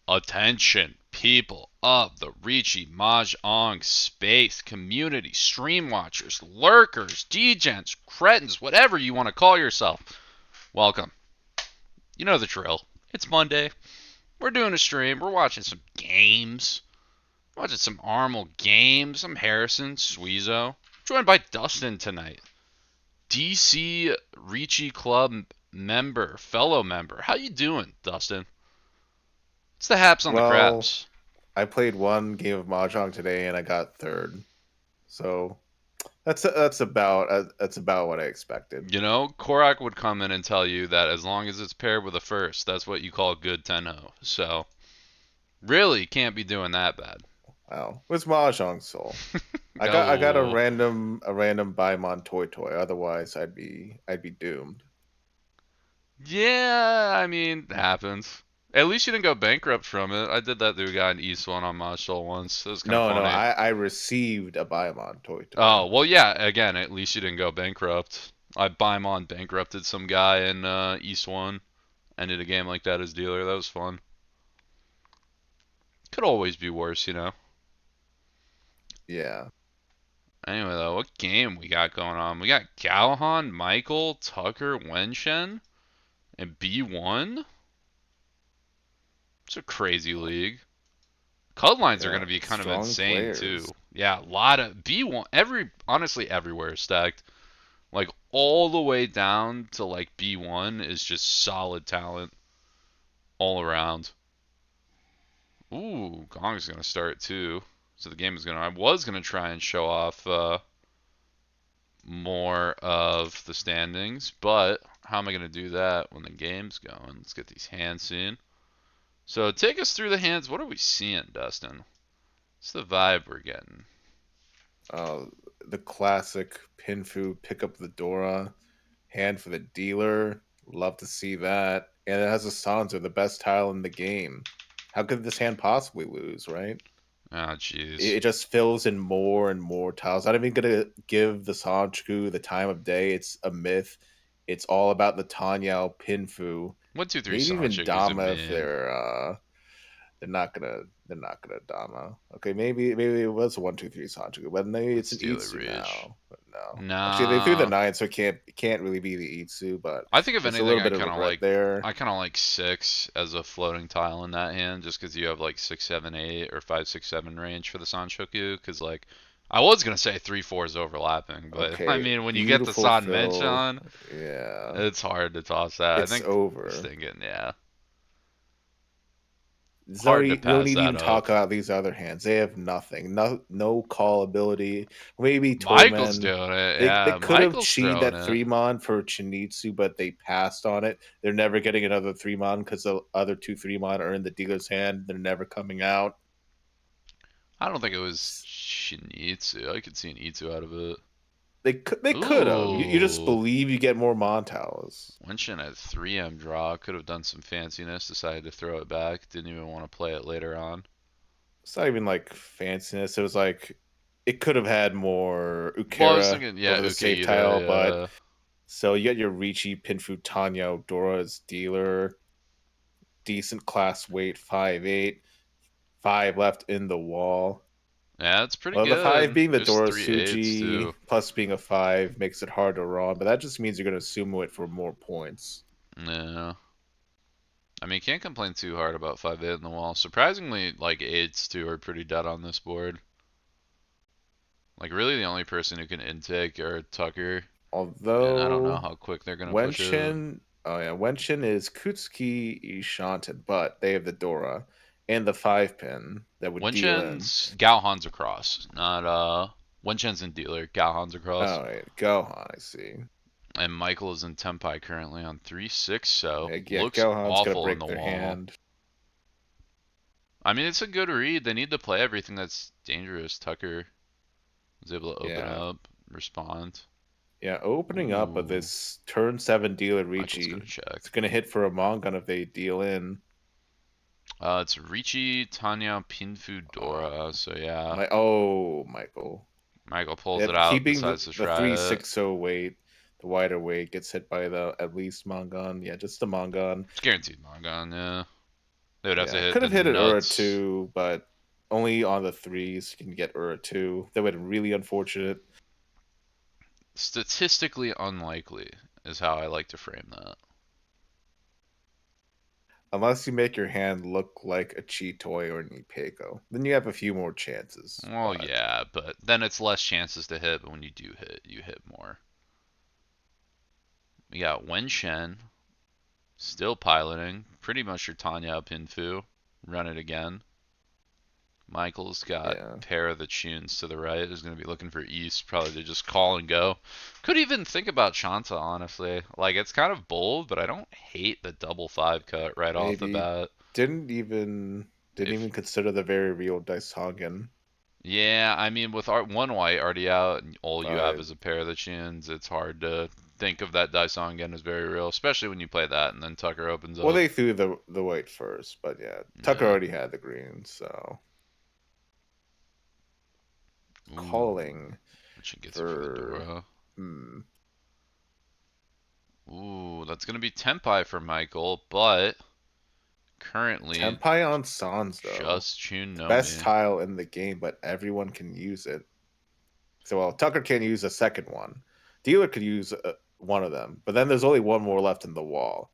Attention, people of the Ricci Mahjong space community, stream watchers, lurkers, degens, cretins, whatever you want to call yourself. Welcome. You know the drill. It's Monday. We're doing a stream. We're watching some games. Watching some Armel games. I'm Harrison, Sweezo. Joined by Dustin tonight. DC Ricci Club member, fellow member. How you doing, Dustin? It's the haps on the Well, craps. I played one game of Mahjong today and I got third. So that's about what I expected. You know, Korak would come in and tell you that as long as it's paired with a first, that's what you call good 10-0. So, really can't be doing that bad. Wow. What's Mahjong Soul? I got a Oh, random Baimon Toy Toy. Otherwise I'd be doomed. yeah, I mean, it happens. At least you didn't go bankrupt from it. I did that to a guy in East One on Marshall once. It was kind of No, funny. I received a Baimon Toy Toy. Oh, well, yeah, again, at least you didn't go bankrupt. I Bymon bankrupted some guy in East One. Ended a game like that as dealer. That was fun. Could always be worse, you know. Yeah. Anyway, though, what game we got going on? We got Galhan, Michael, Tucker, Wenshen, and B1. It's a crazy league. Cut lines are going Yeah. to be kind of Strong insane too. players. Yeah, a lot of B1. Honestly, everywhere is stacked. Like all the way down to like B1 is just solid talent all around. Ooh, Gong's going to start too. So the game is going to. I was going to try and show off more of the standings, but how am I going to do that when the game's going? Let's get these hands seen. So take us through the hands. What are we seeing, Dustin? What's the vibe we're getting? Uh the classic Pinfu pick up the Dora. Hand for the dealer. Love to see that. And it has a Sansa, the best tile in the game. How could this hand possibly lose, right? Ah, oh, It jeez. just fills in more and more tiles. Not even gonna give the Sanchu the time of day. It's a myth. It's all about the Tanyao Pinfu. 1, 2, 3 Maybe even Sanchik is a Dama if meme. they're not gonna Dama. Okay, maybe it was a 1 2 3 Sanchu, but maybe it's Let's an steal the Itsu reach. now. But no. Actually they threw the Nah. 9, so it can't really be the Itsu, but I think if there's a anything, little bit of regret there. I kind of like 6 as a floating tile in that hand, just because you have like 6, 7, 8 or 5, 6, 7 range for the Sanshoku. Because like, I was gonna say 3, 4 is overlapping, but I Okay, mean when you get the beautiful San fill. Mention, Yeah. it's hard to toss that. I It's think he's over. thinking, yeah, There's hard to already, we don't pass need to that even up. talk about these other hands. They have nothing. No call ability. Maybe Michael's Toyman. doing it, They yeah. could have Michael's cheated throwing that it. 3-mon for Chinitsu, but they passed on it. They're never getting another 3-mon because the other two 3-mon are in the dealer's hand. They're never coming out. I don't think it was Shinitsu. I could see an Itsu out of it. They could have. You just Ooh. believe you get more Montalos. Winston at 3M draw. Could have done some fanciness. Decided to throw it back. Didn't even want to play it later on. It's not even like fanciness. It was like it could have had more Well, I was Ukera thinking, yeah, over the safe tile, but Ukeida, yeah. so you got your Ricci, Pinfu, Tanya, Dora's dealer, decent class weight, 5'8", 5 left in the wall. Yeah, it's pretty Well, the 5 good. being the There's Dora 3 8s, Suji, too. plus being a 5 makes it hard to run, but that just means you're going to sumo it for more points. Yeah. I mean, can't complain too hard about 5 8 in the wall. Surprisingly, like, 8s, too, are pretty dead on this board. Like, really, the only person who can intake are Tucker, and I don't know Although how quick they're going to push it. Wenshin, oh yeah, Wenshin is Kutsuki Ishanten, but they have the Dora and the 5 pin that would deal in. Winchen's Galhan's across, not Winchen's in dealer, Galhan's across. All right, Gohan, I see. And Michael is in Tempai currently on 3-6, so Yeah, looks Gohan's gonna awful in break the their wall. hand. I mean, it's a good read. They need to play everything that's dangerous. Tucker was able to open Yeah, up, respond. yeah. Opening up with Ooh, this turn 7 dealer Michael's gonna Ricci, check. it's gonna hit for a Mangan if they deal in. It's Ricci, Tanya, Pinfu, Uh, Dora. So yeah, Michael. Michael pulls it Yep, out, keeping decides to the try it. 360 weight, the wider weight gets hit by the at least Mangan. Yeah, just the Mangan. It's guaranteed Mangan, yeah. They would have to Yeah, hit could the have hit it Ura nuts. 2, but only on the threes you can get Ura 2. That would be really unfortunate. Statistically unlikely is how I like to frame that. Unless you make your hand look like a cheat toy or an Ipeco. Then you have a few more chances. Well, But yeah, but then it's less chances to hit, but when you do hit, you hit more. We got Wen Shen still piloting. Pretty much your Tanya Pinfu. Run it again. Michael's got yeah, pair of the tunes to the right. Is going to be looking for East, probably to just call and go. Could even think about Shanta, honestly. Like, it's kind of bold, but I don't hate the double five cut right off the maybe bat. didn't even didn't If even consider the very real Dice Hagen. Yeah, I mean, with one white already out, and all you have But is a pair of the chins, it's hard to think of that Daisong again as very real, especially when you play that and then Tucker opens well, up. they threw the white first. But yeah, Tucker Yeah. already had the green, so Ooh. calling Which gets it for the for Dora. hmm, Ooh, that's going to be Tempai for Michael, but currently Tenpai on Sanzo. just Chun The no best Me. tile in the game, but everyone can use it. So, well, Tucker can't use a second one. Dealer could use one of them, but then there's only one more left in the wall.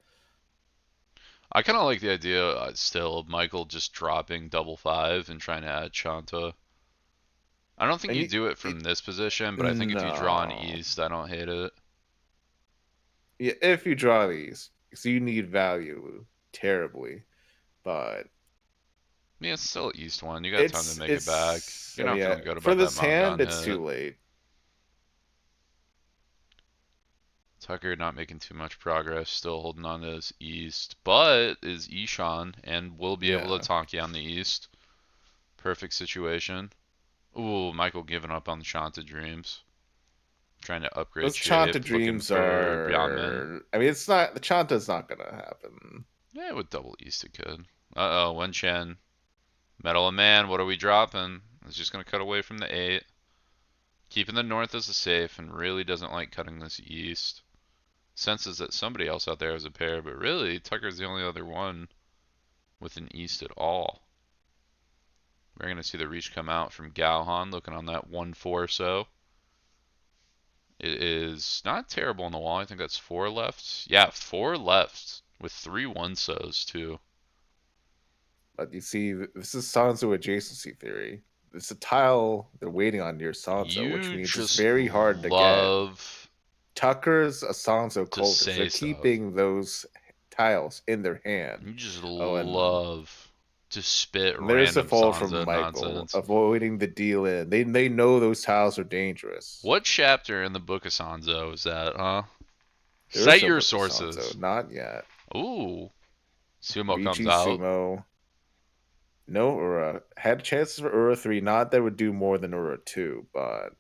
I kind of like the idea still of Michael just dropping double five and trying to add Chanta. I don't think And you do it you from this position, but I think if you draw an no, East, I don't hate it. yeah, if you draw these, so you need value terribly, but Yeah, it's still East one. You got time to make it back. it's. You're I mean, not yeah, feeling good for about that this hand, Mangan it's hit. too late. Tucker not making too much progress, still holding on to his East, but is Ishan and will be able to Yeah, Tonki on the East. Perfect situation. Ooh, Michael giving up on the Shanta Dreams. Trying to upgrade those Chanta shape, looking dreams for Byanmin. are. I mean, it's not the Chanta's not gonna happen. Yeah, with double East it could. Uh-oh, Wen Chen. Metal of Man, what are we dropping? It's just going to cut away from the 8. Keeping the north as a safe and really doesn't like cutting this east. Senses that somebody else out there has a pair, but really, Tucker's the only other one with an east at all. We're going to see the reach come out from Galhan, looking on that 1-4 so. It is not terrible on the wall. I think that's 4 left. Yeah, 4 left with 3 1-sos too. But you see, this is Sanzo adjacency theory. It's a tile they're waiting on near Sanzo, which You means it's just very hard to get. love Tucker's a Sanzo to cultist. They're say stuff. keeping those tiles in their hand. You just Oh, and love to spit there's a random fold from Sansa Michael, nonsense. avoiding the deal in. They know those tiles are dangerous. What chapter in the Book of Sanzo is that, huh? There is Cite no your book of Sanzo, sources. not yet. Ooh, Sumo comes Ricci out. Sumo, no Ura. Had chances for Ura 3, not that would do more than Ura 2, but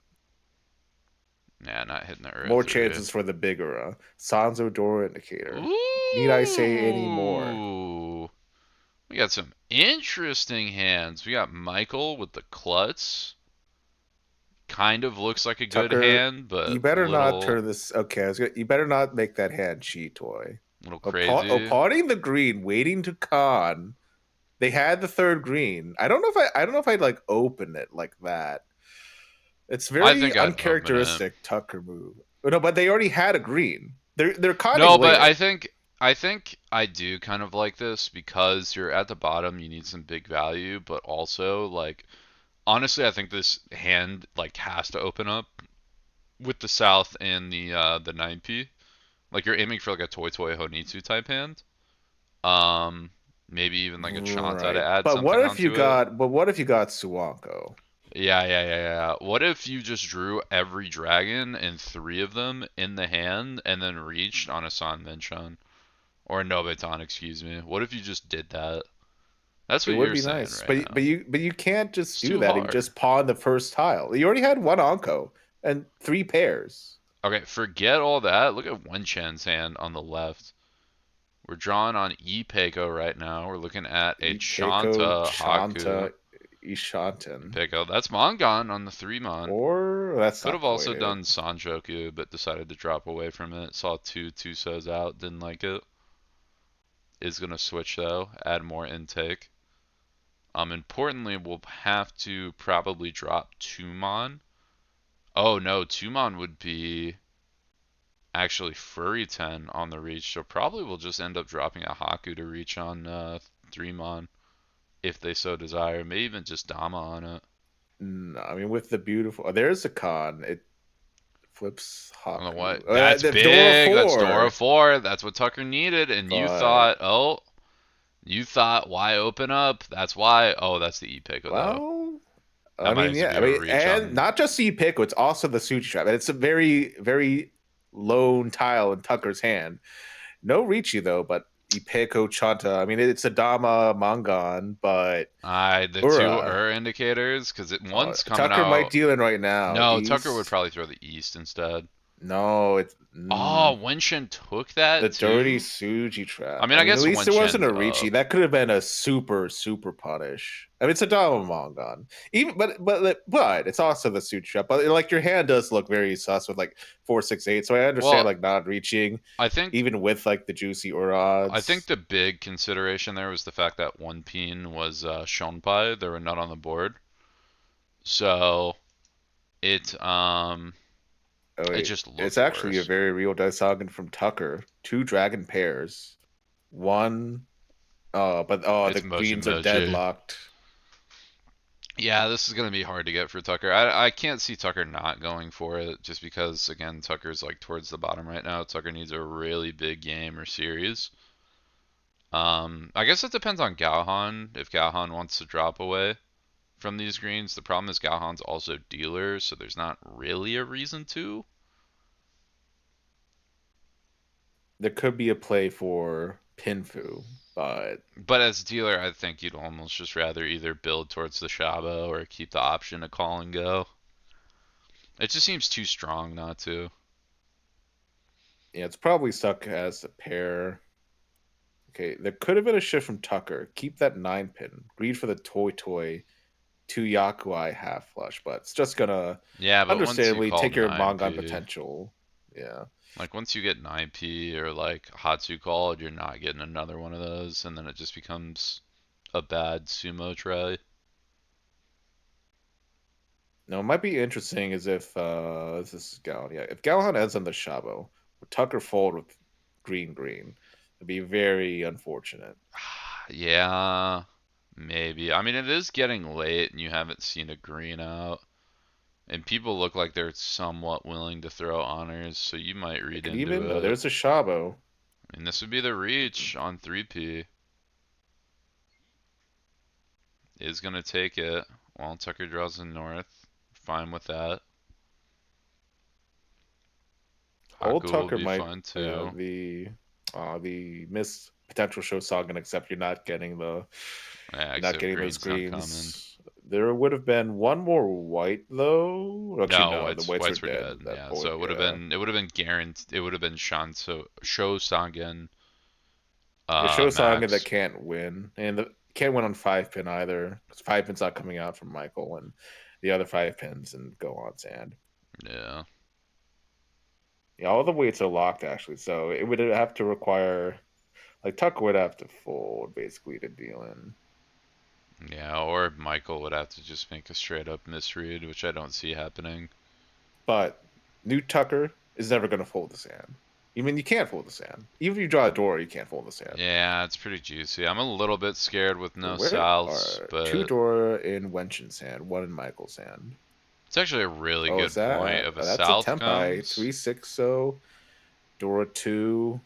Nah, not hitting the Ura more 3. chances for the big Ura. Sanzo door indicator. Need I say any more? Ooh. We got some interesting hands. We got Michael with the Klutz. Kind of looks like a good Tucker, hand, but you better not little turn this. Okay, you better not make that hand cheat toy. little crazy. Pawning the green, waiting to con. They had the third green. I don't know if I'd like open it like that. It's I very think I'd open it. uncharacteristic Tucker move. No, but they already had a green. They're conning No, but I later. think I think I do kind of like this because you're at the bottom, you need some big value, but also like honestly, I think this hand like has to open up with the South and the 9p. Like you're aiming for like a Toy Toy Honitsu type hand. Um Maybe even like a Chanta to Right. add something onto it. But what if you got Suwanko? Yeah. What if you just drew every dragon and 3 of them in the hand and then reached on a San Minchon? Or Nobeton, excuse me. What if you just did that? That's It what would you're be saying nice. right now. But you can't just It's do too that and hard. just pawn the first tile. You already had one Anko and 3 pairs. Okay, forget all that. Look at Wen Chen's hand on the left. We're drawing on Ipeko right now. We're looking at a Ipeko, Chanta Haku Chanta, Ishanten. Ipeko. That's Mangan on the 3-mon. Or that's Could not have quite also it. done Sanjoku, but decided to drop away from it. Saw two Tusos out, didn't like it. is going to switch though, add more intake. Importantly, we'll have to probably drop Tumon. Oh no, Tumon would be actually Furry 10 on the reach, so probably we'll just end up dropping a Haku to reach on 3mon if they so desire. Maybe even just Dama on it. No, I mean with the beautiful. Oh, there's a con. It flips I don't know what. Haku. That's The Dora big. That's Dora 4. 4. That's what Tucker needed. And you But thought, oh, you thought, why open up? That's why. Oh, that's the E-Pico, though. well, That I might mean, as well yeah, be I a mean, reach and on. not just the pick, it's also the sushi trap. And it's a very, very lone tile in Tucker's hand. No Ricci though, but Ipeko Chanta. I mean, it's a Dama Mangan, but The two Ura. indicators, because one's coming Tucker might out. deal in right now. No, Tucker would East. probably throw the East instead. No, it's Oh, Wenshin took the that dirty too? Suji I trap. mean, I I mean, at guess least there wasn't Wenshin's a Ricci. up. That could have been a super, super punish. I mean, it's a Dama Mangan. Even, but it's also the Suji trap. But like your hand does look very sus with like 4 6 8. So I understand Well, like not reaching, I think even with like the juicy or I think odds. the big consideration there was the fact that one peen was Shonpai. There were none on the board, so it Oh it wait, just it's looked actually a worse. very real Daisagen from Tucker. Two dragon pairs. One but It's the Moji greens are Moji. deadlocked. Yeah, this is gonna be hard to get for Tucker. I can't see Tucker not going for it just because again Tucker's like towards the bottom right now. Tucker needs a really big game or series. I guess it depends on Galhan if Galhan wants to drop away from these greens. The problem is Galhan's also dealer, so there's not really a reason to. There could be a play for Pinfu, but But as dealer, I think you'd almost just rather either build towards the Shaba or keep the option to call and go. It just seems too strong not to. yeah, it's probably stuck as a pair. Okay, there could have been a shift from Tucker. Keep that 9 pin. Greed for the toy. Two Yakuai half flush, but it's just gonna Yeah, but once you understandably call take your Mangan 9p, potential. Yeah. like once you get 9p or like Hatsu called, you're not getting another one of those, and then it just becomes a bad sumo try. Now, it might be interesting is if this is Gallon. Yeah, if Gallon ends on the Shabo, would Tucker fold with green? It'd be very unfortunate. Yeah, maybe. I mean, it is getting late and you haven't seen a green out. And people look like they're somewhat willing to throw honors, so you might It read could into even. Oh, it. there's a Shabo. And this would be the reach on 3P. Is going to take it while Tucker draws the north. Fine with that. Old Haku will Tucker be might fun too. the missed potential show Sagan, except Yeah, you're not except getting those green's not coming. greens. There would have been one more white though. Actually, No, no, the whites were whites were dead dead. at that Yeah, so point. Yeah, it would have been guaranteed. It would have been Show Sangen the show Sagan that Max. can't win, and can't win on 5 pin either because 5 pin's not coming out from Michael and the other 5 pins and go on sand. Yeah, Yeah, all the weights are locked actually, so it would have to require like Tucker would have to fold basically to deal in. yeah. Or Michael would have to just make a straight up misread, which I don't see happening. But New Tucker is never going to fold the sand. You mean you can't fold the sand. Even if you draw a door, you can't fold the sand. Yeah, it's pretty juicy. I'm a little bit scared with Okay, no where Sal's, are two but door in Wenshin's hand, one in Michael's hand? it's actually a really Oh, is good point. that? If a That's a South Tempai. comes, 360. Dora 2.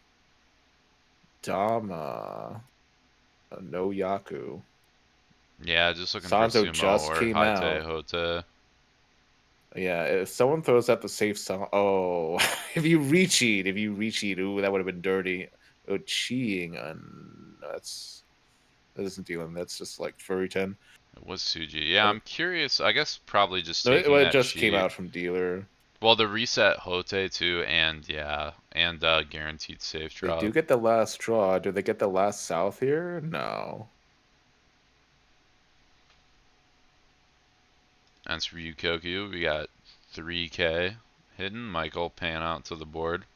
Dama. No Yaku. yeah, just looking for Sanzo Sumo just or came Haite out. Hote. Yeah, if someone throws out the safe song. Oh, if you reach it, ooh, that would have been dirty. Oh, cheating on that isn't dealing. That's just like furry 10. It was Suji. Yeah, Oh, I'm curious. I guess probably just no, taking it that just came cheat. out from dealer. Well, the reset Hote too, and yeah, and guaranteed safe They do drop. get the last draw. Do they get the last south here? No. That's for Ryukokyu. We got 3K hidden. Michael pan out to the board.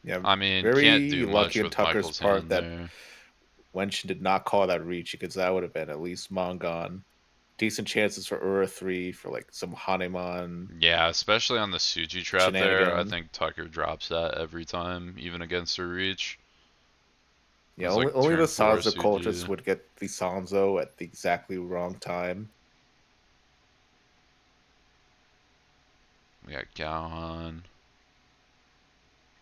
Yeah, I mean, can't very do lucky much on with Tucker's Michael's part hand that there. Wench did not call that reach because that would have been at least Mangan. Decent chances for Ura 3 for like some Hanemon Yeah, especially on the Suji trap there. I shenanigan. think Tucker drops that every time, even against a reach. It Yeah, was like only the turn 4 Sanzo cultists Suji. would get the Sanzo at the exactly wrong time. We got Gohan.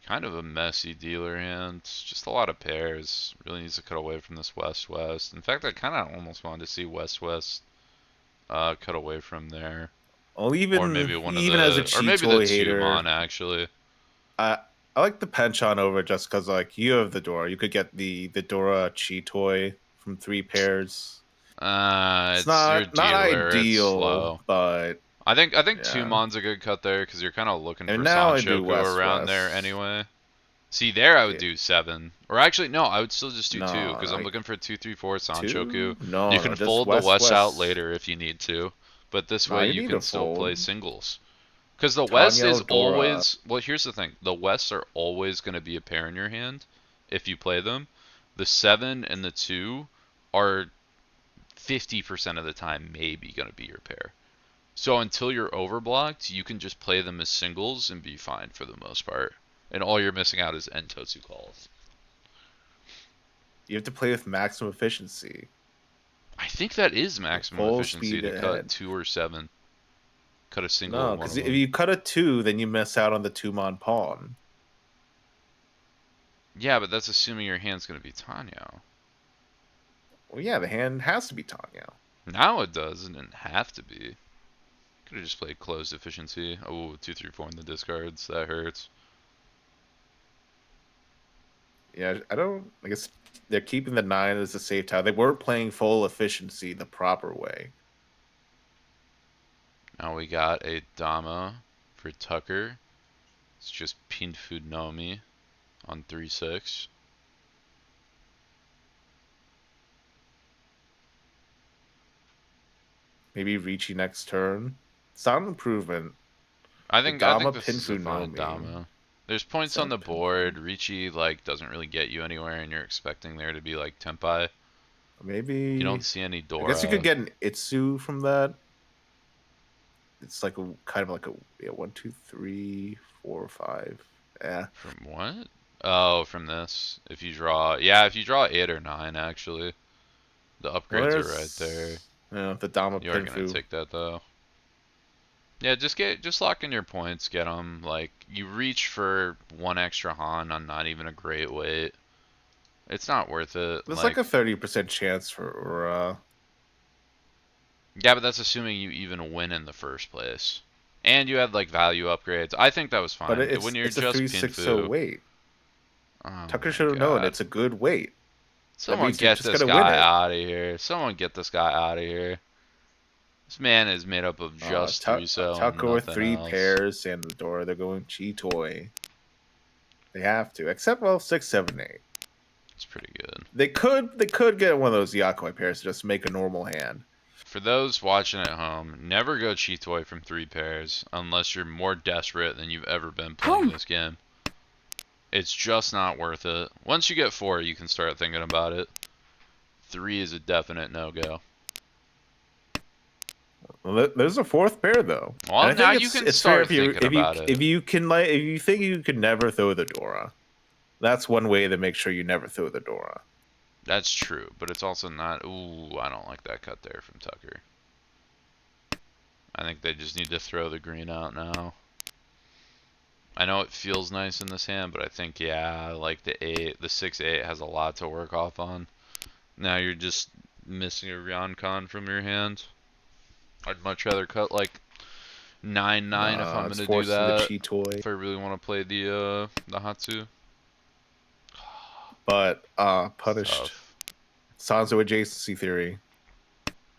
Kind of a messy dealer hand. Just a lot of pairs. Really needs to cut away from this West-West. In fact, I kind of almost wanted to see West-West cut away from there. Well, Or maybe one of even as a or cheat maybe the toy two hater, mon actually. I I like the Penchon over just because like you have the Dora. You could get the Dora cheat toy from 3 pairs. It's It's your not dealer. It's ideal, slow. but I think two yeah. mon's a good cut there because you're kind of looking And for now I do Sanchoku West around there West. anyway. See, there I would Yeah. do 7. Or actually, no, I would still just do 2 No, because I'm like looking for 2, 3, 4 Sanchoku. 2? No, You no, can just fold the West West out West. later if you need to, but this No, way you you need can a still play fold. singles. Because the West Tanya is Dora. always, well, here's the thing: the Wests are always going to be a pair in your hand if you play them. The 7 and the 2 are 50% of the time maybe going to be your pair. So until you're overblocked, you can just play them as singles and be fine for the most part. And all you're missing out is Entotsu calls. You have to play with maximum efficiency. I think that is Like maximum full efficiency speed to cut ahead. 2 or 7. Cut a single No, of one because of if them. you cut a 2, then you miss out on the 2-mon pawn. Yeah, but that's assuming your hand's going to be Tanyo. Well, yeah, the hand has to be Tanya. Now it does, and it didn't have to be. Could have just played closed efficiency. Oh, 2, 3, 4 in the discards. That hurts. Yeah, I don't. I guess they're keeping the 9 as a safe tile. They weren't playing full efficiency the proper way. Now we got a Dama for Tucker. It's just Pinfood Nomi on 3-6. Maybe Ricci next turn. Sound improvement. The I think Dama this is a Pinfu no fine me. Dama. There's points on Sound the Pinfu. board. Ricci like doesn't really get you anywhere, and you're expecting there to be like Tempai. You don't Maybe. see any I guess you could Dora get an Itsu from that. It's like a kind of like a yeah, 1, 2, 3, 4, 5. Yeah. from what? Oh, from this. If you draw, yeah, if you draw 8 or 9, actually, the Well, upgrades are right there. there's the Dama You are gonna Pinfu. take that though. Yeah, just lock in your points, get them. Like you reach for one extra Han on not even a great weight. It's not worth it. There's like Like a 30% chance for yeah, but that's assuming you even win in the first place. And you had like value upgrades. I think that was but fine. When you're it's a just 360 Pinfu, weight. oh Tucker my should have known god. it's a good weight. That Someone means you're get just this gonna win guy it. out of here. Someone get this guy out of here. This man is made up of just 3-so and Tucker with nothing 3 else. pairs and the door. They're going Cheetoy. They have to, except well 6, 7, 8. It's pretty good. They could get one of those Yakoi pairs to just make a normal hand. For those watching at home, never go Cheetoy from 3 pairs unless you're more desperate than you've ever been playing this game. It's just not worth it. Once you get 4, you can start thinking about it. 3 is a definite no-go. Well, there's a 4th pair though, and Well, I now think you can it's fair start thinking about it. if you can like if you think you can never throw the Dora. That's one way to make sure you never throw the Dora. That's true, but it's also not. Ooh, I don't like that cut there from Tucker. I think they just need to throw the green out now. I know it feels nice in this hand, but I think, yeah, like the 6-8 has a lot to work off on. Now you're just missing a Ryoncon from your hand. I'd much rather cut like 9-9 if I'm It's gonna do forcing the that. Cheetoy, If I really want to play the Hatsu. but It's punished. tough. Sanzo adjacency theory,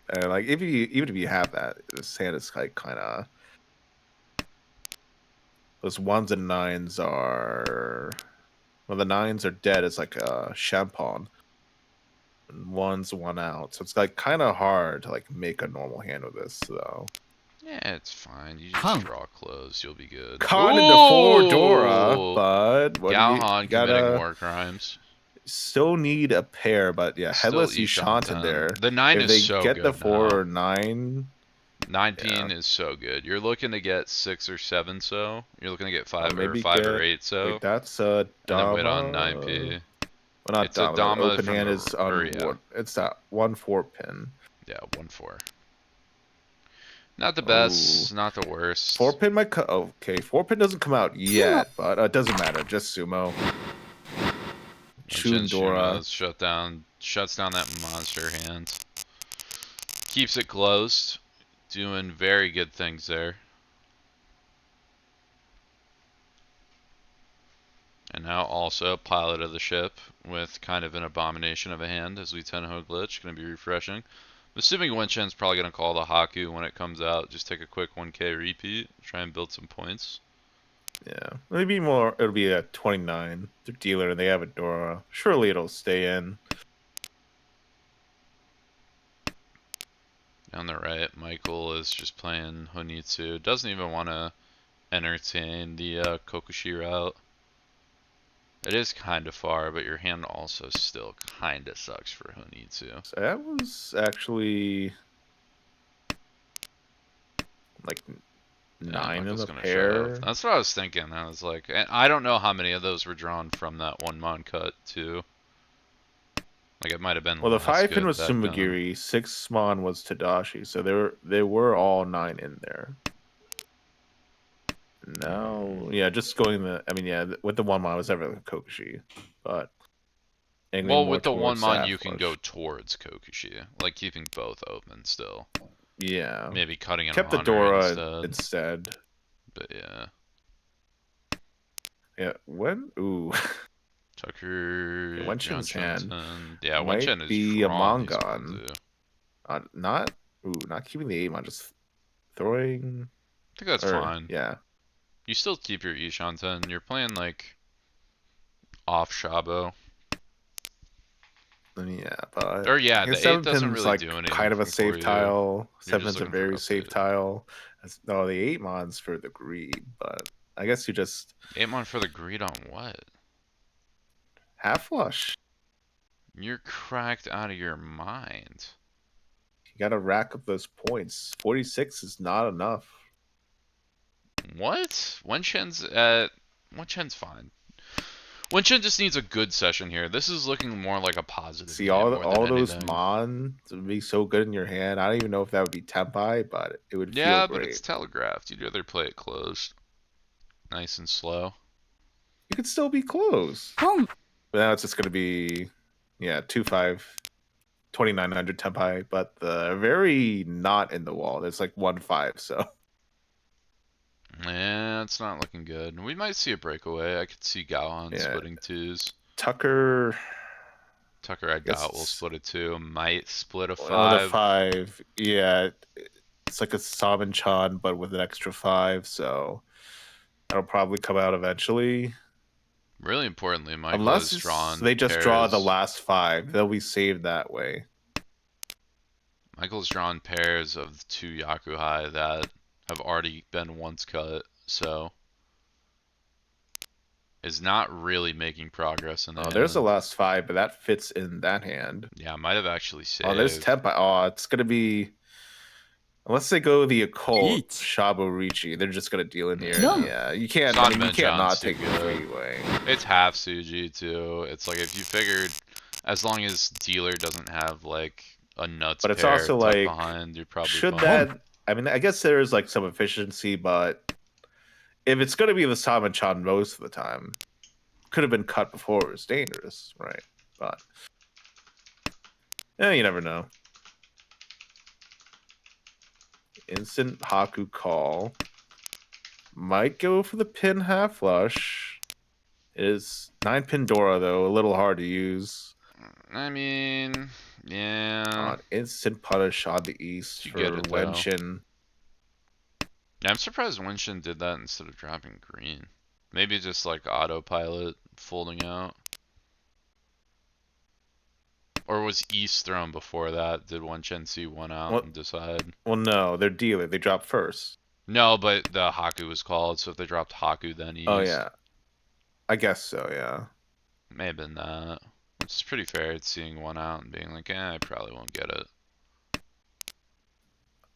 and like if you even if you have that, this hand is like kind of those 1s and 9s are well the 9s are dead. It's like a champagne. And 1's 1 out, so it's like kind of hard to like make a normal hand with this. So Yeah, It's fine. You just draw close. You'll be good. Con into 4 Dora, Ooh! but what do you Galhan committing gotta war crimes. still need a pair, but yeah, Still headless Ishan Ushant in 10. there. The 9 If is they so get the good 4 now. or 9, 9 yeah, peen is so good. You're looking to get 6 or 7 so. You're looking to get I'll 5 or maybe 5 or get. 8 so. Wait, that's And then wait on Dama. 9p. Well, not It's a Dama. The Dama open from hand the. is Or on yeah. what? It's that 1/4 pin. Yeah, 1-4. Not the Oh, best, not the 4 worst. pin might come. Okay, 4 pin doesn't come out yet, but it doesn't matter. Just sumo. Winshin Chundora. Shumos shuts down that monster hand. Keeps it closed. Doing very good things there. And now also pilot of the ship with kind of an abomination of a hand as we Tenho glitch. Going to be refreshing. I'm assuming Winshin's probably going to call the Haku when it comes out. Just take a quick 1k repeat. Try and build some points. Yeah, maybe more. It'll be a 29. They're dealer and they have a Dora. Surely it'll stay in. On the right, Michael is just playing Honitsu. Doesn't even want to entertain the Kokushi route. It is kind of far, but your hand also still kind of sucks for Honitsu. So that was actually like Yeah, 9 in Michael's the gonna shove. pair. That's what I was thinking. I was like, and I don't know how many of those were drawn from that one mon cut too. Like it might have been Well, the less 5 pin good was back then. Sumagiri, 6 Mon was Tadashi, so they were all 9 in there. No, yeah, just going the. I mean, yeah, with the 1 Mon was ever the Kokushi, but angling Well, more with the one towards mon, Sap you can go Flush. towards Kokushi, like keeping both open still. Yeah, Maybe cutting an kept the honor Dora instead. instead. But yeah. Yeah, when ooh, yeah, Tucker, Wenshin's hand Johnson. Yeah, might Wenchen is be a drawing these Mangan. Monzu. Not not keeping the 8 Mon, just throwing. I think that's Or fine. yeah, You still keep your Ishanten. You're playing like off Shabo. yeah, but Or I yeah, guess the 8 7 doesn't pin's really like do anything kind of a from for safe you. tile. You're 7 just pin's a looking for very safe update. tile. No, the 8 Mon's for the greed, but I guess you just 8 mon for the greed on what? half flush. You're cracked out of your mind. You gotta rack up those points. 46 is not enough. What? Wenshen's fine. Wenshen just needs a good session here. This is looking more like a positive See game more than all those anything. Mon would be so good in your hand. I don't even know if that would be Tempai, but it would feel Yeah, but it's great. telegraphed. You'd rather play it closed. Nice and slow. You could still be close. But now it's just gonna be 2-5. 2900 Tempai, but the very not in the wall. There's like 1-5, so Yeah, it's not looking good. We might see a breakaway. I could see Gohan yeah. splitting twos. Tucker, Tucker, I I guess doubt will split a two. Might split a another five. 5. Yeah, it's like a Saman Chan, but with an extra 5, so that'll probably come out eventually. Really importantly, Michael has Unless drawn they just draw the pairs. last 5, they'll be saved that way. Michael's drawn pairs of two Yakuhai that have already been once cut, so is not really making progress in the Oh, there's the hand. last 5, but that fits in that hand. Yeah, might have actually Oh, there's saved. Tempai. Oh, it's gonna be. Unless they go the occult Eat. Shabo Ricci, they're just gonna deal in here. Yeah. Yeah, you can't. I San mean, you can't Menjan's not too take the good. freeway. It's half Suji too. It's like if you figured, as long as dealer doesn't have like a nuts But it's pair also tucked like, behind, you're probably should fine. that? I mean, I guess there is like some efficiency, but if it's gonna be the Samachan most of the time, could have been cut before it was dangerous, right? But yeah, you never know. Instant Haku call. Might go for the pin half flush. It is 9 pin Dora though, a little hard to use. I mean, yeah, On instant punish on the east you get for it though. Wenshin. Yeah, I'm surprised Winston did that instead of dropping green. Maybe just like autopilot folding out. Or was East thrown before that? Did one Chen see one out Well, and decide? well, no, they're dealer. They drop first. No, but the Haku was called, so if they dropped Haku, then Oh East. yeah, I guess so. Yeah. May have been that. Which is pretty fair. It's seeing one out and being like, I probably won't get it.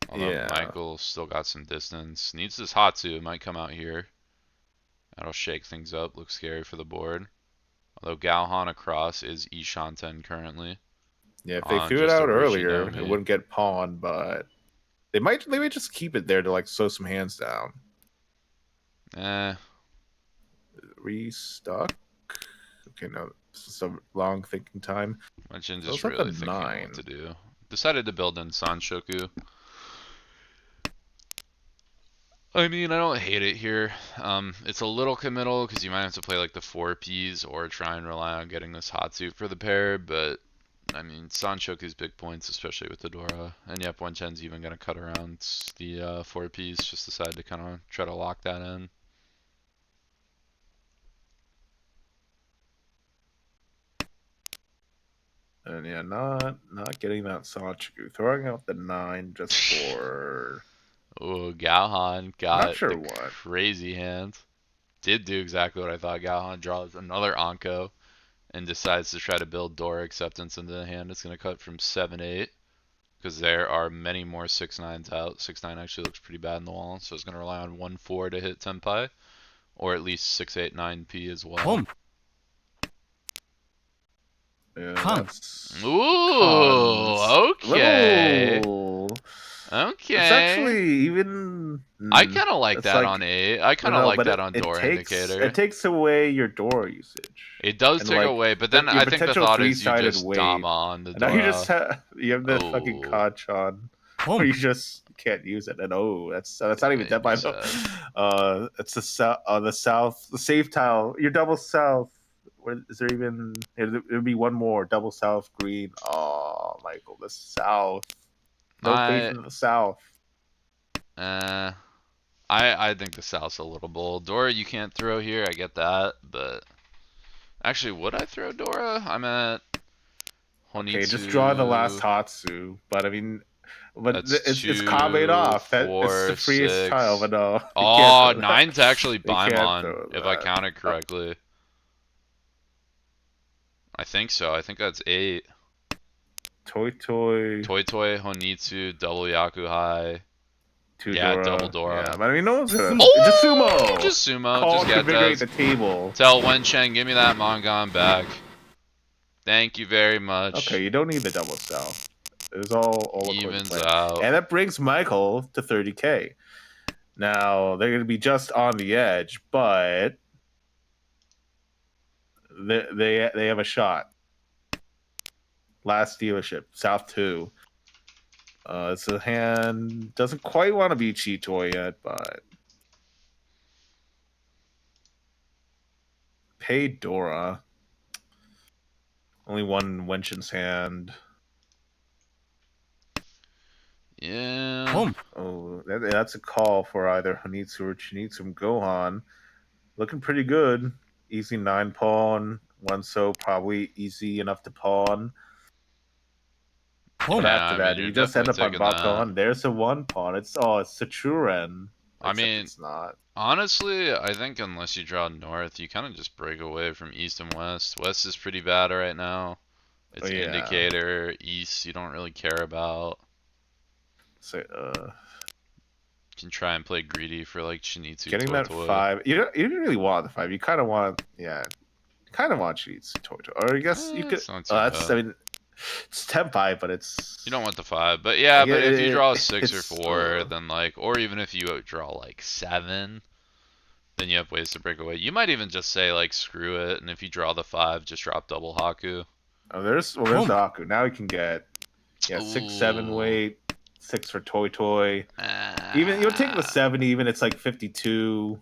Although Yeah. Michael still got some distance. Needs this Hatsu. Might come out here. That'll shake things up. Looks scary for the board. Although Galhan across is Ishanten currently Yeah. If they on threw it just a out earlier, it Rishinomi. wouldn't get pawned, but they might just keep it there to like slow some hands down. Eh, Restock. Okay, no, this is a long thinking time. Mention So just it's at the really thinking what 9. to do. Decided to build in Sanshoku. I mean, I don't hate it here. It's a little committal because you might have to play like the 4 Ps or try and rely on getting this hot suit for the pair, but I mean, Sanshoku's big points, especially with the Dora. And yep, one Chen's even going to cut around the 4 Ps, just decide to kind of try to lock that in. And yeah, not getting that Sanchiku. Throwing out the 9 just for Oh, Galhan not got the sure what. crazy hand. Did do exactly what I thought. Galhan draws another Anko and decides to try to build Dora acceptance into the hand. It's going to cut from 7-8 because there are many more 6-9s out. 6-9 actually looks pretty bad in the wall, so it's going to rely on 1-4 to hit Tenpai, or at least 6-8-9P as well. Yeah, that's cons. Ooh, okay. Little. It's Okay. actually even. I kind of like It's that like on 8. I kind of no, like but that on it Door takes Indicator. away your door usage It does and take like away, but then your I think the potential thought is you three-sided just weight. Dama on the And now you just Dora. you have the fucking Oh, Kachan where you just can't use it. And that's not even yeah, dead be by though. sad. It's the south, the safe tile. Your double south. Where is there even? It would be one more double south green. Oh, Michael, the south. No faith I in the south. uh I think the South's a little bold. Dora you can't throw here, I get that, but actually would I throw Dora? I'm at Okay, just draw the last Honitsu. Hatsu. But I mean, but That's it's Kaved two, off. It's the four, freest tile. But six. no, you can't Oh, throw that. nine's actually You can't Baimon, throw if I that. counted correctly. I think so. I think that's 8. Toy Toy, Toy Toy, Honitsu, double Yakuhai. Yeah, double Tudora. Yeah, Dora. but I mean, no one's gonna. Just Oh, sumo. just sumo. Call Just to get invigorate does. the table. Tell Wen Cheng, give me that Mangan back. Thank you very Okay, much. you don't need the double south. It was all according to Evens plan, out. and that brings Michael to 30K. Now they're gonna be just on the edge, but they have a shot. Last dealership, South 2. It's a hand doesn't quite want to be Cheetoy yet, but pay Dora. Only one Wenshin's hand. Yeah. Oh, that's a call for either Hanitsu or Chinitsu Gohan. Looking pretty good. Easy 9 pawn. One so probably easy enough to pawn. But Yeah, after I mean, that, if you're you just end definitely up on taking that. Bakon, there's a 1 pawn. It's Sachuren. I Except mean, it's not. honestly, I think unless you draw north, you kind of just break away from east and west. West is pretty bad right now. Oh It's yeah. indicator. East, you don't really care about. So You can try and play greedy for like Shinizu getting Toy that Toy. 5. You didn't really want the 5. You kind of want kind of want Chinitsu Toito. Or I guess you could. It's not too That's bad. I mean, it's Tenpai, but it's You don't want the 5, but yeah, like but if you draw a 6 or it's 4, then like, or even if you draw like 7, then you have ways to break away. You might even just say like screw it, and if you draw the 5, just drop double Haku. there's the Aku. Now we can get 6-7 Ooh. weight, 6 for Toy. Even you'll take the 7 even it's like 52.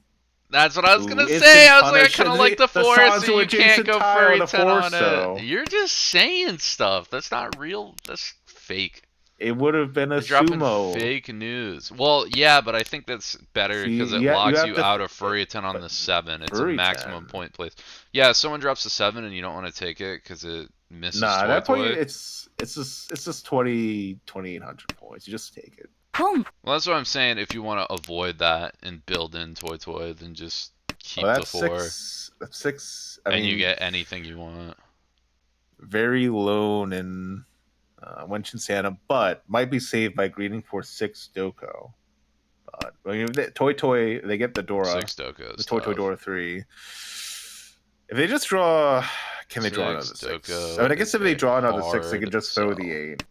That's what I was Ooh, gonna say. instant I was like, I punish kind and of like the the 4, so Sanzu you can't adjacent go tile furry the 10 force on it. so. You're just saying stuff. That's not real. That's fake. It would have been a You're dropping sumo. fake news. Well, yeah, but I think that's better because See, it you locks have you to, out of Furryton on but the 7. It's a furry maximum 10. point place. Yeah, if someone drops a 7 and you don't want to take it because it misses Nah, at Toy that point Toy. it's just 2,800 points. You just take it. Well, that's what I'm saying. If you want to avoid that and build in Toy Toy, then just Oh, keep the that's 4 six. That's six. I and you mean, get anything you want. very lone in Wenshin Santa, but might be saved by greeting for 6 Doko. But I mean, Toy Toy, they get the Dora, 6 Doko the is Toy Toy tough. Dora 3. If they just draw, can they draw 6 another 6? I Doko mean, I guess is if they a draw another 6, they hard could just throw the sell. 8.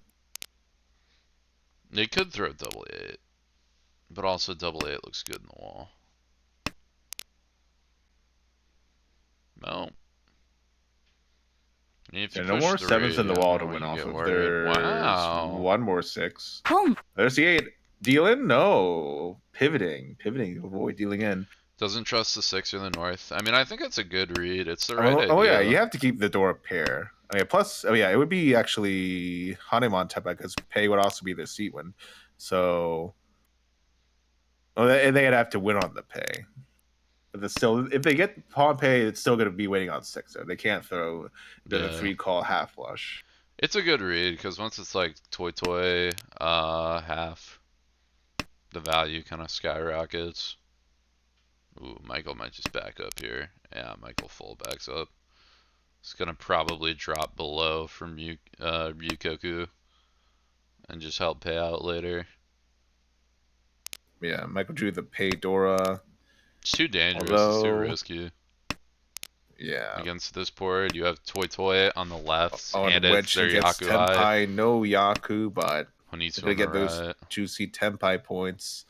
They could throw double 8, but also double 8 looks good in the wall. No. I mean, if you There are no push more 7s in 3, the I don't wall know to why win you off get of. worried. There's Wow. one more 6. There's the 8. Deal in? No. Pivoting to avoid dealing in. Doesn't trust the 6 or the north. I mean, I think it's a good read. It's the right Oh yeah, you idea. have to keep the Dora pair. I mean, plus, oh yeah, it would be actually Hanuman type because pay would also be the seat win. So, well, they'd have to win on the pay. But it's still, if they get pawn pay, it's still going to be waiting on 6. So they can't throw the Yeah. 3 call half flush. It's a good read because once it's like Toy Toy half, the value kind of skyrockets. Ooh, Michael might just back up here. Yeah, Michael full backs up. It's gonna probably drop below from Ryukoku and just help pay out later. Yeah, Michael drew the pay Dora. It's too dangerous. It's too Although, risky. yeah. Against this board, you have Toy Toy on the left, Oh, and and it's their Wenshin gets Yaku High. Tenpai, no Yaku, but they're Honitsu going on to the get those right. juicy Tenpai points.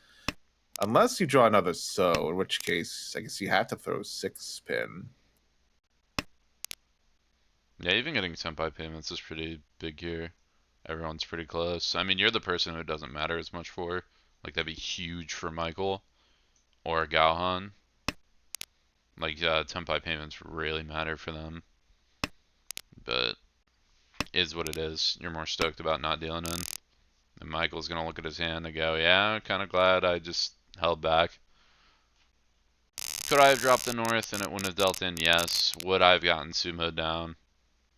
Unless you draw another So, in which case, I guess you have to throw 6 pin. Yeah, even getting senpai payments is pretty big here. Everyone's pretty close. I mean, you're the person who it doesn't matter as much for. Like, that'd be huge for Michael or Gauhan. Like, senpai payments really matter for them. But, is what it is. You're more stoked about not dealing in. And Michael's gonna look at his hand and go, yeah, kind of glad I just held back. Could I have dropped the north and it wouldn't have dealt in? Yes. Would I have gotten Sumo down?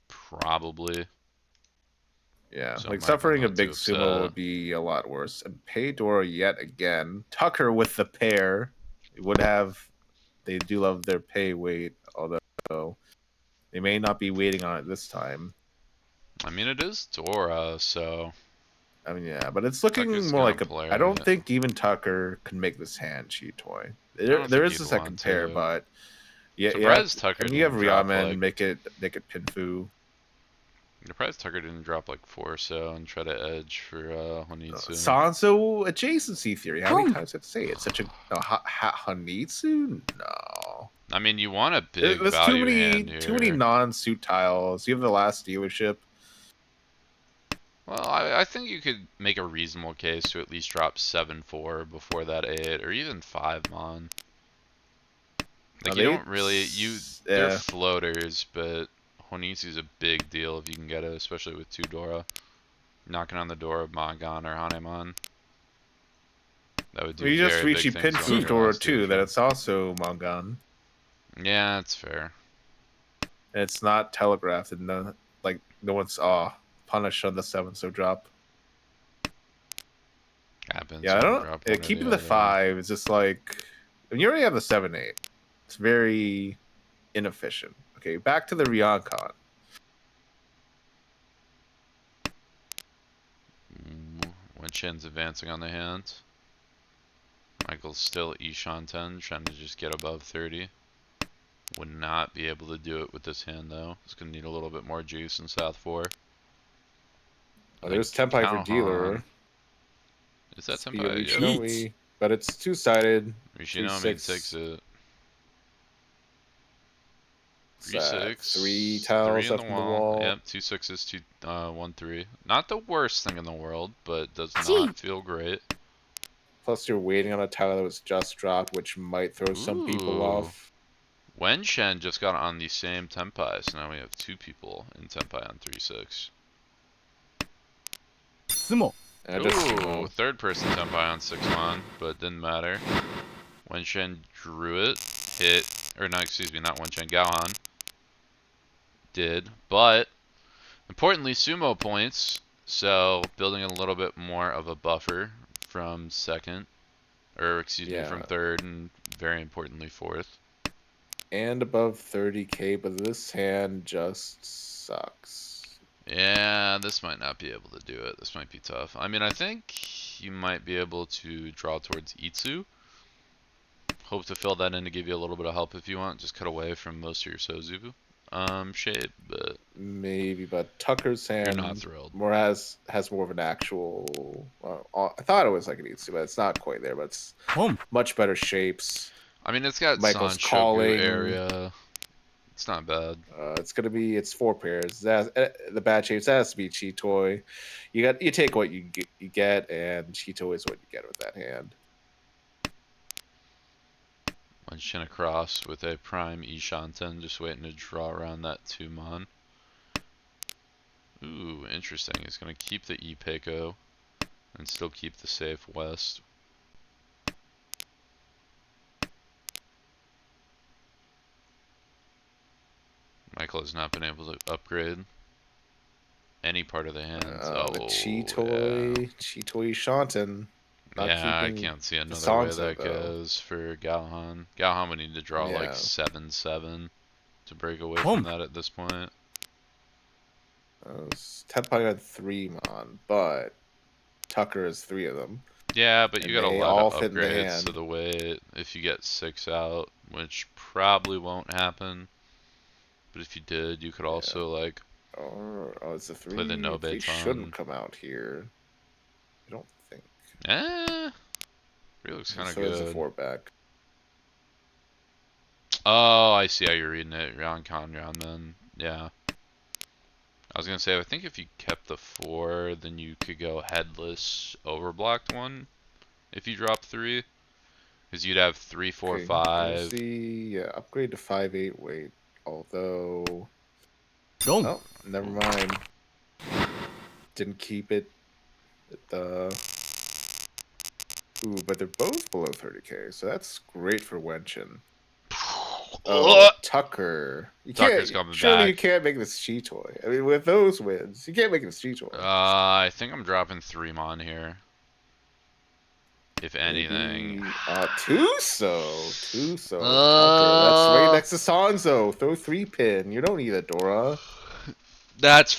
Probably. Yeah, So like Michael suffering a not too big sumo upset. would be a lot worse. And pay Dora yet again. Tucker with the pair. It would have. They do love their pay weight, although they may not be waiting on it this time. I mean, it is Dora, so I mean, yeah, but it's looking Tucker's more gonna like a. play I don't it. think even Tucker can make this hand cheat toy. I There, don't there think is he'd a want second pair, to. but yeah, yeah. Surprised Tucker I mean, you have didn't drop Ryamen, like. make it Pinfu. Surprised Tucker didn't drop like 4 so and try to edge for Honitsu. Sanso adjacency theory. How many times did I say it? Such a no, Hanitsu? No. I mean, you want a big There's too value many hand too many here. non-suit tiles. You have the last dealership. Well, I think you could make a reasonable case to at least drop 7-4 before that 8, or even 5 mon. Like, you don't really. They're Yeah. floaters, but Honitsu's a big deal if you can get it, especially with 2 Dora. Knocking on the door of Mangan or Hanemon. That would do You just very reach big a things going Pinfu your Dora last too. That dealership. it's also Mangan. Yeah, that's fair. And it's not telegraphed, and no one's punished on the 7 so drop. Happens, Yeah, I you can don't. drop one or Keeping the the other. 5 is just like when you already have the 7-8. It's very inefficient. Okay, back to the Ryoncon. Winchen's advancing on the hand. Michael's still Ishan 10, trying to just get above 30. Would not be able to do it with this hand though. It's gonna need a little bit more juice in South 4. Oh, And then there's Tenpai for Cowhan. dealer. Is that Speed of Senpai? Yep. Ishinomi, but it's two-sided. Rishinomi takes 3-6. it. What's that? 3 3-6. 3 tiles in the left in the wall. wall. Yep, 2 sixes, 1-3. Not the worst thing in the world, but does not feel great. Plus, you're waiting on a tile that was just dropped, which might throw some people Ooh. off. Wen Shen just got on the same Tenpai, so now we have 2 people in Tenpai on 3-6. Just Ooh, sumo. third person Senpai on 6-mon, but didn't matter. Wenshen drew it, hit, or no, excuse me, not Wenshen, Gaohan did, but importantly, sumo points, so building a little bit more of a buffer from second, or excuse me, from Yeah. third, and very importantly, fourth. And above 30k, but this hand just sucks. Yeah, this might not be able to do it. This might be tough. I mean, I think you might be able to draw towards Itsu. Hope to fill that in to give you a little bit of help if you want. Just cut away from most of your Sozu shape, but Maybe, but Tucker's you're not hand thrilled. more has more of an actual. I thought it was like an Itsu, but it's not quite there. But it's much better shapes. I mean, it's got Michael's Sanshoku calling. area. It's not bad. It's 4 pairs. The bad shapes that has to be Chitoi. You take what you get, and Chitoi is what you get with that hand. One Shin across with a prime Ishanten, just waiting to draw around that 2-mon. Ooh, interesting. He's going to keep the Ipeko and still keep the safe west. Michael has not been able to upgrade any part of the hands. The Oh, yeah. Chitoi Shanten, not Yeah, I keeping can't see the another way Sansa that though. goes for Galhan. Galhan would need to draw like Yeah, 7-7 to break away from that at this point. Tenpai had 3 mon, but Tucker has 3 of them, Yeah, but you and got a they lot of all fit in the upgrades to hand. the way if you get 6 out, which probably won't happen. But if you did, you could Yeah. also like It's a play the three. Three shouldn't Nobeton. come out here. I don't think. Eh, 3 looks kind of So is a good. 4 back. Oh, I see how you're reading it. You're on Conron then. Yeah. I was gonna say, I think if you kept the 4, then you could go headless overblocked 1 if you drop 3. Because you'd have 3, 4, Okay, there's 5. the upgrade to 5/8 weight. Although, Don't. oh, never Ooh. mind. Didn't keep it. The Ooh, but they're both below 30k, so that's great for Wenshin. Oh, Ugh. but Tucker, you Tucker's can't. coming Surely you back. can't make this Cheetoy. I mean, with those wins, you can't make this Cheetoy. I think I'm dropping 3 mon here. If anything. Maybe Tuso Tucker. That's right Uh, next to Sanzo. Throw 3 pin. You don't need a Dora. that's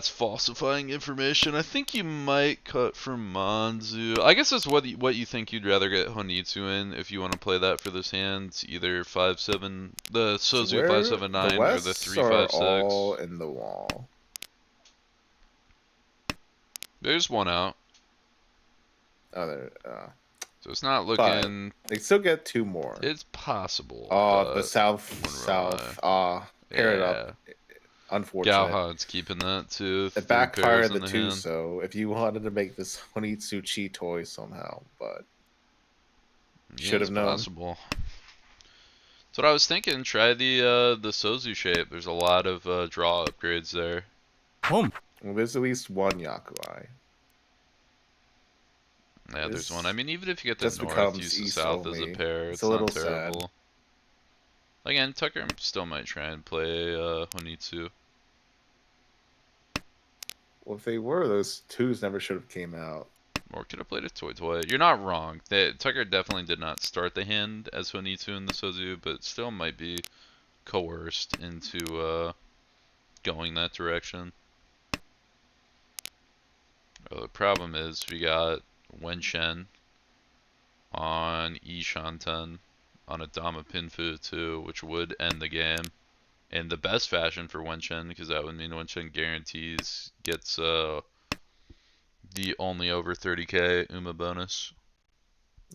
falsifying information. I think you might cut for Manzu. I guess that's what you think you'd rather get Honitsu in if you want to play that for this hand. Either 5-7, the So Sozu where the 5-7-9 or the Wests are 3-5-6. all in the wall. There's one out, Oh, there. so it's not But looking. they still get 2 more. It's possible, Oh, the but south, wouldn't rely. south. Pair it up. Yeah, Unfortunate. Galhan's keeping that too. It 3 pairs backfired in the the hand. Tuso if you wanted to make this Honitsu Cheetoy somehow, but Yeah, should it's have known. possible. That's what I was thinking. Try the Sozu shape. There's a lot of draw upgrades there. Well, there's at least one Yakuai. Yeah, there's one. I This mean, even if you get the just north, becomes use the East south as a only. pair. It's a It's not little sad. terrible. Again, Tucker still might try and play Honitsu. Well, if they were, those twos never should have came out. Or could have played a Toy Toy. You're not wrong. Tucker definitely did not start the hand as Honitsu in the Sozu, but still might be coerced into going that direction. The problem is we got Wenshen on Ishanten on a Dama Pinfu too, which would end the game in the best fashion for Wenshen, because that would mean Wenshen guarantees gets the only over 30k Uma bonus.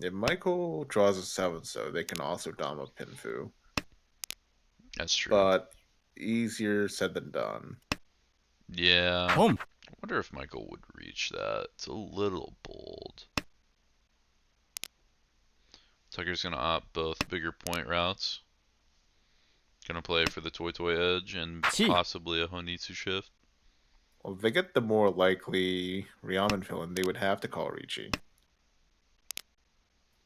If Michael draws a 7, so they can also Dama Pinfu. That's true. But easier said than done. Yeah. I wonder if Michael would reach that. It's a little bold. Tucker's going to opt both bigger point routes. Going to play for the Toy Toy edge and possibly a Honitsu shift. Well, if they get the more likely Ryaman villain, they would have to call Ricci.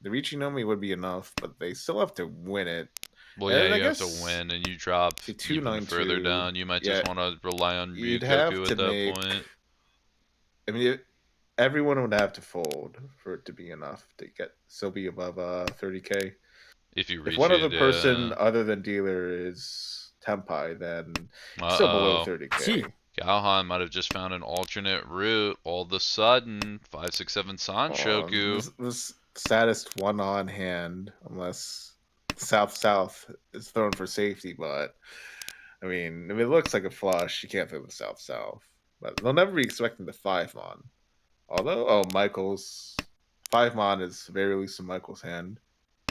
The Ricci Nomi would be enough, but they still have to win it. Well, yeah, And I you have to guess win, and you drop see even further 292. down. You might just Yeah, want to rely on you'd have Ryukoku to at that make. point. I mean, everyone would have to fold for it to be enough to get still be above 30K. If you If reach one other it, person yeah. other than dealer is Tempai, then Uh still below oh. 30K. Galhan might have just found an alternate route. All of a sudden, 567 Sanshoku. This saddest one on hand, unless South South is thrown for safety. But I mean, if it looks like a flush, you can't throw the South South. But they'll never be expecting the 5 mon. Although, oh, Michael's 5 mon is very least in Michael's hand.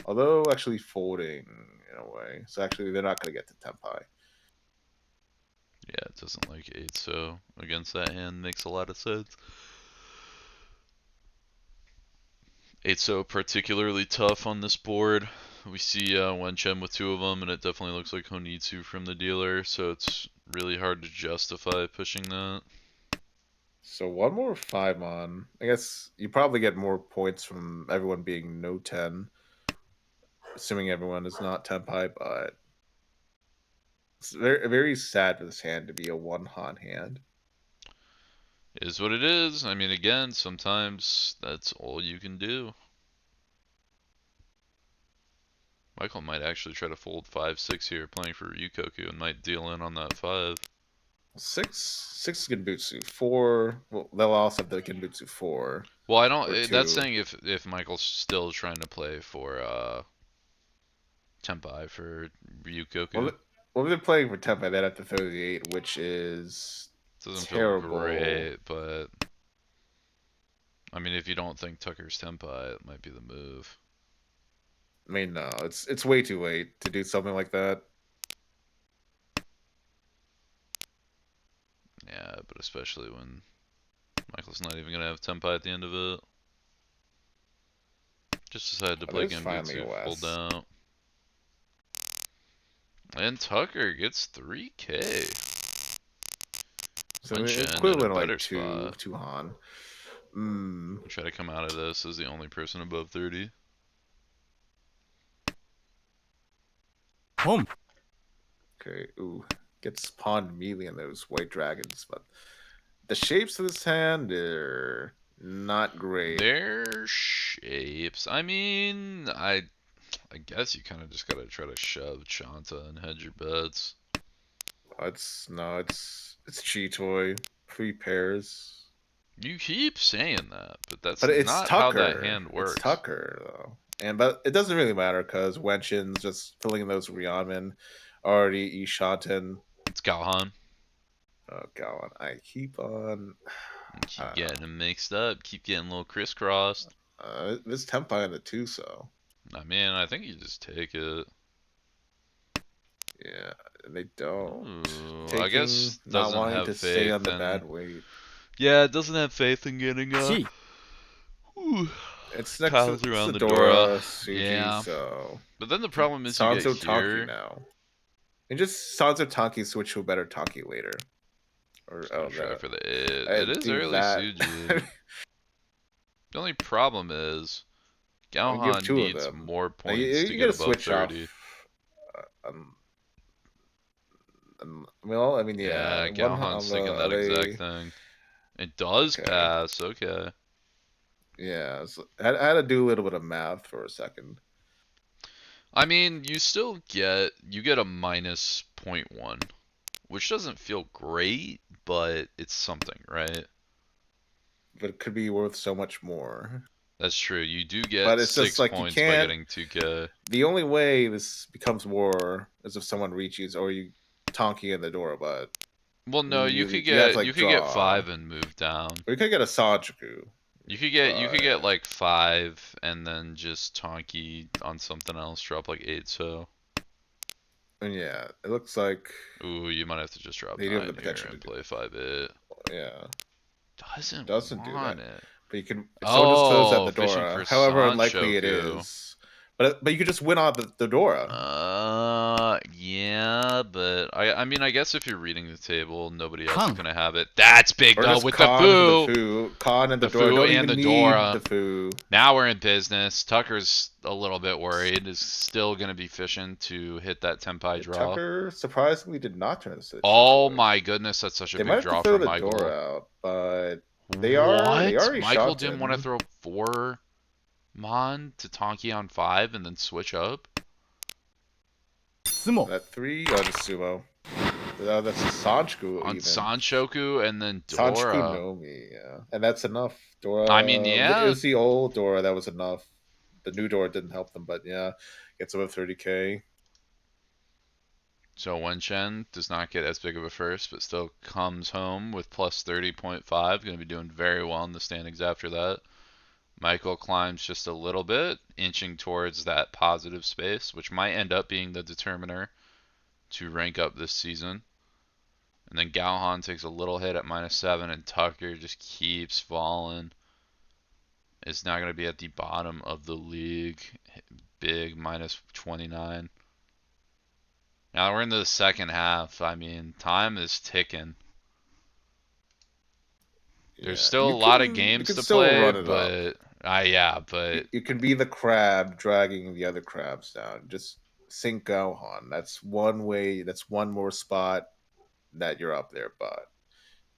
Although actually folding in a way, so actually they're not going to get to Tempai. Yeah, it doesn't like 8, so against that hand makes a lot of sense. 8 so particularly tough on this board. We see Wenchen with 2 of them, and it definitely looks like Honitsu from the dealer, so it's really hard to justify pushing that. So one more 5 mon. I guess you probably get more points from everyone being no 10, assuming everyone is not Tempai, but it's very, very sad for this hand to be a one Han hand. Is what it is. I mean, again, sometimes that's all you can do. Michael might actually try to fold 5-6 here, playing for Ryukoku, and might deal in on that 5. Six Genbutsu. 4. Well, they'll also have the Genbutsu 4 Well, I or don't. That's 2. saying if Michael's still trying to play for Tempai for Well, Ryukoku. well, if they're playing for Tempai, they'd have to throw the 8, which is Doesn't feel terrible. great, but I mean, if you don't think Tucker's Tempai, it might be the move. I mean, no, it's way too late to do something like that. Yeah, but especially when Michael's not even gonna have Tempai at the end of it. Just decided to Oh, play there's finally a Genbutsu full West. down. And Tucker gets 3K. So Wenchen in a equivalent of better like spot. two Han. Mm, I'll try to come out of this as the only person above 30. Home. okay. Ooh, gets pawned immediately in those white dragons, but the shapes of this hand are not great. Their shapes. I mean, I guess you kind of just gotta try to shove Chanta and hedge your bets. It's no, it's Cheetoy, 3 pairs. You keep saying that, but that's But it's not how that Tucker. hand It's works. Tucker though, and but it doesn't really matter because Wenchin's just filling in those Ryamen, already Ishanten. It's Galhan. Oh god, I keep on. And I keep don't know. getting them mixed up, keep getting a little crisscrossed. This Tempai in the two, so I mean, I think you just take it. yeah, they don't Ooh, I taking guess not doesn't wanting have to stay on faith the in. bad weight. Yeah, it doesn't have faith in getting C. whew, It's next to tiles around the Dora. Sedora Suji, Yeah, so but then the problem is you get Sanzo Tanki here. now, and just Sanzo Tanki switch to a better Tanki later, or Just gonna oh try the for the it. It is do early that. Suji. The only problem is I mean, you have Galhan two of needs them. more Now, points to you get get to above switch off. 30. Well, I mean, yeah, Yeah, one Galhan's on the thinking are that exact they thing. It does okay? pass. Okay. Yeah, so I had to do a little bit of math for a second, I mean, you get a minus point 0.1, which doesn't feel great, but it's something, right? but it could be worth so much more. That's true. You do get But it's just 6 like you points by can't. getting 2K. The only way this becomes war is if someone reaches or you Tonki in the door, but Well, I mean, no, you have to you like could get draw. 5 and move down. Or you could get a Sanjuku, You could get but like 5 and then just Tonki on something else, drop like 8 so. and yeah, it looks like Ooh, you might have to just drop they do have the 9 here potential to and do. play 5-8. Yeah, Doesn't doesn't do that. want it. But you can if someone just throws at Oh, the fishing Dora, for however unlikely it Sanshoku. is, But you could just win on the Dora. Yeah, but I mean, I guess if you're reading the table, nobody else is Kang. gonna have it. That's big Or though just with the con for the foo, foo. Con and the the Dora. foo Don't and even the need the Dora. foo. Now we're in business. Tucker's a little bit worried. Is still gonna be fishing to hit that Tempai Yeah, draw. Tucker surprisingly did not turn the Oh situation. my goodness, that's such a They might big have to draw throw from the door Michael. out, but they What? already Michael shot didn't want to in. throw 4 Mon to Tonki on 5 and then switch up? Sumo. That three, oh, just sumo. That's a Sanchoku On even. Sanshoku and then Sanchoku Dora. no me, yeah, and that's enough. I mean, Dora, it yeah. was the old Dora that was enough. The new Dora didn't help them, but yeah, gets above 30K. So Wenchen does not get as big of a first, but still comes home with plus 30.5. Going to be doing very well in the standings after that. Michael climbs just a little bit, inching towards that positive space, which might end up being the determiner to rank up this season. And then Galhan takes a little hit at -7, and Tucker just keeps falling. Is now going to be at the bottom of the league. Big -29. Now we're into the second half. I mean, time is ticking. There's Yeah, still a lot of you games can to still play, run it up. but yeah, but You can be the crab dragging the other crabs down. Just sink Gohan. That's one way. That's one more spot that you're up there, but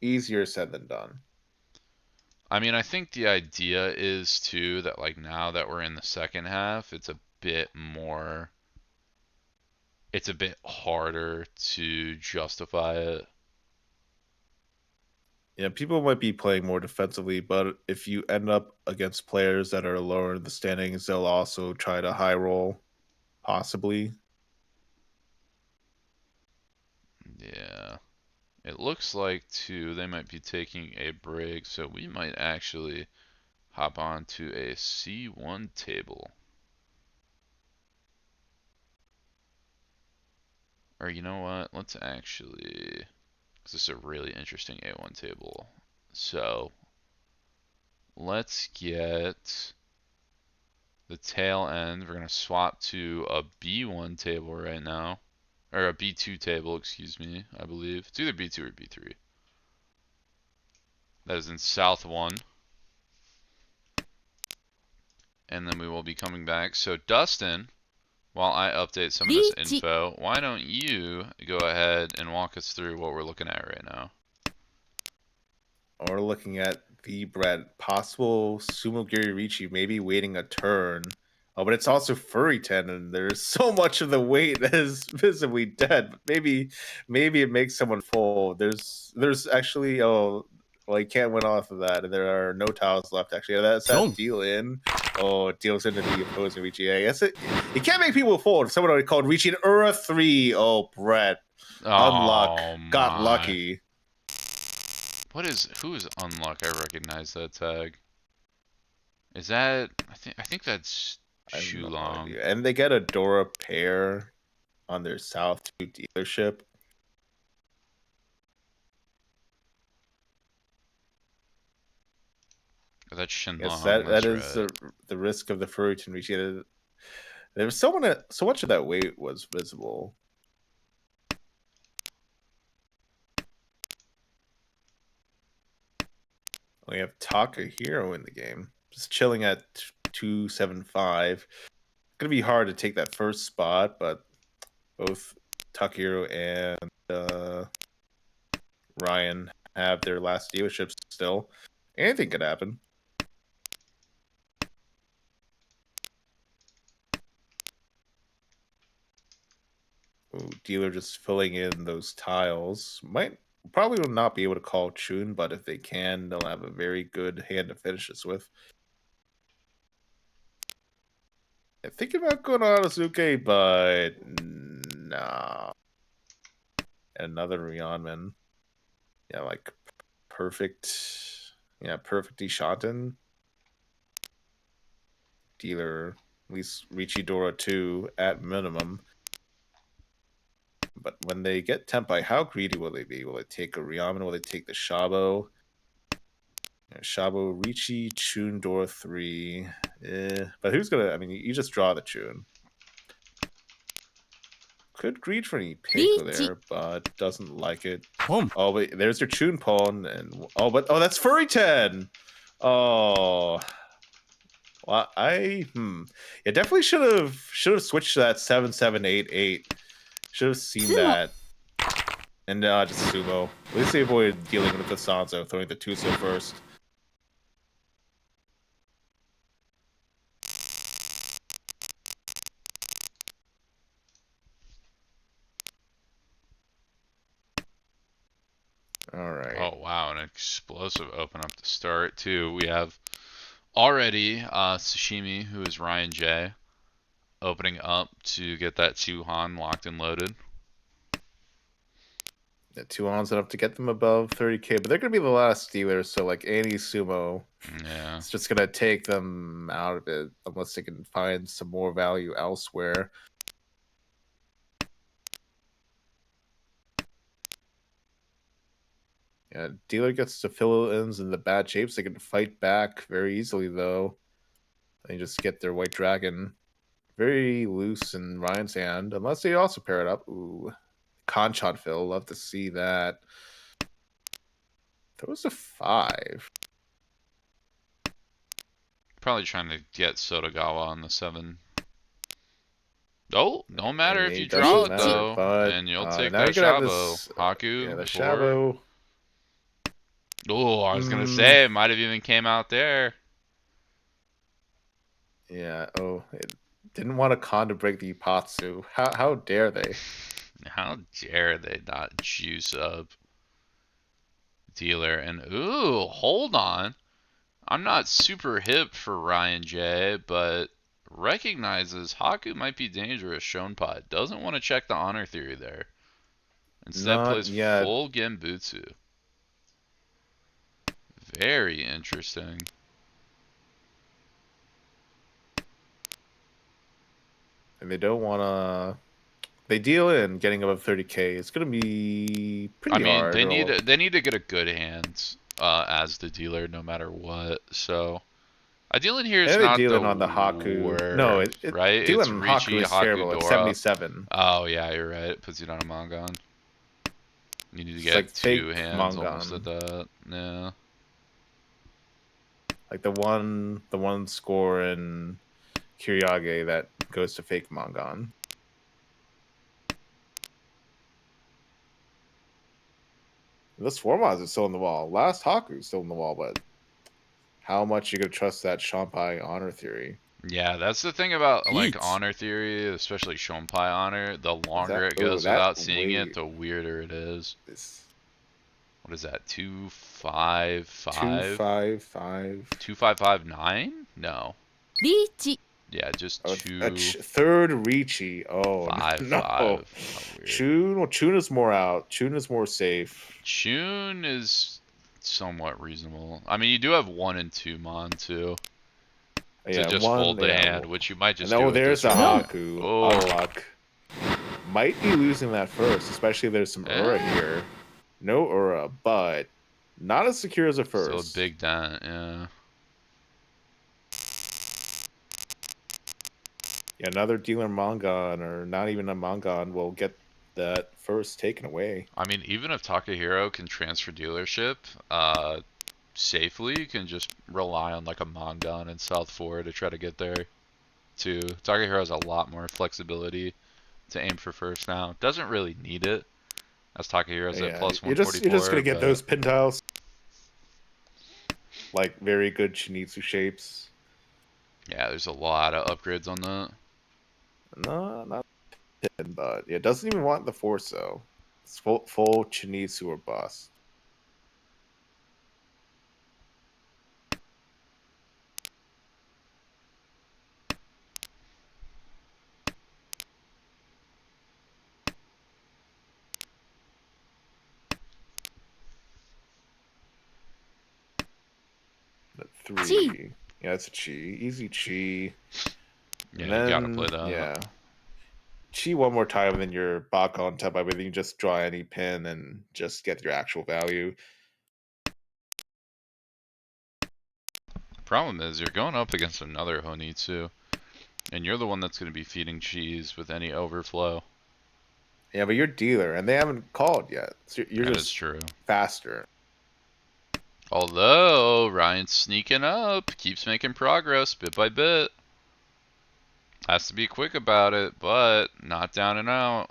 easier said than done. I mean, I think the idea is too that like now that we're in the second half, it's a bit harder to justify it. Yeah, people might be playing more defensively, but if you end up against players that are lower in the standings, they'll also try to high roll, possibly. Yeah. It looks like too they might be taking a break, so we might actually hop on to a C1 table. Or you know what? Let's actually, because this is a really interesting A1 table. So let's get the tail end. We're going to swap to a B1 table right now. Or a B2 table, excuse me, I believe. It's either B2 or B3. That is in South 1. And then we will be coming back. So Dustin, while I update some of this info, why don't you go ahead and walk us through what we're looking at right now? Or looking at the bread, possible Sumo Giri maybe waiting a turn. Oh, but it's also Furry 10, and there's so much of the weight that is visibly dead. But maybe it makes someone fold. There's actually well, you can't win off of that, and there are no tiles left actually. That's that deal in. Oh, it deals into the opposing Ricci. I guess it can't make people fold. Someone already called Ricci an Ura 3. Oh, Brett. Unluck. Oh Got my. lucky. Who is Unluck? I recognize that tag. Is that I think that's I have no Shulong. idea. And they get a Dora pair on their South 2 dealership. That's Yes, Shenlong, that that's is right. the risk of the Furriton reaching. There was so much of that weight was visible. We have Taka Hero in the game, just chilling at 275. Gonna be hard to take that first spot, but both Takahiro and Ryan have their last dealerships still. Anything could happen. Ooh, dealer just filling in those tiles. Might probably will not be able to call Chun, but if they can, they'll have a very good hand to finish this with. I think about going on Azuke, but no. Another Rionman. Yeah, like perfect. Yeah, perfect Deshanten. Dealer, at least Richidora 2 at minimum. But when they get Tempai, how greedy will they be? Will they take a Ryaman? Will they take the Shabo? Yeah, Shabo, Ricci, Chun, Door 3. But who's gonna? I mean, you just draw the Chun. Could greed for any Pico リーチ there, but doesn't like it. ポン Oh, but there's your Chun pawn, and but that's Furry 10. Oh, well, yeah, definitely should have switched to that 7-7-8-8. Should have seen スモ that, and just sumo. At least they avoided dealing with the Sanzo, throwing the Tuso first. All right. Oh wow, an explosive open up to start too. We have already Sashimi, who is Ryan J, opening up to get that Chuhan locked and loaded. Yeah, 2-ons enough to get them above 30K, but they're gonna be the last dealers, so like any sumo, Yeah. it's just gonna take them out of it unless they can find some more value elsewhere. Yeah, dealer gets to fill-ins in the bad shapes. They can fight back very easily though. They just get their white dragon very loose in Ryan's hand, unless they also pair it up. Ooh, Conchon fill, love to see that. Throws a 5. Probably trying to get Sotagawa on the 7. Oh, don't matter if you It draw doesn't it matter, though, but and you'll take now that you're gonna have Shabo. this. Yeah, Haku the for. Shabo. Oh, I was gonna say it might have even came out there. Yeah. Oh, it didn't want a con to break the Ipatsu. How dare they? How dare they not juice up dealer? And ooh, hold on. I'm not super hip for Ryan J, but recognizes Haku might be dangerous. Shonpai doesn't want to check the honor theory there. Instead, Not plays yet. full Genbutsu. Very interesting. And they don't want to. They deal in getting above 30K. It's gonna be I pretty mean, hard. they need to get a good hand as the dealer, no matter what. So, a deal in here is And they not deal the in on the Haku. No, worst, right? It's dealing on Haku Ricci, is Haku, terrible. It's Dora. 77. Oh yeah, you're right. It puts you down a Mangan. You need to It's like get two fake hands almost at Mangan. that. Yeah. Like the one score in Kiryage that goes to fake Mangan. The Swarmaz is still in the wall. Last Haku is still in the wall, but how much you gonna trust that Shampai honor theory? Yeah, that's the thing about like リーチ honor theory, especially Shonpai honor. The Is longer that it oh goes that without seeing it, wait the weirder it is. this What is that? 255? 255? 2559? No. リーチ Yeah, just Oh, two third Ricci. Oh five no. five. How weird. Chun is more out. Chun is more safe. Chun is somewhat reasonable. I mean, you do have 1 and 2 Mon too to Yeah, just fold one. the Yeah, hand, which you might just do no. with There's this a one. Haku. Oh, Unluck. Might be losing that first, especially if there's some Ura eh, here. No Ura, but not as secure as a still a first. big dent. Yeah. Yeah, another dealer Mangan or not even a Mangan will get that first taken away. I mean, even if Takahiro can transfer dealership safely, you can just rely on like a Mangan in South 4 to try to get there too. Takahiro has a lot more flexibility to aim for first now. Doesn't really need it, as Takahira's at Yeah, plus you're just 144, gonna get but those pin tiles, like very good Shinizu shapes. yeah, there's a lot of upgrades on that. No, not pin, but it doesn't even want the force though. It's full Shinizu or bust. At チ 3. Yeah, it's a chi. Easy chi. And Yeah, you gotta play then that. yeah. Chi one more time, and then you're back on top of it. You can just draw any pin and just get your actual value. Problem is, you're going up against another Honitsu, and you're the one that's going to be feeding cheese with any overflow. Yeah, but you're dealer, and they haven't called yet. So you're That is just true. faster. Although, Ryan's sneaking up, keeps making progress bit by bit. Has to be quick about it, but not down and out.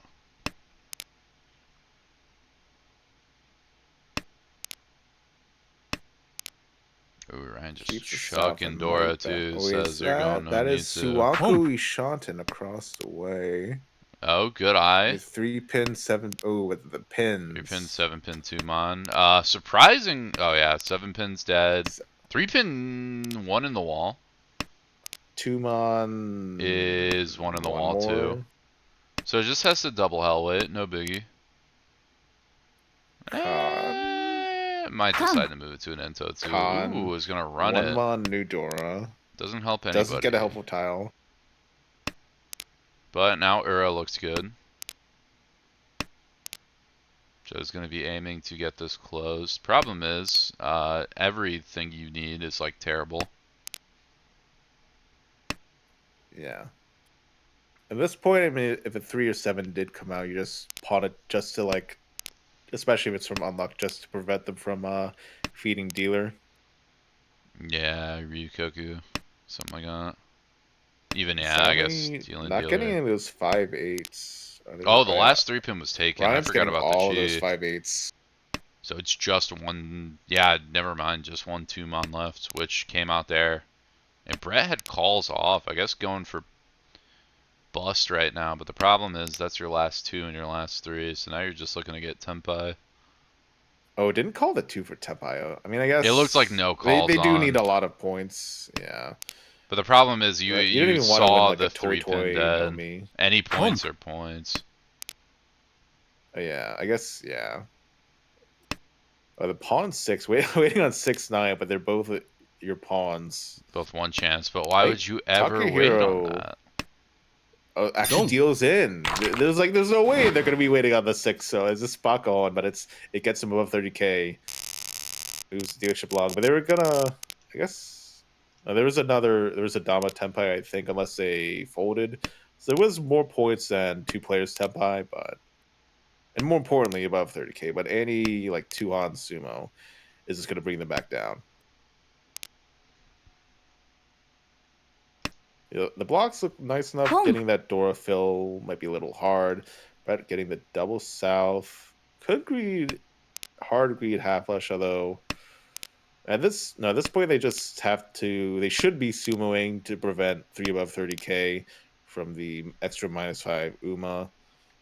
Ooh, Ryan just Keeps us up chucking and Dora might that. too, Oh, is says they're going that? That is Honitsu. Suwaku Ishanten across the way. Oh, good eye. With 3-pin, 7. Oh, with the 3-pin, pins. 7-pin, 2-mon. Surprising. Oh, yeah, 7-pin's dead. 3-pin, 1 in the wall. 2-mon. Is 1 in the One wall too. more. So it just has to double hell weight, no biggie. Con. Might decide to move it to an Ento too. Con. Ooh, is gonna run One it. mon new Dora. Doesn't help Doesn't get a anybody. helpful tile. But now Ura looks good. Joe's gonna be aiming to get this closed. Problem is, everything you need is like terrible. Yeah. At this point, I mean, if a 3 or 7 did come out, you just pawn it just to like, especially if it's from unlock, just to prevent them from feeding dealer. Yeah, Ryukoku, something like that. Even yeah, I guess Sadly, dealing not getting dealer. any of those 5/8. Oh, the last 3-pin was taken. I Ryan's forgot getting about the all of those Chi. 5/8s. So it's just one. Yeah, never mind. Just one 2-mon left, which came out there. And Brett had calls off. I guess going for bust right now. But the problem is that's your last 2 and your last 3. So now you're just looking to get Tempai. Oh, didn't call the 2 for Tepayo. I mean, I It looks like guess no they, calls they do need on. a lot of points. Yeah. But the problem is you But you don't you even want to win saw like a the Toy 3-pin Toy no dead. me. Any points are points. Yeah, I guess, yeah. The pawn 6, waiting on 6-9, but they're both your pawns. Both one chance. But why Like, would you Tucker ever wait on Hero that? actually deals in. There's no way they're gonna be waiting on the 6. So it's a spot going, but it gets them above 30k. Moves the dealership long, but they were gonna, I guess. There was a Dama Tempai, I think, unless they folded. So there was more points than 2 players Tempai, but and more importantly above 30k. But any like 2-on sumo is just gonna bring them back down. The blocks look nice enough. Getting that Dora fill might be a little hard, but getting the double south could greed hard greed half flush, although at this point they should be sumoing to prevent 3 above 30k from the extra -5 Uma.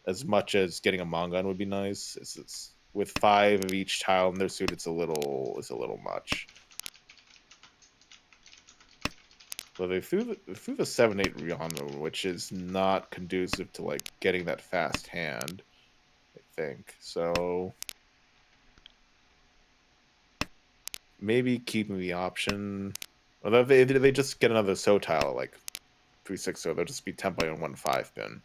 As much as getting a Mangan would be nice. It's with 5 of each tile in their suit, it's a little much. Well, they threw the 7/8 Rihanna, which is not conducive to like getting that fast hand, I think. So maybe keeping the option. Although they just get another so tile like 3/6, so they'll just be tempo on 1/5 pin.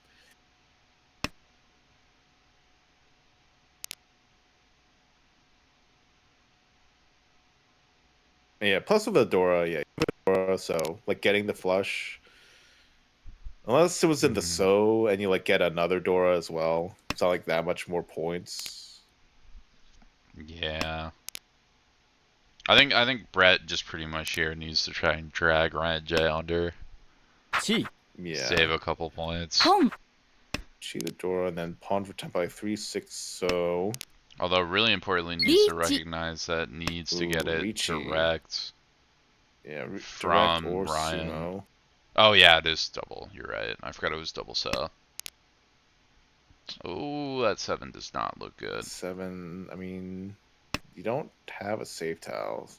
And yeah, plus with the Dora, so like getting the flush. Unless it was in the so and you like get another Dora as well. It's not like that much more points. Yeah. I think Brett just pretty much here needs to try and drag Ryan J under. Yeah. Save a couple points. Cheetah Dora and then pawn for tempo 3/6 so. Although really importantly needs to recognize that needs to get it Ricci. direct. Yeah, direct from or Ryan. sumo. Oh yeah, it is double. You're right. I forgot it was double sell. Oh, that 7 does not look good. 7. I mean, you don't have a safe tile.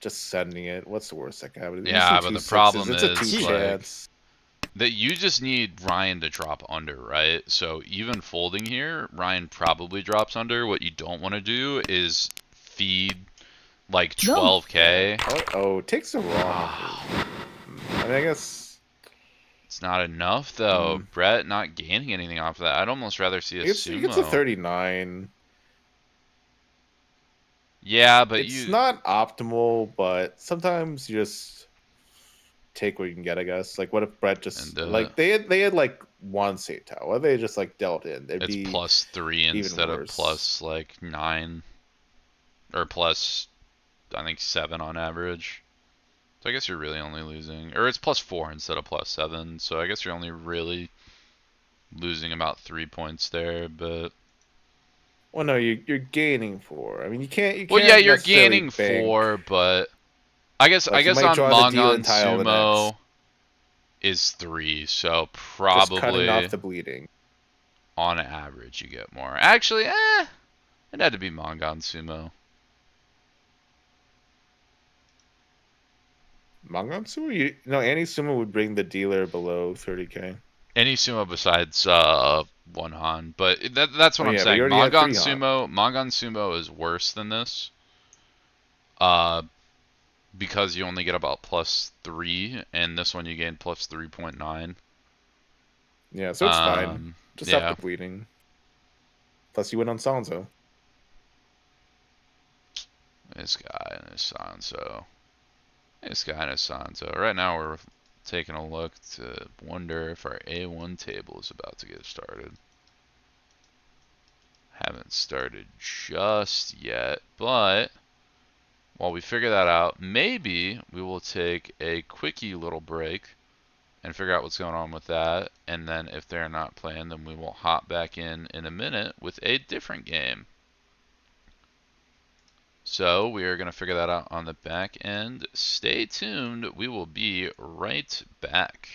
Just sending it. What's the worst that can happen? Yeah, but the problem it's a 2 is chance. that you just need Ryan to drop under, right? So even folding here, Ryan probably drops under. What you don't want to do is feed like 12k. Oh, it takes a wrong. I mean, I guess it's not enough though. Brett not gaining anything off of that. I'd almost rather see a sumo. He gets a 39. Yeah, but it's not optimal, but sometimes you just take what you can get, I guess. Like, what if Brett And just like they had like one save tower? What if they just like dealt in? They'd it's be +3 even instead of worse. plus like 9 or plus I think 7 on average. So I guess you're really only losing, or it's +4 instead of +7. So I guess you're only really losing about 3 points there. But Well, no, you're gaining four. I mean, you well, yeah, can't you're necessarily gaining bank. 4, but I Like, you guess might on draw the dealer Mangan tile the next, Sumo is 3, so just cutting off probably the bleeding. on average you get more. Actually, it had to be Mangan Sumo. Mangan Sumo? No, any Sumo would bring the dealer below 30k. Any sumo besides one Han, but that's Oh what I'm yeah, but you saying. already had three Han. Mangan Sumo is worse than this. Uh, because you only get about +3, and this one you gain +3.9. Yeah, so it's fine. Just up the Yeah, bleeding. Plus, you win on Sanzo. this guy and his Sanso. This guy and his Sanso. Right now we're taking a look to wonder if our A1 table is about to get started. Haven't started just yet, but while we figure that out, maybe we will take a quickie little break and figure out what's going on with that. And then if they're not playing, then we will hop back in a minute with a different game. So we are going to figure that out on the back end. Stay tuned. We will be right back.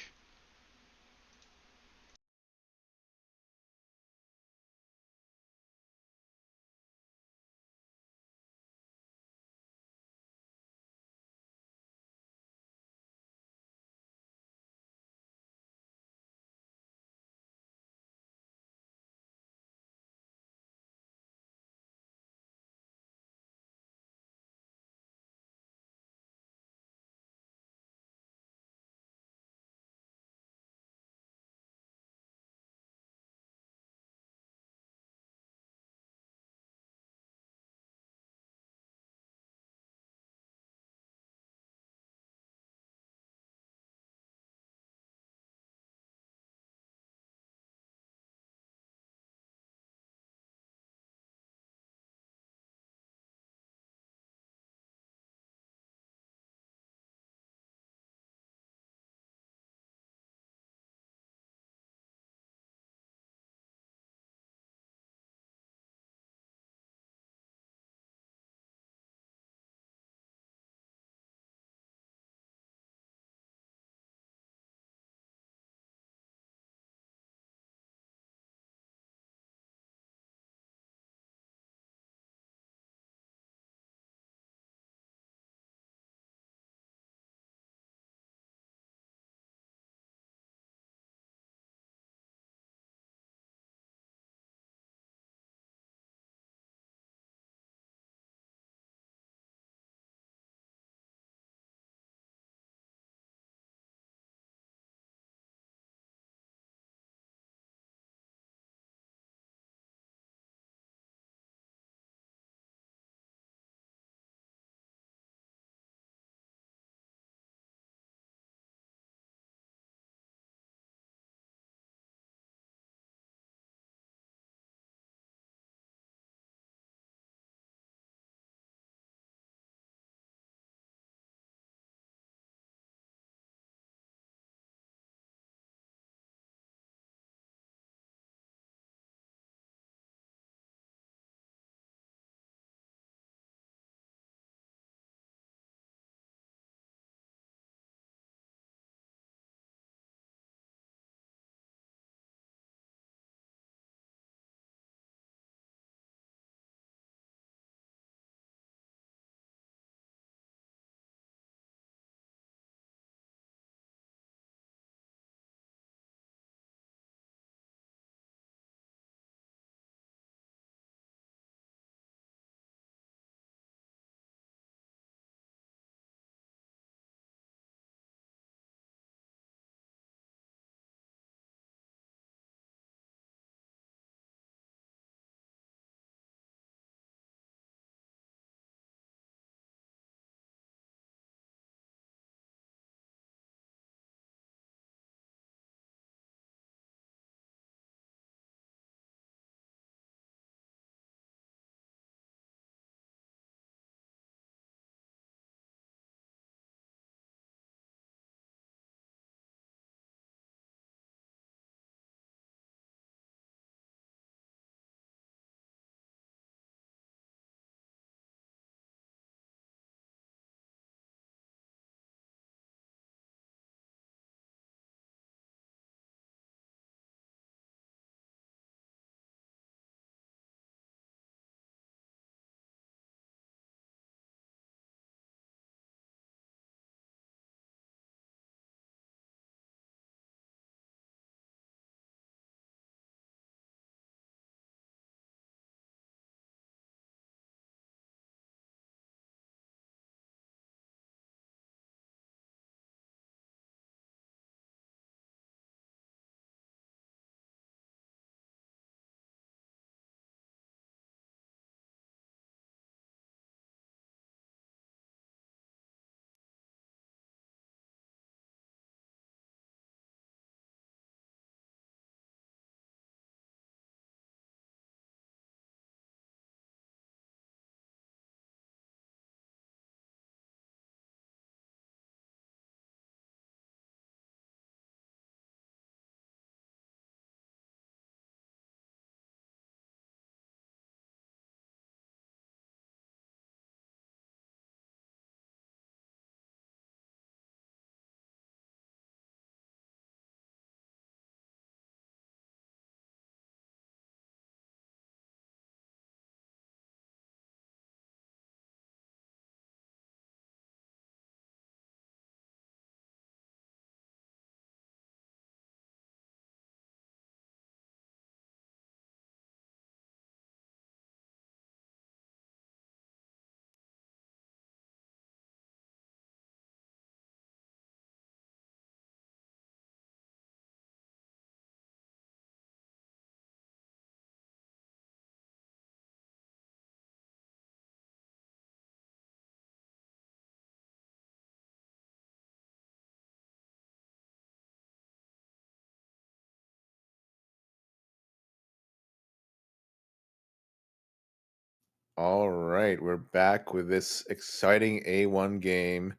All right, we're back with this exciting A1 game.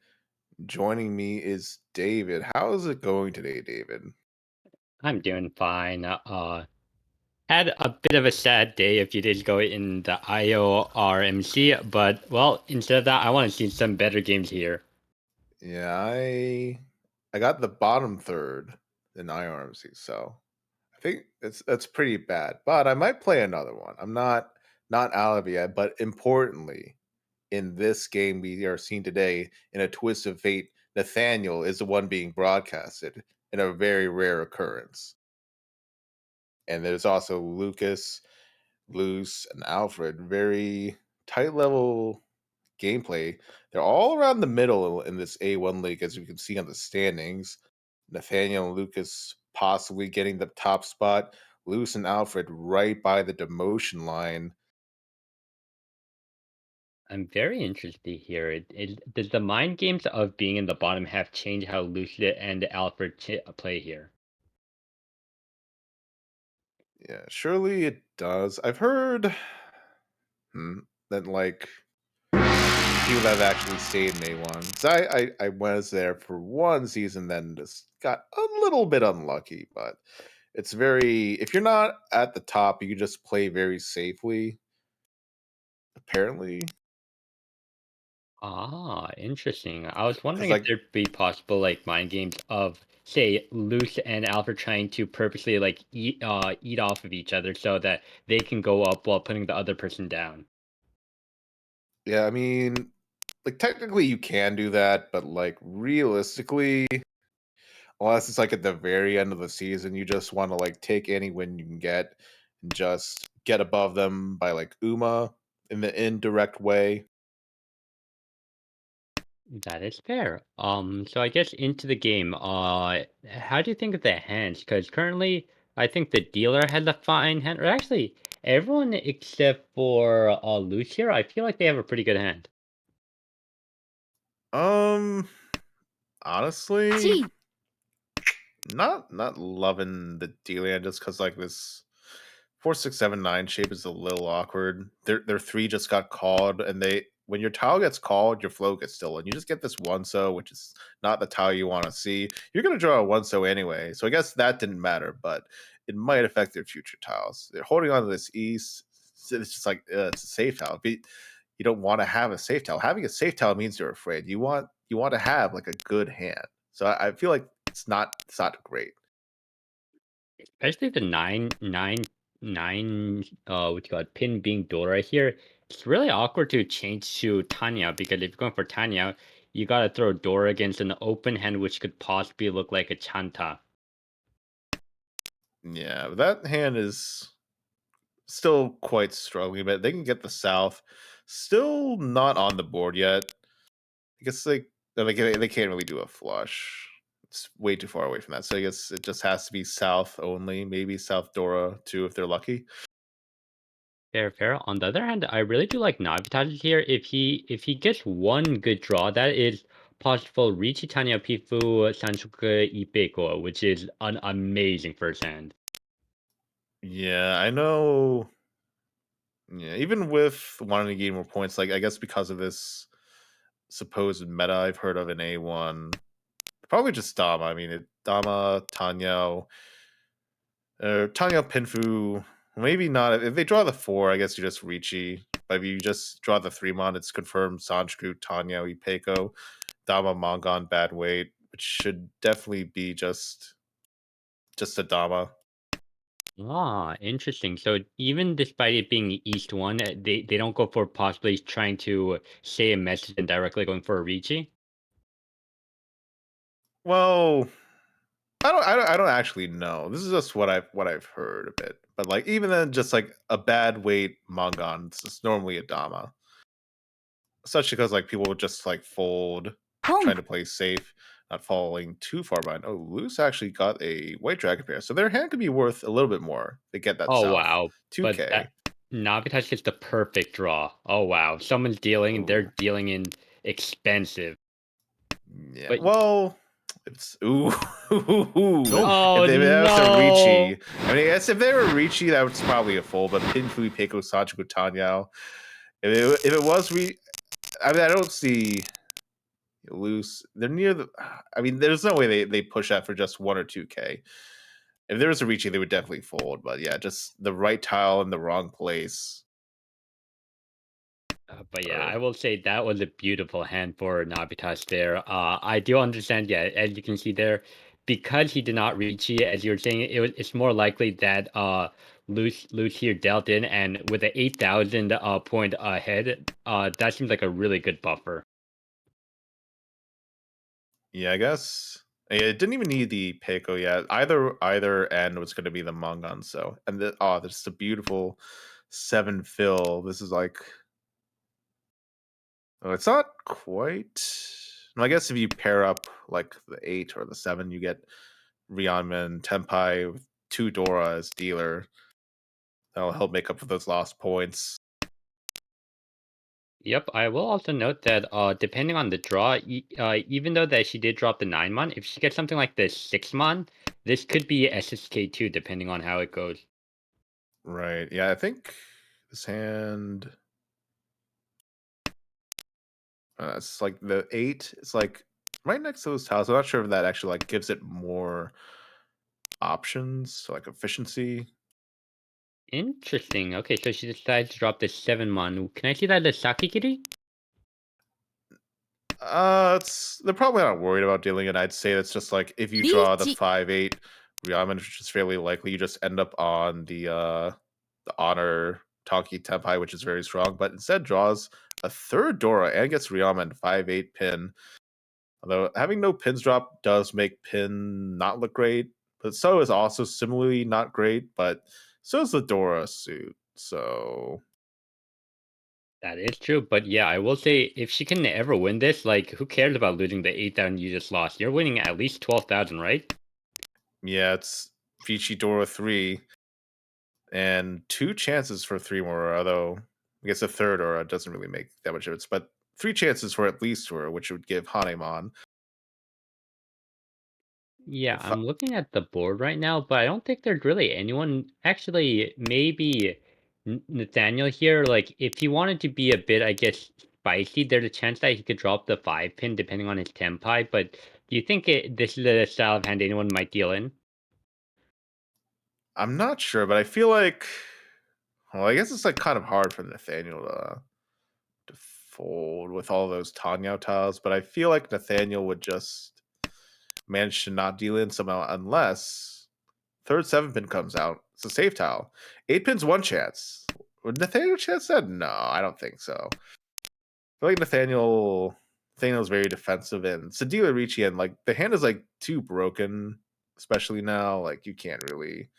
Joining me is David. How is it going today, David? I'm doing fine. Had a bit of a sad day a few days ago in the IORMC, but well, instead of that, I want to see some better games here. Yeah, I got the bottom third in IRMC, so I think that's pretty bad. But I might play another one. I'm not out of it yet. But importantly, in this game we are seeing today, in a twist of fate, Nathaniel is the one being broadcasted in a very rare occurrence. And there's also Lucas, Luce, and Alfred. Very tight level gameplay. They're all around the middle in this A1 league, as you can see on the standings. Nathaniel and Lucas possibly getting the top spot. Luce and Alfred right by the demotion line. I'm very interested to hear does the mind games of being in the bottom half change how Lucid and Alfred play here? Yeah, surely it does. I've heard that like people that have actually stayed in A1. So I was there for one season, then just got a little bit unlucky, but it's very, if you're not at the top, you can just play very safely, apparently. Ah, interesting. I was Because wondering if like there'd be possible like mind games of say Luce and Alfred trying to purposely like eat off of each other so that they can go up while putting the other person down. yeah, I mean, like technically you can do that, but like realistically, unless it's like at the very end of the season, you just want to like take any win you can get and just get above them by like Uma in the indirect way. That is fair. So I guess into the game, how do you think of the hands? Because currently, I think the dealer has a fine hand, or actually, everyone except for Lucia, I feel like they have a pretty good hand. Um, honestly, not loving the dealing just because like this 4 6 7 9 shape is a little awkward. Their three just got called, and they, when your tile gets called, your flow gets stolen. You just get this one so, which is not the tile you want to see. You're gonna draw a one so anyway, so I guess that didn't matter, but it might affect their future tiles. They're holding on to this east. So it's just like it's a safe tile. But you don't want to have a safe tile. Having a safe tile means you're afraid. You want to have like a good hand. So I feel like it's not great. Especially the nine, what you call it, pin being Dora here. It's really awkward to change to Tanya because if you're going for Tanya, you gotta throw Dora against an open hand, which could possibly look like a Chanta. Yeah, but that hand is still quite struggling, but they can get the South. Still not on the board yet. I guess they can't really do a flush. It's way too far away from that. So I guess it just has to be South only. Maybe South Dora too if they're lucky. Fair, fair. On the other hand, I really do like Navitas here. If he gets one good draw, that is possible Richie Tanya Pifu Sansuke Ipeko, which is an amazing first hand. Yeah, I know. Yeah, even with wanting to gain more points, like I guess because of this supposed meta I've heard of in A1, probably just Dama. I mean, Dama, Tanya, Tanya Pinfu, maybe not. If they draw the four, I guess you just Ricci. But if you just draw the three mon, it's confirmed Sanskrit, Tanya, Ipeko, Dama, Mangan, bad weight, which should definitely be just a Dama. Ah, interesting. So even despite it being East one, they don't go for possibly trying to say a message and directly going for a Ricci. Well, I don't actually know. This is just what I've heard a bit. But like even then, just like a bad weight Mangan, it's just normally a Dama. Especially because like people would just like fold, trying to play safe, not falling too far behind. Oh, Loose actually got a white dragon pair, so their hand could be worth a little bit more to get that Oh south. wow. But 2K. that Navitas gets the perfect draw. Oh wow. Someone's dealing, Oh they're dealing in expensive. yeah. But Well, it's ooh. If oh they have to no. Ricci, I mean, I guess if they were Ricci, that was probably a fold. But Pinfui, Peiko, Sachiku, Tanyao, If it was I mean, I don't see loose. They're near the. I mean, there's no way they push that for just 1 or 2K. If there was a reaching, they would definitely fold. But yeah, just the right tile in the wrong place. But yeah, I Or will say that was a beautiful hand for Navitas there. I do understand, yeah, as you can see there, because he did not reach it, as you were saying, it's more likely that Luce here dealt in, and with an 8,000 point ahead, that seems like a really good buffer. yeah, I guess it didn't even need the Peiko yet. Either end was going to be the Mangan. So this is a beautiful 7 fill. This is like it's not quite. I guess if you pair up like the 8 or the 7, you get Ryanman Tenpai with 2 Dora as dealer. That'll help make up for those lost points. Yep, I will also note that depending on the draw, even though that she did drop the 9 mon, if she gets something like the 6 mon, this could be SSK too, depending on how it goes. Right. Yeah, I think this hand. It's like the 8. It's like right next to those tiles. I'm not sure if that actually like gives it more options, so like efficiency. Interesting. Okay, so she decides to drop the 7 mon. Can I see that as Sakigiri? They're probably not worried about dealing it. I'd say it's just like if you draw the 5/8 Ryaman, which is fairly likely, you just end up on the honor Tonki Tenpai, which is very strong, but instead draws a third Dora and gets Ryaman 5/8 pin. Although having no pins drop does make pin not look great, but so is also similarly not great, but so is the Dora suit. So That is true, but yeah, I will say if she can ever win this, like who cares about losing the 8,000 you just lost? You're winning at least 12,000, right? yeah, it's Vici Dora 3 and 2 chances for 3 more, although I guess a third Dora doesn't really make that much difference, but 3 chances for at least Dora, which would give Hanemon. Yeah, If, I'm looking at the board right now, but I don't think there's really anyone. Actually, maybe Nathaniel here. Like, if he wanted to be a bit, I guess, spicy, there's a chance that he could drop the 5 pin depending on his tempi. But do you think this is a style of hand anyone might deal in? I'm not sure, but I feel like, well, I guess it's like kind of hard for Nathaniel to fold with all those Tanya tiles, but I feel like Nathaniel would just manage to not deal in somehow unless third 7 pin comes out. It's a safe tile. 8 pin's 1 chance. Would Nathaniel chance that? No, I don't think so. I feel like Nathaniel's very defensive and Sadila Ricci, and like the hand is like too broken, especially now. Like you can't really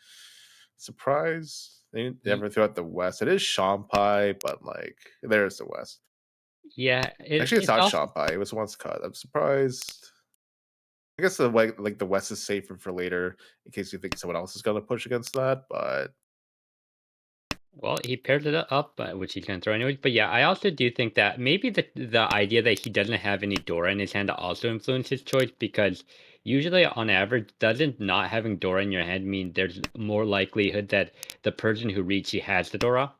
surprise. They Y- never threw out the West. It is Shampai, but like there's the West. Yeah, Actually, it's it's not also Shampai. It was once cut. I'm surprised. I guess the West is safer for later in case you think someone else is gonna push against that. But well, he paired it up, which he's gonna throw anyways. But yeah, I also do think that maybe the idea that he doesn't have any Dora in his hand also influenced his choice because usually, on average, doesn't not having Dora in your hand mean there's more likelihood that the person who reads you has the Dora?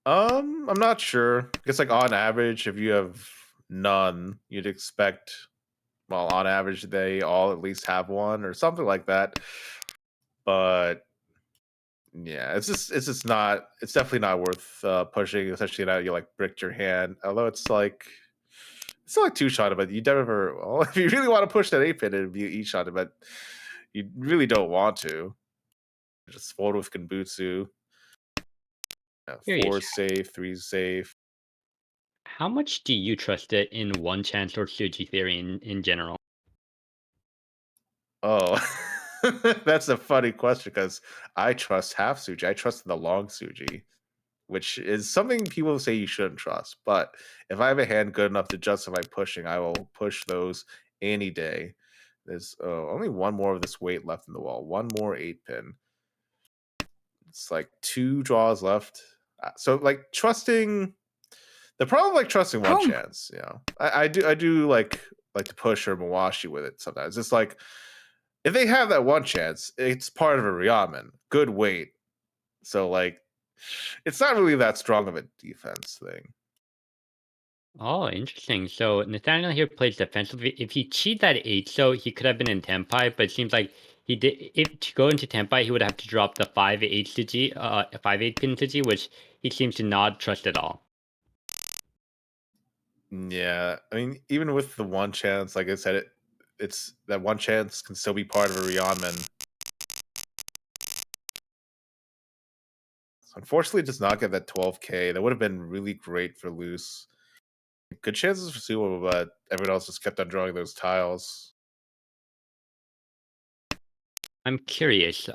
I'm not sure. I guess like on average, if you have none, you'd expect well, on average, they all at least have one or something like that. But yeah, it's just not. It's definitely not worth pushing, especially now you like bricked your hand. Although it's still like 2 shot, but you never. Well, if you really want to push that 8 pin, it'd be each shot, but you really don't want to. Just fold with Genbutsu. Yeah, Curious, 4 is safe, 3 is safe. how much do you trust it in one chance or Suji theory in general? Oh, that's a funny question because I trust half Suji. I trust the long Suji, which is something people say you shouldn't trust. But if I have a hand good enough to justify pushing, I will push those any day. There's only one more of this weight left in the wall. One more 8 pin. It's like 2 draws left. So like trusting the problem like trusting one Home. chance, I do like to push or Mawashi with it sometimes. It's like if they have that one chance, it's part of a Ryaman. Good weight. So like It's not really that strong of a defense thing. Oh, interesting. So Nathaniel here plays defensively. If he cheats at 8, so he could have been in Tempai, but it seems like he did. If to go into Tempai, he would have to drop the 5-8 Digi, 5-8 pin Digi, which he seems to not trust at all. Yeah, I mean, even with the one chance, like I said, it's that one chance can still be part of a Rionman. So unfortunately, it does not get that 12K. That would have been really great for Loose. Good chances for Sumo, but everyone else just kept on drawing those tiles. I'm curious.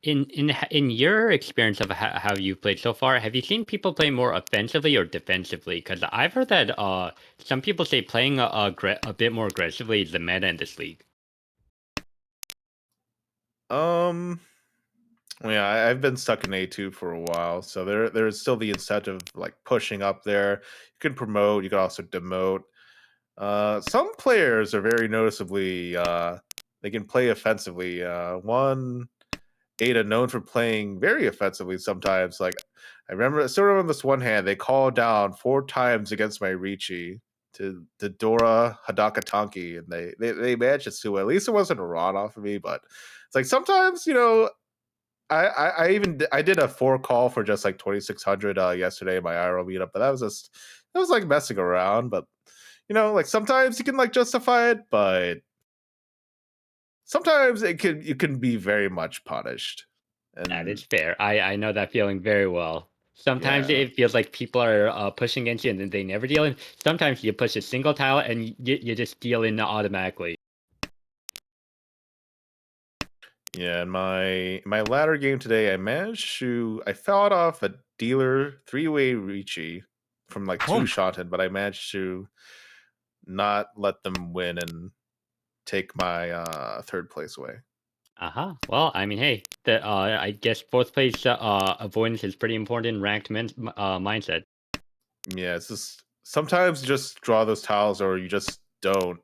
In your experience of how you played so far, have you seen people play more offensively or defensively? Because I've heard that some people say playing a bit more aggressively is the meta in this league. Um, well, yeah, I've been stuck in A2 for a while, so there's still the incentive of like pushing up there. You can promote, you can also demote. Some players are very noticeably they can play offensively. One Ada known for playing very offensively sometimes. Like I still remember this one hand they called down 4 times against my Ricci to Dora Hadaka Tanki, and they managed it too. At least it wasn't a rod off of me, but it's like sometimes I did a 4 call for just like 2600 yesterday in my IRL meetup, but that was like messing around. But like sometimes you can like justify it, but sometimes you can be very much punished. That is And fair. I know that feeling very well. Sometimes yeah, it feels like people are pushing against you and then they never deal in. Sometimes you push a single tile and you just deal in automatically. yeah. In my latter game today, I fought off a dealer 3-way Ricci from like two shotted, but I managed to not let them win and take my third place away. Uh-huh. Well, I mean, hey, I guess fourth place avoidance is pretty important in ranked mindset. Yeah, it's just sometimes you just draw those tiles or you just don't.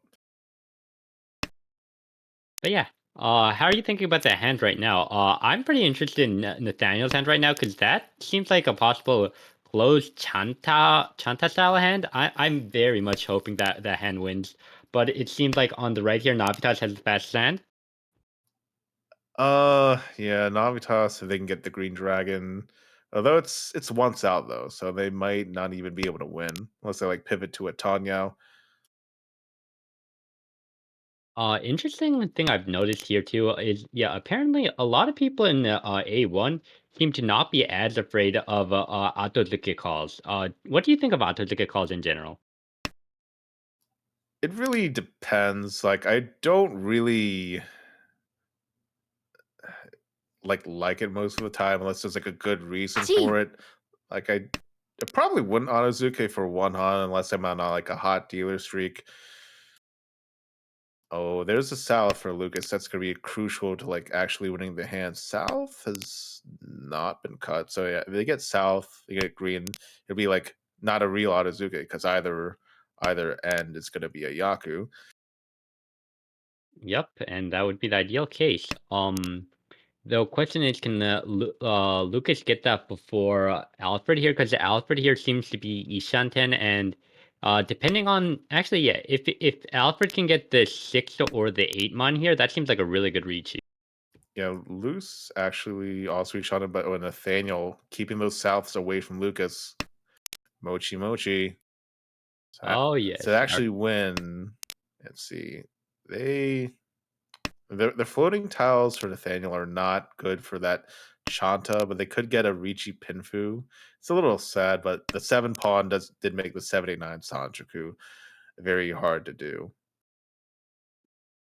But yeah, how are you thinking about that hand right now? I'm pretty interested in Nathaniel's hand right now because that seems like a possible closed Chanta style hand. I'm very much hoping that that hand wins, but it seems like on the right here, Navitas has the best hand. Yeah, Navitas if they can get the green dragon. Although it's once out though, so they might not even be able to win unless they like pivot to a Tanyao. Interesting thing I've noticed here too is yeah, apparently a lot of people in A1 seem to not be as afraid of auto-ticket calls. What do you think of auto-ticket calls in general? It really depends. Like I don't really like it most of the time unless there's like a good reason for it. Like I probably wouldn't Onazuke for one hunt unless I'm on like a hot dealer streak. Oh, there's a South for Lucas. That's gonna be crucial to like actually winning the hand. South has not been cut. So yeah, if they get South, they get green, it'll be like not a real Onazuke because either end is gonna be a Yaku. Yep, and that would be the ideal case. The question is, can Lucas get that before Alfred here? Because Alfred here seems to be Ishanten, and depending on actually, yeah, if Alfred can get the 6 or the 8 mon here, that seems like a really good reach. Yeah, Luce actually also shot him, but Nathaniel keeping those Souths away from Lucas. Mochi Mochi. Oh To yes, actually win, let's see, they the floating tiles for Nathaniel are not good for that Chanta, but they could get a Ricci Pinfu. It's a little sad, but the 7 pawn did make the 79 Sanchoku very hard to do.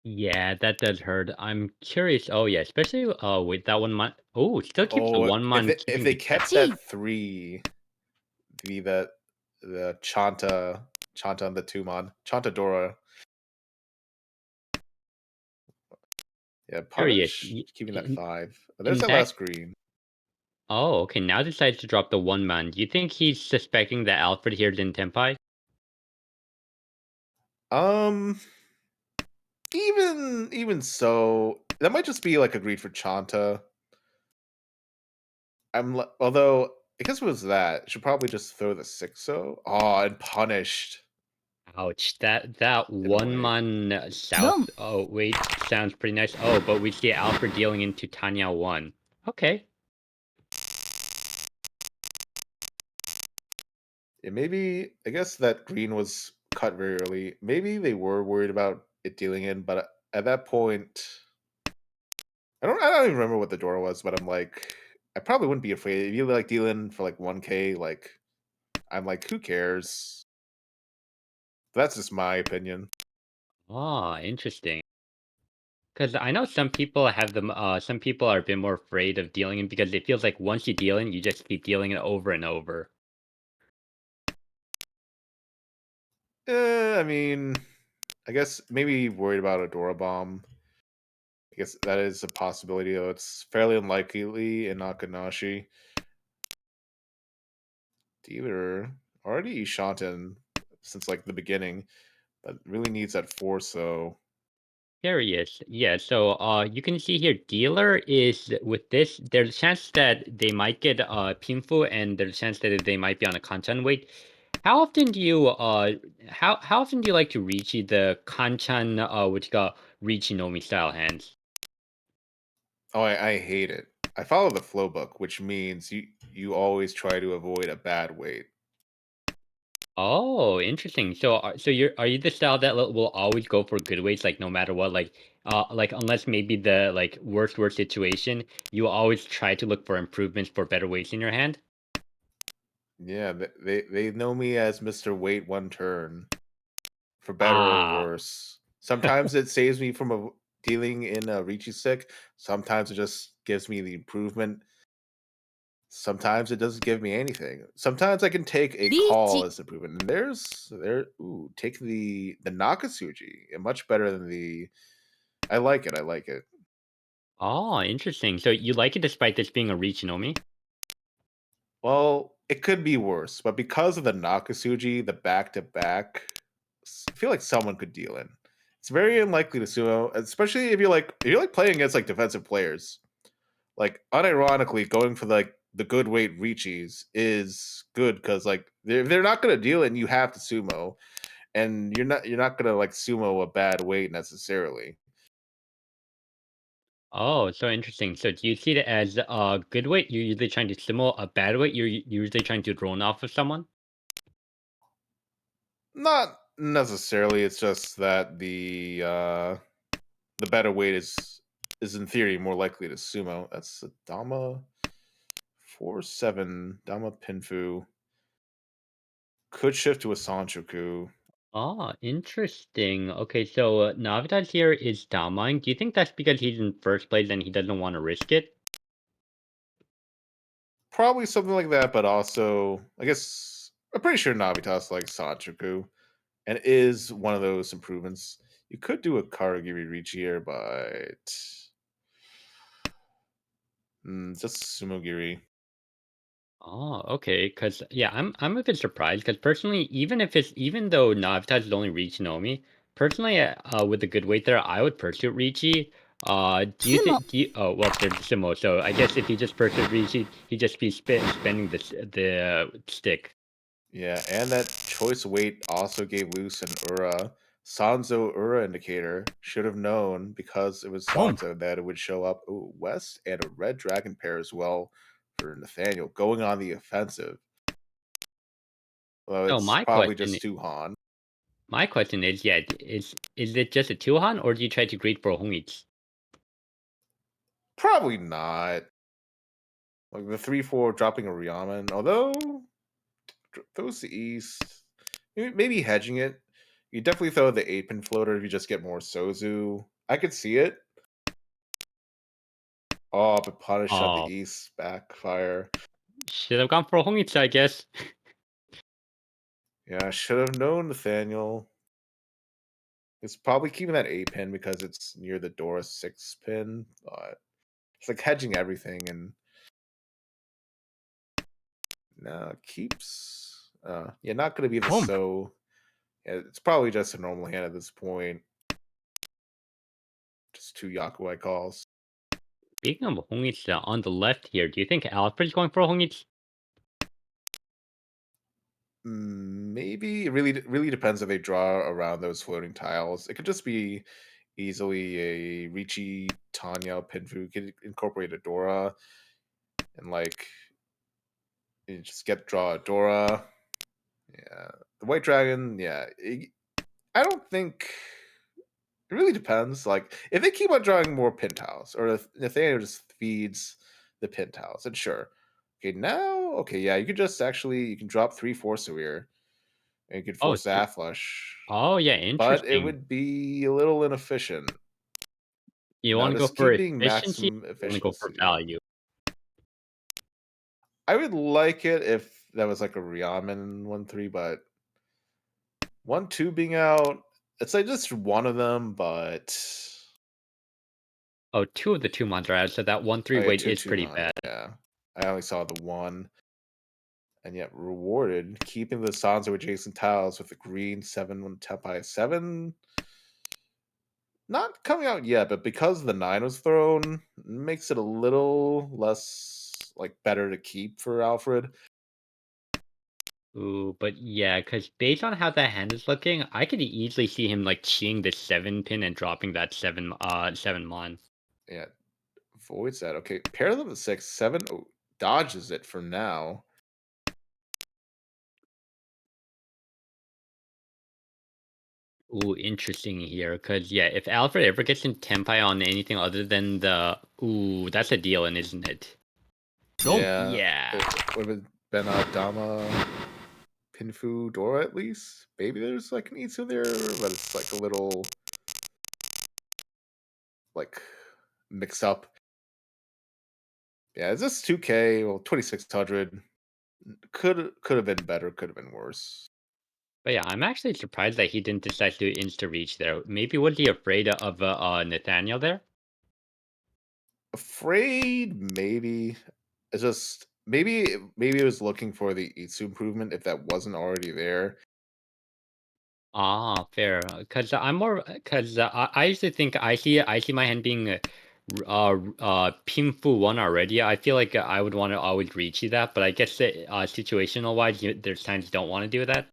yeah, that does hurt. I'm curious. Oh yeah, especially with that one mon. Oh, it still keeps the Oh, one mon if keeping they the kept that 3, the Chanta and the Tumon, Chanta Dora. Yeah, curious. punish keeping that In, 5. There's in that that last green. Oh, okay. Now decides to drop the one man. Do you think he's suspecting that Alfred here didn't tempai? Um, even so, that might just be like a greed for Chanta. Although I guess it was that. Should probably just throw the 6-0. Oh, and punished Ouch. That in a one way. man south. Oh wait, sounds pretty nice. Oh, but we see Alfred dealing into Tanya one. Okay. Yeah, maybe I guess that green was cut very early. Maybe they were worried about it dealing in, but at that point, I don't even remember what the door was, but I'm like, I probably wouldn't be afraid if you like dealing for like 1K. Like I'm like, who cares? That's just my opinion. Ah, interesting. Because I know some people have them. Some people are a bit more afraid of dealing in because it feels like once you deal in, you just keep dealing it over and over. I mean, I guess maybe worried about a Dora bomb. I guess that is a possibility, though. It's fairly unlikely in Akanashi. Dealer already Shanten since like the beginning, but really needs that 4. So Curious. Yeah, so you can see here dealer is with this, there's a chance that they might get pinful and there's a chance that they might be on a content weight. How often do you how often do you like to reach the kanchan which got reach Nomi style hands? oh, I hate it. I follow the flow book, which means you always try to avoid a bad weight. Oh, interesting. So so are you the style that will always go for good weights like no matter what like unless maybe the like worst situation, you always try to look for improvements for better weights in your hand? Yeah, they know me as Mr. Wait One Turn, for better or Ah. worse. Sometimes it saves me from dealing in a Ricci sick. Sometimes it just gives me the improvement. Sometimes it doesn't give me anything. Sometimes I can take a call as improvement. And take the Nakasuji. Much better than the I like it. I like it. Oh, interesting. So you like it despite this being a Richinomi? Well, it could be worse, but because of the Nakasuji, the back to back, I feel like someone could deal in. It's very unlikely to sumo, especially if you're like playing against like defensive players. Like unironically, going for like the good weight Richis is good because like they're not gonna deal it and you have to sumo. And you're not gonna like sumo a bad weight necessarily. Oh, so interesting. So do you see it as a good weight? You're usually trying to simulate a bad weight. You're usually trying to drone off of someone. Not necessarily, it's just that the better weight is in theory more likely to sumo. That's a Dama 4-7 Dama Pinfu. Could shift to a Sanchoku. Ah, interesting. Okay, so Navitas here is Damine. Do you think that's because he's in first place and he doesn't want to risk it? Probably something like that, but also I guess I'm pretty sure Navitas likes Sanchoku and is one of those improvements. You could do a Karagiri reach here, but just Sumogiri. Oh, okay. Cause yeah, I'm a bit surprised. Cause personally, even though Navitas is only Reach Nomi, personally, with a good weight there, I would pursue Richie. Do you think? Do you, oh well, there's Simo. So I guess if he just pursued Richie, he'd just be spending the stick. Yeah, and that choice weight also gave loose an Ura. Sanzo Ura indicator. Should have known because it was Sanzo that it would show up. Ooh, West and a red dragon pair as well for Nathaniel going on the offensive. Well, So it's probably just Tuhan. my question is, yeah, is it just a Tuhan or do you try to greet for Hongich? Probably not. Like the 3-4 dropping a Ryaman, although throws the East. Maybe hedging it. You definitely throw the 8-pin floater if you just get more Sozu. I could see it. Oh, but punish up the Oh, East backfire. should have gone for Hongich, I guess. Yeah, I should have known, Nathaniel. It's probably keeping that 8-pin because it's near the Dora 6-pin, but it's like hedging everything and no, keeps yeah, not gonna be the so yeah, it's probably just a normal hand at this point. Just two Yakuai calls. Speaking of Hongich on the left here, do you think Alfred's going for Hongich? Maybe it really depends if they draw around those floating tiles. It could just be easily a Ricci, Tanya, Pinfu. Could incorporate a Dora and like you just get draw a Dora. Yeah, the White Dragon. Yeah, I don't think it really depends. Like if they keep on drawing more pin tiles, or if Nathaniel just feeds the pin tiles, then sure. Okay, now yeah, you could just actually you can drop 3 Force Aware and you could Oh, force the Afflush, oh yeah, but it interesting. would be a little inefficient. You Now want to go just for keeping efficiency? maximum You want to go for efficiency. value? I would like it if that was like a Ryamen 1-3, but 1-2 being out, it's like just one of them, but Oh, two of the 2 mons are out, so that 1-3 oh yeah, weight two is two pretty mon. bad. Yeah, I only saw the one, and yet rewarded keeping the Sansa adjacent tiles with the green 7 Tempai 7. Not coming out yet, but because the 9 was thrown, makes it a little less like better to keep for Alfred. Ooh, but yeah, because based on how that hand is looking, I could easily see him like cheating the 7 pin and dropping that 7 mon. Yeah, voids that. Okay, pair them with 6, 7. Oh, dodges it for now. Ooh, interesting here, because yeah, if Alfred ever gets in Tempai on anything other than the ooh, that's a deal, and isn't it? Yeah, Yeah. it would have been Dama, Pinfu, Dora at least. Maybe there's like an Itsu there, but it's like a little like mixed up. Yeah, it's just 2K, well 2600. Could have been better, could have been worse. But yeah, I'm actually surprised that he didn't decide to do insta reach there. Maybe was he afraid of Nathaniel there? Afraid maybe. It's just maybe it was looking for the Itsu improvement if that wasn't already there. Ah, fair. Because I'm more because I usually think I see my hand being Pingfu one already. I feel like I would want to always reach you that, but I guess situational wise, there's times you don't want to do that.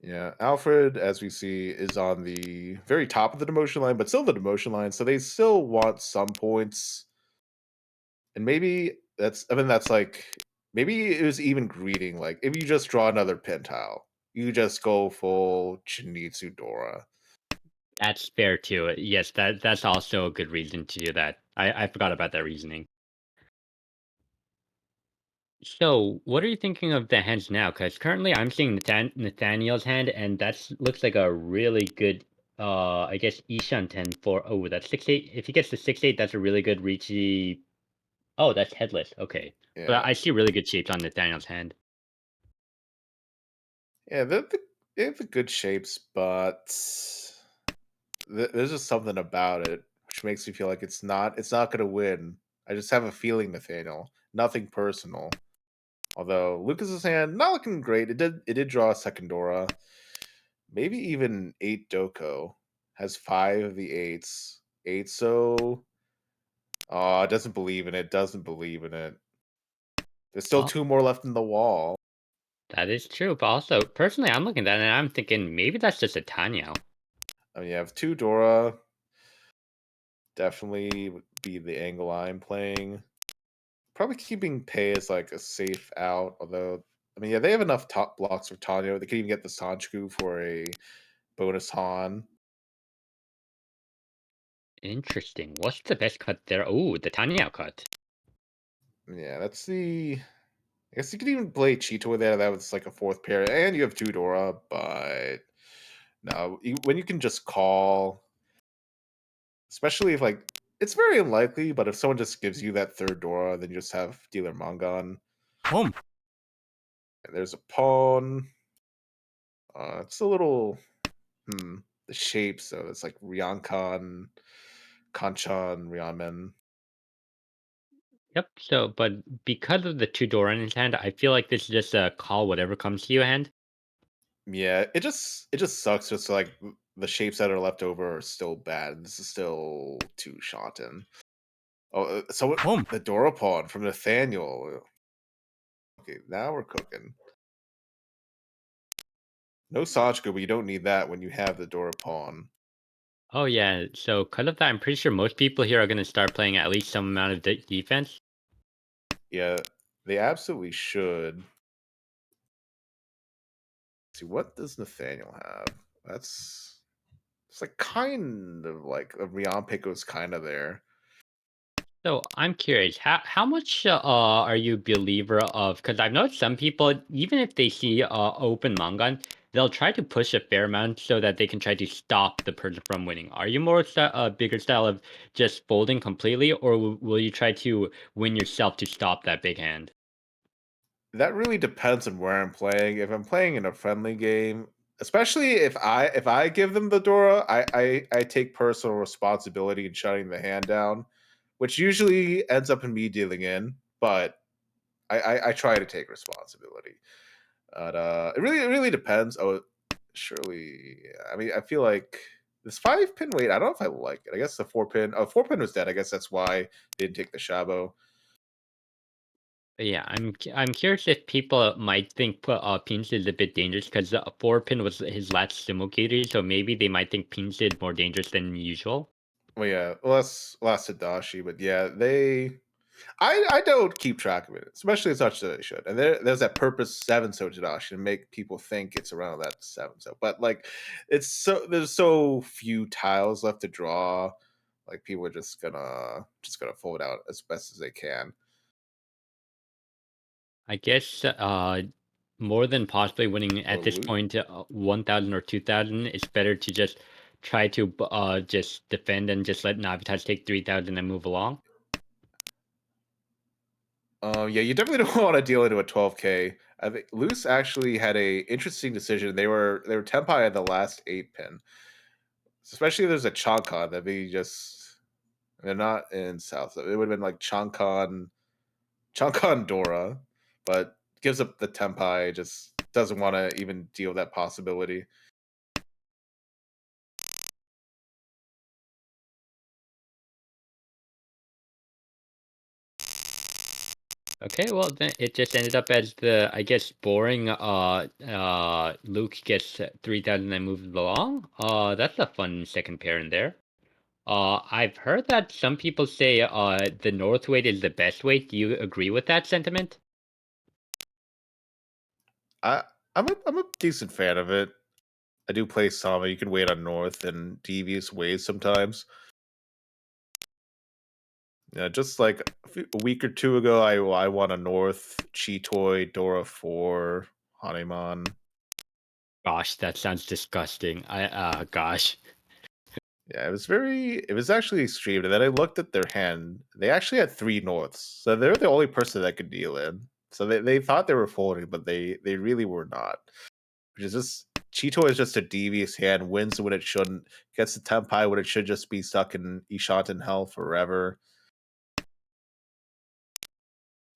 Yeah, Alfred, as we see, is on the very top of the demotion line, but still the demotion line, so they still want some points. And maybe that's like maybe it was even greeting. Like if you just draw another pin tile, you just go full Chinitsu Dora. That's fair too. Yes, that's also a good reason to do that. I forgot about that reasoning. So, what are you thinking of the hands now? Because currently I'm seeing Nathaniel's hand, and that looks like a really good, I guess, Ishan 10 for, oh, that's 6-8. If he gets to 6-8, that's a really good reachy. Oh, that's headless. Okay. But Yeah, I see really good shapes on Nathaniel's hand. yeah, they have the good shapes, but there's just something about it which makes me feel like it's not going to win. I just have a feeling, Nathaniel. Nothing personal. Although Lucas's hand not looking great. It did draw a second Dora. Maybe even 8 Doko. Has 5 of the 8s. 8 so it doesn't believe in it. Doesn't believe in it. There's still Oh, 2 more left in the wall. that is true. But also, personally, I'm looking at that and I'm thinking maybe that's just a Tanya. I mean, you have 2 Dora. Definitely would be the angle I'm playing. Probably keeping Pei as like a safe out, although I mean, yeah, they have enough top blocks for Tanya. They could even get the Sanchku for a bonus Han. Interesting. What's the best cut there? Oh, the Tanya cut. Yeah, that's the. I guess you could even play Cheetor there. That was like a fourth pair, and you have 2 Dora, but no, when you can just call, especially if like it's very unlikely, but if someone just gives you that third Dora, then you just have dealer Mangan. Boom. And there's a pawn. It's a little the shape, so it's like Ryankan, Kanchan, Ryamen. Yep. So, but because of the two door in his hand, I feel like this is just a call whatever comes to your hand. Yeah, it just sucks. Just like the shapes that are left over are still bad. This is still too Shanten. Oh, Boom. the Dora pawn from Nathaniel. Okay, now we're cooking. No Sachiko, but you don't need that when you have the Dora pawn. Oh yeah, so cut of that, I'm pretty sure most people here are going to start playing at least some amount of defense. Yeah, they absolutely should. See, what does Nathaniel have? That's it's like kind of like a Rion is kind of there. So I'm curious, how much are you a believer of? Because I've noticed some people, even if they see open Mangan, they'll try to push a fair amount so that they can try to stop the person from winning. Are you more a bigger style of just folding completely, or will you try to win yourself to stop that big hand? That really depends on where I'm playing. If I'm playing in a friendly game, especially if I give them the Dora, I take personal responsibility in shutting the hand down, which usually ends up in me dealing in, but I try to take responsibility. But it really depends. Oh, surely. I mean, I feel like this 5 pin weight. I don't know if I like it. I guess the 4 pin. Oh, 4 pin was dead. I guess that's why they didn't take the Shabo. But yeah, I'm curious if people might think Pins is a bit dangerous because the 4 pin was his last Simogator, so maybe they might think Pins is more dangerous than usual. Well, yeah, less Tadashi, but yeah, they. I don't keep track of it, especially as much as I should. And there's that purpose 7 so Tadashi to make people think it's around that 7 so. But like, it's so there's so few tiles left to draw. Like people are just gonna fold out as best as they can. I guess more than possibly winning Or at this loot. point, 1,000 or 2,000, it's better to just try to just defend and just let Navitas take 3,000 and move along. Yeah, you definitely don't want to deal into a 12K. I think Loose actually had a interesting decision. They were tempai at the last 8 pin, especially if there's a Chonkan that they just they're not in South. It would have been like Chonkan Dora, but gives up the tempai. Just doesn't want to even deal with that possibility. Okay, well then it just ended up as the I guess boring Luke gets 3,000 and moves along. That's a fun second pair in there. I've heard that some people say the North weight is the best weight. Do you agree with that sentiment? I I'm a decent fan of it. I do play Sama. You can wait on North in devious ways sometimes. Yeah, just like a week or two ago, I won a North Cheetoy Dora 4 Hanuman. Gosh, that sounds disgusting. Gosh. Yeah, it was actually streamed, and then I looked at their hand. They actually had 3 Norths, so they're the only person that could deal in. So they thought they were folding, but they really were not. Which is just Cheeto is just a devious hand, wins when it shouldn't, gets the Tempai when it should just be stuck in Ishanten hell forever.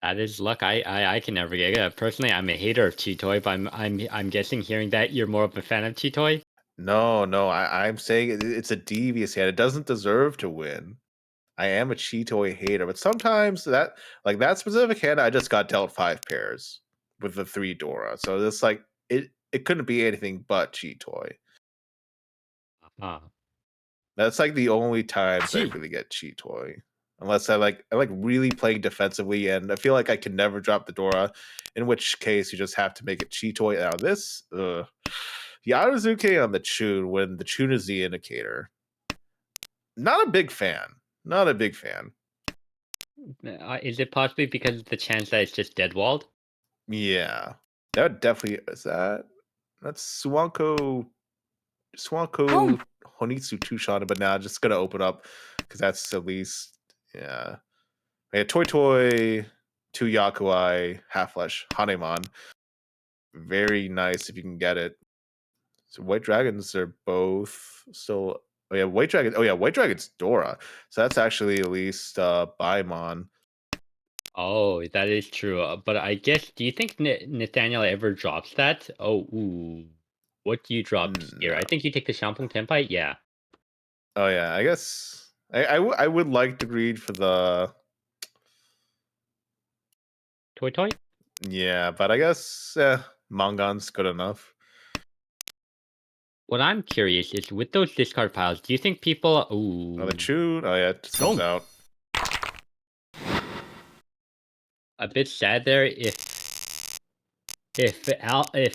That is luck. I can never get it. Personally, I'm a hater of Chitoy, but I'm guessing hearing that you're more of a fan of Chitoy. No, no, I'm saying it's a devious hand. It doesn't deserve to win. I am a Cheetoy hater, but sometimes that specific hand, I just got dealt 5 pairs with the 3 Dora. So it's like it couldn't be anything but Cheetoy. Ah, That's like the only times I gee, really get Cheetoy. Unless I like really playing defensively, and I feel like I can never drop the Dora, in which case you just have to make it Cheetoy. Now this Yarazuke on the Chun when the Chun is the indicator. Not a big fan. Not a big fan. is it possibly because of the chance that it's just dead walled? Yeah. That would definitely is that that's Swanko Honitsu Tushana, but now just gonna open up because that's at least yeah. Yeah, Toy Toy, two Yakuai, Half Flesh, Hanemon. Very nice if you can get it. So White Dragons are both still oh yeah, White Dragon oh yeah, White Dragon's Dora. So that's actually at least Baimon. Oh, that is true. But I guess, do you think Nathaniel ever drops that? Oh, ooh. What do you drop here? No. I think you take the Shampoo Tempai. Yeah. Oh yeah, I guess I would like to read for the Toy Toy? yeah, but I guess Mangan's good enough. What I'm curious is with those discard piles, do you think people Another ooh, chew. Oh yeah, it just comes don't out. a bit sad there if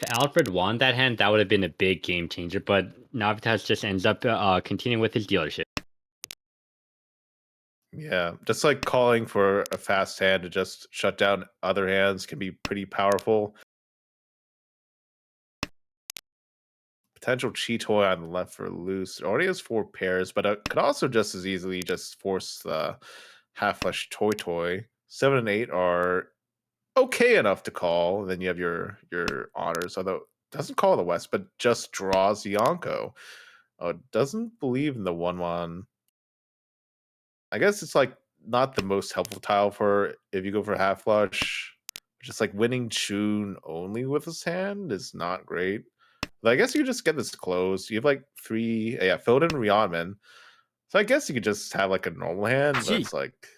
Alfred won that hand, that would have been a big game changer, but Navitas just ends up continuing with his dealership. Yeah, just like calling for a fast hand to just shut down other hands can be pretty powerful. Potential cheat toy on the left for loose. It already has 4 pairs, but it could also just as easily just force the half flush toy. 7 and 8 are okay enough to call. Then you have your honors, although it doesn't call the West, but just draws Yonko. Oh, it doesn't believe in the 1/1. I guess it's like not the most helpful tile for if you go for half flush. Just like winning tune only with his hand is not great. But I guess you just get this close. You have like 3, yeah, Foden, Rionman. So I guess you could just have like a normal hand, but Gee. it's like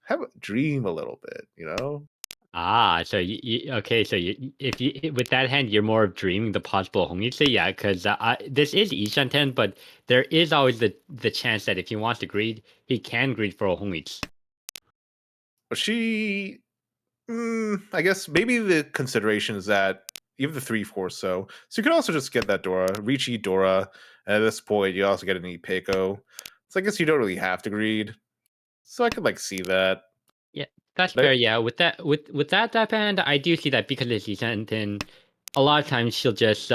have a dream a little bit, you know? Ah, so okay, so if you with that hand, you're more of dreaming the possible Hongitsu, yeah, because this is Ishan 10, but there is always the chance that if he wants to greed, he can greed for a Hongitsu. But I guess maybe the consideration is that you have the 3/4, so you could also just get that Dora, Ricci Dora, and at this point you also get an Ipeko. So I guess you don't really have to greed. So I could like see that. Yeah, that's fair. But Yeah, with that type of hand, I do see that because it's Ishan 10, a lot of times she'll just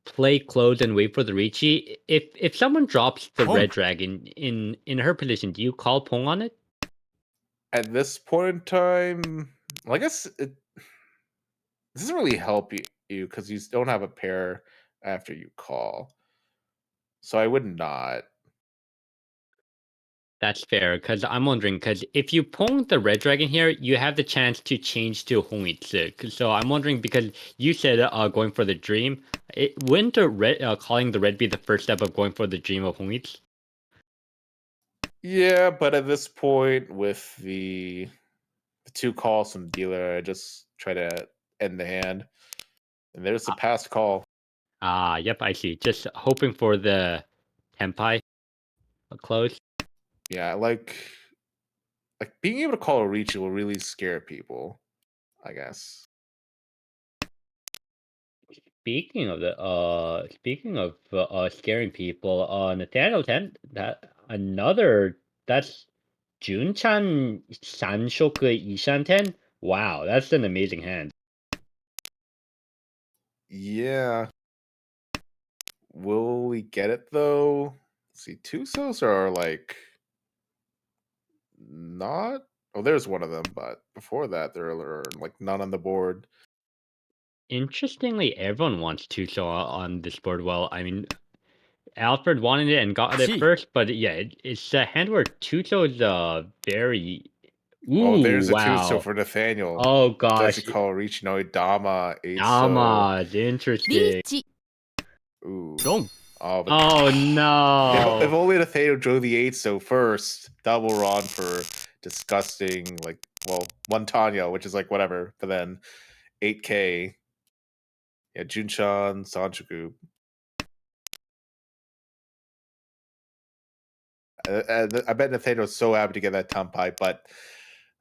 play close and wait for the Ricci. If someone drops the red Punk. dragon in her position, do you call Pong on it? at this point in time, well, I guess it doesn't really help you because you don't have a pair after you call. So I would not. That's fair, because I'm wondering, because if you Pong the red dragon here, you have the chance to change to Hongitsu. So I'm wondering, because you said going for the dream, wouldn't the red, calling the red be the first step of going for the dream of Hongitsu? Yeah, but at this point, with the 2 calls from dealer, I just try to end the hand. And there's the past call. Yep, I see. Just hoping for the Tenpai close. Yeah, like being able to call a reach will really scare people, I guess. Speaking of scaring people, Nathaniel 10, that's Junchan Sanshoku Ishan 10. Wow, that's an amazing hand. Yeah. Will we get it though? Let's see, 2 Sos are like not. Oh, there's one of them, but before that, there are like none on the board. Interestingly, everyone wants Tuso on this board. Well, I mean, Alfred wanted it and got it Gee. first, but yeah, it's a hand where Tuso is very. Oh, Ooh, there's a 2 So wow. for Nathaniel. Oh Does he gosh, call reach no Dama 8 So? Dama, interesting. Ooh. Don't. Oh, but Oh if no. only Nathaniel drew the 8 So first, double Ron for disgusting, like, well, Montano, which is like whatever, but then 8K. Yeah, Junchan, Sanchoku. I bet Nathaniel was so happy to get that Tempai, but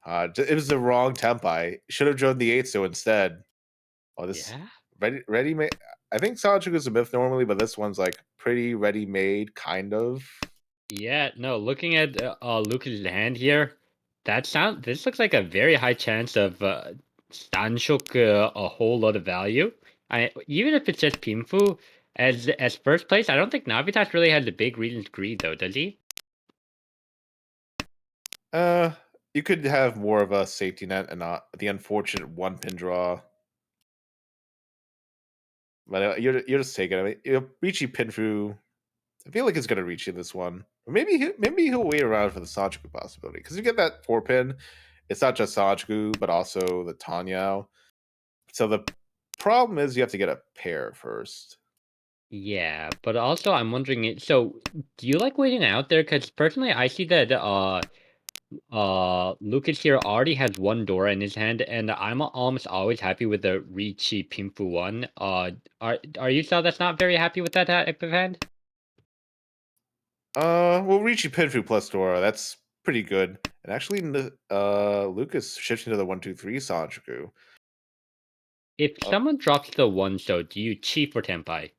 it was the wrong Tempai. Should have drawn the 8 So instead. Oh, this Yeah. ready made. I think Sanchoku is a myth normally, but this one's like pretty ready made, kind of. Yeah, no, looking at Lucas' hand here, this looks like a very high chance of Stanshuk a whole lot of value. Even if it's just Pimfu as first place, I don't think Navitas really has a big reason to greed though, does he? Uh, you could have more of a safety net and not the unfortunate 1 pin draw. But you're just taking it. I mean, Ricci Pinfu. I feel like it's gonna reach you this one. Or maybe he'll wait around for the Sanchoku possibility because you get that 4 pin. It's not just Sanchoku, but also the Tanyao. So the problem is you have to get a pair first. Yeah, but also I'm wondering so do you like waiting out there? Because personally I see that Lucas here already has one Dora in his hand, and I'm almost always happy with the Ricci Pimfu one. Are you still that's not very happy with that type of hand? Well, Ricci Pinfu plus Dora, that's pretty good. And actually, Lucas shifting to the 1-2-3 Sanjuku. If Uh, someone drops the one, so do you cheat for Tenpai?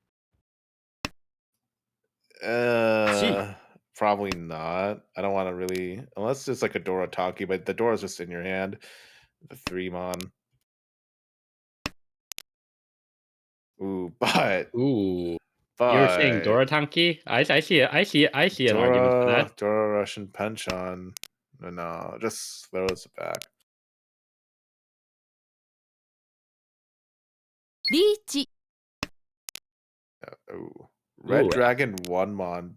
uh Probably not. I don't want to really, unless it's like a Dora Taki, but the Dora's just in your hand. The 3-mon. Ooh, Ooh, you're saying but Dora Tanki? I see an argument for that. Dora Russian punch on. No, just throws it back. リーチ Ooh. Red Ooh, Dragon 1-mon.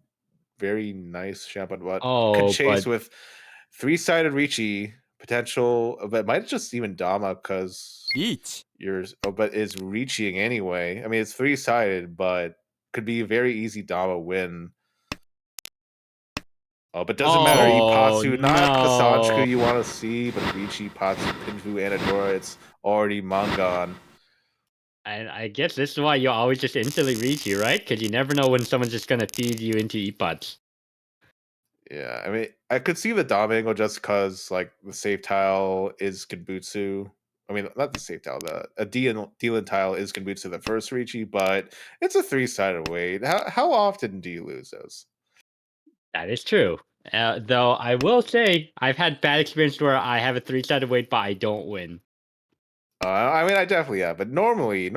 Very nice Shampoo, but could oh, chase but with 3-sided Ricci potential, but might just even Dama because リーチ yours. Oh, but is reaching anyway. I mean, it's 3-sided, but could be a very easy Dama win. Oh, but doesn't matter. oh Ipatsu, not the no. Sanchiku you want to see, but Ricci, Ipatsu, Pinfu, Anadora. It's already Mangan. And I guess this is why you always just instantly reach you, right? Because you never know when someone's just gonna feed you into epots. Yeah, I mean, I could see the Dom angle just because, like, the safe tile is Genbutsu. I mean, not the safe tile, the a Dealing tile is Genbutsu the first Ricci, but it's a 3-sided weight. How often do you lose those? That is true. Though I will say I've had bad experience where I have a three-sided weight, but I don't win. I mean, I definitely have, but normally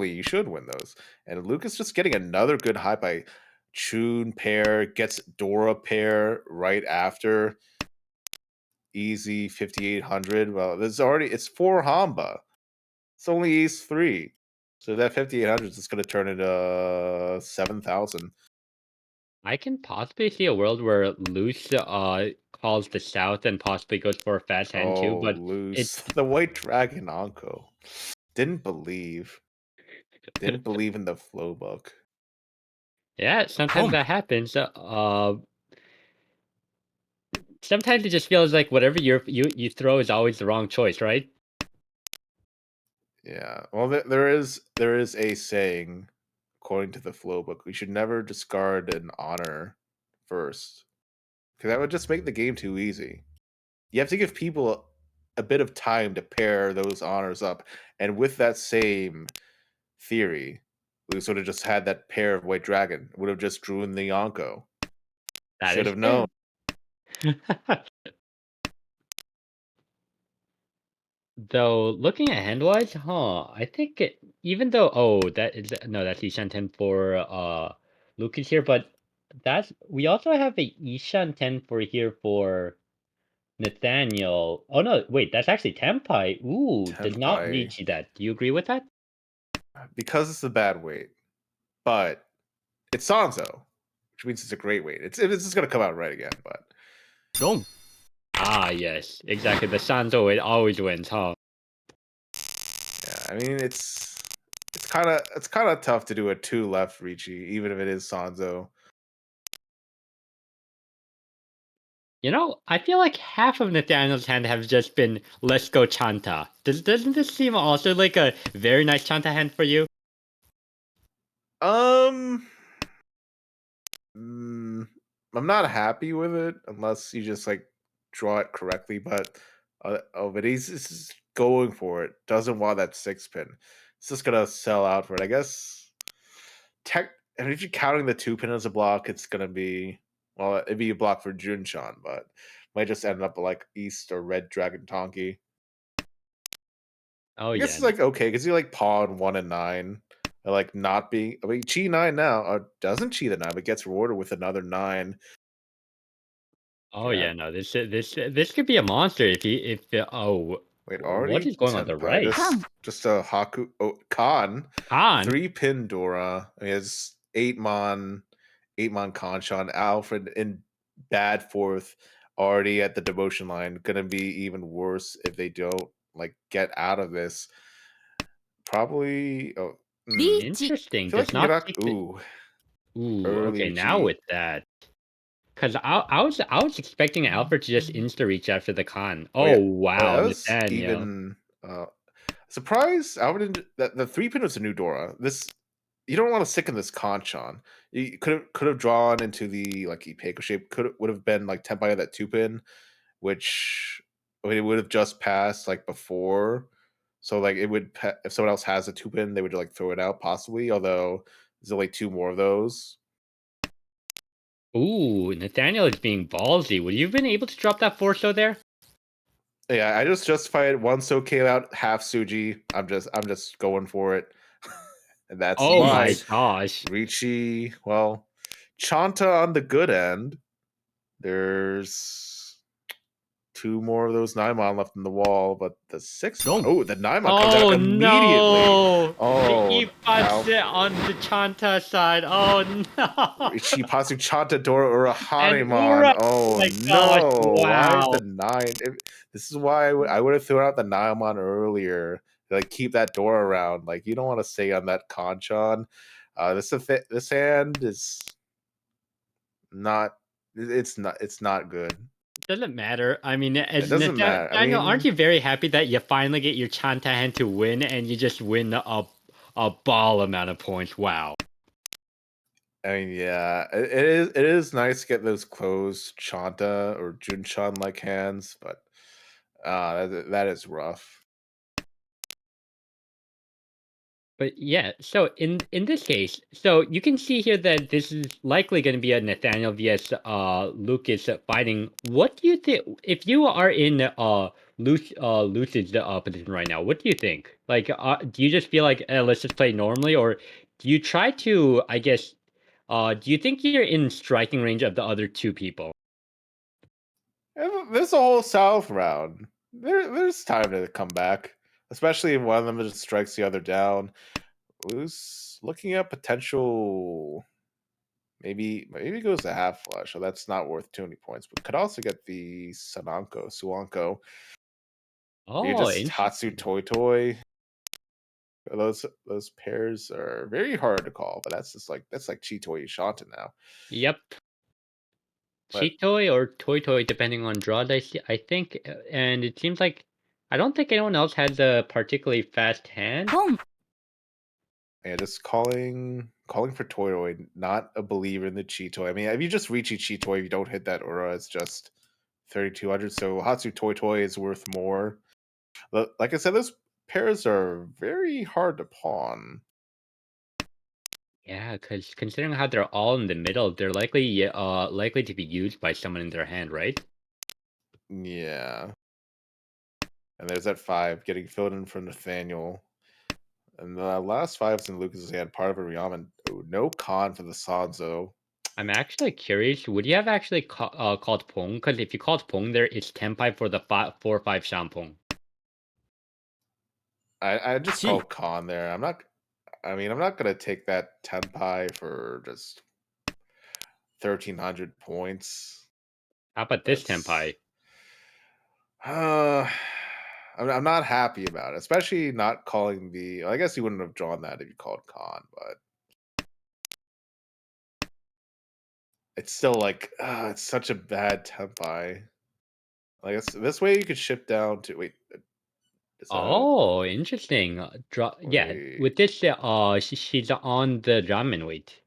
you should win those. And Lucas just getting another good high by Chun pair, gets Dora pair right after. Easy 5,800. Well, it's 4 Hamba. It's only Ace 3. So that 5,800 is just going to turn into 7,000. I can possibly see a world where Luce calls the south and possibly goes for a fast hand too, Oh, but loose. it's The White Dragon Anko. Didn't believe. Didn't believe in the flow book. yeah, sometimes ポン that happens. Sometimes it just feels like whatever you throw is always the wrong choice, right? Yeah. Well, there is a saying, according to the flow book, we should never discard an honor first, because that would just make the game too easy. You have to give people a bit of time to pair those honors up, and with that same theory, we sort of just had that pair of White Dragon. Would have just drew in the Yonko. That Should is have known. true. Though looking at hand-wise, I think even though that is no, that's Ishan 10 for Lucas here, but that's we also have a Ishan 10 for here for Nathaniel. Oh no, wait, that's actually Tenpai. Ooh, does not Tenpai, reach that. Do you agree with that? because it's a bad weight, but it's Sanzo, which means it's a great weight. It's just gonna come out right again, but ロン Ah, yes, exactly. The Sanzo it always wins, huh? yeah, I mean it's kind of tough to do a 2 left Ricci, even if it is Sanzo. You know, I feel like half of Nathaniel's hand have just been let's go Chanta. Doesn't this seem also like a very nice Chanta hand for you? Um, mm, I'm not happy with it unless you just like draw it correctly. But he's just going for it. Doesn't want that 6-pin. It's just gonna sell out for it. I guess. Tech. I mean, if you're counting the 2-pin as a block, it's gonna be, well, it'd be a block for Junshan, but might just end up like East or Red Dragon Tonki. Oh I guess yeah. it's like okay because you like pawn 1 and 9. Like not being, I mean, Chi 9 now doesn't cheat the 9, but gets rewarded with another 9. Oh Yeah. yeah, no, this could be a monster if he if Wait, what already is going on the Tenpai. right? Just a Haku. Oh, Khan. Han. 3-pin Dora. I mean, it's 8-mon Kanchan. Alfred in bad fourth. Already at the devotion line. Gonna be even worse if they don't like get out of this. Probably. Oh, リ hmm. ーチ I Interesting. feel Does like not Irak. take the Ooh, ooh, early okay, now G. with that. Because I was expecting Alfred to just insta reach after the con. Oh Oh yeah, wow, that was Nathaniel. even surprised. I wouldn't that the 3-pin was a new Dora. This you don't want to stick in this Conchon. You could have drawn into the like Ipeco shape. Would have been like Tenpai of that 2-pin, which it would have just passed like before. So like it would if someone else has a 2-pin, they would like throw it out possibly. Although there's only 2 more of those. Ooh, Nathaniel is being ballsy. Would you have been able to drop that 4 there? Yeah, I just justified one so came out half Suji. I'm just going for it. And that's Oh my my Peach. gosh. Ricci. Well, Chanta on the good end. There's 2 more of those Naimon left in the wall, but the 6th one. Don't. Oh, the Naimon comes out Oh immediately. no! Oh, The Ipatse on the Chanta side. Oh no! Ichipasu Chanta Dora And Urahanemon. Ura! Oh Oh my gosh! no! Why Wow! the 9? This is why I would have thrown out the Naimon earlier. Like keep that door around. Like you don't want to stay on that Conchon. This hand is not. It's not good. Doesn't matter. I mean, It as doesn't matter. I Daniel, aren't mean, you very happy that you finally get your Chanta hand to win, and you just win a ball amount of points? Wow. yeah, it is nice to get those closed Chanta or Junchan like hands, but that is rough. But yeah, so in this case, so you can see here that this is likely going to be a Nathaniel vs Lucas fighting. What do you think if you are in Lucid's position right now? What do you think? Like, do you just feel like let's just play normally, or do you try to? I guess, do you think you're in striking range of the other 2 people? And there's a whole South round. There's time to come back, especially if one of them just strikes the other down. Who's looking at potential? Maybe goes to half flush, so that's not worth too many points. But could also get the Suanko. You Oh, just Hatsu interesting. Toy Toy. Those pairs are very hard to call, but that's like Chitoy Shanta now. Yep. But Cheat toy or toy toy, depending on draw dice. I think, and it seems like I don't think anyone else has a particularly fast hand. Pong. yeah, just calling for Toy, not a believer in the Cheetoy. I mean, if you just reach a Cheetoy, if you don't hit that aura, it's just 3,200. So Hatsu Toy is worth more. But like I said, those pairs are very hard to pawn. Yeah, because considering how they're all in the middle, they're likely to be used by someone in their hand, right? Yeah. And there's that 5 getting filled in from Nathaniel. And the last 5's in Lucas's hand, part of a Ryaman. Oh, no con for the Sanzo. I'm actually curious. Would you have actually called Pong? Because if you called Pong there, it's Tenpai for the 4/5 Shampong. I just Chi. called con there. I'm not gonna take that Tenpai for just 1,300 points. How about this That's Tenpai? uh I'm not happy about it, especially not calling the. I guess you wouldn't have drawn that if you called con, but it's still like it's such a bad Tenpai. I guess this way you could ship down to wait. Is that Oh, interesting. Yeah, wait? with this, she's on the ramen weight.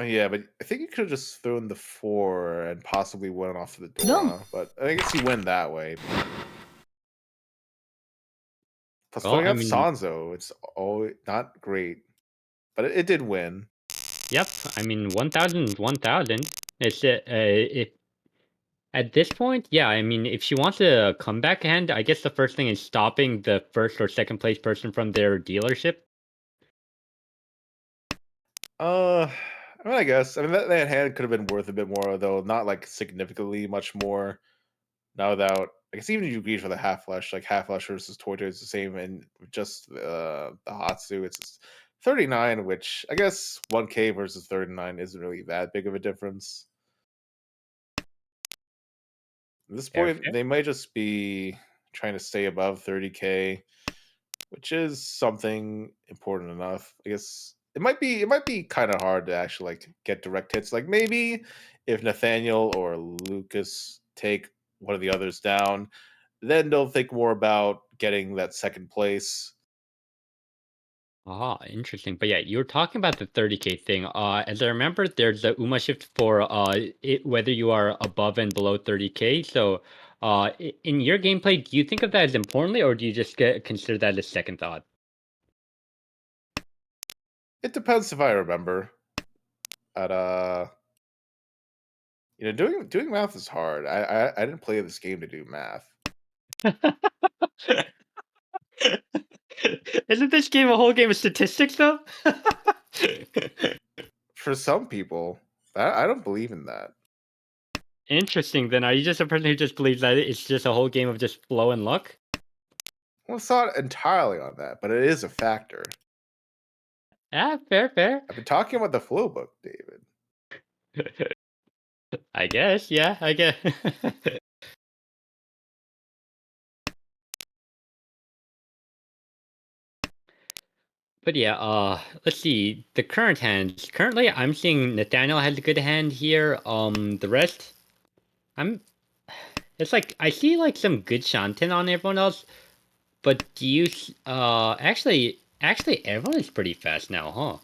Yeah, but I think you could have just thrown the 4 and possibly went off the Don't. Dora. But I guess you win that way. Plus, Well, throwing I out mean, Sanzo, it's always not great, but it did win. yep. I mean, 1,000 is 1,000. It's if at this point, yeah. I mean, if she wants a comeback hand, I guess the first thing is stopping the first or second place person from their dealership. Uh, I mean, I guess. I mean, that hand could have been worth a bit more, though not like significantly much more. Now without, I guess even if you agreed for the half flush, like half flush versus Toy Toy is the same, and just the Hatsu, it's 39, which I guess 1K versus 39 isn't really that big of a difference. At this Fair, point, fair. they might just be trying to stay above 30K, which is something important enough. I guess it might be kind of hard to actually like get direct hits. Like maybe if Nathaniel or Lucas take one of the others down, then they'll think more about getting that second place. Ah, interesting. But yeah, you were talking about the 30K thing. As I remember, there's a UMA shift for whether you are above and below 30K. So, in your gameplay, do you think of that as importantly, or do you just consider that a second thought? It depends if I remember. At doing math is hard. I didn't play this game to do math. Isn't this game a whole game of statistics, though? For some people, I don't believe in that. Interesting. Then, are you just a person who just believes that it's just a whole game of just flow and luck? Well, it's not entirely on that, but it is a factor. Yeah, fair, fair. I've been talking about the flow book, David. I guess, yeah, I guess. But yeah, let's see. The current hands. Currently, I'm seeing Nathaniel has a good hand here. The rest, I'm. It's like I see like some good Shanten on everyone else. But do you? Actually, everyone is pretty fast now, huh?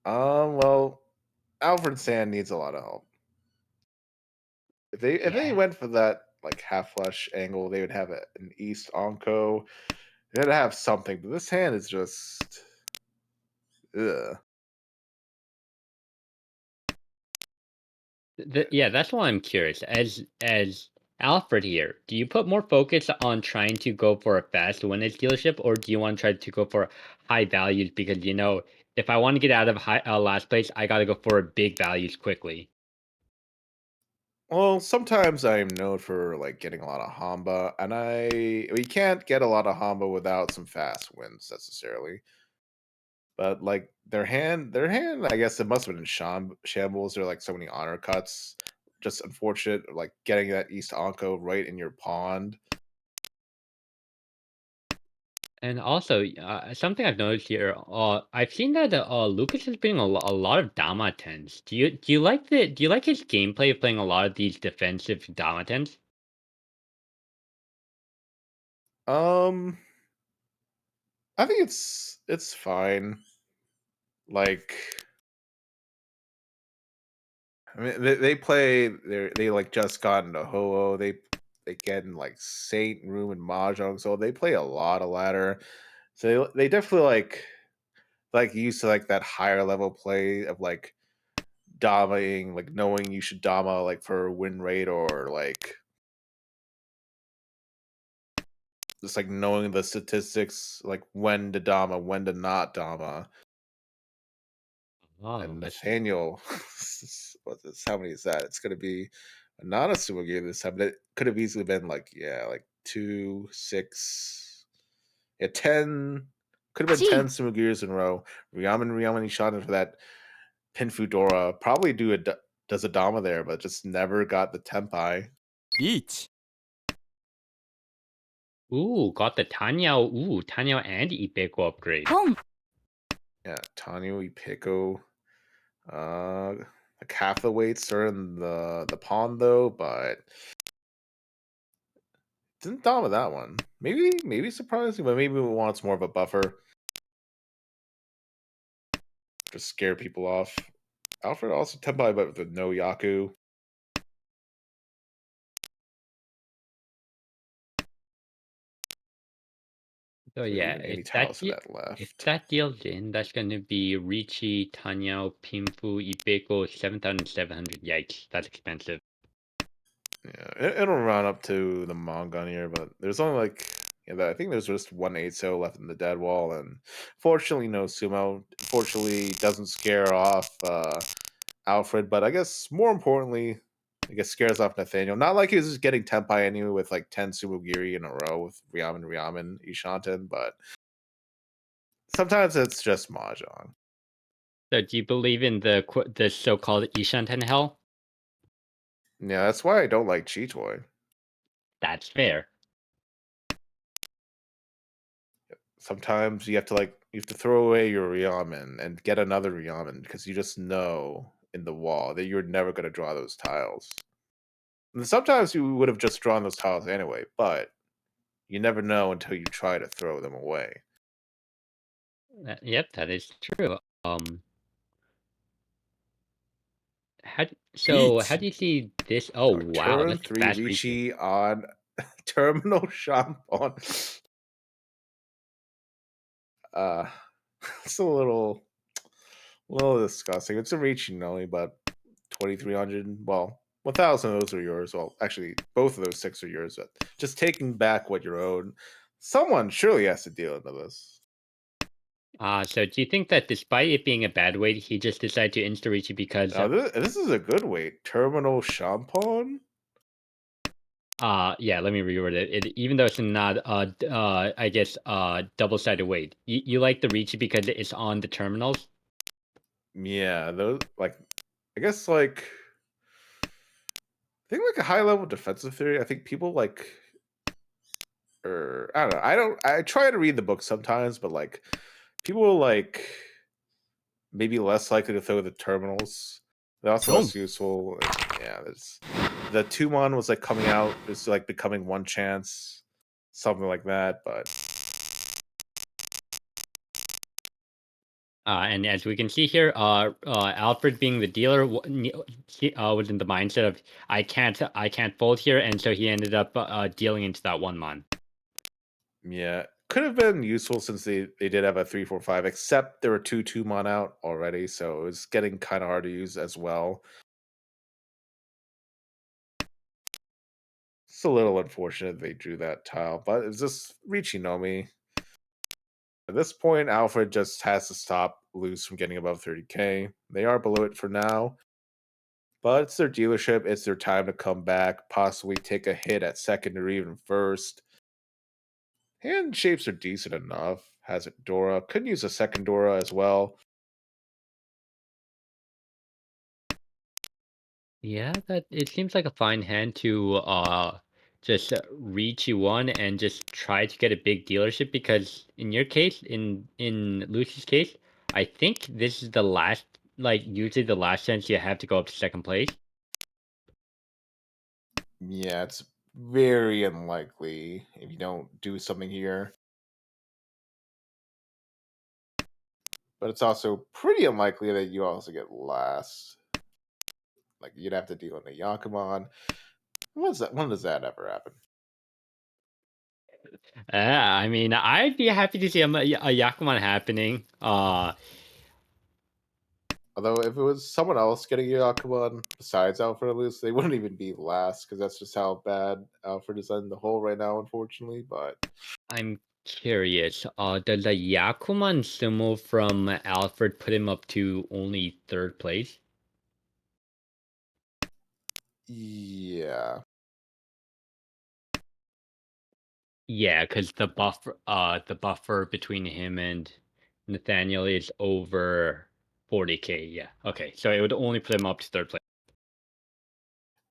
Well, Alfred Sand needs a lot of help. If they Yeah. went for that like half flush angle, they would have an East Onko. They'd have something, but this hand is just ugh. Yeah, that's why I'm curious. As Alfred here, do you put more focus on trying to go for a fast win at dealership, or do you want to try to go for high values? Because if I want to get out of high last place, I got to go for big values quickly. Well, sometimes I'm known for like getting a lot of Hamba, and we can't get a lot of Hamba without some fast wins necessarily. But like their hand, I guess it must have been in shambles. There are like so many honor cuts. Just unfortunate, like getting that East Onko right in your pond. And also, something I've noticed here, I've seen that Lucas is playing a lot of Dama tens. Do you like his gameplay of playing a lot of these defensive Dama tens? Um, I think it's fine. Like, I mean, they play. They like just got into Ho-Oh. They get in like Saint Room and Mahjong, so they play a lot of ladder. So they definitely like used to like that higher level play of like damaing, like knowing you should dama like for win rate or like just like knowing the statistics, like when to dama, when to not dama. Oh, And I see. Nathaniel, what's this? How many is that? It's gonna be not a sumo game this time, but it could have easily been like yeah, like 2, 6, yeah, 10. Could have been 10 sumo gears in a row. Ryaman shot in for that Pin Fudora. Probably does a dama there, but just never got the tempai. リーチ Ooh, got the Tanya. Ooh, Tanya and Ipeko upgrade. ポン Yeah, Tanyo Ipeko. Like half the weights are in the pond though, but didn't dama that one. Maybe surprising, but maybe it wants more of a buffer. Just scare people off. Alfred also tempai, but with no Yaku. So Is there yeah, even any tiles of that if left? that deals in, that's gonna be Ricci, Tanya, Pimfu, Ipeko, 7,700. Yikes, that's expensive. Yeah, it'll run up to the Mangan here, but there's only like I think there's just one 8-so left in the dead wall, and fortunately no sumo. Fortunately doesn't scare off Alfred, but I guess more importantly, I guess scares off Nathaniel. Not like he was just getting Tempai anyway with like 10 Sumogiri in a row with Ryaman, Ishanten, but sometimes it's just Mahjong. So do you believe in the so-called Ishanten hell? Yeah, that's why I don't like Chitoy. That's fair. sometimes you have to throw away your Ryamen and get another Ryamen because you just know in the wall that you're never going to draw those tiles. And sometimes you would have just drawn those tiles anyway, but you never know until you try to throw them away. Yep, that is true. How Beat. do you see this? Oh Our wow, turn that's 3 fast reaching. Ricci on Terminal Shampoo. Uh, it's a little disgusting. It's a Ricci only, but 2,300. Well, 1,000 of those are yours. Well, actually, both of those 6 are yours. But just taking back what you're owed. Someone surely has to deal into this. So do you think that despite it being a bad weight, he just decided to insta reach it because Now, this is a good weight. Terminal Shampoo? yeah, let me reword it. Even though it's not I guess double-sided weight. You like the reach because it's on the terminals? Yeah, those, I guess, I think a high level defensive theory. I think people or I don't know. I try to read the book sometimes, but people maybe less likely to throw the terminals. They're also less useful. And yeah, there's the Tumon was coming out. It's becoming one chance, something like that. But And as we can see here, Alfred being the dealer he, was in the mindset of I can't fold here, and so he ended up dealing into that 1 mon. yeah, could have been useful since they did have a 3/4/5. Except there were two Tumon out already, so it was getting kind of hard to use as well. It's a little unfortunate they drew that tile, but it's just Richinomi. At this point, Alfred just has to stop Luz from getting above 30K. They are below it for now, but it's their dealership. It's their time to come back, possibly take a hit at second or even first. Hand shapes are decent enough. Has it Dora. Could use a second Dora as well. Yeah, that it seems like a fine hand to just reach you one and just try to get a big dealership because in your case, in Lucy's case, I think this is the last usually the last chance you have to go up to second place. Yeah, it's very unlikely if you don't do something here. But it's also pretty unlikely that you also get last. You'd have to deal in a Yakuman. When does that ever happen? I mean, I'd be happy to see a Yakuman happening. Although if it was someone else getting Yakuman besides Alfred Luz, they wouldn't even be last because that's just how bad Alfred is in the hole right now, unfortunately. But I'm curious. Does the Yakuman sumo from Alfred put him up to only third place? yeah, Yeah, because the buffer between him and Nathaniel is over 40K. Yeah. Okay, so it would only put him up to third place.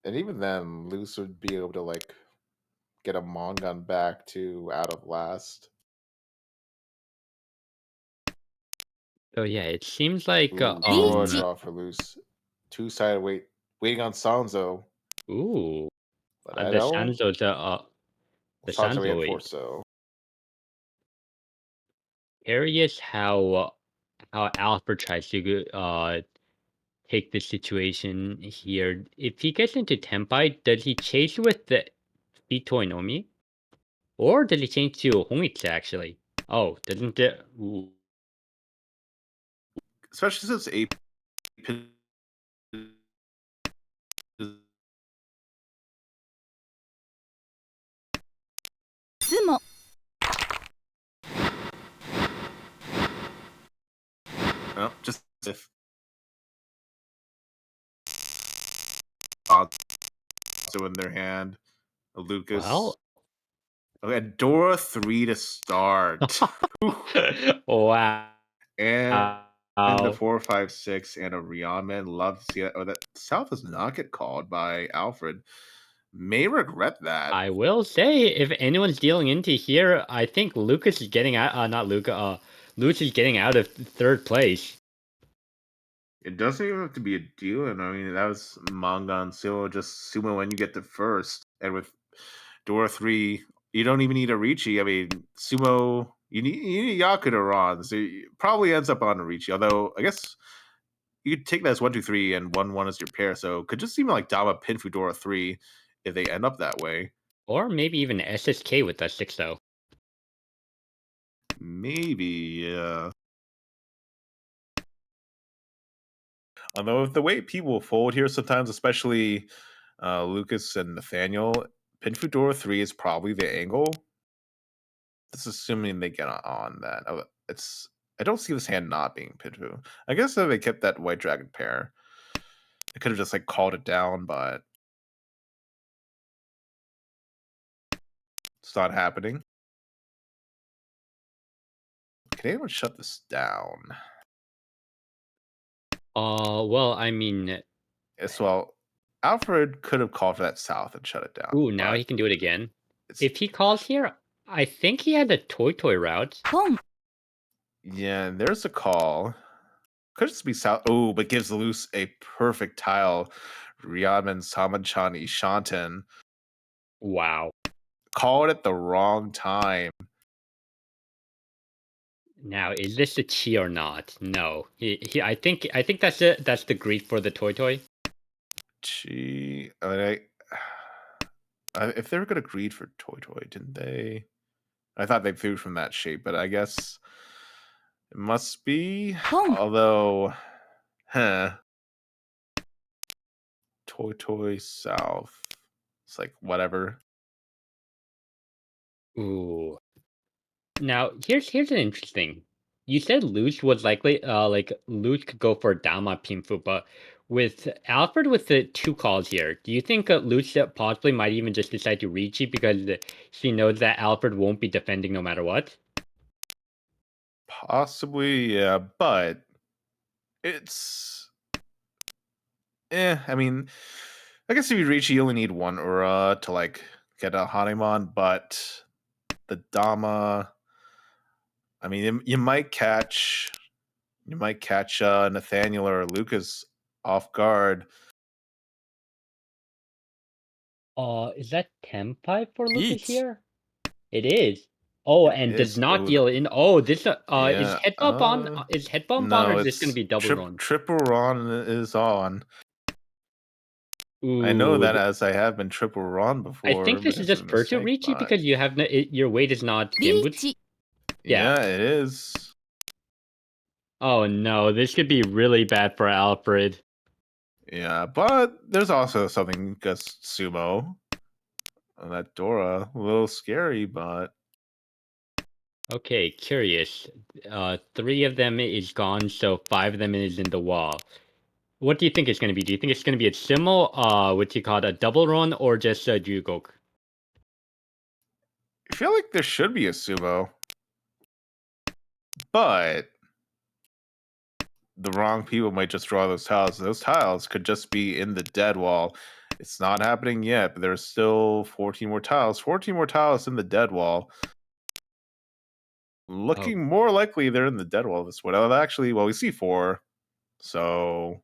and even then, Luz would be able to get a Mangan back to out of last. So yeah, it seems like Ooh, draw for Luz. Two-sided waiting on Sanzo, ooh, but I the don't. Sanzo's the Sanzo Sanzo and way. Forso. Curious how Alfred tries to take the situation here. If he gets into Tenpai, does he chase with the Ito Nomi? Or does he change to Hongitsu actually? Oh, doesn't it? Ooh. Especially since Ape is つも just if odds in their hand. Lucas. Well, Okay, Dora 3 to start. wow. And the 456 and a Rihanna. Love to see that. Oh, that South does not get called by Alfred. may regret that. I will say, if anyone's dealing into here, I think Lucas is getting out. Not Luca. Luch is getting out of third place. It doesn't even have to be a deal, and I mean that was Mangan Sumo, just Sumo when you get to first, and with Dora 3, you don't even need a Ricci. I mean, Sumo, you need Yakuta Ron, so it probably ends up on a Ricci. Although I guess you could take that as 1, 2, 3, and 1, 1 as your pair. So it could just seem like Dama pin Fudora 3 if they end up that way. Or maybe even SSK with that 6 though. Maybe, yeah. Although with the way people fold here sometimes, especially Lucas and Nathaniel, pin Fudora 3 is probably the angle. That's assuming they get on that. I don't see this hand not being Pinfu. I guess if they kept that White Dragon pair, they could have just like called it down, but it's not happening. Can anyone shut this down? Well, I mean, Yes, well, Alfred could have called for that south and shut it down, ooh, now he but can do it again. it's If he calls here, I think he had the Toy route. ポン yeah, and there's a call. Could just be south. Oh, but gives loose a perfect tile. Riyadman Samanchani Shantan Wow. called at the wrong time. Now, is this a chi or not? No. I think that's the Greek for the Toy. Gee, I mean, if they were gonna greed for Toy, didn't they? I thought they threw from that shape, but I guess it must be. ポン Although, huh? Toy South. It's like whatever. Ooh. Now, here's an interesting. You said Luch was likely like Luch could go for Dama Pinfu, but with Alfred with the 2 calls here, do you think Luch possibly might even just decide to reach it because she knows that Alfred won't be defending no matter what? Possibly, yeah, but it's I mean, I guess if you reach, you only need one Ura to like get a Hanemon, but the Dama. I mean, you might catch Nathaniel or Lucas off guard. Is that Tempai for Lucas Each. here? It is. Oh, It and does is. not Oh, deal in. Oh, this is yeah. head bump on? Is head bump on, or No, is this going to it's be double run? triple Ron is on. I know Ooh, that as I have been triple Ron I before, think but this is it's a just Virtual mistake. Reachy But because you have your weight is not リ Gimbut. ーチ Yeah. yeah, it is. Oh no, this could be really bad for Alfred. Yeah, but there's also something against Sumo. That Dora, a little scary, but Okay, curious. 3 of them is gone, so 5 of them is in the wall. What do you think it's going to be? Do you think it's going to be a Simmel, what you call it, a double run, or just a Jugok? I feel like there should be a Sumo. But the wrong people might just draw those tiles. Those tiles could just be in the dead wall. It's not happening yet, but there's still 14 more tiles. 14 more tiles in the dead wall. Looking more likely they're in the dead wall this way. Actually, well, we see 4. So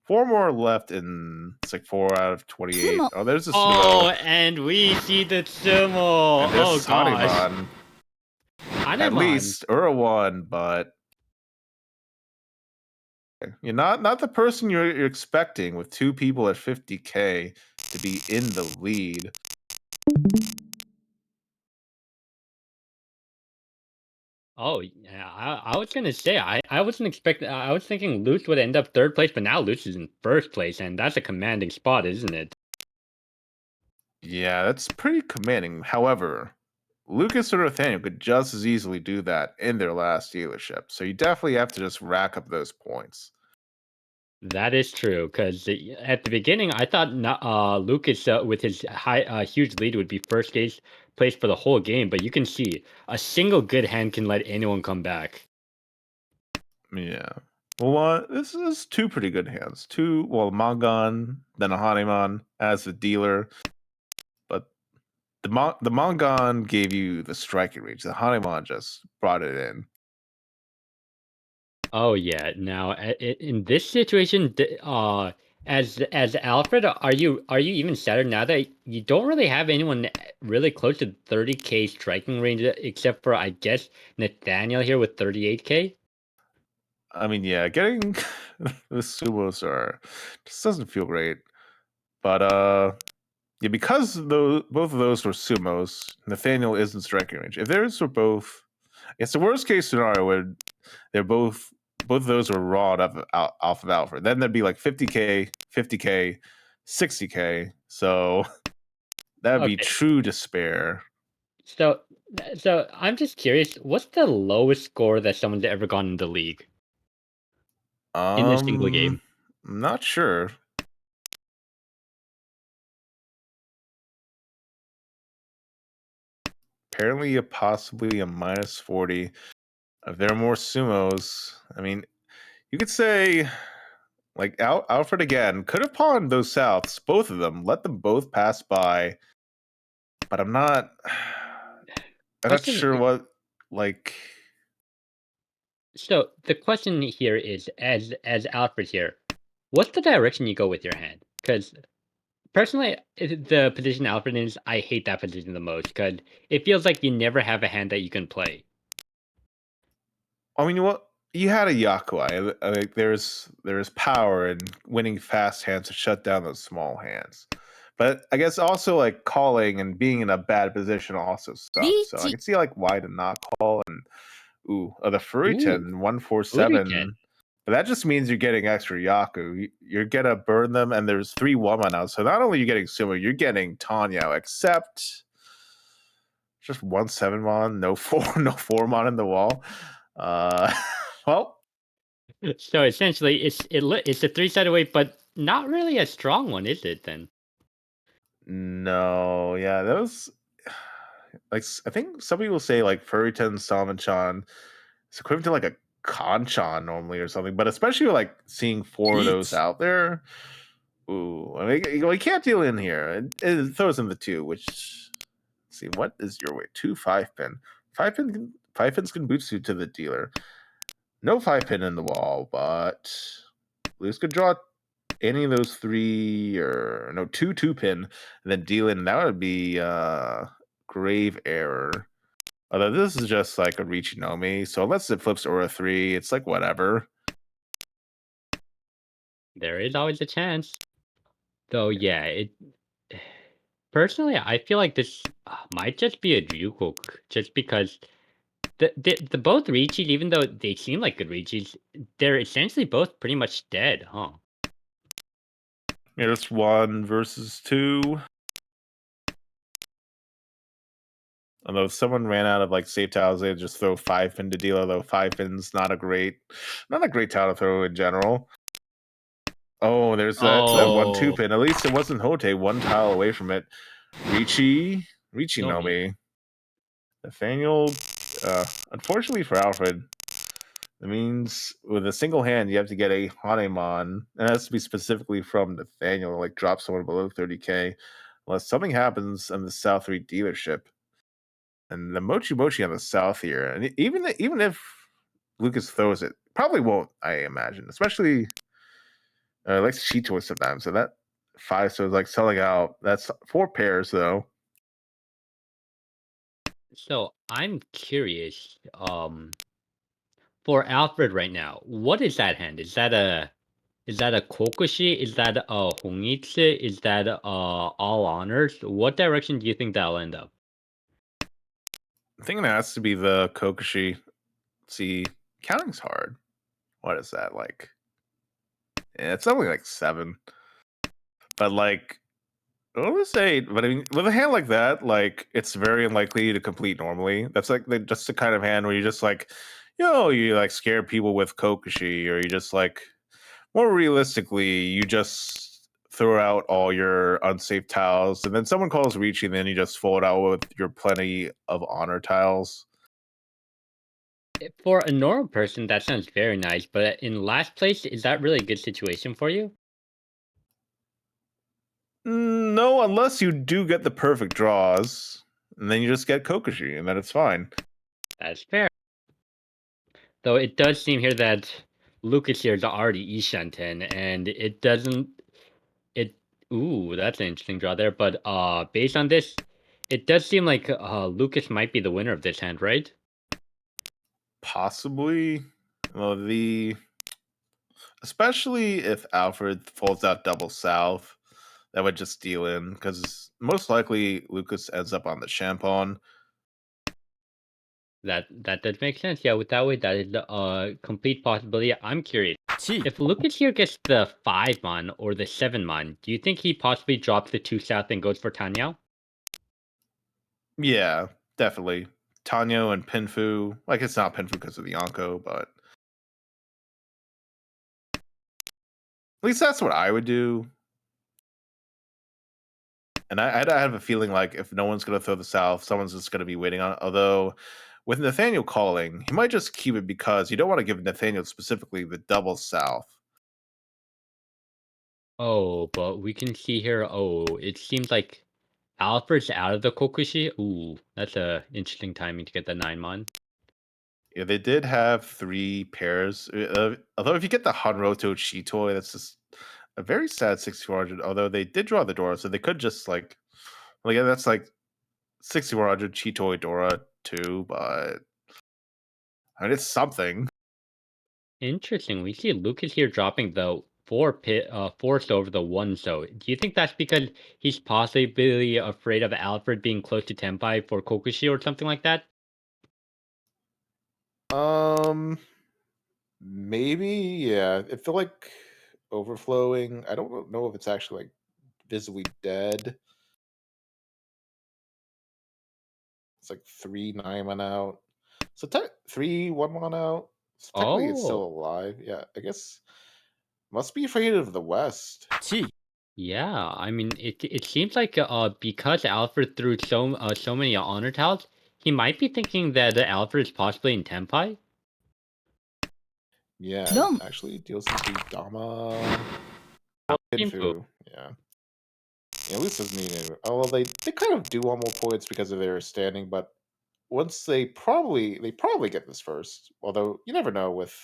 4 more left, and it's like 4 out of 28. Sumo. Oh, there's a Oh, Sumo. and we see the Simmel. And there's Oh gosh. Hanuman. At Hanuman. least Ura but you're not the person you're expecting with 2 people at 50k to be in the lead. Oh, yeah, I was gonna say I wasn't expecting. I was thinking Luch would end up third place, but now Luch is in first place, and that's a commanding spot, isn't it? Yeah, that's pretty commanding. However, Lucas or Nathaniel could just as easily do that in their last dealership. So you definitely have to just rack up those points. That is true, because at the beginning I thought Lucas with his huge lead would be place for the whole game, but you can see a single good hand can let anyone come back. Yeah. Well, this is 2 pretty good hands. 2, well, Mangan, then a Hanuman as the dealer. The Mangan gave you the striking range. The Hanuman just brought it in. Oh yeah. Now, in this situation, as Alfred, are you even sadder now that you don't really have anyone really close to 30K striking range, except for I guess Nathaniel here with 38K? I mean, yeah, getting the sumos are just doesn't feel great. But yeah, because both of those were sumos, Nathaniel isn't striking range. If theirs were both, it's the worst case scenario where they're both of those were raw off of Alfred. Then there'd be like 50K, 50K, 60K. So that'd be Okay. true despair. So, so I'm just curious, what's the lowest score that someone's ever gotten in the league in a single game? I'm not sure. Apparently, possibly a minus 40. If there are more sumos, I mean, you could say like Alfred again could have pawned those Souths, both of them, let them both pass by. But I'm not. I'm not Question. sure what like. So the question here is, as Alfred here, what's the direction you go with your hand? Because personally, the position Alfred is, I hate that position the most because it feels like you never have a hand that you can play. I mean, what you had a Yakuai. Like there's power in winning fast hands to shut down those small hands. But I guess also like calling and being in a bad position also sucks. So I リーチ can see like why to not call and the Ooh, Furitan Uriken. 147. But that just means you're getting extra Yaku. You're gonna burn them, and there's 3 Wama now. So not only are you getting Sumo, you're getting Tanya, except just 1 7 mon, no 4, no 4 mon in the wall. Uh, well, So essentially, it's a three-sided way, but not really a strong one, is it? Then. no, yeah, those like I think some people say like Furitan Salmon-chan it's equivalent to like a Kanchan normally or something, but especially like seeing 4 of those リーチ out there. Ooh, I mean, we can't deal in here. It throws in the 2, which let's see, what is your weight? 2 5 pin. 5 pins can bootsuit to the dealer. No 5 pin in the wall, but Blues could draw any of those 3 or no 2 2 pin and then deal in. That would be grave error. Although this is just like a Richinomi, so unless it flips Aura 3, it's like whatever. There is always a chance. Though, yeah, it personally, I feel like this might just be a Ryukok, just because the both Richis, even though they seem like good Richis, they're essentially both pretty much dead, huh? Yeah, it's 1 versus 2. Although if someone ran out of like safe tiles, they'd just throw 5 pin to deal. Although 5 pin's not a great tile to throw in general. Oh, there's that 1 2 pin. At least it wasn't Hote, 1 tile away from it. Richie No me. Nomi. Nathaniel. Unfortunately for Alfred, it means with a single hand you have to get a Hanemon. And it has to be specifically from Nathaniel, like drop someone below 30K. Unless something happens in the South 3 dealership. And the Mochi Mochi on the South here. And even if Lucas throws it, probably won't, I imagine. Especially likes cheat toys sometimes. So that 5 so it's like selling out. That's 4 pairs though. So I'm curious, for Alfred right now, what is that hand? Is that a Kokushi? Is that a Hongitsu? Is that all honors? What direction do you think that'll end up? I think it has to be the Kokushi. See, counting's hard. What is that like? Yeah, it's only like 7. But like I want to say, but I mean, with a hand like that, like it's very unlikely to complete normally. That's like just the kind of hand where you just like, you like scare people with Kokushi, or you just like more realistically, you just throw out all your unsafe tiles, and then someone calls Ricci, and then you just fold out with your plenty of honor tiles. For a normal person, that sounds very nice, but in last place, is that really a good situation for you? No, unless you do get the perfect draws, and then you just get Kokushi, and then it's fine. That's fair. Though it does seem here that Lucas here is already Ishenten, and it doesn't. It. Ooh, that's an interesting draw there. But based on this, it does seem like Lucas might be the winner of this hand, right? Possibly. Well, especially if Alfred folds out double south, that would just deal in, because most likely Lucas ends up on the Champon. That does make sense. Yeah, with that way, that is a complete possibility. I'm curious. 1 If Lucas here gets the 5 mon or the 7 mon, do you think he possibly drops the 2 south and goes for Tanyao? Yeah, definitely. Tanyo and Pinfu. Like, it's not Pinfu because of the Yonko, but at least that's what I would do. And I have a feeling like if no one's going to throw the south, someone's just going to be waiting on it. Although, with Nathaniel calling, he might just keep it because you don't want to give Nathaniel specifically the double south. Oh, but we can see here. Oh, it seems like Alfred's out of the Kokushi. Ooh, that's a interesting timing to get the 9 mon. Yeah, they did have 3 pairs. Although if you get the Hanroto Chitoi, that's just a very sad 6400. Although they did draw the Dora, so they could just like yeah, that's like 6400 Chitoi Dora too. But I mean, it's something. Interesting. We see Lucas here dropping the 4 over the 1 so. Do you think that's because he's possibly afraid of Alfred being close to Tenpai for Kokushi or something like that? Um, maybe yeah. It feel like overflowing. I don't know if it's actually like visibly dead. It's like 3 9 out. So 3 1 out. So technically, it's still Oh, alive. Yeah, I guess must be afraid of the West. 1 yeah. I mean, it seems like because Alfred threw so many honor tiles, he might be thinking that Alfred is possibly in Tenpai. Yeah, it 4 actually deals into Dama Simple. Pinfu. Yeah. Yeah, at least doesn't need it. Oh well, they kind of do want more points because of their standing, but once they probably get this first. Although you never know with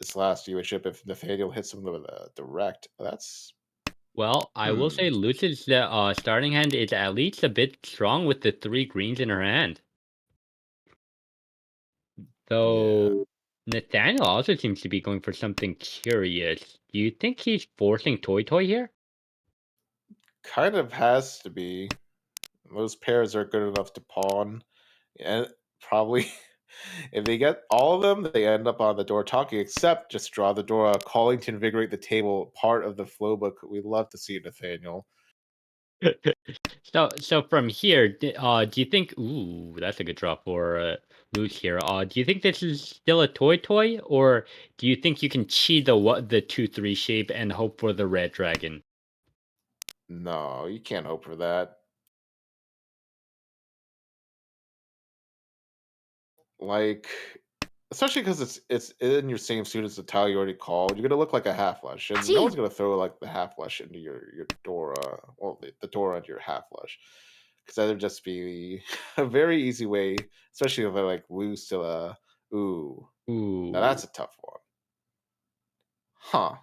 this last viewership if Nathaniel hits them with a direct. That's Well, I will hmm. say Lucid's starting hand is at least a bit strong with the 3 greens in her hand. Yeah. Though Nathaniel also seems to be going for something curious. Do you think he's forcing Toy Toy here? Kind of has to be. Those pairs are good enough to pawn. And probably if they get all of them, they end up on the door talking, except just draw the door calling to invigorate the table, part of the flow book. We love to see Nathaniel. So from here, do you think? Ooh, that's a good draw for Luke here. Do you think this is still a Toy Toy, or do you think you can cheat the 2-3 shape and hope for the red dragon? No, you can't hope for that. Like, especially because it's in your same suit as the tile you already called. You're gonna look like a half flush, and no 1 one's gonna throw like the half flush into your Dora. Well, the Dora into your half flush, because that would just be a very easy way, especially if I like lose to a ooh. Now Ooh, that's a tough one, huh?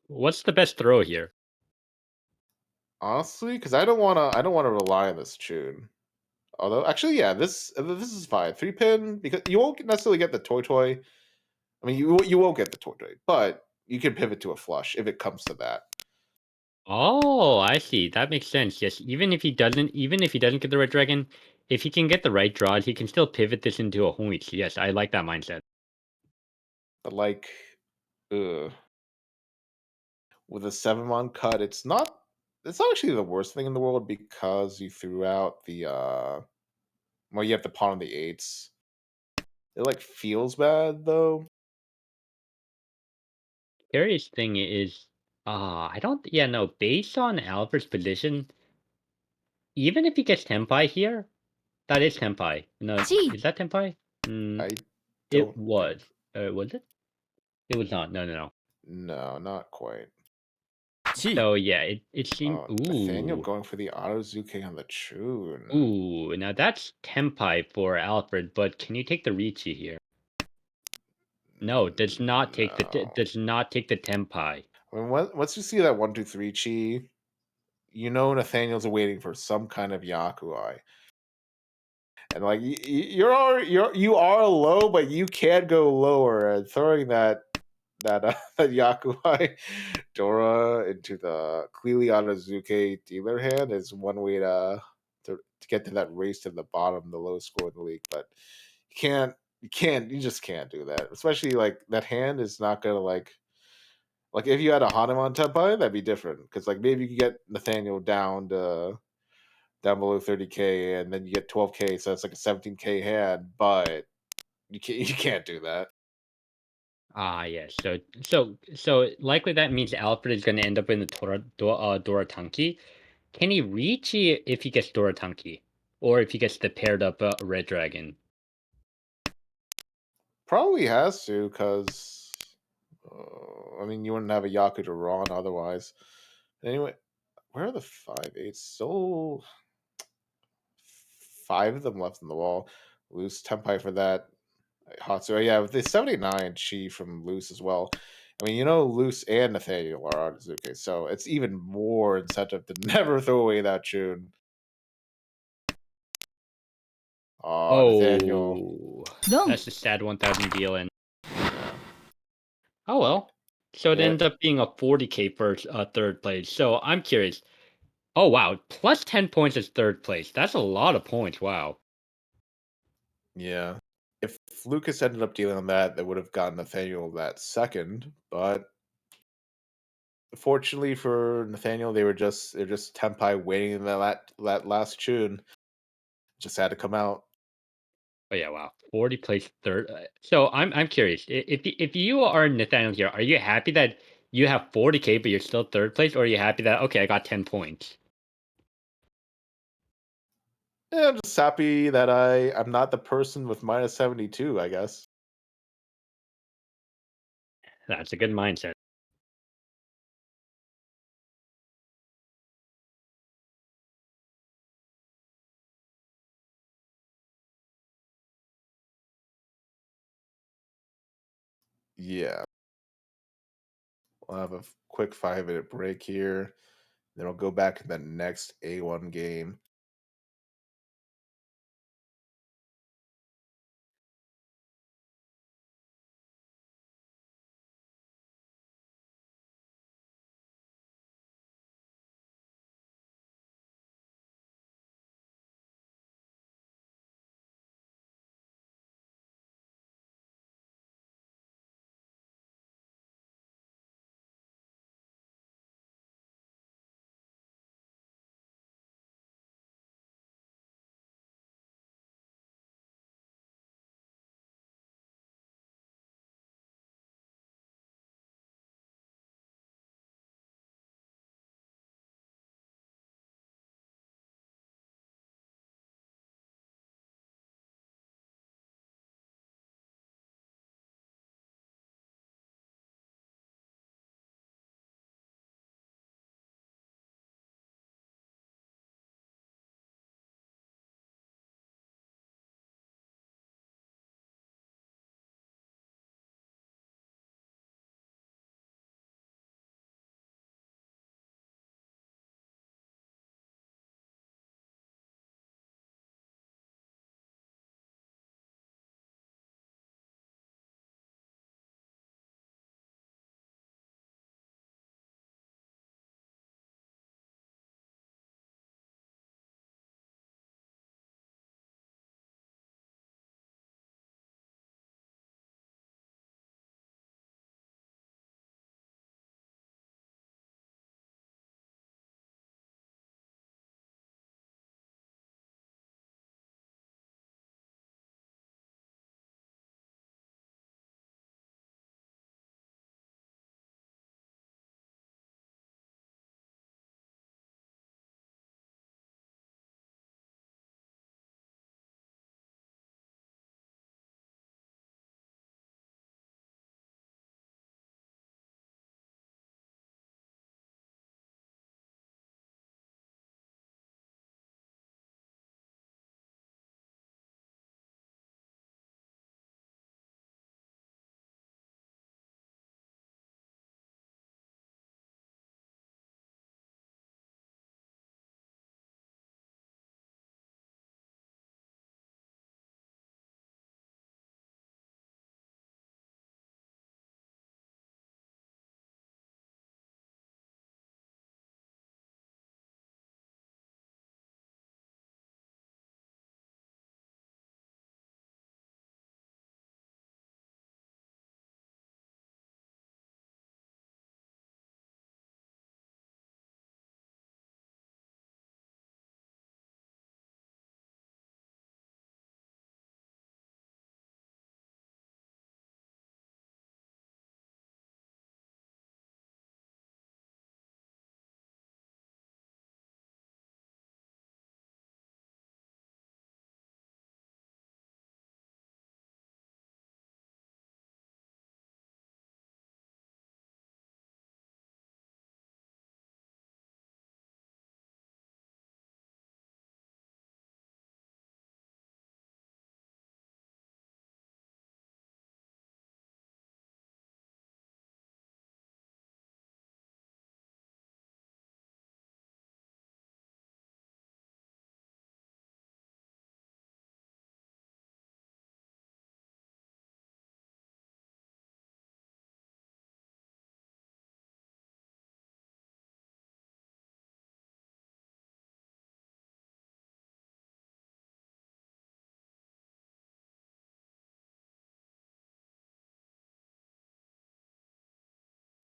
what's the best throw here? Honestly, because I don't wanna rely on this tune. Although, actually, yeah, this is fine. 3 pin because you won't necessarily get the toy toy. I mean, you won't get the toy toy, but you can pivot to a flush if it comes to that. Oh, I see. That makes sense. Yes, even if he doesn't get the red dragon, if he can get the right draws, he can still pivot this into a Huichi. Yes, I like that mindset. But like, ugh, with a 7 mon cut, it's not actually the worst thing in the world because you threw out the well, you have the pawn on the eights. It like feels bad though. Curious thing is, I don't. Yeah, no. Based on Alfred's position, even if he gets Tenpai here, that is Tenpai. No, 1 is that Tenpai? Mm, I it don't think was. Was it? It was not. No, no, no. no, not quite. 1 So yeah, it seemed. Oh, Nathaniel Ooh. going for the Autozuke on the Chun. Ooh, now that's Tenpai for Alfred, but can you take the Ricci here? No, does not take the No. does not take the Tenpai. I mean, once you see that 1, 2, 3 chi, you know Nathaniel's waiting for some kind of Yakuai. And like you are low, but you can go lower. And throwing that Yakuai Dora into the clearly Anazuke dealer hand is one way to get to that race to the bottom, the lowest score in the league. But you just can't do that. Especially like that hand is not gonna like if you had a Hanuman Tenpai, that'd be different. Because like maybe you could get Nathaniel down below 30K and then you get 12K, so it's like a 17K hand, but you can't do that. Ah, yes. So likely that means Alfred is going to end up in the Dora Tanki. Can he reach if he gets Dora Tanki, or if he gets the paired up Red Dragon? Probably has to, because I mean you wouldn't have a Yaku to Ron otherwise. Anyway, where are the 5/8? So 5 of them left in the wall. Loose Tempai for that. Hatsu, yeah, with the 79 Chi from Loose as well. I mean, Loose and Nathaniel are on Azuke, so it's even more incentive to never throw away that tune. Nathaniel. Oh, ドン that's the sad 1,000 deal in. Yeah. Oh well. So it Yeah. ends up being a 40K for third place. So I'm curious. Oh wow, plus 10 points is third place. That's a lot of points. Wow. Yeah. If Lucas ended up dealing on that, they would have gotten Nathaniel that second. But fortunately for Nathaniel, they're just Tempai waiting in that last tune. Just had to come out. Oh yeah, wow. 40 place third. So I'm curious. If you are Nathaniel here, are you happy that you have 40K but you're still third place, or are you happy that okay, I got 10 points? Yeah, I'm just happy that I'm not the person with minus 72, I guess. That's a good mindset. Yeah. We'll have a quick 5-minute break here. Then we'll go back to the next A1 game.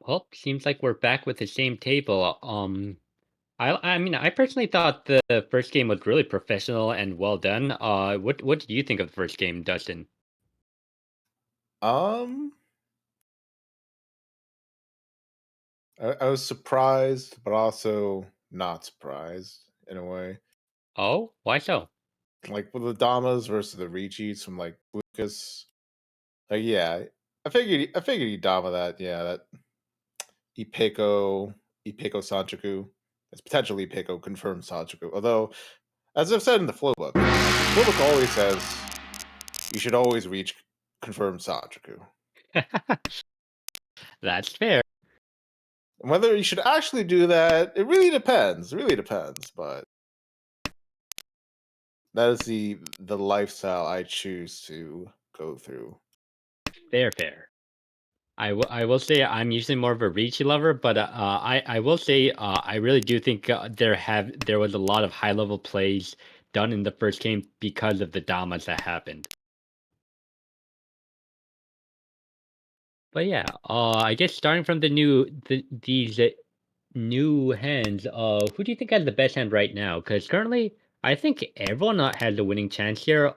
Well, seems like we're back with the same table. I mean, I personally thought the first game was really professional and well done. What did you think of the first game, Dustin? Um, I was surprised, but also not surprised in a way. Oh, why so? Like with the Damas versus the Richis from like Lucas. Like yeah, I figured he'd Dama that. Yeah, that Ipeko Sanchoku. It's potentially Ipeko confirmed Sanchoku. Although, as I've said in the flow book always says you should always reach confirmed Sanchoku. That's fair. And whether you should actually do that, it really depends. It really depends, but that is the lifestyle I choose to go through. Fair. I will say I'm usually more of a Ricci lover, but I will say I really do think there was a lot of high level plays done in the first game because of the damas that happened. But yeah, I guess starting from these new hands, who do you think has the best hand right now? Because currently, I think everyone has a winning chance here.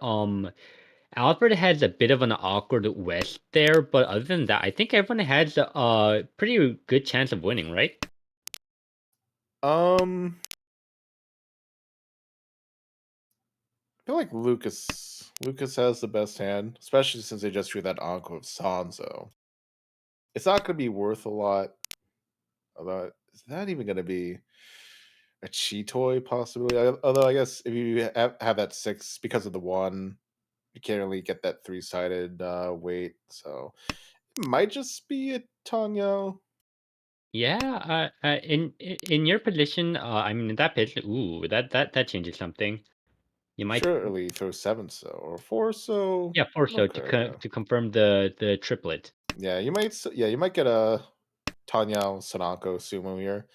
Alfred has a bit of an awkward west there, but other than that, I think everyone has a pretty good chance of winning, right? Um, I feel like Lucas has the best hand, especially since they just drew that Anko of Sanzo. It's not going to be worth a lot. Although, is that even going to be a Cheetoy possibility? Although, I guess if you have that 6 because of the 1, you can't really get that 3-sided weight. So, it might just be a Tanyo. Yeah, in your position, I mean, in that position, ooh, that changes something. You might, Surely throw 7 so, or 4 so. yeah, for so Okay, yeah. to confirm the triplet. Yeah, you might get a Tanyao Sanako sumo here.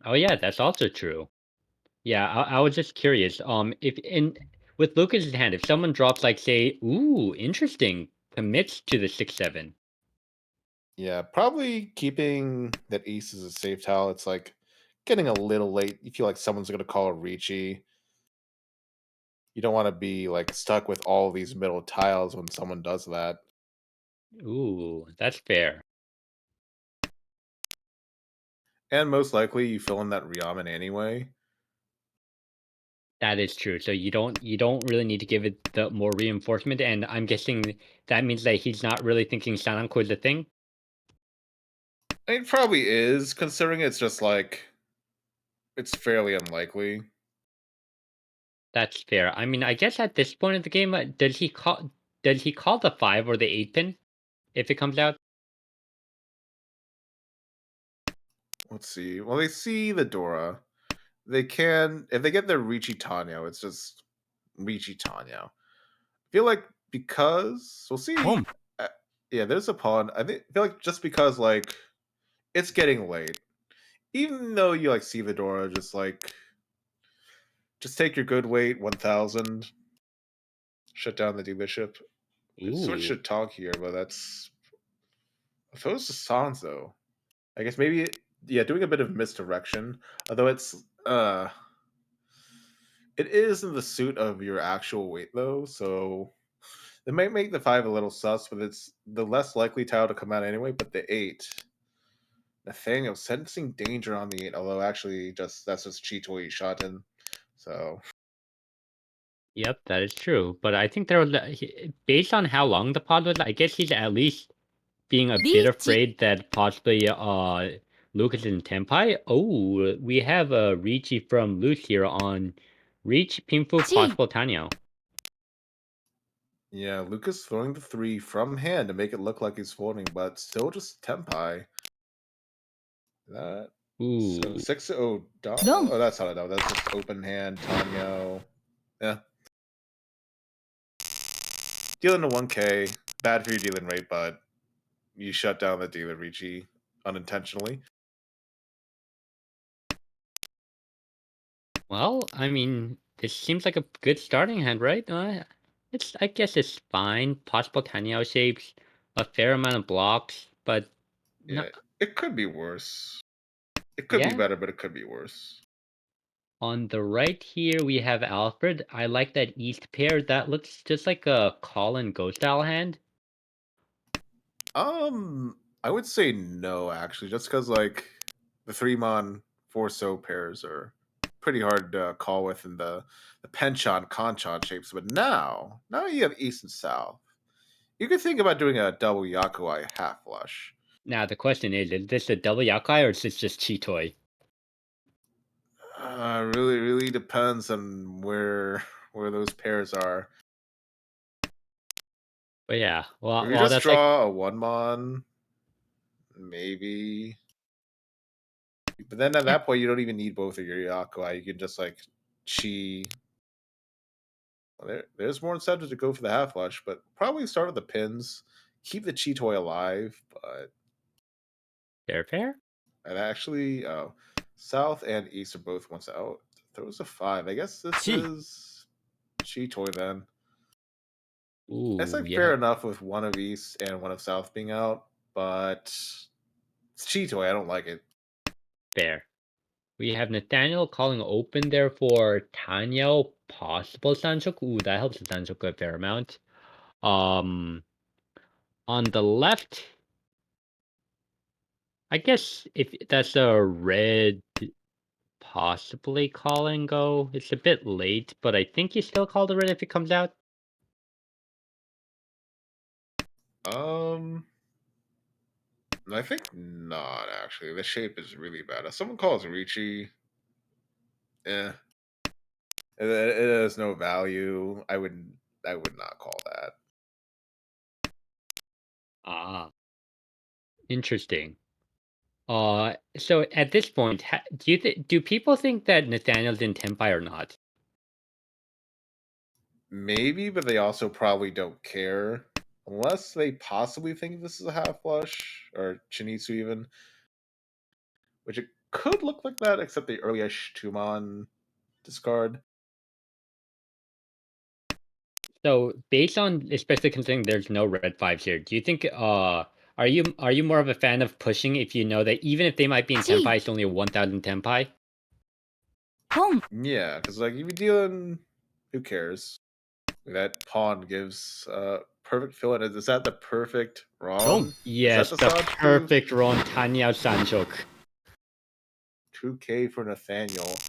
Oh yeah, that's also true. Yeah, I was just curious. If in with Lucas's hand, if someone drops like say, ooh, interesting, commits to the 6/7. Yeah, probably keeping that ace as a safe tile. It's like getting a little late. You feel like someone's gonna call a Ricci. You don't want to be like stuck with all these middle tiles when someone does that. Ooh, that's fair. And most likely you fill in that Ryaman anyway. That is true. So you don't really need to give it the more reinforcement, and I'm guessing that means that he's not really thinking Sananko is a thing. It probably is, considering it's just like it's fairly unlikely. That's fair. I mean, I guess at this point of the game, does he call the 5 or the 8 pin if it comes out? Let's see. Well, they see the Dora. They can if they get their Ricci Tanyo, it's just Ricci Tanyo. Feel like because we'll see. Boom. uh, Yeah, there's a pawn. Feel like just because like it's getting late, even though you like see the Dora, just take your good weight 1,000, shut down the dealership. Switch Ooh. to talk here, but that's opposed to Sanzo. I guess maybe yeah, doing a bit of misdirection. Although it is in the suit of your actual weight though, so it might make the 5 a little sus, but it's the less likely tile to come out anyway. But the 8, Nathaniel sensing danger on the 8, although actually that's just Cheetoy shot in. So Yep, that is true. But I think there was, based on how long the pod was, I guess he's at least being a bit リーチ afraid that possibly Lucas and Tenpai. Oh, we have a Ricci from Luce here on Reach Pinfu チ possible Tanyo. yeah, Lucas throwing the 3 from hand to make it look like he's folding, but still just Tempai. That so Ooh. 6-0 Dama. ドン Oh, that's not a Dama. That's just open hand Tanyo. Yeah, dealing to 1K. Bad for your dealing rate, but you shut down the dealer Ricci unintentionally. Well, I mean, this seems like a good starting hand, right? I guess it's fine. Possible Tanyo shapes, a fair amount of blocks. but Yeah, not. it could be worse. It could be Yeah. better, but it could be worse. On the right here, we have Alfred. I like that East pair. That looks just like a call and go style hand. I would say no, actually, just because like the three mon four so pairs are pretty hard to call with in the penchant conchon shapes. But now you have east and south. You could think about doing a double yakuai half flush. Now the question is this a double Yakai or is this just Chitoi? Really depends on where those pairs are. But yeah, If you well, just that's like draw a one mon, maybe. But then at yeah, that point, you don't even need both of your yakuai. You can just like chi. Well, there's more incentive to go for the half flush, but probably start with the pins. Keep the chi toy alive, but fair. and actually, south and east are both ones out. Throws a five. I guess this 地 is chi toy then. It's Ooh, like yeah, fair enough with one of east and one of south being out, but it's chi toy. I don't like it. fair. We have Nathaniel calling open there for Tanya, possible Sanchoku. Ooh, that helps the Sanchoku a fair amount. Um, on the left, I guess if that's a red, possibly call and go. It's a bit late, but I think you still call the red if it comes out. Um, I think not actually. The shape is really bad. If someone calls Ricci, eh, it has no value. I would not call that. Ah, interesting. So at this point, do people think that Nathaniel's in Tenpai or not? Maybe, but they also probably don't care. Unless they possibly think this is a half flush, or Chinitsu even, which it could look like that, except the early-ish Tumon discard. So based on especially considering there's no red fives here, do you think are you more of a fan of pushing if you know that even if they might be in 地 Tenpai, it's only a 1000 Tenpai? 本 Yeah, because like you be dealing, who cares? That pawn gives perfect fill in. Is that the perfect 4 Ron? Is that Yes, the the Sanchoku? perfect Ron Tanya Sanchok. 2K for Nathaniel.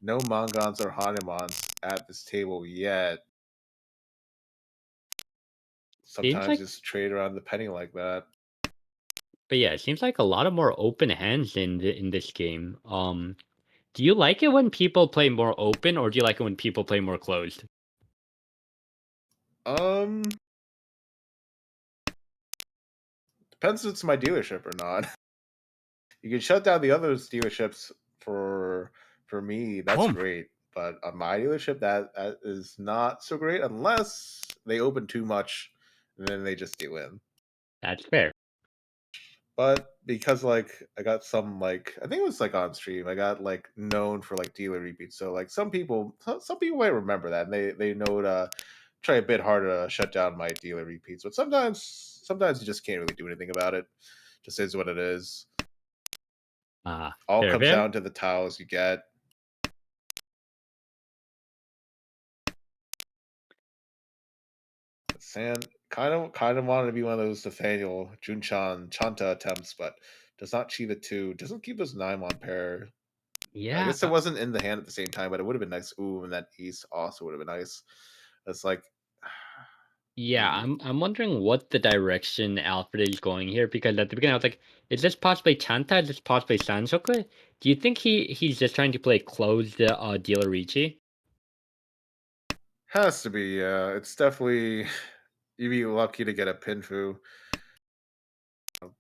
No Mangans or Hanemans at this table yet. Seems Sometimes like just trade around the penny like that. but yeah, it seems like a lot of more open hands in this game. Do you like it when people play more open or do you like it when people play more closed? Um, depends if it's my dealership or not. You can shut down the other dealerships for me. That's 本 great, but on my dealership, that is not so great unless they open too much, and then they just deal in. That's fair. But because like I got some like I think it was like on stream, I got like known for like dealer repeats. So like some people might remember that and they know to try a bit harder to shut down my dealer repeats. But sometimes you just can't really do anything about it. Just is what it is. Ah, All comes fair. down to the tiles you get. Sand kind of wanted to be one of those Nathaniel Junchan Chanta attempts, but does not cheat the two. Doesn't keep his Naimon pair. I Yeah, guess it wasn't in the hand at the same time, but it would have been nice. Ooh, and that ace also would have been nice. It's like yeah, maybe. I'm wondering what the direction Alfred is going here because at the beginning I was like, is this possibly Chanta? Is this possibly Sansoku? Do you think he's just trying to play closed dealer Ricci? Has to be, yeah. It's definitely you'd be lucky to get a Pinfu,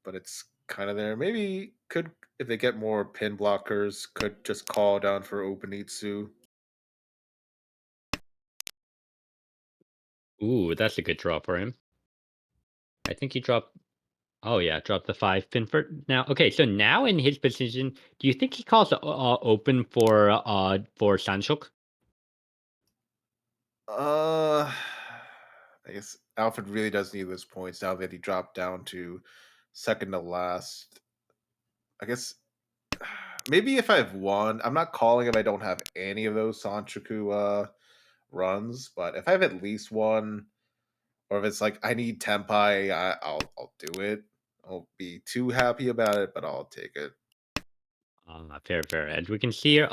but it's kind of there. Maybe could if they get more pin blockers, could just call down for Openitsu. Ooh, that's a good draw for him. I think he dropped. Oh yeah, dropped the 5 pin for now. Okay, so now in his position, do you think he calls open for Sanchok? Uh, I guess Alfred really does need those points now that he dropped down to second to last. I guess maybe if I've won, I'm not calling if I don't have any of those Sanchoku runs, but if I have at least one, or if it's like I need Tenpai, I'll do it. I won't be too happy about it, but I'll take it. Fair, fair. As we can see here,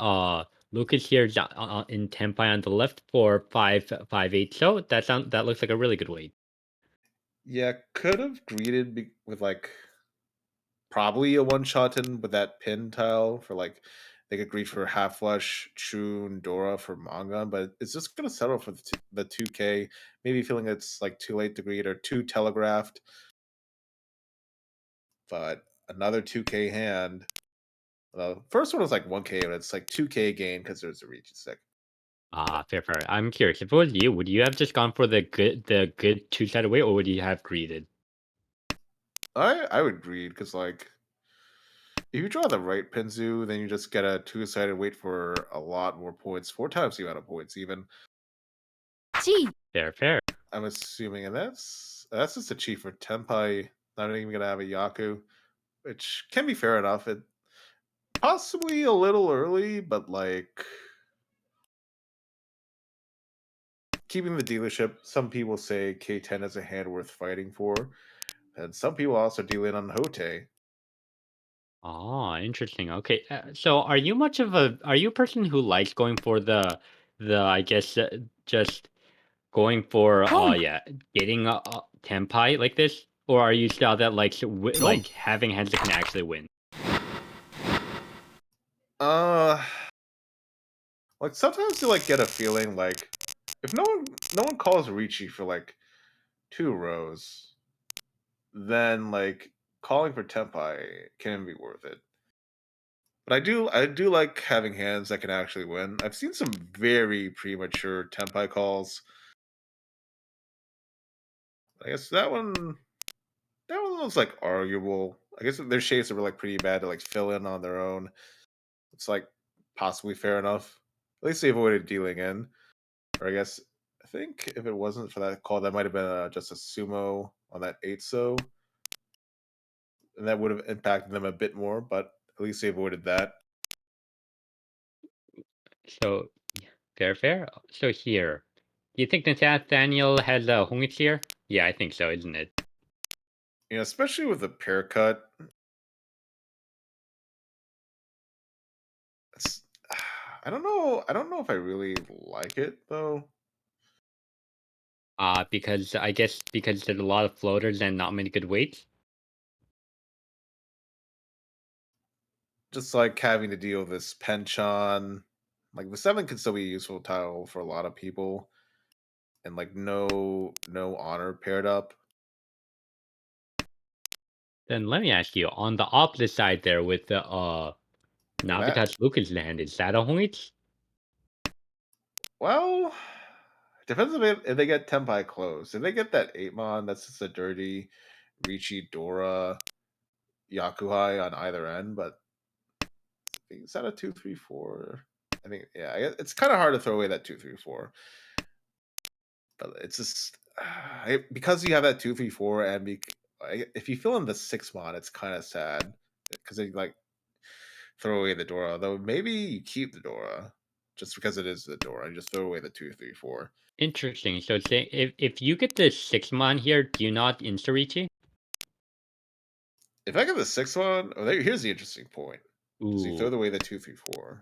Lucas here is, in Tenpai on the left for 558. So that looks like a really good weight. Yeah, could have greeted with like probably a one shot in with that pin tile for like they could greet for half flush, Chun, Dora for Mangan, but it's just gonna settle for the 2K. Maybe feeling it's like too late to greet or too telegraphed. But another 2K hand. The first one was like 1K, but it's like 2K gain because there's a reach stick. Fair, fair. I'm curious. If it was you, would you have just gone for the good two-sided weight, or would you have greeted? I would greed because like if you draw the right Pinzu, then you just get a two-sided weight for a lot more points, 4 times the amount of points even. G. Fair, fair. I'm assuming, and that's just a cheat for Tenpai. Not even gonna have a Yaku, which can be fair enough. It possibly a little early, but like keeping the dealership. Some people say K10 is a hand worth fighting for, and some people also deal in on Hote. Oh, interesting. Okay. So are you a person who likes going for the I guess just going for Home. yeah, getting a tempai like this, or are you style that likes Home. like having hands that can actually win? Uh, like sometimes you like get a feeling like if no one calls Ricci for like 2 rows, then like calling for Tenpai can be worth it. But I do like having hands that can actually win. I've seen some very premature Tenpai calls. I guess that one was like arguable. I guess their shapes were like pretty bad to like fill in on their own. It's like possibly fair enough. At least they avoided dealing in. Or I guess I think if it wasn't for that call, that might have been just a sumo on that 8 and that would have impacted them a bit more. But at least they avoided that. So fair, fair. So here, do you think Nathaniel has a Hongich here? Yeah, I think so, isn't it? Especially with the pair cut. It's, I don't know. I don't know if I really like it though. Because I guess because there's a lot of floaters and not many good weights. Just like having to deal with this penchant. Like the 7 can still be a useful tile for a lot of people, and like no honor paired up. Then let me ask you, on the opposite side there with the And that Navitas Lucas land, is that a Hongich? well, depends if they get Tenpai close. If they get that 8 mon, that's just a dirty Ricci Dora Yakuhai on either end. But is that a 2-3-4? I think yeah. It's kind of hard to throw away that 2-3-4. But it's just because you have that 2-3-4 and if you fill in the 6 mon, it's kind of sad because they like throw away the Dora. Though maybe you keep the Dora just because it is the Dora and just throw away the 2-3-4. Interesting. So say if you get the 6 mon here, do you not insta-reach? If I get the 6 mon, here's the interesting point: is you throw Ooh. away the 2-3-4. Does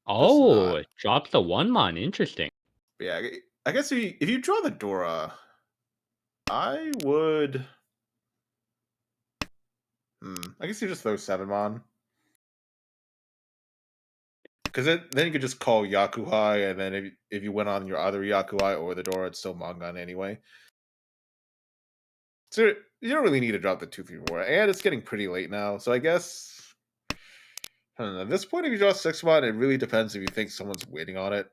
Oh, not. it drops the 1 mon. Interesting. But yeah, I guess if you draw the Dora, I would. I guess you just throw 7 mon. Because then you could just call Yakuhai, and then if you went on your other Yakuhai or the Dora, it's still Mangan anyway. So you don't really need to drop the 2-3-4, and it's getting pretty late now. So I guess I don't know. At this point, if you draw 6 mon, it really depends if you think someone's waiting on it.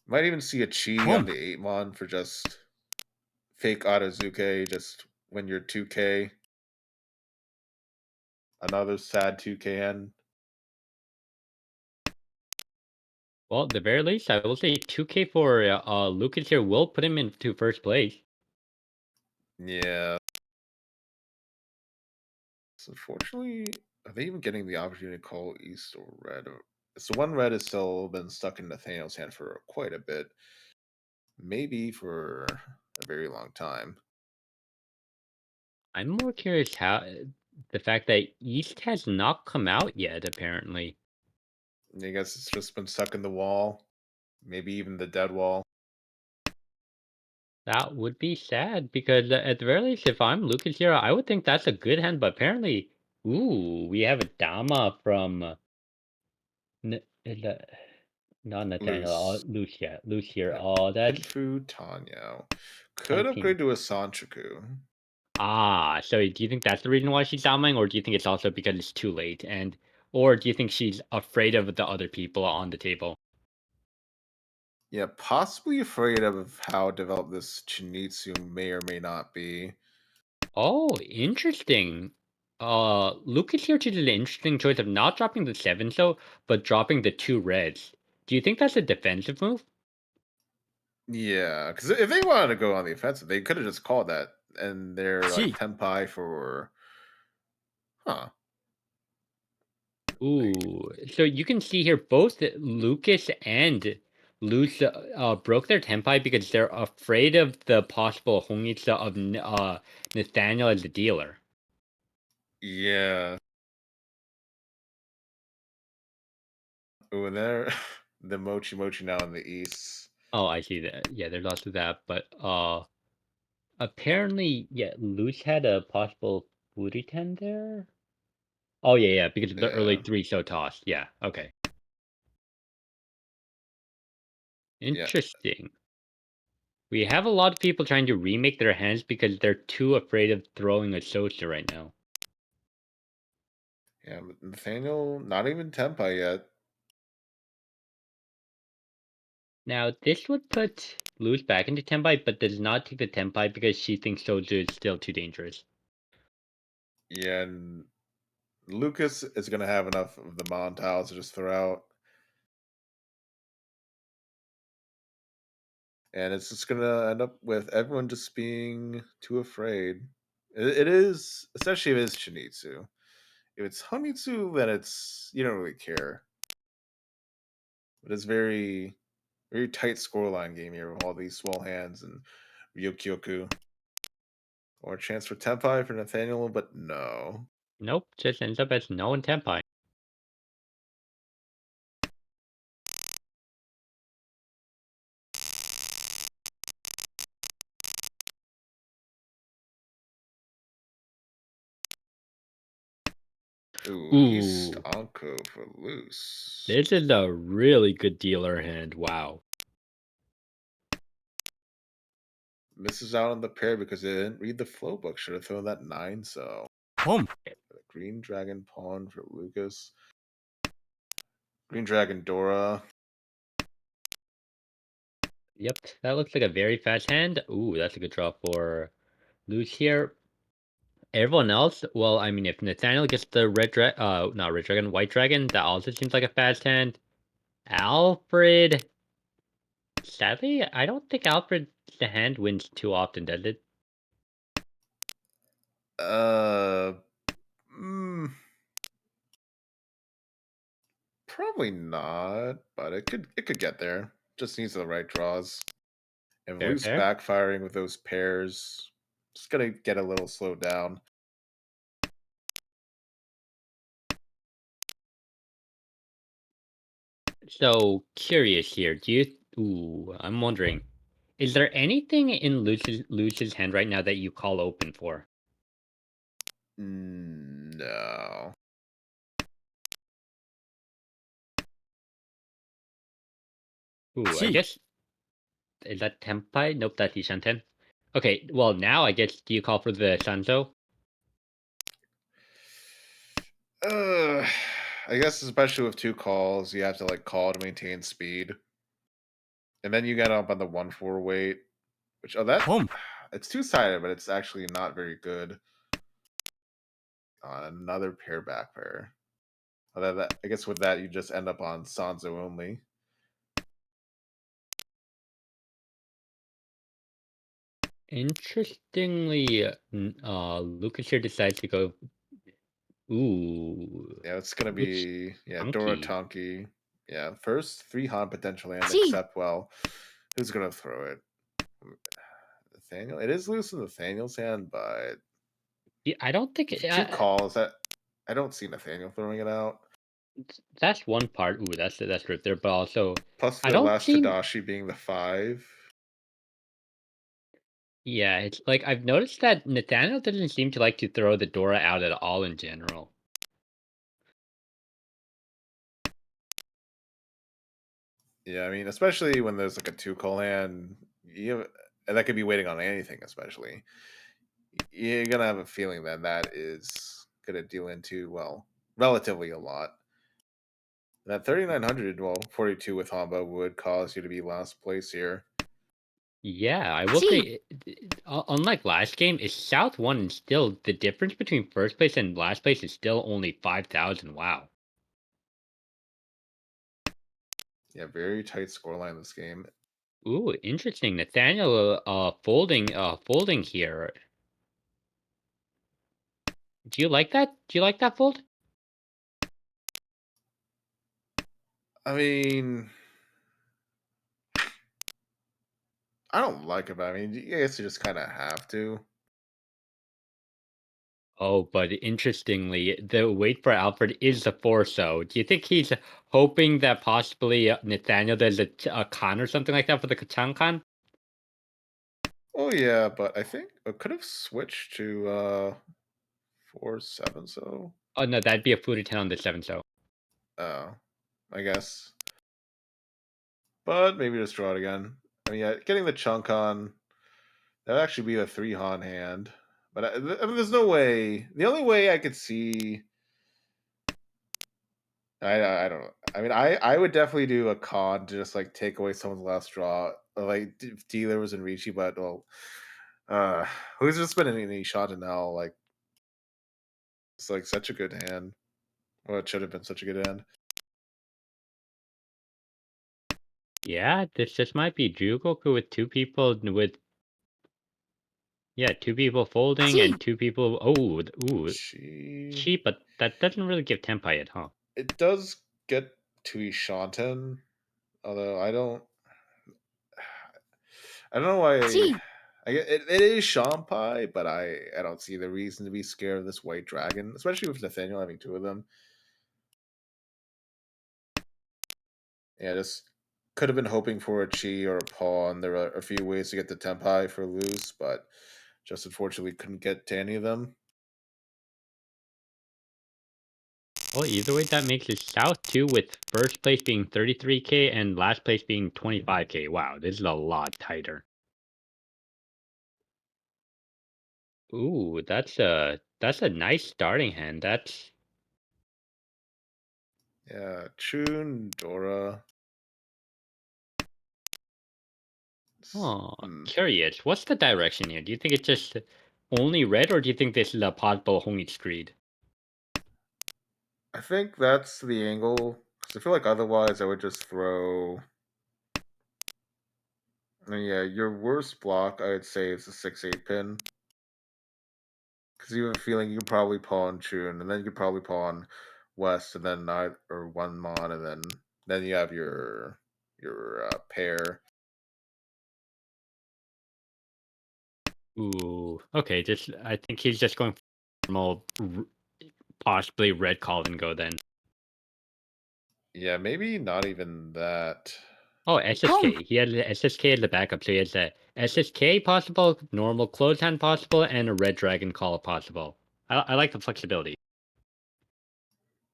Might even see a chi on Home. the 8 mon for just fake Autozuke, just when you're 2K. Another sad 2K end. Well, at the very least, I will say 2K for Lucas here will put him into first place. Yeah. So unfortunately, are they even getting the opportunity to call East or Red? So one red has still been stuck in Nathaniel's hand for quite a bit, maybe for a very long time. I'm more curious how the fact that East has not come out yet, apparently. I guess it's just been stuck in the wall, maybe even the dead wall. That would be sad because at the very least, if I'm Lucas here, I would think that's a good hand. But apparently, ooh, we have a Dama from is that not Nathaniel, Loose. Lucia, Luce here. Yeah. Oh, that's Pinfu Tanyo. Could 19. upgrade to a Sanchoku. Ah, so do you think that's the reason why she's Damaing, or do you think it's also because it's too late, and or do you think she's afraid of the other people on the table? Yeah, possibly afraid of how developed this Chinitsu may or may not be. Oh, interesting. Lucas here did an interesting choice of not dropping the seven so, but dropping the two reds. Do you think that's a defensive move? Yeah, because if they wanted to go on the offensive, they could have just called that and they're like C. tempai for, huh? Like, Ooh, so you can see here both Lucas and Luce broke their tempai because they're afraid of the possible Hongitsu of Nathaniel as the dealer. yeah. Ooh, and they're the Mochi Mochi now in the east. Oh, I see that. Yeah, there's also that, but apparently, yeah, Luce had a possible Buritan there. Oh yeah, yeah, because of the early Yeah, three so tossed. Yeah, okay. yeah, Interesting. We have a lot of people trying to remake their hands because they're too afraid of throwing a Sosa right now. yeah. But Nathaniel, not even tempai yet. Now, this would put Luz back into Tenpai, but does not take the Tenpai because she thinks Soju is still too dangerous. Yeah, and Lucas is gonna have enough of the Montiles to just throw out, and it's just gonna end up with everyone just being too afraid. It is, especially if it's Shinizu. If it's Honitsu, then it's you don't really care. But it's very tight scoreline game here with all these small hands and Ryokyoku. Or a chance for Tenpai for Nathaniel, but no. Nope, just ends up as no and Tenpai. Ooh, East Ooh, Anko for loose. this is a really good dealer hand. Wow. Misses out on the pair because they didn't read the flow book. Should have thrown that 9, so. Home. The Green Dragon Pawn for Lucas. Green Dragon Dora. Yep, that looks like a very fast hand. Ooh, that's a good draw for Luz here. Everyone else, well, I mean, if Nathaniel gets the not red dragon, white dragon, that also seems like a fast hand. Alfred, sadly, I don't think Alfred's the hand wins too often, does it? Uh, mm, Probably not, but it could get there. Just needs the right draws. And Fair, loose fair. backfiring with those pairs, just gonna get a little slowed down. So curious here. Do you? Ooh, I'm wondering. Is there anything in Luce's hand right now that you call open for? No. Ooh, I C. guess is that Tempai? Nope, that's Ishanten. Okay, well now I guess do you call for the Sanzo? Uh, I guess especially with two calls, you have to like call to maintain speed, and then you get up on the 1-4 weight, which that Home. it's two sided, but it's actually not very good on another pair back pair. Although I guess with that you just end up on Sanzo only. Interestingly, Lucas here decides to go. Ooh, Yeah, it's gonna which be Dora chunky. Tonki. Yeah, first 3 Han potential hand, Gee. except well, who's gonna throw it? Nathaniel. It is loose in Nathaniel's hand, but Yeah, I don't think with 2 calls, that I don't see Nathaniel throwing it out. that's one part. Ooh, that's right there. But also, Plus I the don't last see. Tadashi being the 5. Yeah, it's like I've noticed that Nathaniel doesn't seem to like to throw the Dora out at all in general. Yeah, I mean, especially when there's like a 2 call hand, and that could be waiting on anything, especially. You're gonna have a feeling that that is gonna deal into, well, relatively a lot. That 3900, well, 42 with Hamba would cause you to be last place here. Yeah, I will Gee. say, unlike last game, is South one and still the difference between first place and last place is still only 5,000. Wow. Yeah, very tight scoreline this game. Ooh, interesting. Nathaniel, folding here. Do you like that? Do you like that fold? I mean, I don't like it, but I mean, I guess you just kind of have to. Oh, but interestingly, the wait for Alfred is the four. So, do you think he's hoping that possibly Nathaniel does a con or something like that for the Kachan Khan? Oh yeah, but I think it could have switched to 4-7. So, Oh no, that'd be a food 10 on the seven. So, oh, I guess. But maybe just draw it again. I mean, yeah, getting the chunk on that'd actually be a 3 Han hand. But I mean, there's no way. The only way I could see, I don't know. I mean, I would definitely do a con to just like take away someone's last draw, like if dealer was in Ricci, but well, uh, who's just been in any shot to now? Like it's like such a good hand. Well, it should have been such a good hand. yeah, this just might be Jugoku with two people with yeah, two people folding and Gee. two people. Oh, ooh, She cheap, but that doesn't really give tempai yet, huh? it does get to Ishanten, although I don't know why. Gee. It is Shampai, but I don't see the reason to be scared of this white dragon, especially with Nathaniel having 2 of them. Yeah, just could have been hoping for a chi or a pawn. There are a few ways to get the tempai for loose, but just unfortunately couldn't get to any of them. Well, either way, that makes it South 2 with first place being 33K and last place being 25K. Wow, this is a lot tighter. Ooh, that's a nice starting hand. That's Yeah, Chun, Dora. oh, Hmm. curious. What's the direction here? Do you think it's just only red, or do you think this is a possible Hongi screed? I think that's the angle. Because I feel like otherwise I would just throw. Yeah, your worst block, I would say, is a 6-8 pin. Because you have a feeling you could probably pawn Chun, and then you could probably pawn West, and then not or one Mon, and then you have your pair. Ooh, okay. Just I think he's just going for normal, possibly red call and go then. Yeah, maybe not even that. Oh, Home. SSK. He had the SSK as the backup, so he has a SSK possible, normal close hand possible, and a red dragon call possible. I like the flexibility.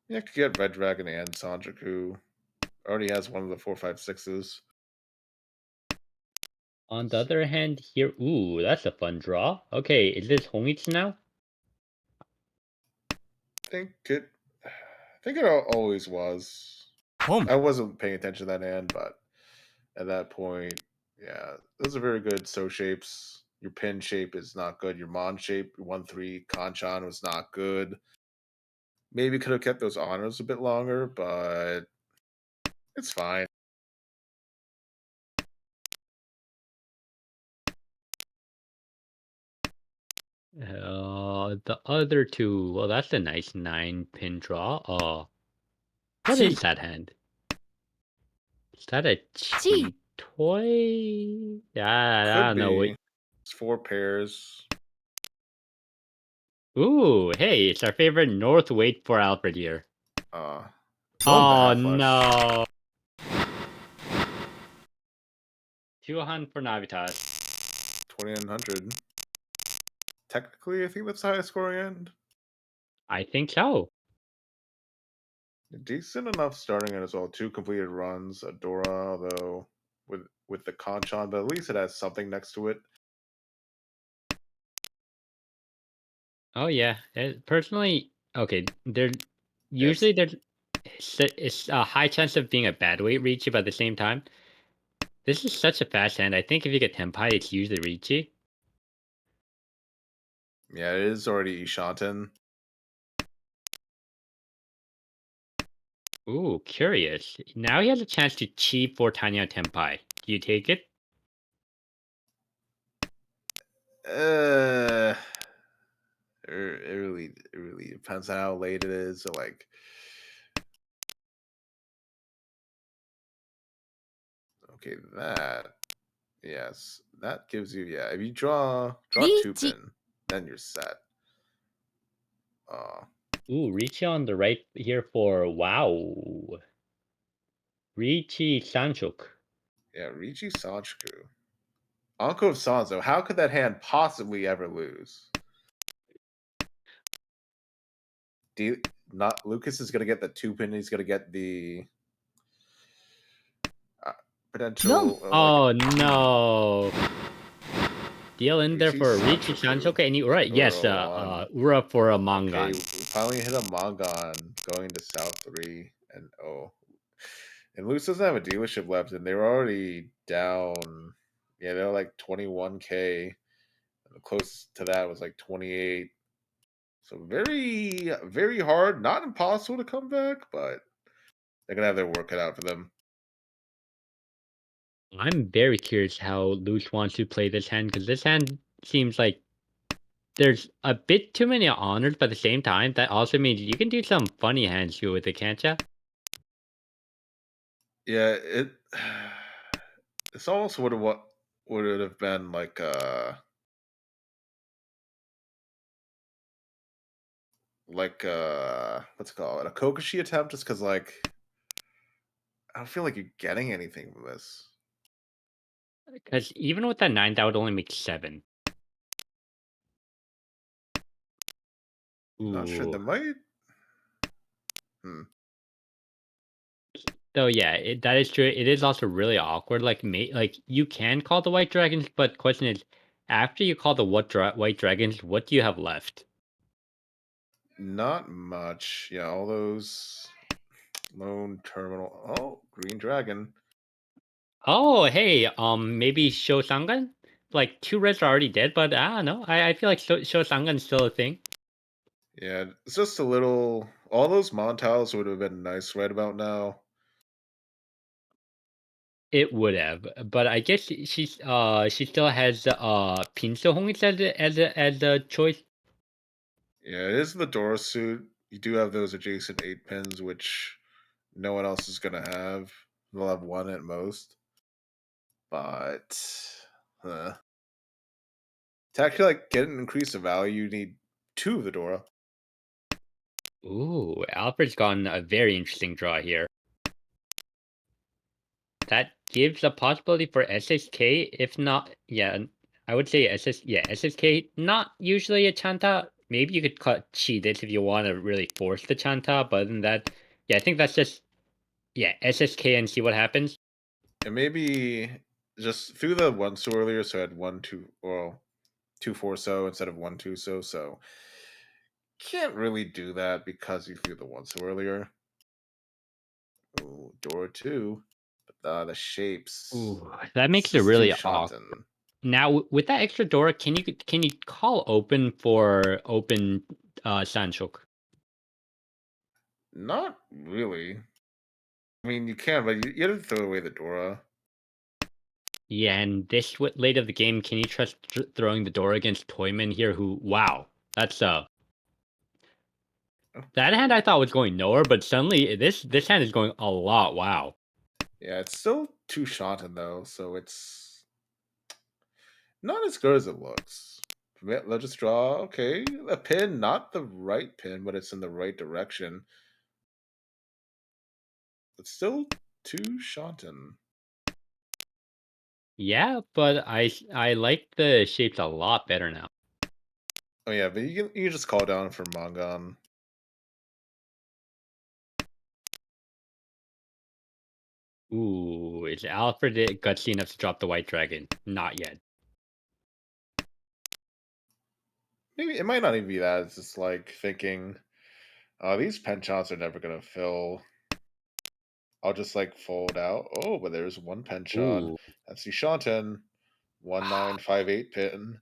You could get Red Dragon and Sanjaku. Already has one of the 4-5-6s. On the other hand, here, ooh, that's a fun draw. Okay, is this Hongitsu now? Think it. I think it always was. Home. I wasn't paying attention to that hand, but at that point, yeah, those are very good. So shapes. Your pin shape is not good. Your Mon shape, 1-3 Kanchan was not good. Maybe could have kept those honors a bit longer, but it's fine. The other two, well, that's a nice 9-pin draw. What G. is that hand? Is that a G. cheat toy? Yeah, I Could don't know. be. It's 4 pairs. Ooh, hey, it's our favorite North Wait for Alfred here. Going Oh back flush. no. 200 for Navitas. 2900. Technically, I think that's the highest scoring end. I think so. Decent enough starting end as well. 2 completed runs. A Dora, though, with the Conchon, but at least it has something next to it. Oh yeah. Personally, okay, Yes. usually there's it's a high chance of being a bad weight Ricci, but at the same time, this is such a fast hand. I think if you get Tenpai, it's usually Ricci. Yeah, it is already Ishanten. Ooh, curious. Now he has a chance to cheat for Tanya Tenpai. Do you take it? Uh, it really depends on how late it is. So like, okay, yes, that gives you, yeah. If you draw 2 Lychee. pin, then you're set. Uh, Ooh, Ricci on the right here for wow. Ricci Sanchuk. yeah, Riji Sanchiku. Anko of Sanzo. How could that hand possibly ever lose? Not Lucas is gonna get the 2 pin. He's gonna get the uh, potential. Oh no. Deal in there Riji for a Ricci Sanchiku. Sanchuk and you right. Yes, Ura 1. Ura for a Okay, Mangan. we finally hit a Mangan going to South 3. And and Luce doesn't have a dealership left, and they were already down. Yeah, they're like 21K. And the closest to that was like 28. So very, very hard. Not impossible to come back, but they're gonna have their work cut out for them. I'm very curious how Luce wants to play this hand because this hand seems like there's a bit too many honors, but at the same time, that also means you can do some funny hands too with it, can't ya? Yeah, it's almost what would it have been what's it called, a Kokoshi attempt, just because like I don't feel like you're getting anything from this. Because even with that 9, that would only make 7. Not sure. Ooh. There might. Hmm. So yeah, that is true. It is also really awkward. Like you can call the white dragons, but question is, after you call the white dragons, what do you have left? Not much. Yeah, all those lone terminal. Oh, green dragon. Oh, hey, maybe Shosangan? Like 2 reds are already dead, but I don't know. I feel like Shosangan's still a thing. Yeah, it's just a little. All those Montiles would have been nice right about now. It would have, but I guess she still has Pinso Hongis as a choice. Yeah, it is the Dora suit. You do have those adjacent 8 pins, which no one else is gonna have. They'll have 1 at most. But to actually like get an increase of value, you need 2 of the Dora. Ooh, Alfred's gotten a very interesting draw here. That gives a possibility for SSK, if not, yeah, I would say SSK, not usually a Chanta. Maybe you could cheat this if you want to really force the Chanta, but other than that, yeah, I think that's just, yeah, SSK and see what happens. And maybe just threw the 1 so earlier, so I had 1 2, well, 2 4 so instead of 1 2 so. So can't really do that because you threw the 1 so earlier. Ooh, Dora 2. But the shapes. Ooh, that It's makes it just too really awkward. Shanten. Now, with that extra Dora, can you call open for open Sanchok? Not really. I mean, you can, but you have to throw away the Dora. Yeah, and this late of the game, can you trust throwing the Dora against Toyman here? Who, wow, That's Oh, that hand I thought was going nowhere, but suddenly this hand is going a lot. Wow. yeah, it's still two Shanten though, so it's not as good as it looks. Let's just draw. Okay, a pin, not the right pin, but it's in the right direction. It's still two Shanten. Yeah, but I like the shapes a lot better now. Oh yeah, but you can just call down for Mangan. Ooh, is Alfred gutsy enough to drop the white dragon? Not yet. Maybe it might not even be that. It's just like thinking, these penchants are never gonna fill. I'll just like fold out. Oh, but there's one penchant. Ooh. That's the Shanten. 1958 pin.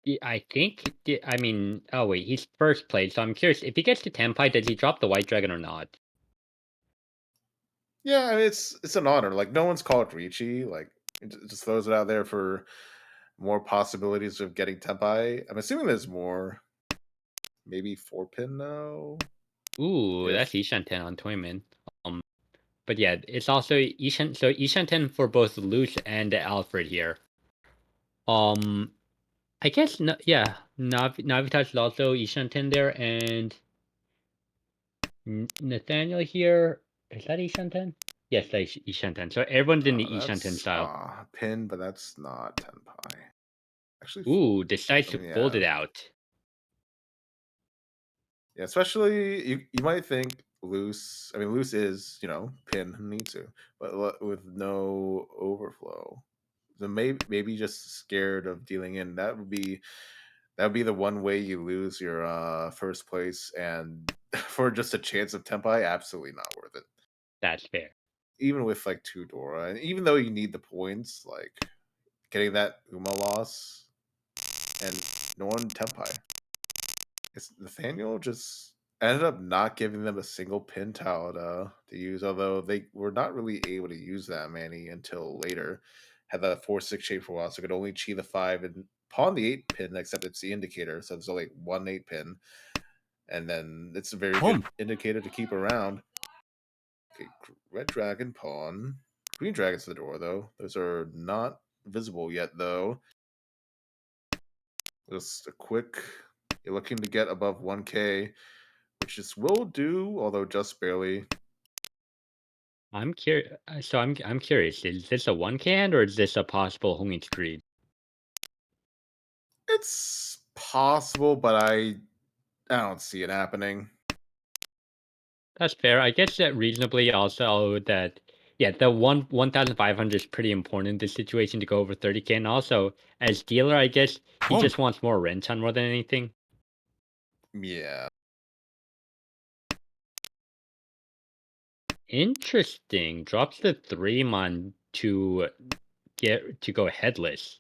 Yeah, I think. I mean, oh wait, he's first place, so I'm curious if he gets to Tenpai, does he drop the white dragon or not? Yeah, I mean, it's an honor. Like no one's called Ricci. Like it just throws it out there for more possibilities of getting Tempai. I'm assuming there's more. Maybe 4 pin now. Ooh, that's If Ishanten on Toyman. Um, but yeah, it's also Ishanten for both Luce and Alfred here. Um, I guess no, yeah, Navitas is also Ishanten there, and Nathaniel here is that Ishanten? Yes, that's Ishanten. So everyone's in the Ishanten that's style. pin, but that's not Tenpai. Actually, Ooh, decides to fold yeah, it out. yeah. Especially you might think loose. I mean, loose is pin need to, but with no overflow. So maybe just scared of dealing in. That would be the one way you lose your first place, and for just a chance of Tempai, absolutely not worth it. That's fair. Even with like two Dora, and even though you need the points, like getting that Uma loss and no one Tempai. It's Nathaniel just ended up not giving them a single pin tile to use, although they were not really able to use that many until later. Had the 4-6 shape for a while, so could only chi the 5 and pawn the 8 pin, except it's the indicator, so there's only one 8 pin. And then it's a very good indicator to keep around. Okay, red dragon pawn. Green dragon's to the door, though. Those are not visible yet, though. Just a quick. You're looking to get above 1K, which is will do, although just barely. I'm curious. So I'm curious. Is this a one can or is this a possible homing screed? It's possible, but I don't see it happening. That's fair. I guess that reasonably also that yeah, the 1,500 is pretty important in this situation to go over 30K. And also as dealer, I guess he just wants more wrench on more than anything. Yeah. Interesting. Drops the 3 mon to get to go headless.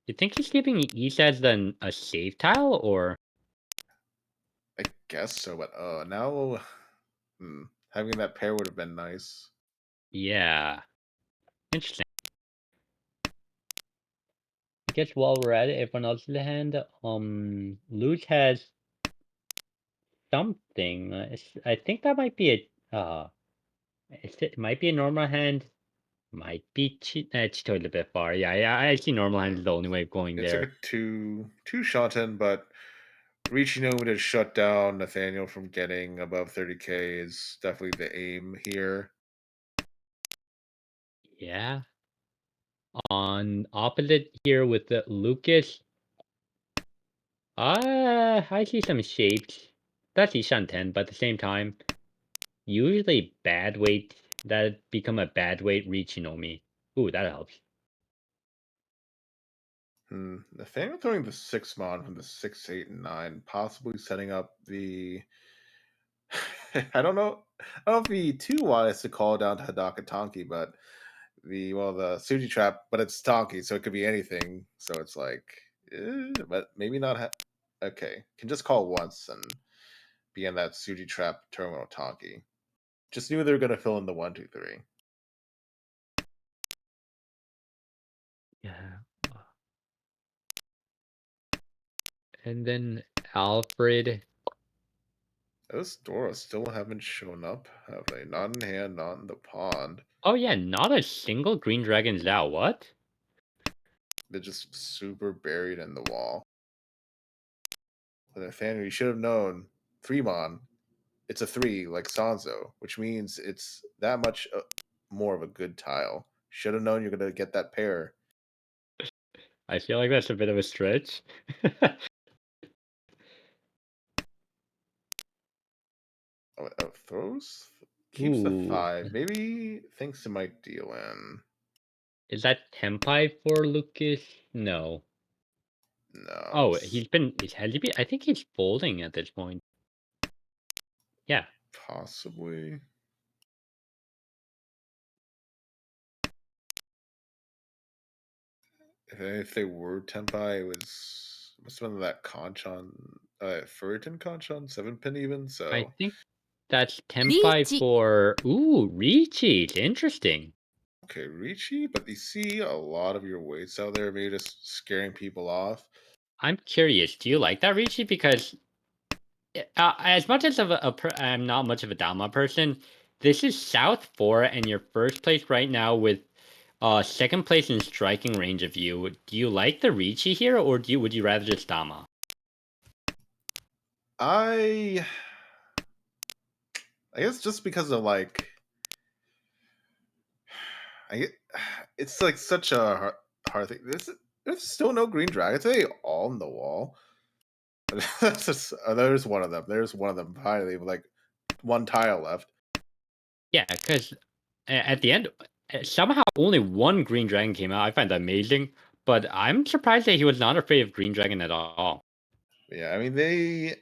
You think he's giving East as then a save tile or I guess so, but now having that pair would have been nice. yeah. Interesting. I guess while we're at it, everyone else's hand, Luge has something. I think that might be it might be a normal hand. Might be it's totally a bit far. Yeah, I see normal hand is the only way of going It's like a there. two Shanten, but reaching over to shut down Nathaniel from getting above 30K is definitely the aim here. Yeah. On opposite here with the Lucas, I see some shapes. That's Ishan 10, but at the same time, usually bad weight that become a bad weight reach me. Ooh, that helps. Nathaniel throwing the 6 mon from the 6, 8, and 9, possibly setting up the. I don't know. I don't know if it'd be too wise to call down to Hadaka Tonki, but the Suji trap, but it's Tonki, so it could be anything. So it's like, but maybe not. Okay, can just call once and be in that Suji trap terminal Tonki. Just knew they were gonna fill in the 1, 2, 3. Yeah. And then Alfred. Those Dora still haven't shown up, have they? Not in hand, not in the pond. Oh yeah, not a single green dragon's out. What? They're just super buried in the wall. Nathaniel, you should have known. Fremon, it's a 3 like Sanzo, which means it's that much more of a good tile. Should have known you're going to get that pair. I feel like that's a bit of a stretch. Throws? Keeps the Ooh, 5. Maybe thinks it might deal in. is that Tempai for Lucas? No. No, Oh, it's has he been? I think he's folding at this point. Yeah, possibly. If they were Tenpai, it must have been that Kanchan, Furitan Kanchan, 7-pin even, I so. think that's Tempai リーチ for. Ooh, Ricci. Interesting. Okay, Ricci, but you see a lot of your weights out there, maybe just scaring people off. I'm curious. Do you like that Ricci? Because as much as I'm not much of a Dama person, this is South 4 and your first place right now with second place in striking range of you. Do you like the Ricci here, or would you rather just Dama? I guess just because of like, I get, it's like such a hard thing. There's still no green dragons. Are they all on the wall? That's just, there's one of them. There's one of them finally with like one tile left. Yeah, because at the end, somehow only one Green Dragon came out. I find that amazing, but I'm surprised that he was not afraid of Green Dragon at all. Yeah, I mean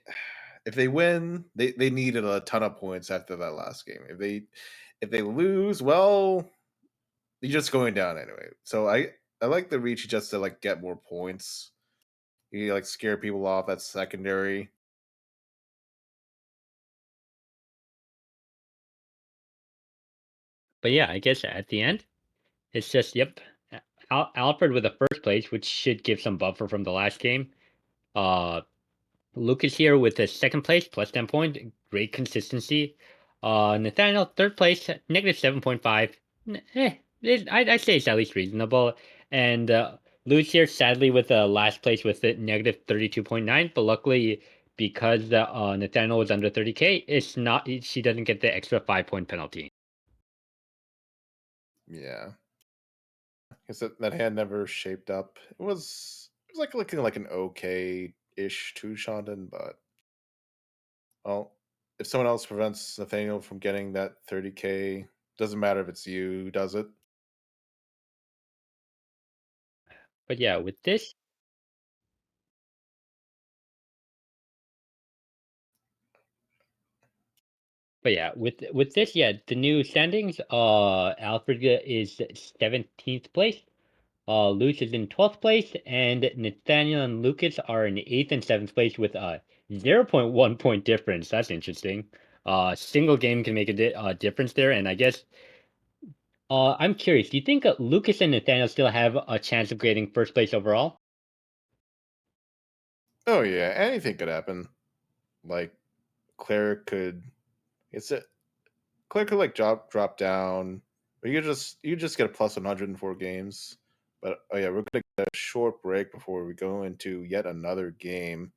if they win, they needed a ton of points after that last game. If they lose, well, you're just going down anyway. So I like the reach just to like get more points. You like scare people off. That's secondary. But yeah, I guess at the end, it's just yep, Alfred with the first place, which should give some buffer from the last game. Uh, Lucas here with the second place, plus 10 point, great consistency. Nathaniel, third place, negative 7.5. I'd say it's at least reasonable. And Lewis here, sadly, with the last place with the negative 32.9. But luckily, because Nathaniel was under 30K, it's not, she doesn't get the extra 5 point penalty. Yeah, because that hand never shaped up. It was like looking like an okay ish two Shondon, but well, if someone else prevents Nathaniel from getting that 30K, doesn't matter if it's you who does it. But yeah, with this, yeah, the new standings, Alfred is 17th place. Luce is in 12th place, and Nathaniel and Lucas are in 8th and 7th place with a 0.1 point difference. That's interesting. Single game can make a difference there, and I guess I'm curious. Do you think Lucas and Nathaniel still have a chance of getting first place overall? Oh yeah, anything could happen. Like Claire could, it's a Claire could like drop down, but you just get a plus 104 games. But oh yeah, we're gonna get a short break before we go into yet another game.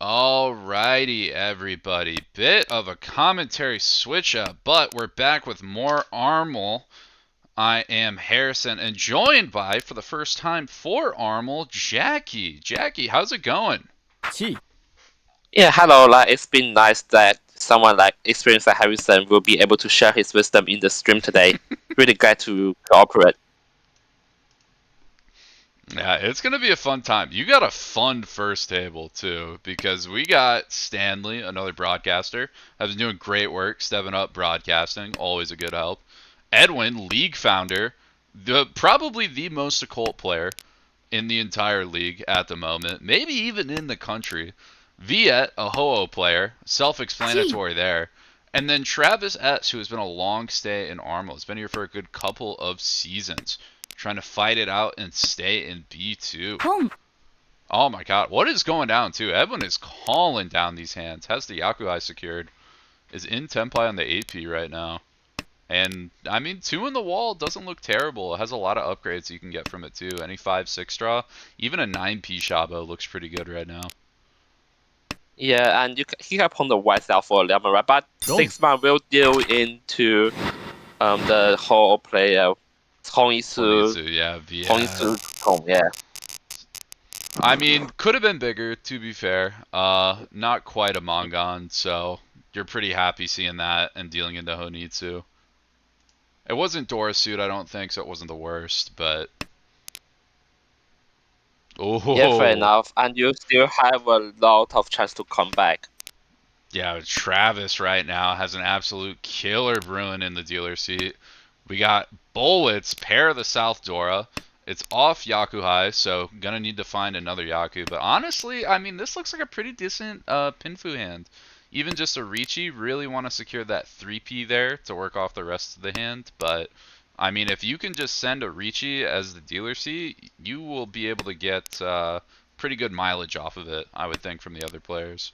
Alrighty, everybody. Bit of a commentary switch up, but we're back with more Armel. I am Harrison, and joined by, for the first time for Armel, Jackie. Jackie, how's it going? Yeah, hello. Like it's been nice that someone like experienced like Harrison will be able to share his wisdom in the stream today. Really glad to cooperate. Yeah, it's going to be a fun time. You got a fun first table, too, because we got Stanley, another broadcaster. Has been doing great work, stepping up broadcasting. Always a good help. Edwin, league founder, probably the most occult player in the entire league at the moment, maybe even in the country. Viet, a Ho-Oh player, self-explanatory there. And then Travis S., who has been a long stay in Armel, has been here for a good couple of seasons, trying to fight it out and stay in B2. Home. Oh my god, what is going down too? Edwin is calling down these hands. Has the Yakuai secured. Is in Tenpai on the AP right now. And, I mean, 2 in the wall doesn't look terrible. It has a lot of upgrades you can get from it, too. Any 5-6 draw, even a 9p Shabo looks pretty good right now. Yeah, and he can pawn the white cell for Lemon, right? But 6-man will deal into the whole player. Honitsu, yeah, Honitsu, yeah. I mean, could have been bigger, to be fair. Not quite a Mangan, so you're pretty happy seeing that and dealing into Honitsu. It wasn't Dora suit, I don't think, so it wasn't the worst, but... Oh. Yeah, fair enough. And you still have a lot of chance to come back. Yeah, Travis right now has an absolute killer Bruin in the dealer seat. We got Bullets, pair of the South Dora. It's off Yakuhai, so gonna need to find another Yaku. But honestly, I mean, this looks like a pretty decent Pinfu hand. Even just a Ricci, really want to secure that 3P there to work off the rest of the hand. But, I mean, if you can just send a Ricci as the dealer seat, you will be able to get pretty good mileage off of it, I would think, from the other players.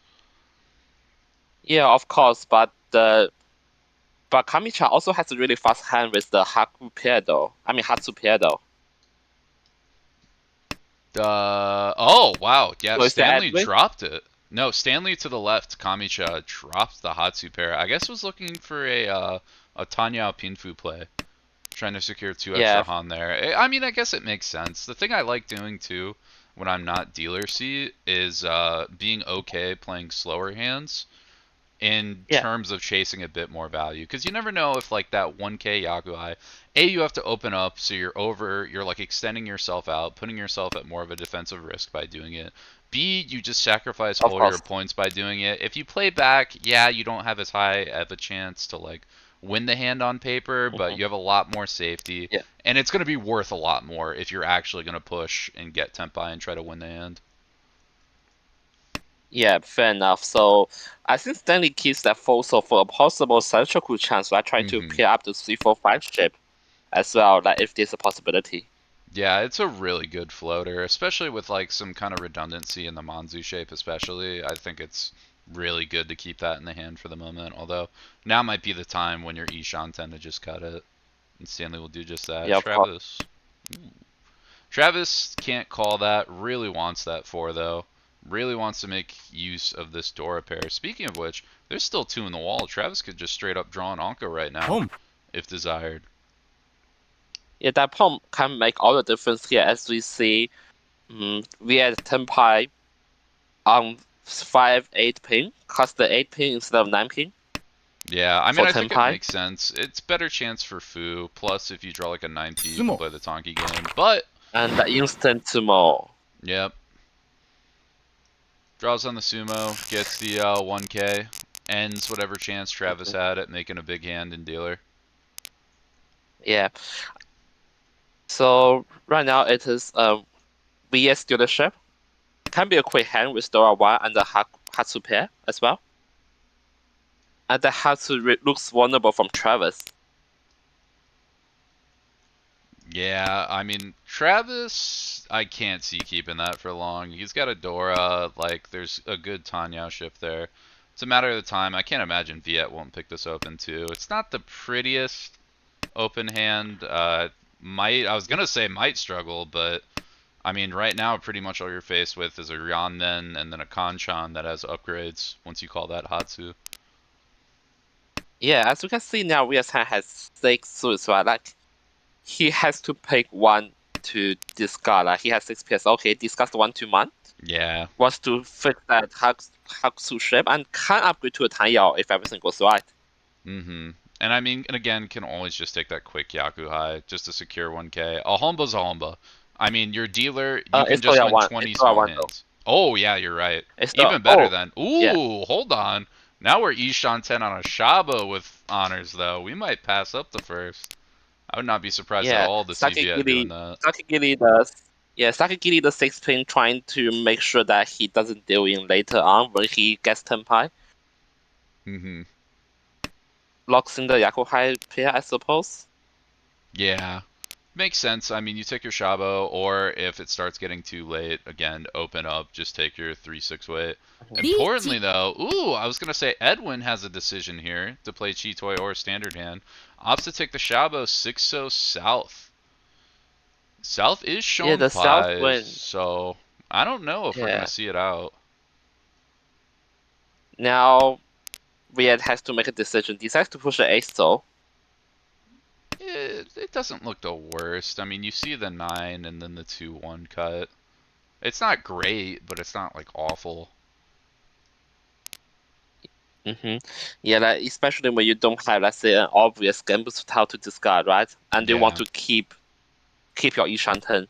Yeah, of course, but Kamicha also has a really fast hand with the Hatsu pair though. Oh, wow. Yeah, So is that Stanley Edwin? dropped it. No, Stanley to the left, Kamicha dropped the Hatsu pair. I guess was looking for a Tanya Pinfu play. Trying to secure 2 extra Yeah. Han there. I mean, I guess it makes sense. The thing I like doing, too, when I'm not dealer seat, is being okay playing slower hands in Yeah. terms of chasing a bit more value, because you never know if like that 1k Yakuai, you have to open up, so you're like extending yourself out, putting yourself at more of a defensive risk by doing it. B, you just sacrifice Of all course. your points by doing it. If you play back, yeah, you don't have as high of a chance to like win the hand on paper, but you have a lot more safety, Yeah. and it's going to be worth a lot more if you're actually going to push and get Tenpai and try to win the hand. Yeah, fair enough. So I think Stanley keeps that also for a possible Senchoku chance. I try to pair up the 3-4-5 ship as well, like if there's a possibility. Yeah, it's a really good floater, especially with like some kind of redundancy in the Manzu shape especially. I think it's really good to keep that in the hand for the moment, although now might be the time when your Ishan tend to just cut it. And Stanley will do just that. Yeah, of course. Travis can't call that, really wants that 4 though. Really wants to make use of this Dora pair. Speaking of which, there's still 2 in the wall. Travis could just straight up draw an Anko right now, if desired. Yeah, that pawn can make all the difference here, as we see. We had Tenpai on 5-8 pin, cast the 8 pin instead of 9 pin. Yeah, I mean, I think it Tenpai. makes sense. It's better chance for Fu. Plus, if you draw like a 9p, you can play the Tonki game. But And the instant sumo. yep, draws on the sumo, gets the 1k, ends whatever chance Travis had at making a big hand in dealer. Yeah. So right now it is VS dealership. Can be a quick hand with Dora 1 and the Hatsu pair as well. And the Hatsu looks vulnerable from Travis. Yeah, I mean, Travis, I can't see keeping that for long. He's got a Dora, like, there's a good Tanyao shift there. It's a matter of the time. I can't imagine Viet won't pick this open, too. It's not the prettiest open hand. I was going to say might struggle, but I mean, right now, pretty much all you're faced with is a Ryanmen and then a Kanchan that has upgrades once you call that Hatsu. Yeah, as you can see now, Ryu-san has 6 suits, right? Like, he has to pick one to discard. Like, he has 6 PS. Okay, discard 1 to man. Yeah. Wants to fix that Haksu shape and can upgrade to a Tanyao if everything goes right. Mm-hmm. And I mean, and again, can always just take that quick Yaku High just to secure 1K. A Homba's a Homba. I mean, your dealer, you can It's just still win one. 20 It's still small one though. hands. Oh, yeah, you're right. It's the Even better then. yeah. Ooh, hold on. Now we're Ishan 10 on a Shabo with honors, though. We might pass up the first. I would not be surprised at Yeah, all to see Viet doing that. Sakigiri does. Yeah, Sakigiri the 6 pin trying to make sure that he doesn't deal in later on when he gets Tenpai. Mm-hmm. Locks in the Yakuhai pair, I suppose. Yeah. Makes sense. I mean, you take your Shabo, or if it starts getting too late, again, open up, just take your 3-6 weight. Importantly, though, ooh, I was going to say Edwin has a decision here to play Chitoy or Standard Hand. Opts to take the Shabo 6-0 South. South is Yeah, shown the South pies, win. so I don't know if we're going Yeah. to see it out. Now, Viet has to make a decision. Decides to push the ace though. It doesn't look the worst. I mean, you see the 9 and then the 2-1 cut. It's not great, but it's not, like, awful. Yeah, like, especially when you don't have, let's say, an obvious gambit tile to discard, right? And you want Yeah. to keep your Ishan turn.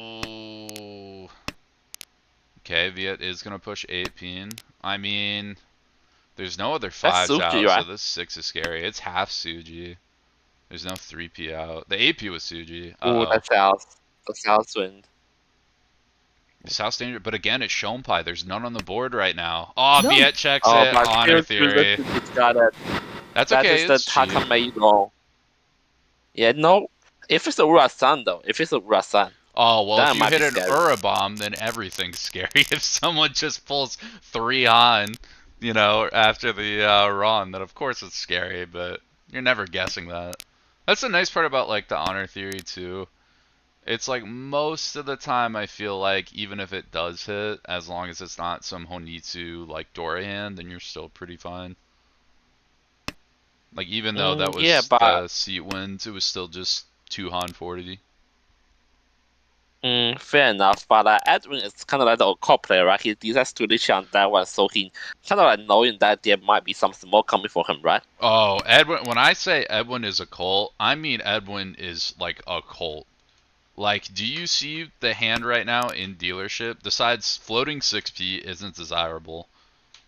Ooh. Okay, Viet is going to push 8 pin. I mean, there's no other That's 5s Suji, out, so right? this 6 is scary. It's half Suji. There's no 3P out. The AP was Suji. Ooh, Uh-oh. that's South. The South win. The South Standard, but again, it's Shonpai. There's none on the board right now. Oh, No. Viet checks Oh, it. but Honor still chooses Theory. to discard it. That's That okay. is the It's cheap. Takamei. Yeah, no. If it's a Urasan though, if it's a Urasan, Oh, well, that if you might be hit an scary. Urabomb, then everything's scary. If someone just pulls 3 on, after the run, then of course it's scary, but you're never guessing that. That's the nice part about, like, the honor theory, too. It's like most of the time I feel like even if it does hit, as long as it's not some Honitsu, like, Dora hand, then you're still pretty fine. Like, even though that Yeah, was but the seat wins, it was still just 2 Han 40. fair enough. But Edwin is kind of like the core player, right? He decides to reach on that one, so he kind of like knowing that there might be something more coming for him, right? Oh, Edwin, when I say Edwin is a cult, I mean Edwin is like a cult. Like, do you see the hand right now in dealership? Besides floating 6P isn't desirable,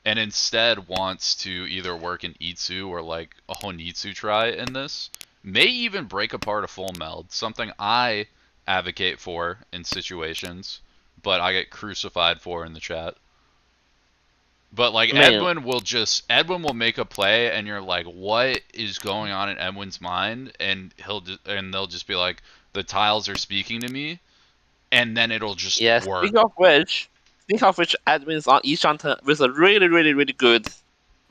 and instead wants to either work an Itsu or like a Honitsu try in this. May even break apart a full meld, something I advocate for in situations, but I get crucified for in the chat. But like I mean, Edwin will make a play and you're like, what is going on in Edwin's mind? And they'll just be like, the tiles are speaking to me, and then it'll just yeah. work. Speaking of which, Edwin's on each turn with a really, really, really good,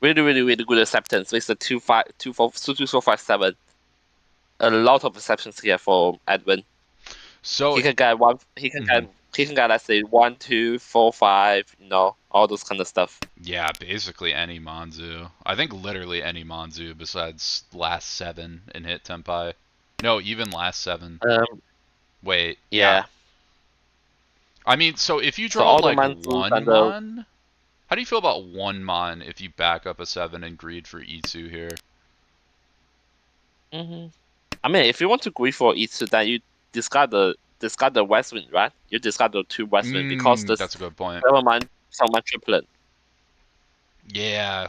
really good acceptance with the 2-4-5-7. A lot of exceptions here for Edwin. So He can get one. He can get, let's say, 1, 2, 4, 5. All those kind of stuff. yeah, basically any Manzu. I think literally any Manzu besides last 7 in hit Tenpai. No, even last 7. Wait, yeah. Yeah. I mean, so if you So draw all the like Manzus 1 and the Mon, how do you feel about 1 Mon if you back up a 7 and greed for Itsu here? I mean, if you want to greed for Itsu, then you discard the West Wind, right? You discard the 2 West Wind because the That's a good point. 7-man triplet. Yeah.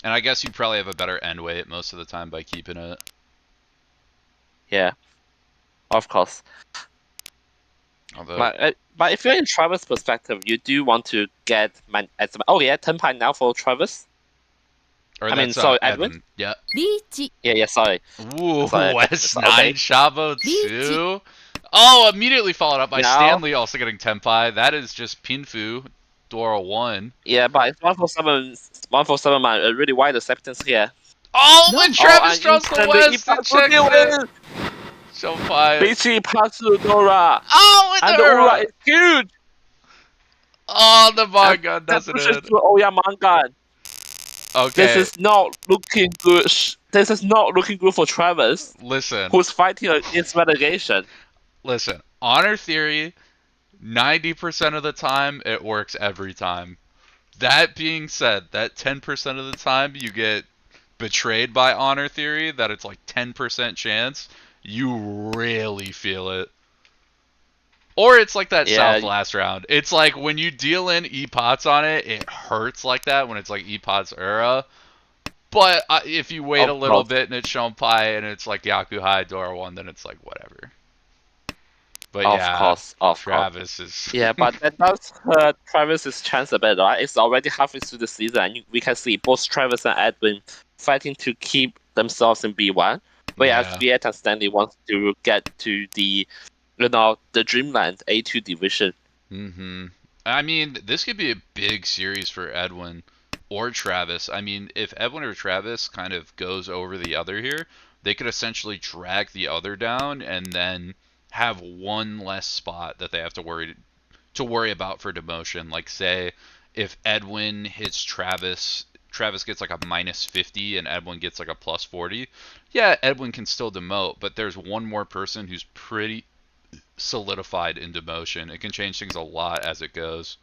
And I guess you probably have a better end weight most of the time by keeping it. Yeah, of course. Although, But if you're in Travis' perspective, you do want to get oh yeah, Tenpai now for Travis. or I mean, that's sorry, Edwin. Evan. Yeah. リーチ Yeah, sorry. Ooh, Sorry, West okay. 9 Shabo 2. Oh, immediately followed up by Now- Stanley also getting Tenpai. That is just Pinfu, Dora 1. Yeah, but it's 147 man. A really wide acceptance here. Oh, No. but Travis and draws the instantly West to Ippatsuki check it. wins! Shompai. BG pass to Dora. Oh, with And the the Ura Ura. is huge. Oh, the And Mangan that doesn't pushes hit. to Oya Mangan. This Okay, is not looking good. This is not looking good for Travis, listen. who's fighting against relegation. Listen. Honor Theory, 90% of the time, it works every time. That being said, that 10% of the time you get betrayed by Honor Theory, that it's like 10% chance, you really feel it. Or it's like that Yeah, South last round. It's like when you deal in E-Pots on it, it hurts like that when it's like E-Pots era. But if you wait a of little course. bit and it's Shompai and it's like Yaku High, Dora 1, then it's like whatever. But Of yeah, course, of course. Travis is... Yeah, but that does hurt Travis's chance a bit, right? It's already halfway through the season, and we can see both Travis and Edwin fighting to keep themselves in B1, whereas Yeah. Viet and Stanley wants to get to the Dreamland A2 division. Mm-hmm. I mean, this could be a big series for Edwin or Travis. I mean, if Edwin or Travis kind of goes over the other here, they could essentially drag the other down and then have one less spot that they have to worry about for demotion. Like say if Edwin hits Travis, Travis gets like a minus 50 and Edwin gets like a plus 40. Yeah, Edwin can still demote, but there's one more person who's pretty solidified into motion. It can change things a lot as it goes.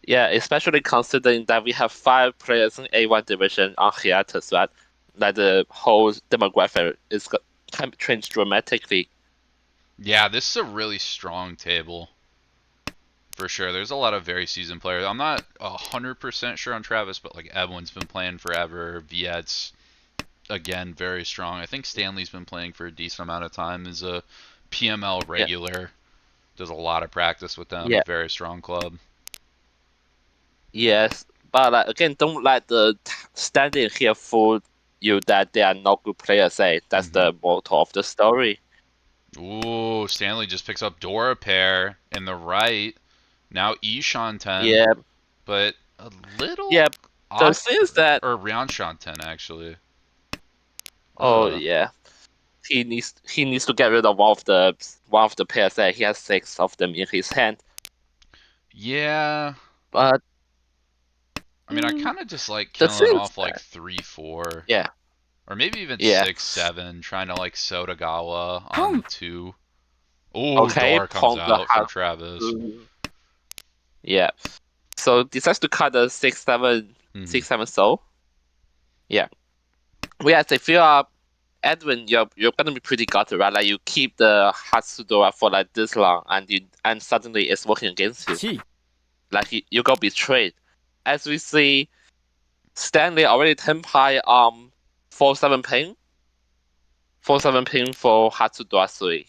Yeah, especially considering that we have 5 players in A1 division on hiatus, right? That the whole demographic can change dramatically. Yeah, this is a really strong table for sure. There's a lot of very seasoned players. I'm not 100% sure on Travis, but like Edwin's been playing forever. Viet's again very strong. I think Stanley's been playing for a decent amount of time as a PML Yeah, regular. Does a lot of practice with them. A yeah, very strong club. yes. But again, don't let the standing here fool you that they are not good players. Say that's the motto of the story. Ooh, Stanley just picks up Dora pair in the right. Now Ishan 10, Yeah, but a little yeah. The off, thing is that, or Ryanshan 10 actually. oh Ugh. yeah, he needs to get rid of one of the pairs there. He has 6 of them in his hand. Yeah. But I mean, I mm, kind of just like the killing thing is off like that, 3, 4, yeah, or maybe even yeah. 6, 7, trying to like Sotagawa on the Pump. 2. Ooh, Okay, Dora comes Pong the out from has Travis. to, yeah. So decides to cut the 6 7 Hmm. 6 7 soul. Yeah. Whereas if you are Edwin, you're gonna be pretty gutted, right? Like you keep the Hatsudora for like this long, and suddenly it's working against you. G. Like you got betrayed. As we see, Stanley already tempai 4-7 ping, 4-7 ping for Hatsudora 3.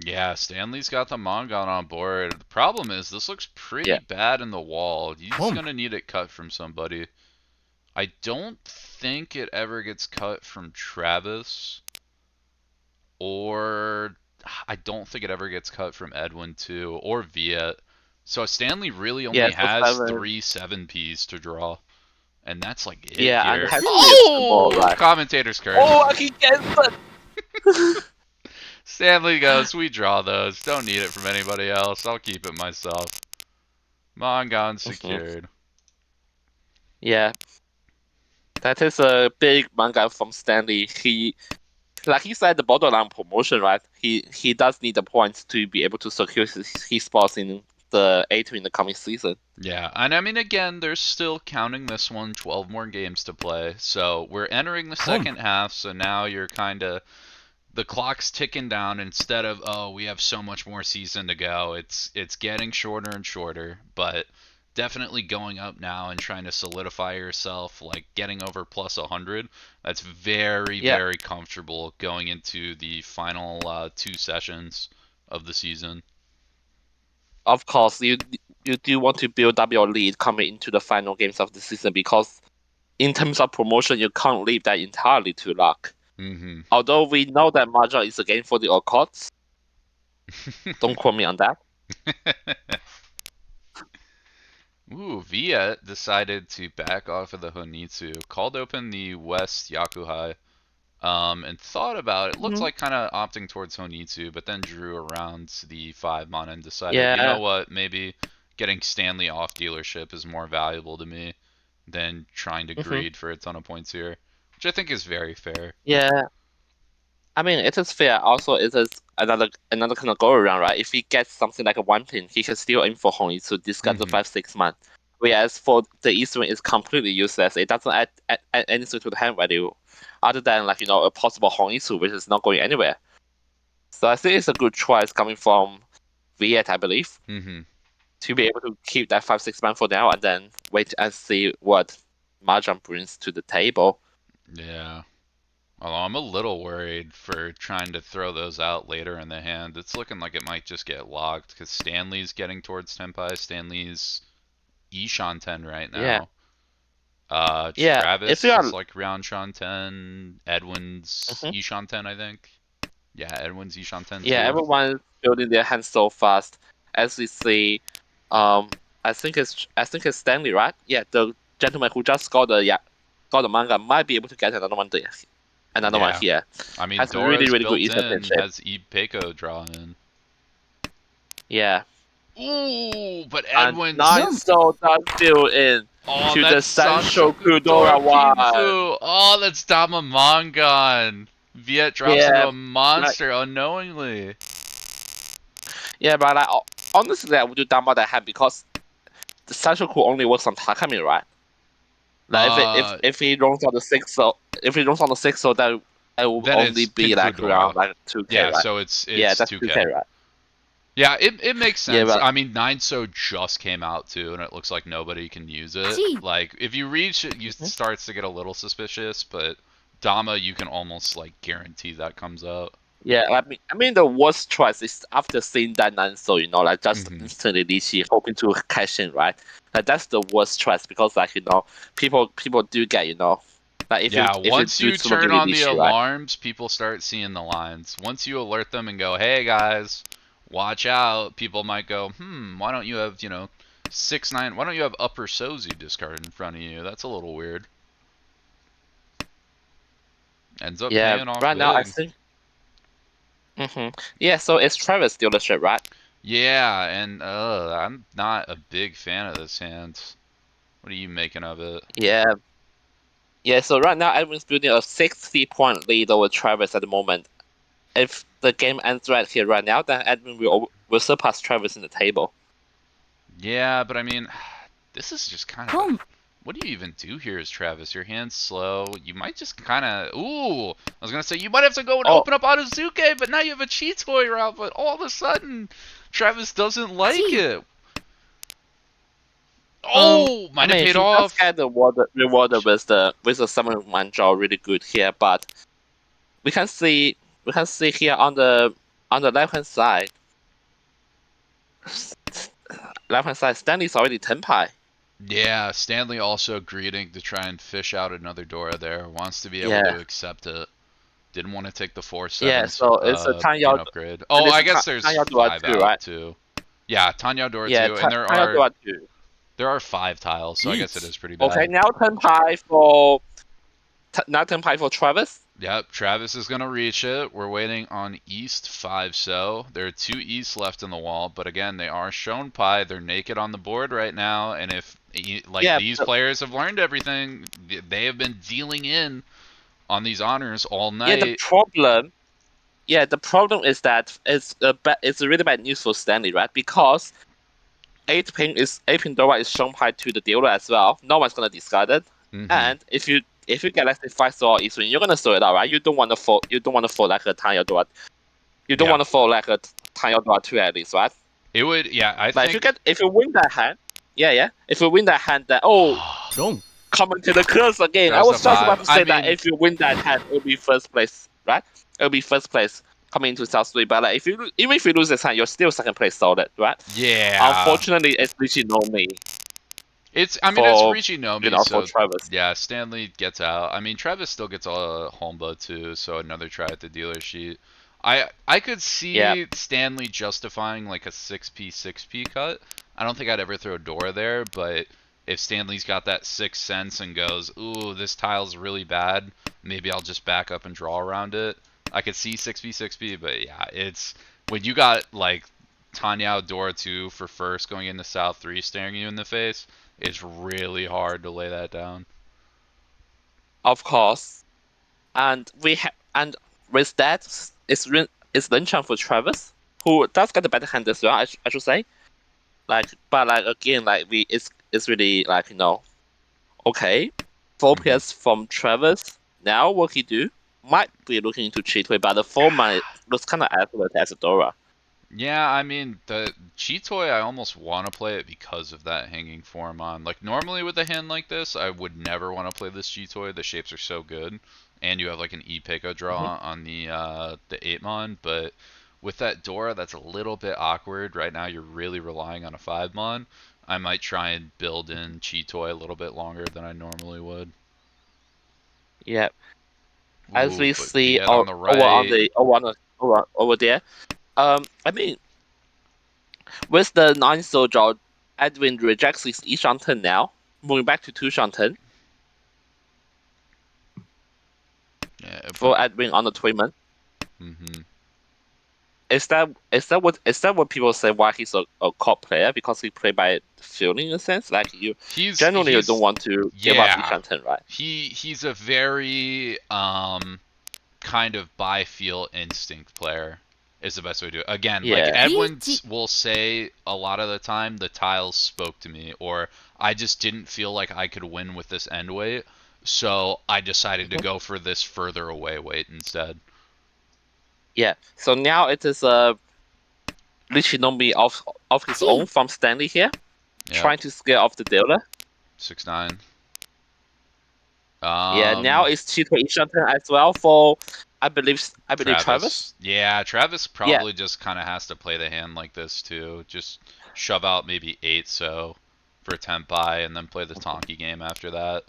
Yeah, Stanley's got the Mangan on board. The problem is this looks pretty Yeah. bad in the wall. He's Pump. gonna need it cut from somebody. I don't think it ever gets cut from Travis, or I don't think it ever gets cut from Edwin too, or Viet. So Stanley really Yeah, only so has 7. 3 7Ps to draw, and that's like it Yeah, and it here. has to C. be a symbol, Oh, right? commentator's curse. Oh, he gets it! Stanley goes, we draw those. Don't need it from anybody else. I'll keep it myself. Mangan Mhm. secured. Yeah, that is a big manga from Stanley. Like he said, the borderline promotion, right? He does need the points to be able to secure his spots in the A2 in the coming season. Yeah, and I mean, again, there's still counting this one 12 more games to play. So we're entering the Pump. second half, so now you're kind of the clock's ticking down instead of we have so much more season to go. It's getting shorter and shorter, but definitely going up now and trying to solidify yourself, like getting over plus 100. That's very Yeah, very comfortable going into the final 2 sessions of the season. of course, you do want to build up your lead coming into the final games of the season because in terms of promotion, you can't leave that entirely to luck. Mm-hmm. Although we know that Mahjong is a game for the occults, don't quote me on that. Ooh, Viet decided to back off of the Honitsu. Called open the West Yakuhai. and thought about it. Looked Mhm. like kind of opting towards Honitsu, but then drew around the 5 mana and decided, you know Yeah. what, maybe getting Stanley off dealership is more valuable to me than trying to Hmm. greed for a ton of points here, which I think is very fair. Yeah. I mean, it is fair. Also, it is another kind of go around, right? If he gets something like a 1 pin, he can still aim for Honey to discard the Mhm. 5/6 man. Whereas for the Eastern, it's completely useless. It doesn't add anything to the hand value, other than like a possible Honey which is not going anywhere. So I think it's a good choice coming from Viet, I believe, Mhm. to be able to keep that 5/6 man for now, and then wait and see what Mahjong brings to the table. Yeah. Although I'm a little worried for trying to throw those out later in the hand. It's looking like it might just get locked because Stanley's getting towards Tenpai. Stanley's Ishan 10 right Yeah, now. yeah. If you Travis are, is like round Shan 10. Edwin's mhm. Ishan 10, I think. Yeah, Edwin's Ishan 10 Yeah, too. everyone's building their hands so fast. As we see, um, I think it's Stanley, right? Yeah, the gentleman who just got the manga might be able to get another one there, another one Yeah. here. I mean, Has a really Dora's really good built Eastern in, pinship. has Peko draw in. Yeah, Ooh, but and Edwin's. nine so does build in Oh, to the that's Sancho Sanshoku Kudora one. Pinfu. Oh, that's Dama Mangan. Viet drops into Yeah, a like, monster unknowingly. yeah, but like, honestly, I would do down by that hand because the Sancho only works on Takami, right? Like if he runs on the 6, so if he runs on the 6, so that will Then only it's be like Pinfudora. around like 2K, Yeah, right? so it's Yeah, it's that's 2K, 2K. right? Yeah, it makes Yeah, sense. but I mean, Nine So just came out too, and it looks like nobody can use it. Gee. Like, if you reach it, you mhm. starts to get a little suspicious, but Dama, you can almost like guarantee that comes out. Yeah, I mean the worst choice is after seeing that Nanso, like just Hmm. instantly Lichi hoping to cash in, right? Like that's the worst choice because like people do get like if you Yeah, if you once do you Tsuno turn Gili on the Lichi, right? alarms, people start seeing the lines. Once you alert them and go, "Hey guys, watch out," people might go, why don't you have, 6/9? Why don't you have upper Sozi discard in front of you? That's a little weird." Ends up Yeah, paying off right now I big. think. Yeah, so it's Travis dealership, right? Yeah, and I'm not a big fan of this hand. What are you making of it? Yeah. Yeah, so right now everyone's building a 60-point lead over Travis at the moment. If the game ends right here, right now, then Edwin will surpass Travis in the table. Yeah, but I mean, this is just kind of a. Home. What do you even do here as Travis? Your hand's slow. You might just kind of. Ooh! I was going to say, you might have to go and Oh, open up Azuke, but now you have a cheat toy route, but all of a sudden, Travis doesn't like Gee. it. Oh! I Might have mean, paid he does off. get the rewarded with the summon mantra really good here, but we can see here on the left hand side, Stanley's already 10 pi. Yeah, Stanley also greeting to try and fish out another Dora there. Wants to be able Yeah, to accept it. Didn't want to take the yeah. 4/7 So it's a pin Tanya, upgrade. and Oh, it's I a guess there's Tanya Dora 5 too, out right? too. Yeah, Tanya Dora Yeah, too, and Tanya Dora too. there are 5 tiles, so I guess it Yeet. is pretty Okay, bad. now 10 pi for now 10 pi for Travis. Yep, Travis is gonna reach it. We're waiting on East 5 so. There are 2 East left in the wall, but again, they are shown pie. They're naked on the board right now, and if like Yeah, these players have learned everything, they have been dealing in on these honors all yeah. night. The problem is that it's a really bad news for Stanley, right? Because 8 pin Dora is shown pi to the dealer as well. No one's gonna discard it, Hmm. and if you get let's say 5 or Eastwin, you're gonna throw it out, right? You don't want to fall. You don't want to fall like a Tanya Dora. You don't Yeah, want to fall like a Tanya Dora 2 at least, right? it would. Yeah, I Like think. if you win that hand, yeah. If you win that hand, then Wrong. coming to the curse again. I There's the was just about 5. to I say that mean, if you win that hand, it'll be first place, right? It'll be first place coming into South Street. But like, even if you lose this hand, you're still second place solid, right? yeah. Unfortunately, it's literally no me I mean, it's for Richie for so Travis. yeah, Stanley gets out. I mean, Travis still gets a homebo too, so another try at the dealer sheet. I could Yeah, see Stanley justifying like a 6p 6p cut. I don't think I'd ever throw Dora there, but if Stanley's got that sixth sense and goes, ooh, this tile's really bad, maybe I'll just back up and draw around it. I could see 6B, but yeah, it's when you got like Tanya Dora 2 for first going into South 3 staring you in the face, it's really hard to lay that down. Of course. And and with that, it's Lin Chang for Travis, who does get a better hand as well, I should say. But again, it's really okay. 4 PS from Travis. Now what he do? Might be looking into cheat way, but the format looks kind of accurate as Dora. Yeah, I mean, the Cheetoy, I almost want to play it because of that hanging form on. Like, normally with a hand like this, I would never want to play this Cheetoy. The shapes are so good. And you have, like, an E-Peko draw on the 8-mon. But with that Dora, that's a little bit awkward. Right now, you're really relying on a 5-mon. I might try and build in Cheetoy a little bit longer than I normally would. Yeah, as Ooh, we but see Viet on the over there. I mean, with the 9 soldier, Edwin rejects his E Shanten now, moving back to 2 Shanten Yeah, for Edwin on the tournament. Is that what people say why he's a cop player, because he play by feeling in a sense? Like you generally you don't want to give up E Shanten, right? He's a very kind of by feel instinct player is the best way to do it. Again, like Yeah. Edwin will say a lot of the time the tiles spoke to me, or I just didn't feel like I could win with this end weight, so I decided to go for this further away weight instead. Yeah. So now it is a Lichinomi of his own from Stanley here, trying to scare off the dealer. 6-9. Yeah, now it's Cheeto Ishanten as well for I believe Travis. Yeah, Travis probably just kind of has to play the hand like this too. Just shove out maybe 8 so for Tenpai and then play the Tonki game after that.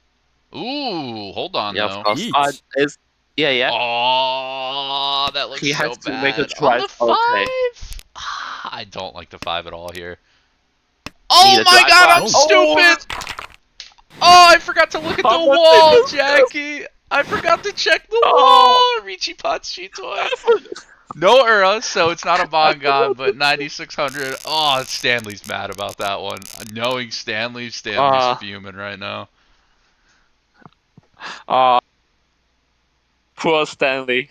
Ooh, hold on Yeah, though. of course. Yeah. Oh, that looks He so has to make a bad. On choice. the 5? Okay. I don't like the 5 at all here. Oh Neither do my I, god, but- I'm stupid! Oh, I forgot to look at the wall, Jackie! I forgot to check the wall! Richie Potts Cheetoy. No Ura, so it's not a Mangan, but 9600. Oh, Stanley's mad about that one. Knowing Stanley's fuming right now. Poor Stanley.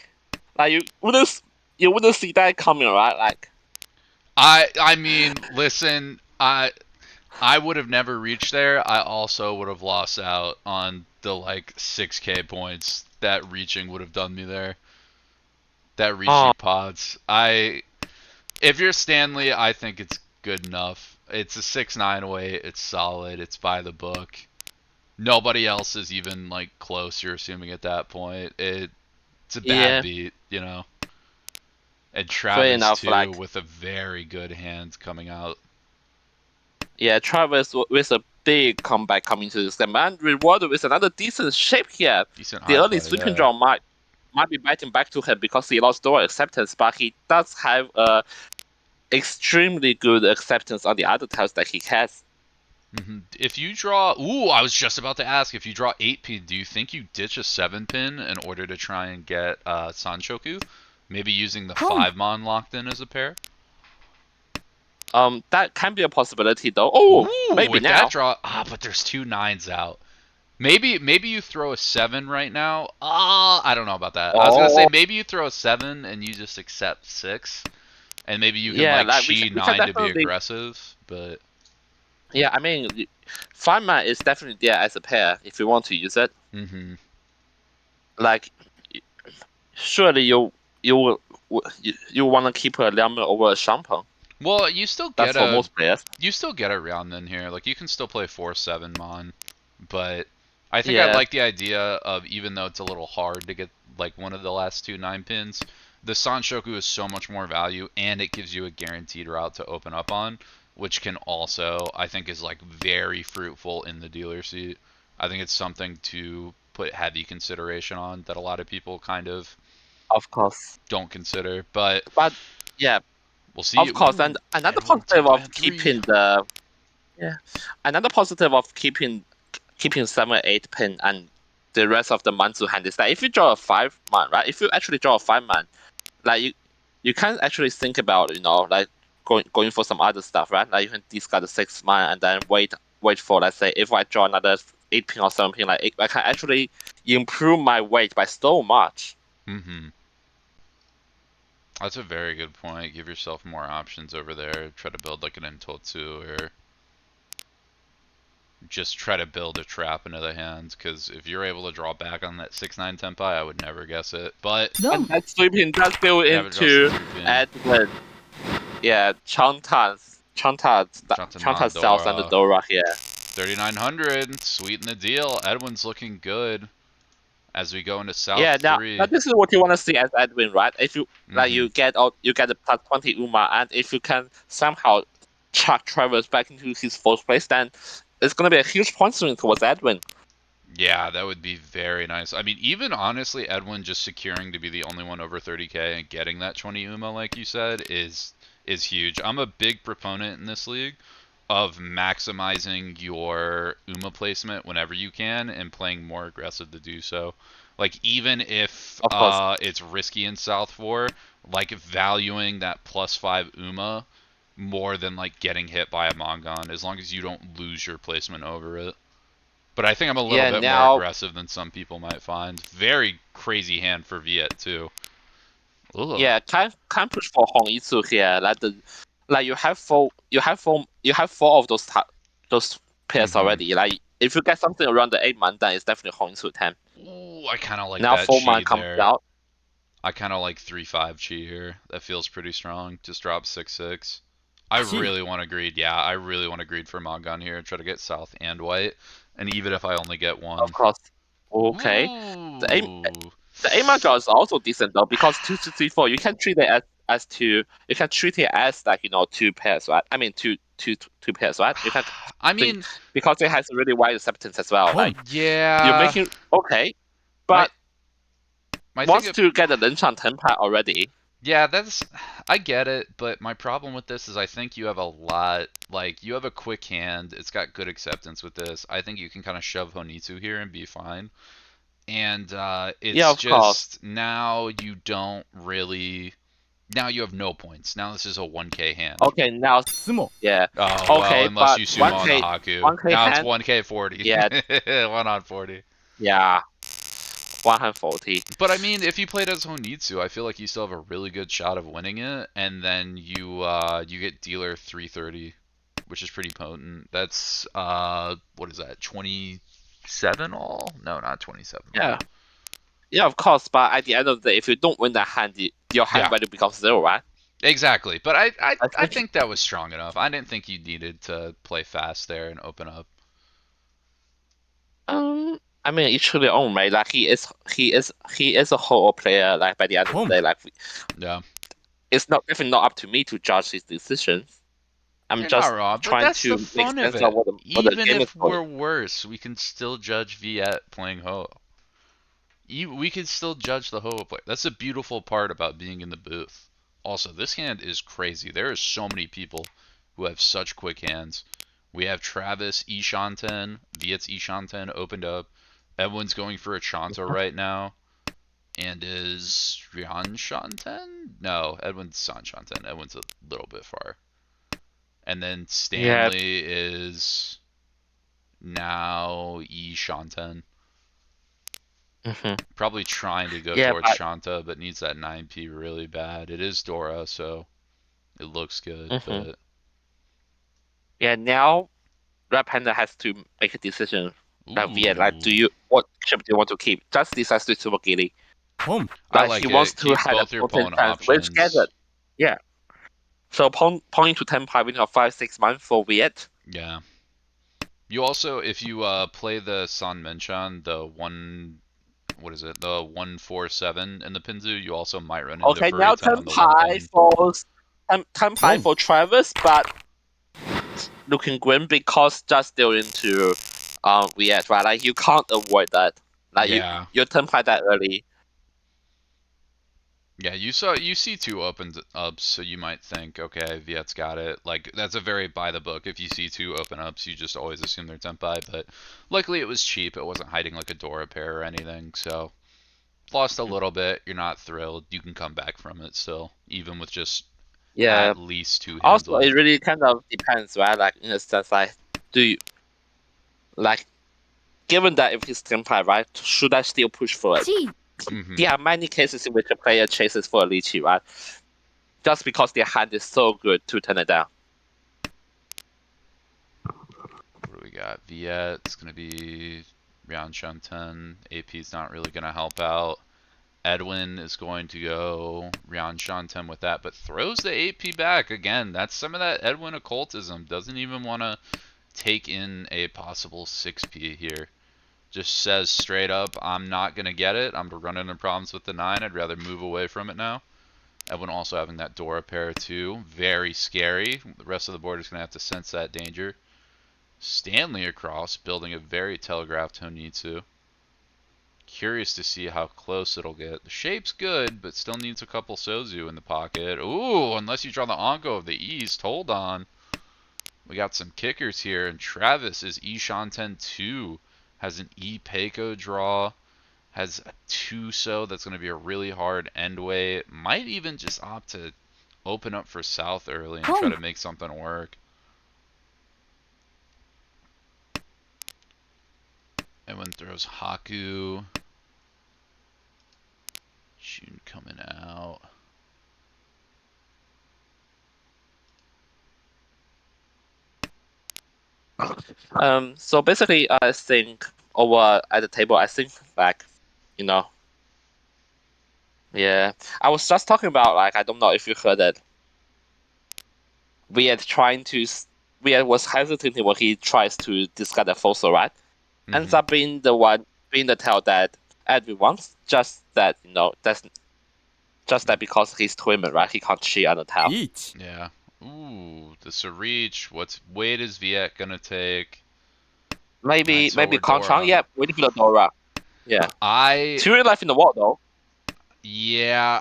Like you wouldn't see that coming, right? Like I mean, listen, I would have never reached there. I also would have lost out on the like 6k points that reaching would have done me there. That Richie Pods. If you're Stanley, I think it's good enough. It's a 6-9 weight. It's solid. It's by the book. Nobody else is even like close. You're assuming at that point. It's a bad beat, you know. And Travis too, with a very good hand coming out. Yeah, Travis with a big comeback coming to this game, and rewarded with another decent shape here. Decent The high early play, sweeping yeah. draw might be biting back to him because he lost door acceptance, but he does have extremely good acceptance on the other tiles that he has. If you draw, ooh, I was just about to ask, if you draw 8-pin, do you think you ditch a 7-pin in order to try and get Sanshoku? Maybe using the 5-mon locked in as a pair? That can be a possibility though. Oh, ooh, maybe with now. that draw, but there's 2 9s out. Maybe you throw a 7 right now. I don't know about that. I was gonna say maybe you throw a 7 and you just accept 6, and maybe you can chi 9 to be aggressive, but. Yeah, I mean, 5-man is definitely there as a pair if you want to use it. Like, surely you want to keep a Liang over a Shampoo. Well, you still get for most players. You still get a round in here. Like you can still play 4-7 mon, but I think I like the idea of, even though it's a little hard to get like one of the last 2 9-pins, the Sanshoku is so much more value, and it gives you a guaranteed route to open up on, which can also, I think, is like very fruitful in the dealer seat. I think it's something to put heavy consideration on that a lot of people kind of course, don't consider. But yeah, we'll see. Of course, and another positive of keeping the Another positive of keeping 7 8 pin and the rest of the Manzu hand is that if you draw a 5-man, right? If you actually draw a 5-man, like you can't actually think about like going for some other stuff, right? Like you can discard the 6-man and then wait for, let's say, if I draw another 8 pin or 7 pin, like I can actually improve my weight by so much. Mm-hmm. That's a very good point. Give yourself more options over there. Try to build like an Intotsu, or just try to build a trap into the hands, because if you're able to draw back on that 6-9 Tenpai, I would never guess it. But And that 3-pin does go never draws into the 3-pin. Edwin. Yeah, Chanta's cells and the Chantamandora. Dora here. 3,900. Sweeten the deal. Edwin's looking good as we go into South Yeah, now 3. this is what you want to see as Edwin, right? If you Mhm. you get the plus 20 Uma, and if you can somehow chuck Travis back into his fourth place, then it's gonna be a huge point swing towards Edwin. Yeah, that would be very nice. I mean, even honestly, Edwin just securing to be the only one over 30k and getting that 20 Uma, like you said, is huge. I'm a big proponent in this league of maximizing your Uma placement whenever you can and playing more aggressive to do so. Like, even if Of course. it's risky in South 4, like valuing that +5 Uma more than like getting hit by a Mangan, as long as you don't lose your placement over it. But I think I'm a little Yeah, bit more now aggressive than some people might find. Very crazy hand for Viet too. Ugh. yeah, can push for Hong Yizu here. Like you have four of those pairs Mhm. already. Like if you get something around the 8-man, then it's definitely Hong Yizu 10. Ooh, I kind of like Now that 4-man chi comes there. out. I kind of like 3-5 chi here. That feels pretty strong. Just drop 6-6. I Chi. really want to greed. Yeah, I really want to greed for Mangan here and try to get South and White. And even if I only get one. Of course. Okay. Ooh. The 8-man draw is also decent though, because 2 6 3 4 you can treat it as two. You can treat it as like 2 pairs, right? I mean two pairs, right? You can I think, mean, because it has a really wide acceptance as well. Like you're yeah. making okay, My but thing. wants to get the Lenchan template already. Yeah, I get it, but my problem with this is I think you have a lot, like, you have a quick hand, it's got good acceptance with this. I think you can kind of shove Honitsu here and be fine. And Yeah, it's of course. just, now you don't really, now you have no points. Now this is a 1k hand. Okay, now Sumo. yeah. Oh, well, Okay, unless but you sumo on the 1K Haku. 1K Now it's hand. 1k 40. Yeah, 1 on 40. yeah. 140. But I mean, if you played as Honitsu, I feel like you still have a really good shot of winning it, and then you get dealer 330, which is pretty potent. That's what is that? 27 all? No, not 27 all. Yeah. Yeah, of course. But at the end of the day, if you don't win that hand, your hand Yeah. value becomes 0, right? Exactly. But I think- think that was strong enough. I didn't think you needed to play fast there and open up. I mean, each to their own, right? Like he is a whole player. Like by the end of the day, like Yeah. it's definitely not up to me to judge his decisions. I'm You're just not wrong, but trying that's the to make fun of sense of it. what the Even game is if going. we're worse, we can still judge Viet playing Ho. We can still judge the Ho play. That's the beautiful part about being in the booth. Also, this hand is crazy. There are so many people who have such quick hands. We have Travis Ishanten, Viet's Ishanten opened up. Edwin's going for a Chanto right now. And is Ryan Shanten? No, Edwin's San Shanten. Edwin's a little bit far. And then Stanley is now E Shanten. Probably trying to go towards Shanta, but needs that 9p really bad. It is Dora, so it looks good, but yeah, now Red Panda has to make a decision. Like Viet, like ooh. what ship do you want to keep? Just decides to super gilly. I Like like he wants it. to Keep have a both your potent pawn chance, which options. gathered. Yeah. So pawn into 10 pi winning of 5-6 months for Viet. Yeah. You also, if you play the San Menchan, the what is it? The 147 in the Pinzu, you also might run into Okay, now 10 10 on the 1 pi pin. for 10 pi for Travis, but looking grim because just still into Viet, right? Like you can't avoid that. Like Yeah. you 10 pi that early. Yeah, you see two open ups, so you might think, okay, Viet's got it. Like that's a very by the book. If you see two open ups, you just always assume they're tempai. But luckily it was cheap. It wasn't hiding like a Dora pair or anything. So lost a little bit. You're not thrilled. You can come back from it still, even with just Yeah. at least two hands Also, left. it really kind of depends, right? Like in a sense, like do you like given that if he's tempai, right? Should I still push for it? G. Mm-hmm. There are many cases in which a player chases for a lychee, right? Just because their hand is so good to turn it down. What do we got? Viet. It's gonna be Rian Shunten. AP's not really gonna help out. Edwin is going to go Rian Shunten with that, but throws the AP back again. That's some of that Edwin occultism. Doesn't even want to take in a possible 6P here. Just says straight up, I'm not gonna get it. I'm running into problems with the 9. I'd rather move away from it now. Edwin also having that Dora pair too. Very scary. The rest of the board is gonna have to sense that danger. Stanley across, building a very telegraphed Honitsu. Curious to see how close it'll get. The shape's good, but still needs a couple Sozu in the pocket. Ooh, unless you draw the Onko of the East. Hold on. We got some kickers here, and Travis is Ishanten 2. Has an E-Peiko draw. Has a 2-So that's going to be a really hard end way. Might even just opt to open up for South early and try to make something work. Edwin throws Haku. Shun coming out. So basically, I think over at the table, I think like, you know, yeah. I was just talking about like I don't know if you heard that. Viet was hesitating when he tries to discard the fossil, right? Ends up being the one being the tail that Edwin wants. Just that just that because he's twinman, right? He can't cheat on the tail. Each. Yeah. Ooh, the Sarich. What weight is Viet gonna take? Maybe Nice over Conchang. Dora. Yeah, waiting for the Dora. Yeah. She really left in the wall though. Yeah,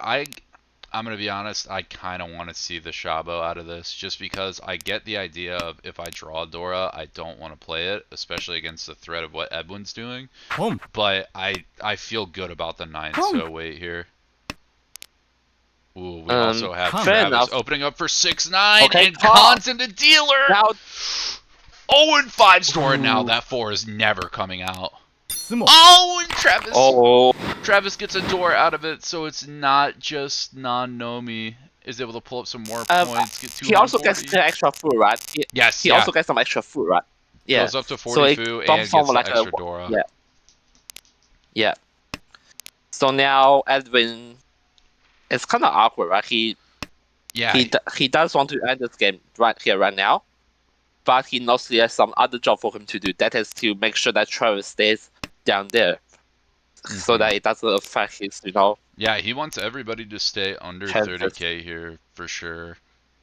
I'm gonna be honest, I kinda wanna see the Shabo out of this, just because I get the idea of if I draw Dora, I don't wanna play it, especially against the threat of what Edwin's doing. Home. But I feel good about the 9-So weight here. Ooh, we also have fair Travis enough. opening up for 6-9 Okay, and Khan's into dealer. Now 0-5 store now. That 4 is never coming out. Sumo. Oh, and Travis. oh Travis gets a door out of it, so it's not just non-Nomi is able to pull up some more points. Get he also gets 240. the extra food, right? Yes, He yeah. also gets some extra food, right? Yeah. Goes up to 40 So it fu and bumps gets on the like extra Dora. Yeah. Yeah. So now Edwin, it's kind of awkward, right? He does want to end this game right here, right now, but he knows he has some other job for him to do. That is to make sure that Travis stays down there, so that it doesn't affect his, Yeah, he wants everybody to stay under chances. 30k here for sure.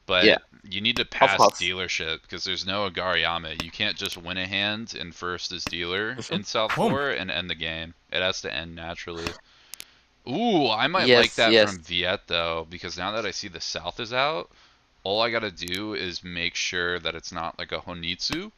But Yeah. you need to Of pass course. dealership because there's no Agariyama. You can't just win a hand in first as dealer in South Home. 4 and end the game. It has to end naturally. Ooh, I might Yes, like that yes. from Viet though, because now that I see the South is out, all I gotta do is make sure that it's not like a Honitsu.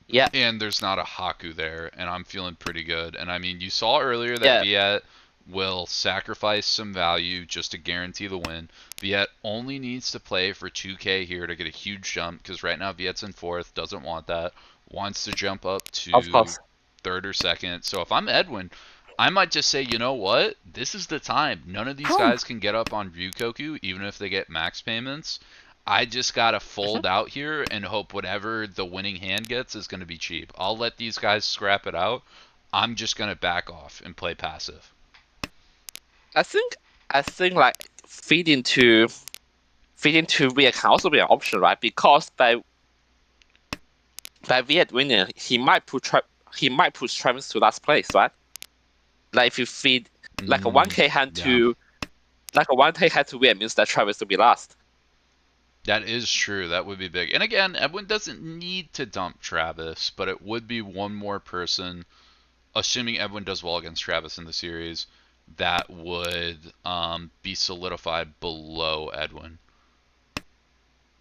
Yeah. And there's not a Haku there, and I'm feeling pretty good. And I mean, you saw earlier that Yeah. Viet will sacrifice some value just to guarantee the win. Viet only needs to play for 2k here to get a huge jump, because right now Viet's in 4th, doesn't want that. Wants to jump up Of to course. 3rd or 2nd. So if I'm Edwin, I might just say, you know what? This is the time. None of these guys can get up on Ryukoku, even if they get max payments. I just gotta fold out here and hope whatever the winning hand gets is gonna be cheap. I'll let these guys scrap it out. I'm just gonna back off and play passive. I think like feeding to Viet can also be an option, right? Because by Viet winning, he might push Travis to last place, right? Like if you feed like a 1k hand to Viet means that Travis will be last. That is true. That would be big. And again, Edwin doesn't need to dump Travis, but it would be one more person, assuming Edwin does well against Travis in the series, that would be solidified below Edwin.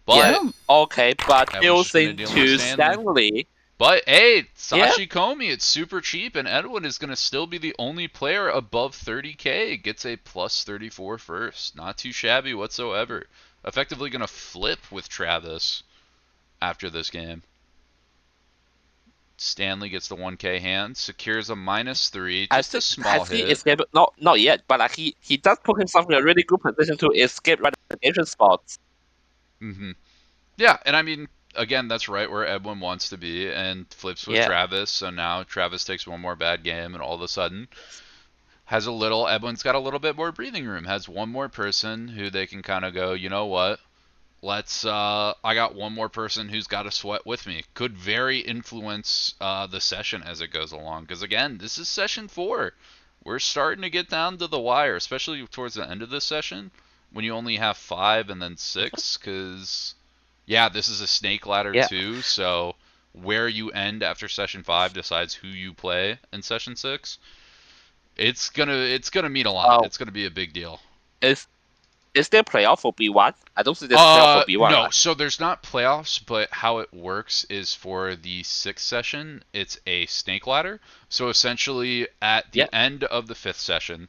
But Okay, but Edwin's just going to losing deal into to Stanley. Stanley. But hey, Yeah. Sashikomi, it's super cheap, and Edwin is going to still be the only player above 30k. Gets a plus 34 first. Not too shabby whatsoever. Effectively going to flip with Travis after this game. Stanley gets the 1k hand, secures a -3, just a small Has he hit. escaped? Not yet, but like he does put himself in a really good position to escape relegation spots. Yeah, and I mean, again, that's right where Edwin wants to be, and flips with Yeah. Travis. So now Travis takes one more bad game, and all of a sudden has a little. Edwin's got a little bit more breathing room. Has one more person who they can kind of go, you know what? Let's. I got one more person who's got a sweat with me. Could very influence the session as it goes along. Because again, this is session 4. We're starting to get down to the wire, especially towards the end of this session when you only have 5 and then 6. Because yeah, this is a snake ladder Yeah. too. So where you end after session 5 decides who you play in session 6. It's gonna mean a lot. It's gonna be a big deal. Is there playoff for B1? I don't think there's playoff for B1. No, Right? so there's not playoffs, but how it works is for the 6th session, it's a snake ladder. So essentially, at the Yeah. end of the 5th session,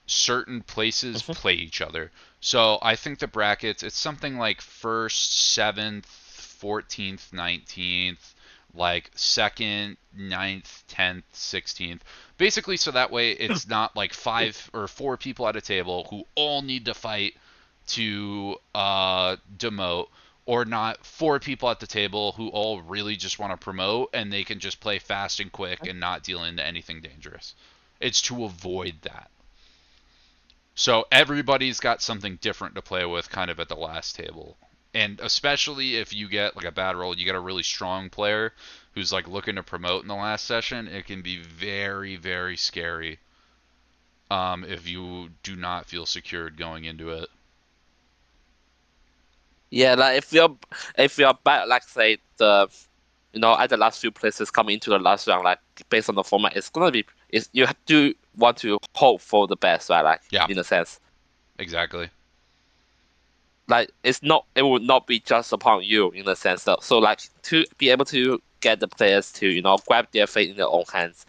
certain places Mhm. play each other. So I think the brackets, it's something like 1st, 7th, 14th, 19th, like 2nd, 9th, 10th, 16th. Basically, so that way it's not like 5 or 4 people at a table who all need to fight to demote, or not 4 people at the table who all really just want to promote and they can just play fast and quick and not deal into anything dangerous. It's to avoid that. So everybody's got something different to play with kind of at the last table. And especially if you get like a bad roll, you get a really strong player who's like looking to promote in the last session, it can be very, very scary if you do not feel secured going into it. Yeah, like if you're bad, like say the at the last few places coming into the last round, like based on the format, it's gonna be you have to want to hope for the best, right? Like Yeah, in a sense, exactly. like it will not be just upon you in a sense though. So like to be able to get the players to grab their fate in their own hands,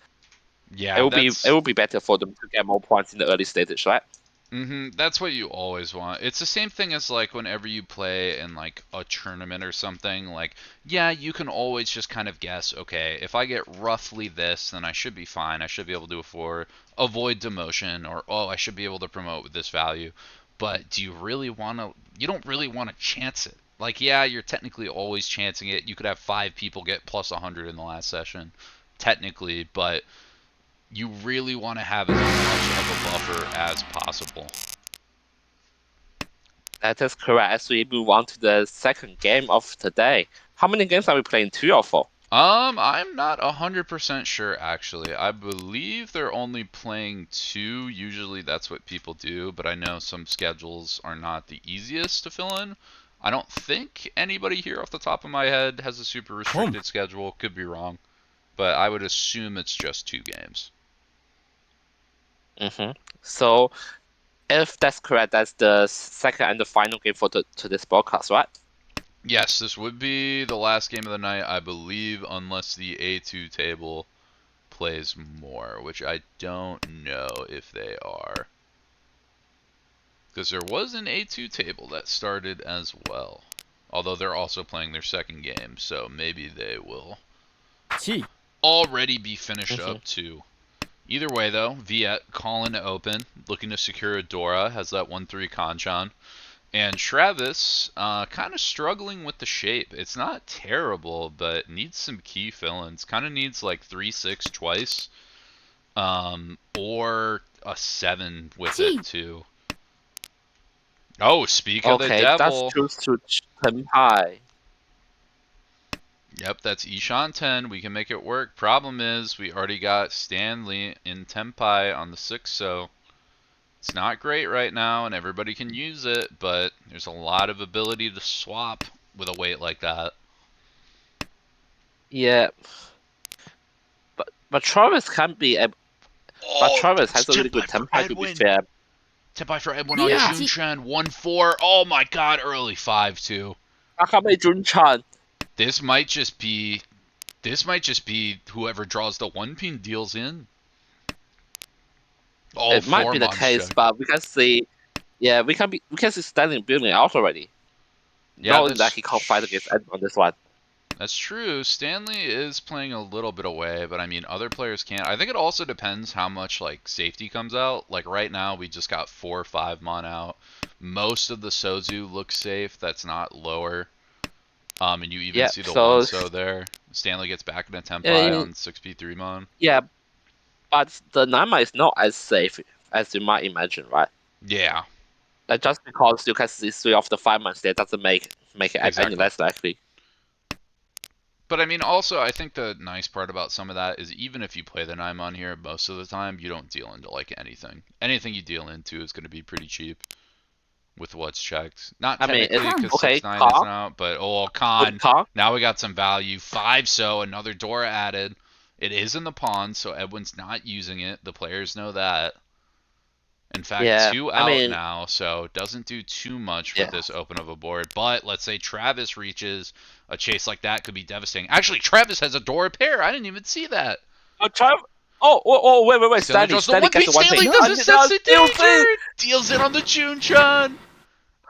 it Yeah, will be better for them to get more points in the early stages, right? That's what you always want. It's the same thing as like whenever you play in like a tournament or something. Like, yeah, you can always just kind of guess, okay, if I get roughly this, then I should be fine. I should be able to avoid demotion, or oh, I should be able to promote with this value. But do you really want to? You don't really want to chance it. Like, yeah, you're technically always chancing it. You could have 5 people get plus 100 in the last session, technically, but you really want to have as much of a buffer as possible. That is correct. As we move on to the second game of today, how many games are we playing? 2 or 4? I'm not 100% sure actually. I believe they're only playing 2. Usually that's what people do, but I know some schedules are not the easiest to fill in. I don't think anybody here off the top of my head has a super restricted schedule. Could be wrong, but I would assume it's just 2 games. So if that's correct, that's the second and the final game for to this broadcast, right? Yes, this would be the last game of the night, I believe, unless the A2 table plays more, which I don't know if they are. Because there was an A2 table that started as well. Although they're also playing their second game, so maybe they will already be finished up too. Either way though, Viet calling to open, looking to secure a Dora, has that 1-3 Kanchan. And Travis, kind of struggling with the shape. It's not terrible, but needs some key fill-ins. Kind of needs like 3-6 twice, or a 7 with it too. Oh, speak of the That's devil. choose to Tenpai. Yep, that's Ishan 10. We can make it work. Problem is, we already got Stanley in Tenpai on the 6, so it's not great right now, and everybody can use it, but there's a lot of ability to swap with a weight like that. Yeah, but Travis can be But Oh, Travis that's has a really good Tenpai for tempo, to be Edwin. fair. Tenpai for Edwin on Yeah. Junchan 1-4. Oh my god, early 5-2. Akame Junchan. This might just be whoever draws the 1-pin deals in. Oh, It might 4 be the Mon's case, check. but we can see, yeah, we can see Stanley building out already, Yeah, knowing that he can't fight against Edwin on this one. That's true. Stanley is playing a little bit away, but I mean, other players can't. I think it also depends how much like safety comes out. Like right now, we just got 4 or 5 mon out. Most of the Sozu looks safe. That's not lower. And you even Yeah, see the so 1-so there. Stanley gets back in a Tenpai uh, on 6p3 mon. yeah, but the Nama is not as safe as you might imagine, right? Yeah, Like just because you can see 3 of the 5 months there doesn't make it any exactly. less likely. But I mean, also, I think the nice part about some of that is even if you play the 9-mon here, most of the time you don't deal into like anything. Anything you deal into is going to be pretty cheap with what's checked. Not I mean, technically because okay, 6-9 isn't Kong, out, but oh, good Khan. Kong. Now we got some value. 5-so, another door added. It is in the pawn, so Edwin's not using it. The players know that. In fact, Yeah, 2 I out mean, now, so doesn't do too much for yeah. this open of a board. But let's say Travis reaches a chase like that, could be devastating. Actually, Travis has a door pair. I didn't even see that. Wait, Stanley draws the Stanley 1-pin. gets the 1 Stanley pin. does a And sense of deals in. danger. Deals in on the Junchan.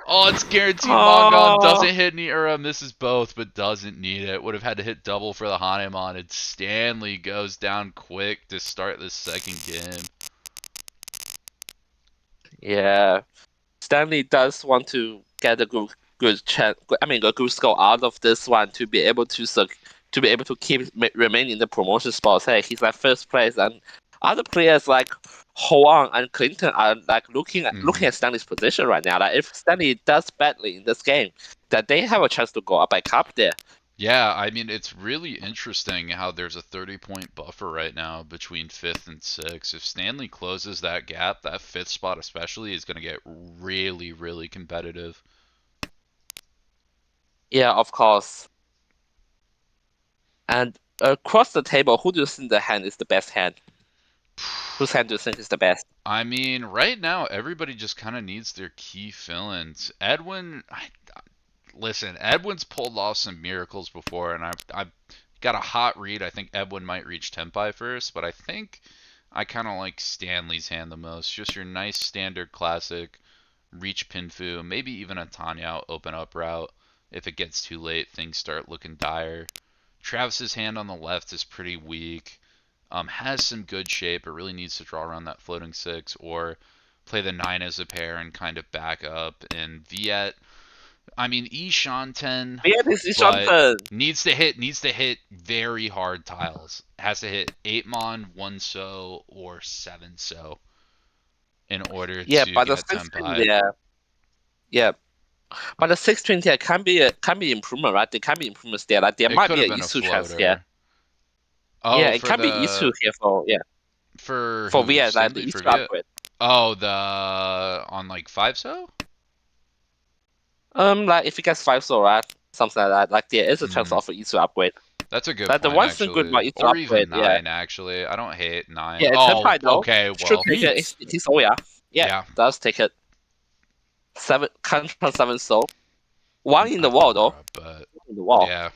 Oh, it's guaranteed. Mangan Oh, doesn't hit Niura, misses both, but doesn't need it. Would have had to hit double for the Hanemon, and Stanley goes down quick to start the second game. yeah. Stanley does want to get a good chance. I mean, a good score out of this one to be able to keep remaining in the promotion spots. Hey, he's like first place, and other players like Hoang and Clinton are like looking at Stanley's position right now. Like if Stanley does badly in this game, that they have a chance to go up back up there. Yeah, I mean, it's really interesting how there's a 30-point buffer right now between 5th and 6th. If Stanley closes that gap, that 5th spot especially is going to get really, really competitive. Yeah, of course. And across the table, who do you think the hand is the best hand? Whose hand do you think is the best? I mean, right now, everybody just kind of needs their key fill-ins. Listen, Edwin's pulled off some miracles before, and I've got a hot read. I think Edwin might reach Tenpai first, but I think I kind of like Stanley's hand the most. Just your nice standard classic reach Pinfu, maybe even a Tanya out open up route. If it gets too late, things start looking dire. Travis's hand on the left is pretty weak. Has some good shape, but really needs to draw around that floating 6 or play the 9 as a pair and kind of back up. And Viet, I mean, Shanten, Yeah, this is but Jonathan. needs to hit very hard tiles. Has to hit 8-mon, 1-so, or 7-so in order Yeah, to but the get 16 Tenpai. there. Yeah, but the 620 can be improvement, right? There can be improvements there. Like there It might could be have a been a issue chance here. floater. Oh, Yeah, it can be issue here for for who? VS like the Stanley for issue Viet? upgrade. Oh, the on like 5-so? Like if it gets 5 so right, something like that. Like there is a chance Hmm. of an issue upgrade. That's a good Like the point, one thing good actually. about issue Or upgrade, even yeah, 9, actually. I don't hate 9. yeah, it's Oh, Senpai though. okay, Should well, take it if it is Oya. Yeah, yeah. does take it. 7 so. One in the Not wall though. Dora, but One in the wall. yeah.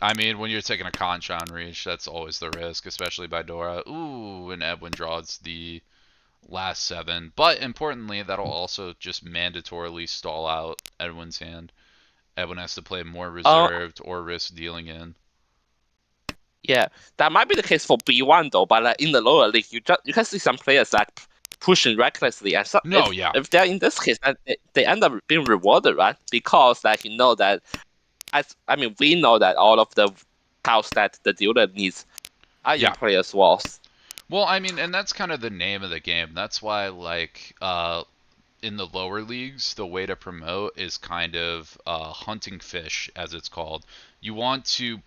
I mean, when you're taking a Conchon reach, that's always the risk, especially by Dora. Ooh, and Edwin draws the last 7. But importantly, that'll also just mandatorily stall out Edwin's hand. Edwin has to play more Uh, reserved or risk dealing in. Yeah, that might be the case for B1 though, but in the lower league, you can see some players that pushing recklessly, and so No, yeah. if they're in this case, then they end up being rewarded, right? Because like you know that, we know that all of the house that the dealer needs are in Yeah. play as well. Well, I mean, and that's kind of the name of the game. That's why, like, in the lower leagues, the way to promote is kind of hunting fish, as it's called. You want to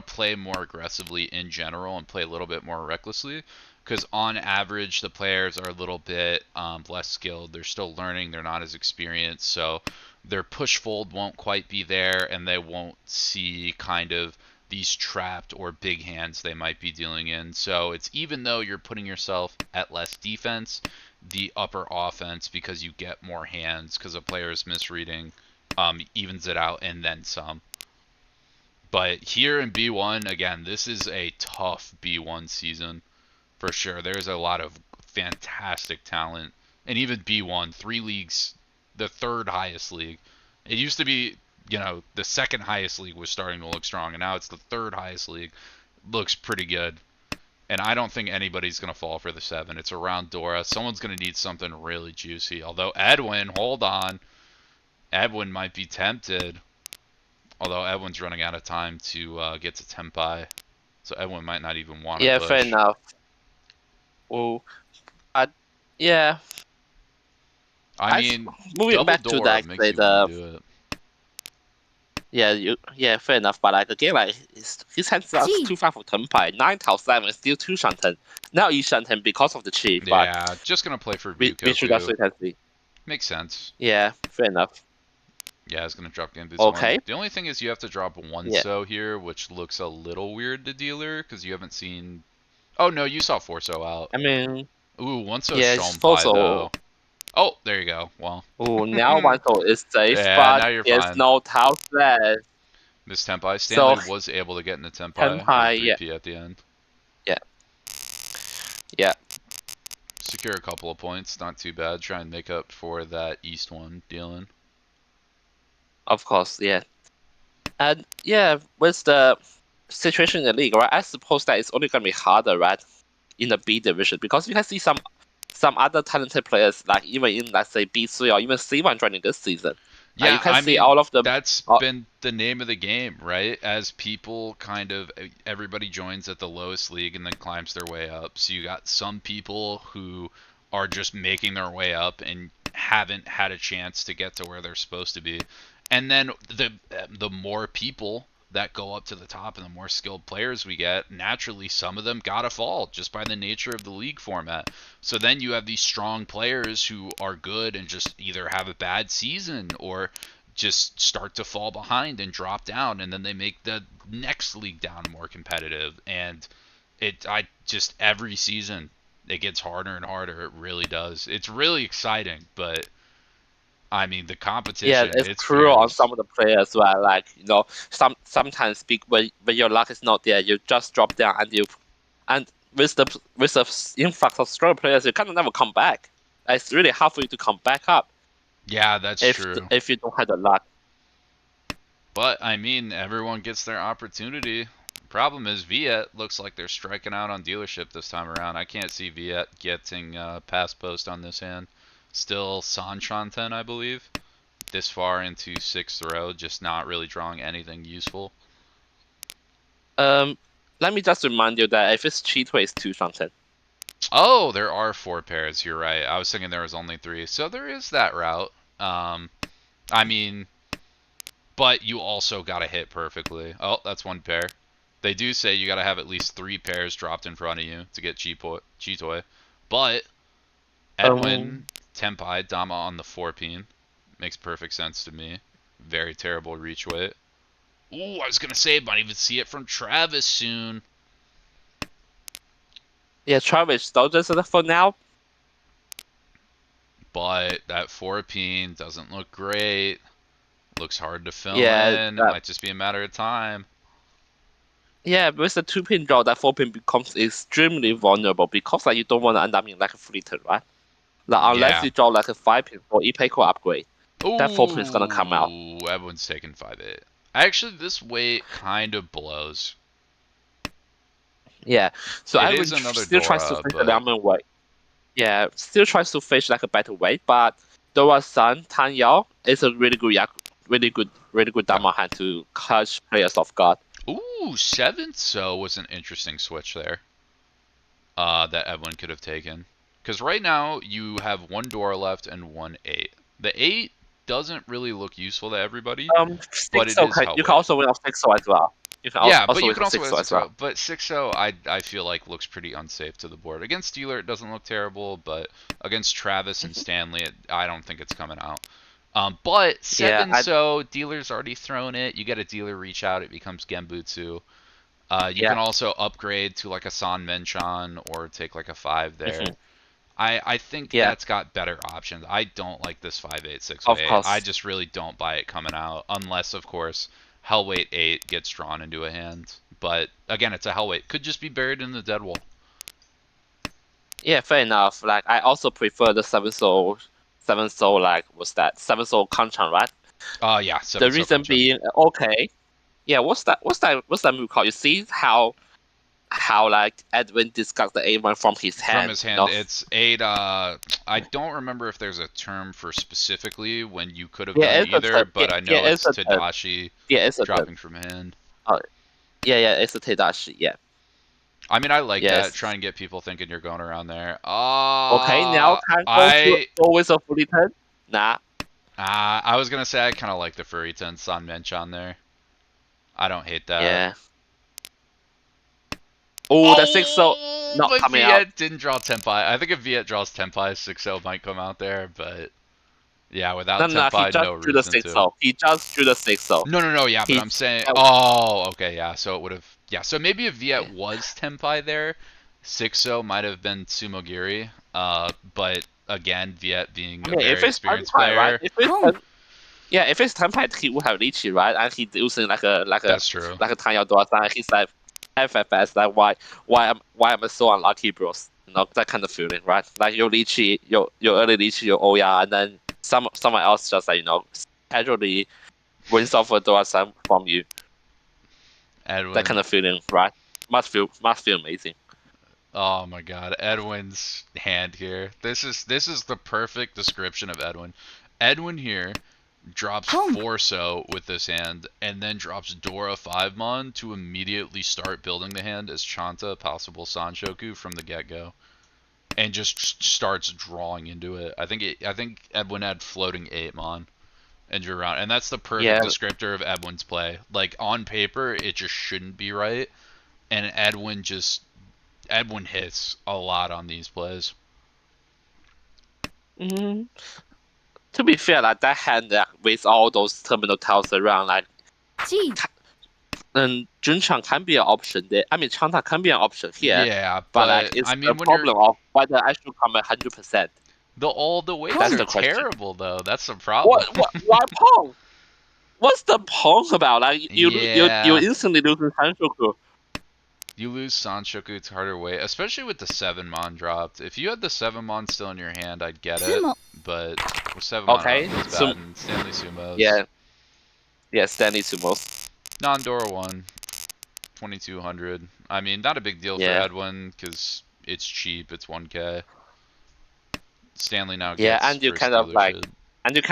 play more aggressively in general and play a little bit more recklessly, because on average, the players are a little bit less skilled. They're still learning. They're not as experienced, so their push fold won't quite be there, and they won't see kind of these trapped or big hands they might be dealing in. So it's even though you're putting yourself at less defense, the upper offense, because you get more hands because a player is misreading, evens it out and then some. But here in B1, again, this is a tough B1 season for sure. There's a lot of fantastic talent. And even B1, 3 leagues, the third highest league. It used to be, the second highest league was starting to look strong, and now it's the third highest league. Looks pretty good. And I don't think anybody's going to fall for the 7. It's around Dora. Someone's going to need something really juicy. Although Edwin, hold on. Edwin might be tempted. Although Edwin's running out of time to get to Tempai. So Edwin might not even want to Yeah, push. fair enough. Well, yeah. I mean, moving double back to door like makes you the want to do it. yeah, fair enough. But like again, like his hands are Gee. too far for Tenpai. 9,7 is still 2 Shanten. Now 1 Shanten because of the chi, but Yeah, just going to play for we should also Ryukoku. see. Makes sense. Yeah, fair enough. Yeah, it's going to drop Genbutsu Okay. 1. The only thing is you have to drop 1 Yeah. so here, which looks a little weird to dealer, because you haven't seen... Oh, no, you saw 4 so out. I mean, Ooh, 1 so yeah, it's Shonpai, also. though. Oh, there you go. Well. Oh, now 1 so is safe, Yeah, but now you're there's fine. no tiles left. Miss Tempai. So Stanley was able to get into Tempai on Tenpai, 3P at the end. Yeah. Secure a couple of points, not too bad. Try and make up for that East one dealing. Of course, yeah. And yeah, with the situation in the league, right? I suppose that it's only gonna be harder, right, in the B division because you can see some other talented players, like even in let's say B3 or even C1 joining this season. You Yeah, can I see mean, all of them. that's been the name of the game, right? As people everybody joins at the lowest league and then climbs their way up. So you got some people who are just making their way up and haven't had a chance to get to where they're supposed to be. And then the more people that go up to the top and the more skilled players we get, naturally some of them gotta fall just by the nature of the league format. So then you have these strong players who are good and just either have a bad season or just start to fall behind and drop down, and then they make the next league down more competitive. And every season it gets harder and harder. It really does. It's really exciting, but I mean the Yeah, competition, it's it's cruel on fearless. some of the players where like sometimes when your luck is not there, you just drop down and with the influx of strong players, you kind of never come back. It's really hard for you to come back up Yeah, that's true. if you don't have the luck. But I mean, everyone gets their opportunity. Problem is, Viet looks like they're striking out on dealership this time around. I can't see Viet getting pass post on this hand. Still Sanchanten, I believe. This far into 6th row, just not really drawing anything useful. Let me just remind you that if it's Cheatway, it's 2 something. Oh, there are 4 pairs. You're right. I was thinking there was only 3. So there is that route. I mean, but you also got to hit perfectly. Oh, that's 1 pair. They do say you got to have at least 3 pairs dropped in front of you to get Cheatoy. But Edwin, Tempai, Dama on the 4-pin. Makes perfect sense to me. Very terrible reach weight. Ooh, I was going to say, might even see it from Travis soon. Yeah, Travis, don't just for now. But that 4-pin doesn't look great. Looks hard to fill Yeah, in. It might just be a matter of time. yeah, with the 2-pin draw, that 4-pin becomes extremely vulnerable because like you don't want to end up in like a flitter, right? Like unless Yeah. you draw like a 5-pin for Ipeco upgrade, that 4-pin is gonna come out. Ooh, everyone's taking 5-8. Actually, this weight kind of blows. Yeah, so It I is would another still tries to Dora, face the but Liamen way. Yeah, still tries to face like a better way, but Dora's son Tan Yao is a really good yeah. Dama hand to catch players off guard. Ooh, 7 so was an interesting switch there. That Evelyn could have taken. Because right now you have 1 Dora left and 1 8. The 8 doesn't really look useful to everybody, but it 6 is you can helping. also win off 6 as well. You can Yeah, but also you win can off also 6 win as well. 6-0. But 6-0, I feel like looks pretty unsafe to the board. Against Steeler, it doesn't look terrible, but against Travis and Stanley, I don't think it's coming out. But Yeah, 7-so, dealer's already thrown it. You get a dealer reach out, it becomes Genbutsu. You can also upgrade to like a San Menchan or take like a 5 there. Mhm. I think Yeah, that's got better options. I don't like this 5/8 of 6/8. I course. just really don't buy it coming out unless of course Hellweight 8 gets drawn into a hand. But again, it's a Hellweight. Could just be buried in the dead wall. Yeah, fair enough. Like I also prefer the seven soul. Like what's that? Seven soul Kanchan, right? Yeah, 7 The so reason Kanchan. being, okay. Yeah, what's that move called? You see how like Edwin discards the A1 from his From hand, his you hand, know? it's 8 I don't remember if there's a term for specifically when you could have Yeah, done it's a either, turn. Yeah, but I yeah, know it's it's a turn. Tadashi Yeah, it's a turn. dropping from hand. Oh, yeah, it's a Tadashi. Yeah. I mean, I like that. Yes. Try and get people thinking you're going around there. Okay, now can go with a fully turn? Nah. I was gonna say I kind of like the Furry Ten San Menchan there. I don't hate that. Yeah. Oh, that 6-0 Oh, not but coming out. Viet didn't draw Tenpai. I think if Viet draws Tenpai, 6-0 might come out there, but yeah, No, without no, he Tenpai, just no drew the reason to. 6-0. He just drew the 6-0. No, yeah, but He, I'm saying, uh, oh, okay, yeah, so it would have, yeah, so maybe if yeah. Viet was Tenpai there, 6-0 might have been Sumogiri, but again, Viet being I a mean, if very it's experienced Tenpai, right? player, Home. Yeah, if it's Tenpai, he would have Lychee, right? And he's using that's true. like a Tanya Doasan. He's like FFS. Like why am I so unlucky, bros? You know that kind of feeling, right? Like your Lychee, your early Lychee, your Oya, and then someone else just like casually wins off a Doasan from you. That kind Edwin, of feeling, right? Must feel amazing. oh my God, Edwin's hand here. This is the perfect description of Edwin. Edwin here drops Home. Forso with this hand, and then drops Dora 5-mon to immediately start building the hand as Chanta, possible Sanshoku from the get-go, and just starts drawing into it. I think Edwin had floating 8-mon and drew around, and that's the perfect Yeah. descriptor of Edwin's play. Like on paper, it just shouldn't be right, and Edwin hits a lot on these plays. Mm, to be fair, like that hand with all those terminal tiles around, like G. Junchang can be an option there. I mean, Chanta can be an option here, Yeah, but like but it's I the mean when you're problem of whether I should come 100%. all the weights That's are the question. terrible though. That's the problem. What? Why Pong? What's the Pong about? Like you Yeah. instantly losing Hanshoku. You lose Sanshoku, it's harder weight, especially with the 7-mon dropped. If you had the 7-mon still in your hand, I'd get it. Sumo. But with 7-mon out, Okay, feels bad. And Stanley Sumos. yeah, Stanley Sumo. Non-Dora 1, 2200. I mean, not a big deal for Yeah, Edwin, because it's cheap, it's 1k. Stanley now yeah, gets and you first kind of like, dealership. and you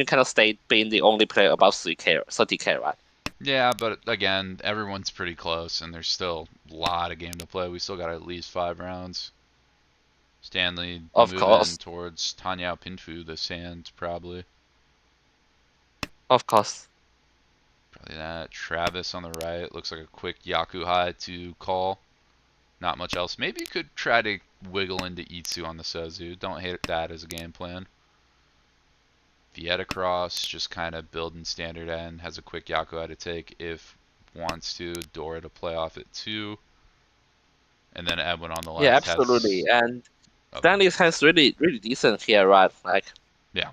kind of stay being the only player above 3K, 30K, right? Yeah, but again, everyone's pretty close, and there's still a lot of game to play. We still got at least 5 rounds. Stanley Of moving course, towards Tanyao Pinfu this hand, probably. of course. Probably that. Travis on the right. Looks like a quick Yaku high to call. Not much else. Maybe you could try to wiggle into Itsu on the Sozu. Don't hate that as a game plan. Viet across, just kind of building standard end. Has a quick Yaku high to take if wants to. Dora to play off at 2. And then Edwin on the Yeah, left absolutely. has... And Oh, Stanley's has really decent here, right? yeah.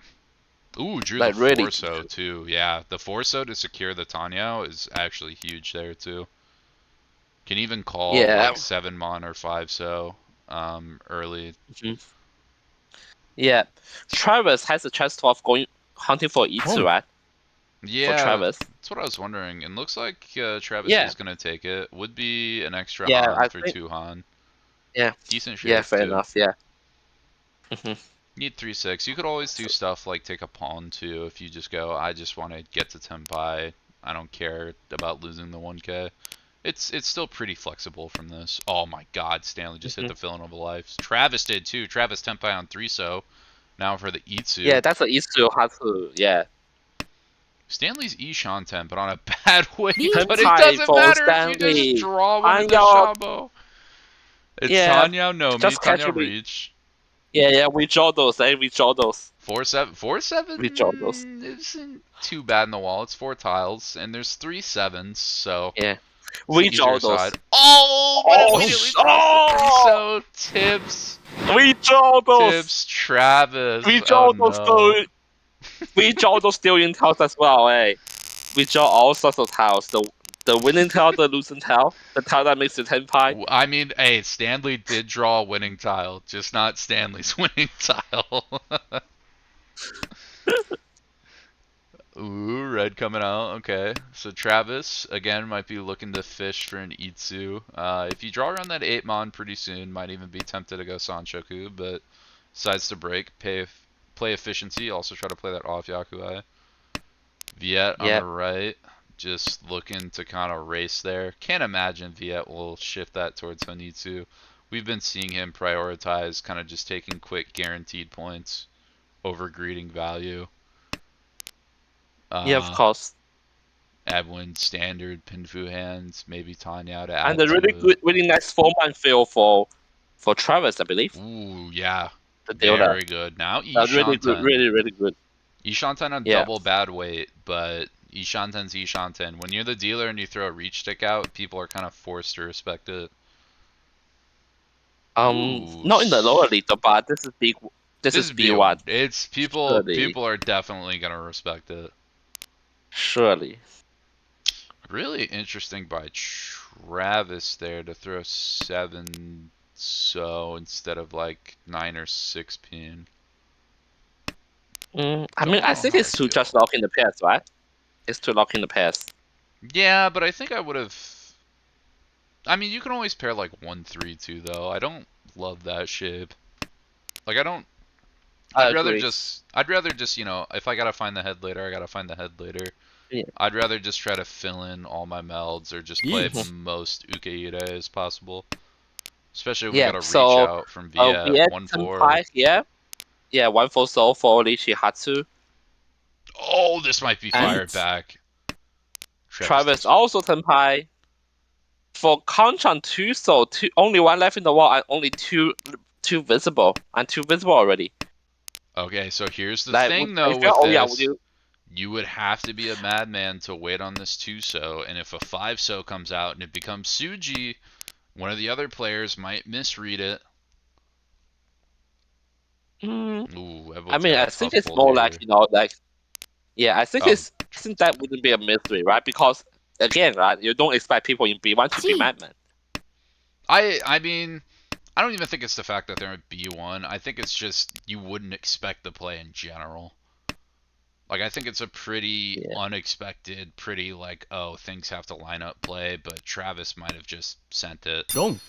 Ooh, drew the Like really Forso decent. too. Yeah, the Forso to secure the Tanyao is actually huge there too. Can even call Yeah. like 7-mon or 5-so early. Mhm. Yeah. Travis has a chance to of going hunting for Itsu, right? For Yeah, Travis. that's what I was wondering. And looks like Travis Yeah. is going to take it. Would be an extra Yeah, Han I for think 2 Han. yeah. Decent Yeah, shape fair too. enough, yeah. Mhm. Need 3/6. You could always do stuff like take a pawn too if you just go, I just want to get to Tenpai. I don't care about losing the 1k. It's still pretty flexible from this. Oh my god, Stanley just hit Mhm. the villain of a life. Travis did too. Travis Tenpai on 3-so. Now for the Yeah, Itsu. that's an Itsu Hatsu, yeah. Stanley's Ishan 10, but on a bad weight. Leave. But it Tenpai doesn't for matter if you just Stanley. draw one I into know, Shabo. It's yeah, Tanya Nomi, just Tanya casually. Reach. Yeah, we draw those, we draw those. 4-7. We draw those. 4-7 isn't too bad in the wall. It's 4 tiles, and there's 3 7s, so Yeah. We Easier draw side. those. Oh, but Oh, immediately draws the 3-so. Tips. We draw those. Tips Travis. We Oh draw those. no. We draw those stealing tiles as well. Eh? We draw all sorts of tiles. The winning tile, the losing tile, the tile that makes the 10 pie. I mean, hey, Stanley did draw a winning tile, just not Stanley's winning tile. Ooh, red coming out. Okay, so Travis again might be looking to fish for an Itsu. If you draw around that 8 mon pretty soon, might even be tempted to go Sanchoku, but decides to break, play efficiency. Also try to play that off Yakuai. Viet on the Yep. right, just looking to kind of race there. Can't imagine Viet will shift that towards Honitsu. We've been seeing him prioritize kind of just taking quick guaranteed points over greeting value. Yeah, of course. Add win standard Pinfu hands, maybe Tanya to add And a to really it. good, really nice 4-man feel for Travis, I believe. Ooh, yeah. The deal there. Very good. Now Really good, Ishanten. really good. Ishanten on Yeah. double bad weight, but Ishanten's Ishanten. When you're the dealer and you throw a reach stick out, people are kind of forced to respect it. Ooh, Not in the lower league, but this is big. This is B1. B1. It's people. Surely. People are definitely gonna respect it. Surely. Really interesting by Travis there to throw 7-so instead of like 9 or 6 pin. I mean, I think it's to just lock in the pairs, right? It's to lock in the pairs. Yeah, but I think I would have. I mean, you can always pair like 1-3-2 though. I don't love that shape. Like I don't. I'd rather agree. just, you know, if I gotta find the head later, I gotta find the head later. Yeah. I'd rather just try to fill in all my melds or just play Yes. most Ukeide as possible. Especially if we Yeah, got a reach so, out from Viet Viet 1-4. Senpai here. Yeah, 1-4 soul for Nishihatsu. Oh, this might be fired And- back. Travis also Senpai. For Conchan 2 soul, only one left in the wall and only two visible. And two visible already. Okay, so here's the Like, thing I though feel, with yeah, this. You would have to be a madman to wait on this 2-so, and if a 5-so comes out and it becomes Suji, one of the other players might misread it. Ooh, I mean, got I a think tough it's pull more here. like, you know, like, yeah, I think Oh. I think that wouldn't be a mystery, right? Because, again, right, you don't expect people in B1 to be Gee. madmen. I mean, I don't even think it's the fact that they're at B1. I think it's just you wouldn't expect the play in general. Like, I think it's a pretty unexpected, pretty like, oh, things have to line up play, but Travis might have just sent it. Don't.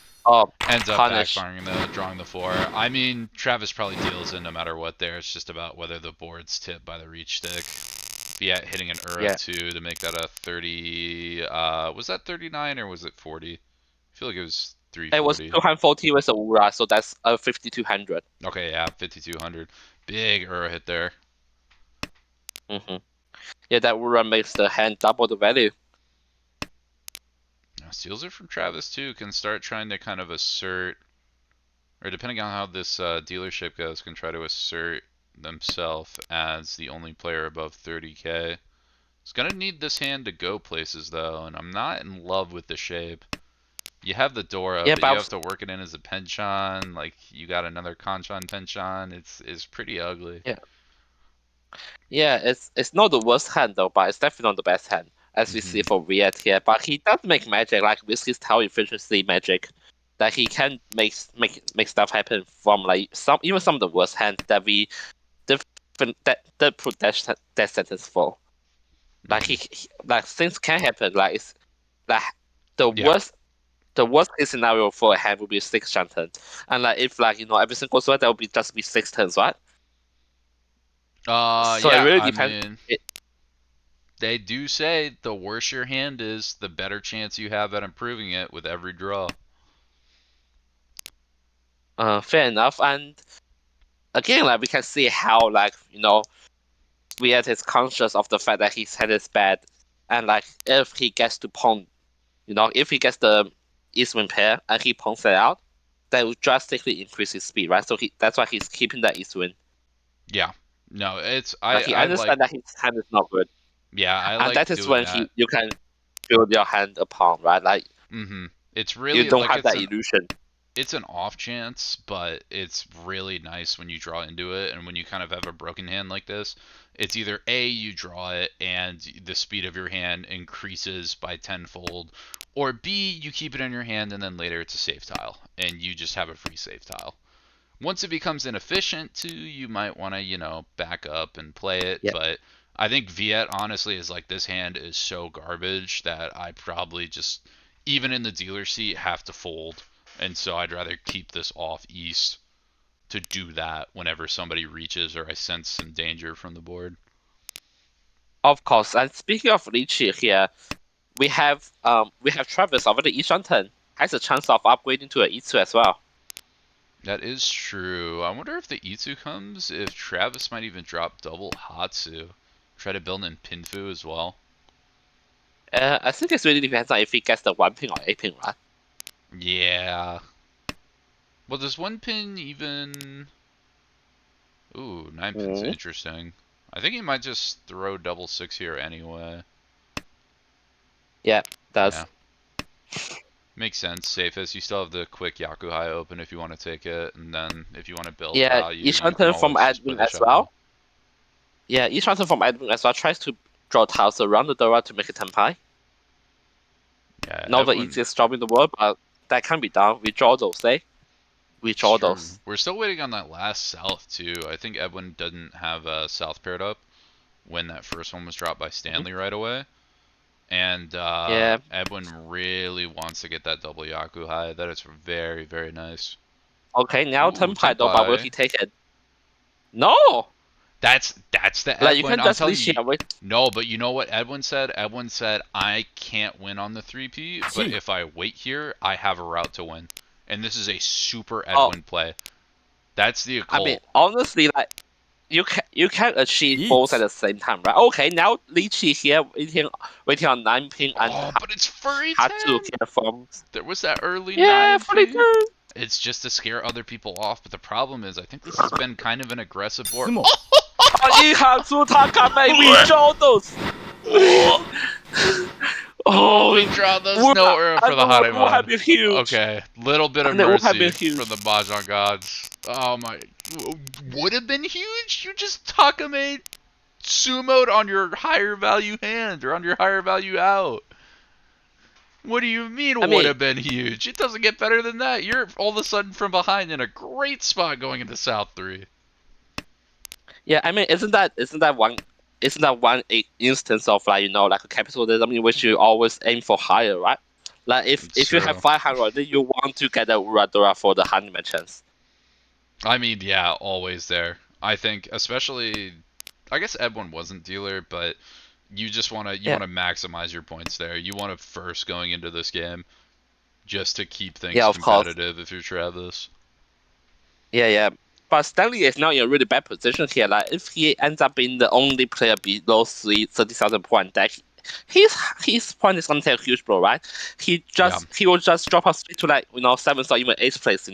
Ends up Punish. backfiring drawing the 4. I mean, Travis probably deals in no matter what there. It's just about whether the board's tipped by the reach stick. Viet hitting an Ura 2 to make that a 30. Was that 39 or was it 40? I feel like it was 340. It was 240 with a Ura, so that's a 5200. Okay, yeah, 5200. Big Ura hit there. Yeah, that Ura makes the hand double the value. Now, steals it from Travis too. Can start trying to kind of assert, or depending on how this dealership goes, can try to assert themselves as the only player above 30k. It's gonna need this hand to go places though, and I'm not in love with the shape. You have the Dora, Yeah, but but you have to work it in as a penchant. Like you got another Kanchan penchant. It's pretty ugly. Yeah, it's not the worst hand though, but it's definitely not the best hand, as we see for Viet here. But he does make magic, like with his tile efficiency magic, that he can make stuff happen from like even some of the worst hands that we different that put that sentence for. Like like things can happen. Like it's like the Yeah. worst case scenario for a hand would be 6 Shanton. And like if like everything goes well, that would be just be 6 turns, right? So Yeah, it really I depends. mean, they do say the worse your hand is, the better chance you have at improving it with every draw. Fair enough. And again, like we can see how like Viet is conscious of the fact that his hand is bad, and like if he gets to pawn, if he gets the east wind pair and he pawns it out, that will drastically increase his speed, right? So that's why he's keeping that east wind. Yeah. No, it's Like he I like understands that his hand is not good, yeah, I and like that is doing when that. you can build your hand upon, right? Like It's you really don't like have that illusion. it's an off chance, but it's really nice when you draw into it, and when you kind of have a broken hand like this, it's either A, you draw it and the speed of your hand increases by tenfold, or B, you keep it in your hand and then later it's a save tile, and you just have a free save tile. Once it becomes inefficient too, you might want to, back up and play it, Yep. but I think Viet honestly is like, this hand is so garbage that I probably just, even in the dealer seat, have to fold. And so I'd rather keep this off east to do that whenever somebody reaches or I sense some danger from the board. Of course. And speaking of Lychee here, we have Travis over the Eastern turn. Has a chance of upgrading to an E2 as well. That is true. I wonder if the E2 comes, if Travis might even drop double Hatsu. Try to build in Pinfu as well. I think it really depends on if he gets the 1 pin or 8 pin, right? Yeah. Well, does 1 pin even... Ooh, 9 pin's interesting. I think he might just throw double 6 here anyway. Yeah, does. Yeah. Makes sense. Safest. You still have the quick Yakuhai open if you want to take it, and then if you want to build Yeah, value, each you can hunter from always just play admin the as shadow. well. Yeah, each hunter from admin as well tries to draw tiles around the Dora to make a Tenpai. Yeah, Not the Edwin, easiest job in the world, but that can be done. We draw those, eh? We draw true. those. We're still waiting on that last south too. I think Edwin didn't have south paired up when that first one was dropped by Stanley right away. And Yeah. Edwin really wants to get that double Yakuhai. That is very, very nice. Okay, now Ooh, Tenpai though, but will he Tenpai. take it? No! That's the Like, you Edwin. can I'm just telling leash you. here, wait. No, but you know what Edwin said? Edwin said, I can't win on the 3P, but if I wait here, I have a route to win. And this is a super Edwin play. That's the occult. I mean, honestly, like, you can achieve both at the same time, right? Okay, now Lychee here waiting on 9 pin and but it's furry had 10. to get the forms. There was that early Yeah, 9 pretty feed. good. It's just to scare other people off, but the problem is I think this has been kind of an aggressive board. You have to Takame, we draw those. Oh, we draw those no error for the it would have Hanuman. been huge. Okay, little bit of And it would have mercy been huge. for the Mahjong gods. Oh my, would have been huge. You just Takame sumoed on your higher value hand or on your higher value out. What do you mean would have been huge? It doesn't get better than that. You're all of a sudden from behind in a great spot going into South 3. Yeah, I mean, isn't that one instance of, like, like a capitalism in which you always aim for higher, right? Like, if you have 500, then you want to get a Uradora for the 100 chance. I mean, yeah, always there. I think, especially, I guess Edwin wasn't dealer, but you just want to want to maximize your points there. You want to first going into this game just to keep things of course. competitive if you're Travis. Yeah. But Stanley is now in a really bad position here. Like, if he ends up being the only player below 30,000 point, that his point is gonna take a huge blow, right? He will just drop us straight to, like, 7th or even 8th place,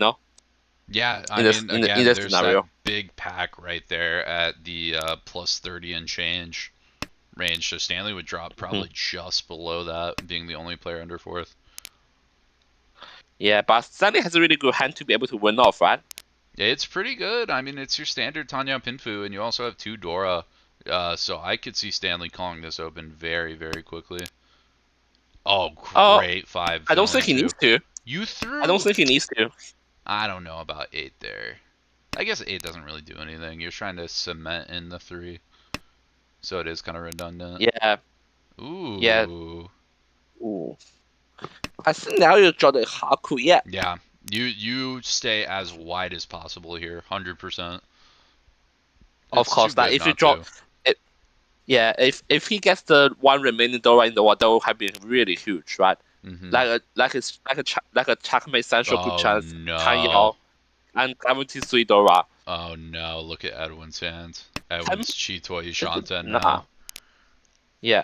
Yeah, I in this mean, again, this there's scenario. that big pack right there at the plus 30 and change range. So Stanley would drop probably just below that, being the only player under 4th. Yeah, but Stanley has a really good hand to be able to win off, right? Yeah, it's pretty good. I mean, it's your standard Tanya Pinfu, and you also have 2 Dora. So I could see Stanley calling this open very, very quickly. Oh, great 5. I don't think he needs to. You threw? I don't think he needs to. I don't know about 8 there. I guess 8 doesn't really do anything. You're trying to cement in the 3. So it is kind of redundant. Yeah. Ooh. Yeah. Ooh. I think now you draw the Haku, yeah. Yeah. You stay as wide as possible here, 100%. Of course, that if you draw it, yeah, if he gets the 1 remaining Dora in the water, that would have been really huge, right? Like a Checkmate Central good chance, no. and 73 Dora. Oh no, look at Edwin's hand. Edwin's Chitoi Ishanten Nah. now. Yeah.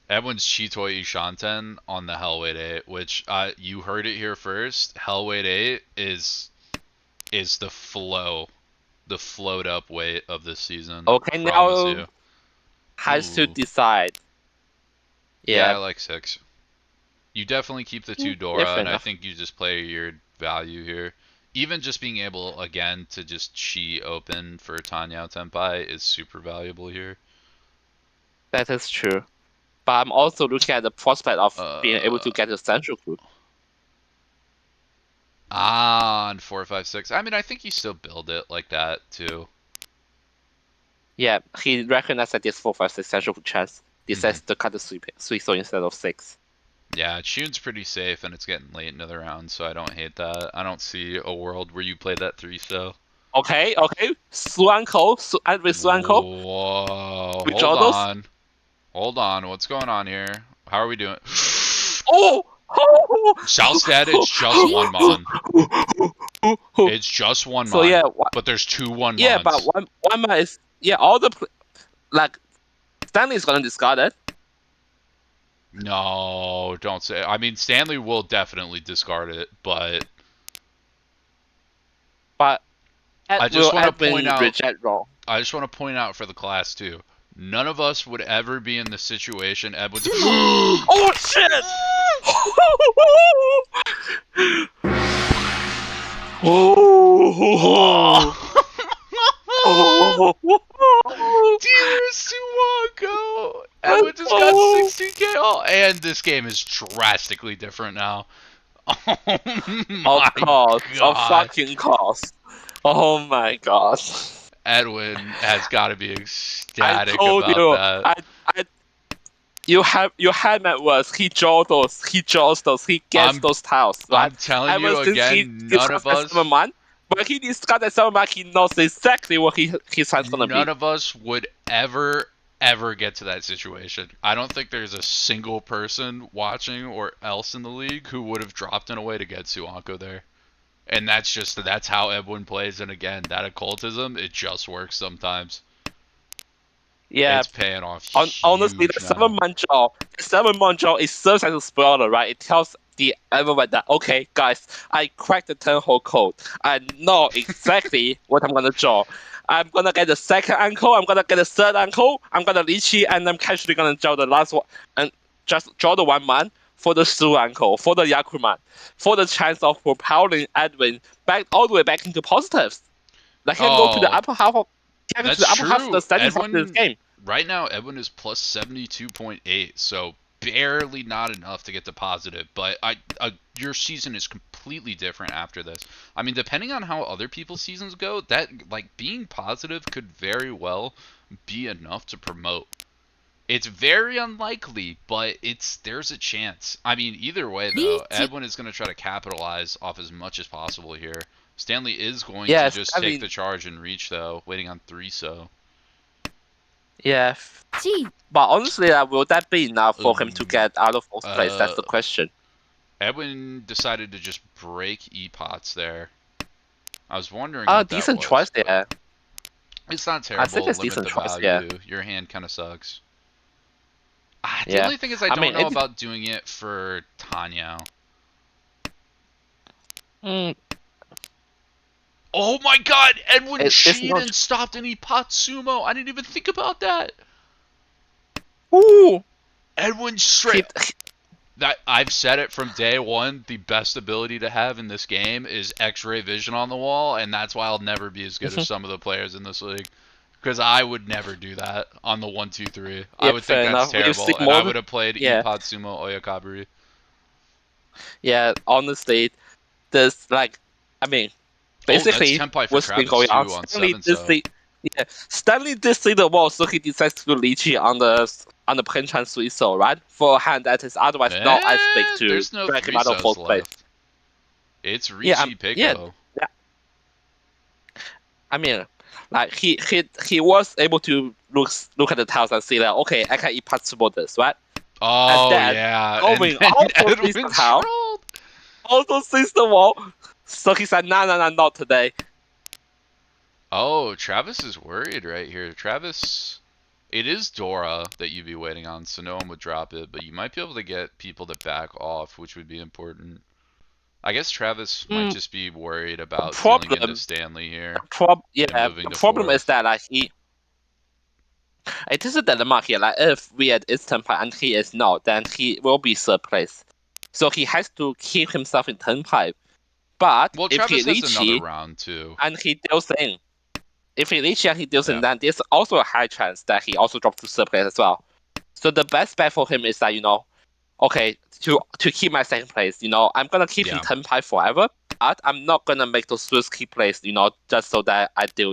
Edwin's Chitoi Ishanten on the Hellweight 8, which you heard it here first. Hellweight 8 is the float up weight of this season. Okay, now has to decide. Yeah, I Yeah, like 6. You definitely keep the 2 yeah, Dora, fair and I enough. think you just play your value here. Even just being able, again, to just chi open for Tanyao Tenpai is super valuable here. That is true. But I'm also looking at the prospect of being able to Uh, get a central coup. on 4, 5, 6. I mean, I think you still build it like that, too. Yeah, he recognized that this 4, 5, 6 central coup chance. Decides to cut the 3 so instead of 6. Yeah, Tune's pretty safe, and it's getting late into the round, so I don't hate that. I don't see a world where you play that 3 so. Okay. Suanko, and with Suanko, Whoa, we hold draw those. on. Hold on, what's going on here? How are we doing? Oh! Southstead, it's just 1 mon. Oh. It's just 1 So mon. yeah, But there's 2 1 yeah, but mons. one man is all the like Stanley's gonna discard it, No, don't say. I mean, Stanley will definitely discard it, but but I just will want to point Edwin out. reject wrong? I just want to point out for the class too. None of us would ever be in the situation Edward's. Oh shit! Oh! Oh! Dealer Suwako! Edwin Let's just got go! 16k. Oh, and this game is drastically different now. Oh Of my course, of god. fucking course. Oh my god. Edwin has got to be I ecstatic told about you, that. you had my words. He draws those, he gets I'm those tiles, right? I'm telling Ever you since he again, discussed that 7 month, when he discussed that 7 month, he knows exactly what his hand's gonna none be. of us would ever get to that situation. I don't think there's a single person watching or else in the league who would have dropped in a way to get Suanko there. And that's how Edwin plays. And again, that occultism, it just works sometimes. Yeah, It's paying off honestly, huge now. the 7 month job is serves as a spoiler, right? It tells everyone that okay, guys, I cracked the 10 hole code. I know exactly what I'm gonna draw. I'm gonna get the second ankle. I'm gonna get the third ankle. I'm gonna lychee, and I'm casually gonna draw the last one and just draw the 1 man for the Su ankle, for the Yakuman, for the chance of propelling Edwin back all the way back into positives. Let him go to the Oh, upper half of get into that's the upper half of the true. standings of this Edwin, game. right now, Edwin is plus 72.8, so barely not enough to get to positive. But your season is completely different after this. I mean, depending on how other people's seasons go, that like being positive could very well be enough to promote. It's very unlikely, but there's a chance. I mean, either way though, Edwin is going to try to capitalize off as much as possible here. Stanley is going to Yes, just I take mean, the charge and reach though, waiting on 3 so. yeah. G. But honestly, will that be enough for him to get out of fourth place? That's Uh, the question. Edwin decided to just break E-Pots there. I was wondering what that Decent was, choice but there. it's not I think terrible. it's Limit decent the choice. Yeah, value. Your hand kind of sucks. The yeah. only thing is I I don't mean, know about doing it for Tanya. mm, Oh my god, Edwin it's cheated not. and stopped an E-Pot sumo. I didn't even think about that. Ooh, Edwin he, straight. That I've said it from day one. The best ability to have in this game is X-ray vision on the wall, and that's why I'll never be as good as some of the players in this league. Because I would never do that on the 1-2-3. I yeah, would think fair that's enough. We've seen terrible, and I more. would have played Yeah, Ipad Sumo Oyakaburi. yeah. Honestly, this I mean, Oh, that's basically, Tenpai for what's been Travis going on? too on 7 so. Stanley did see the wall, so he decides to lychee on the Penchan Suiso, right? For a hand that is otherwise not as big to There's no drag him 3 out of sos fourth place. left. It's Yeah, Ricci yeah, Pico. yeah. I mean, like he was able to look at the tiles and see that okay, I can eat possible this, right? And Oh then yeah, and going then also sees the Edwin tile, trolled. also sees the wall. So he said, no, no, no, not today. Oh, Travis is worried right here. Travis, it is Dora that you'd be waiting on, so no one would drop it, but you might be able to get people to back off, which would be important. I guess Travis might Mm, just be worried the about dealing into problem, Stanley here and yeah, moving the to problem is fourth. that like It is a dilemma here. Like if Viet is Tenpai and he is not, then he will be third place. So he has to keep himself in Tenpai. But Well, if he Travis has another Lychee round too. and he deals in, if he Lychee and he deals in, Yeah. then there's also a high chance that he also drops to third place as well. So the best bet for him is that okay, to keep my second place, I'm gonna keep in Yeah. Tenpai forever, but I'm not gonna make those risky plays, just so that I deal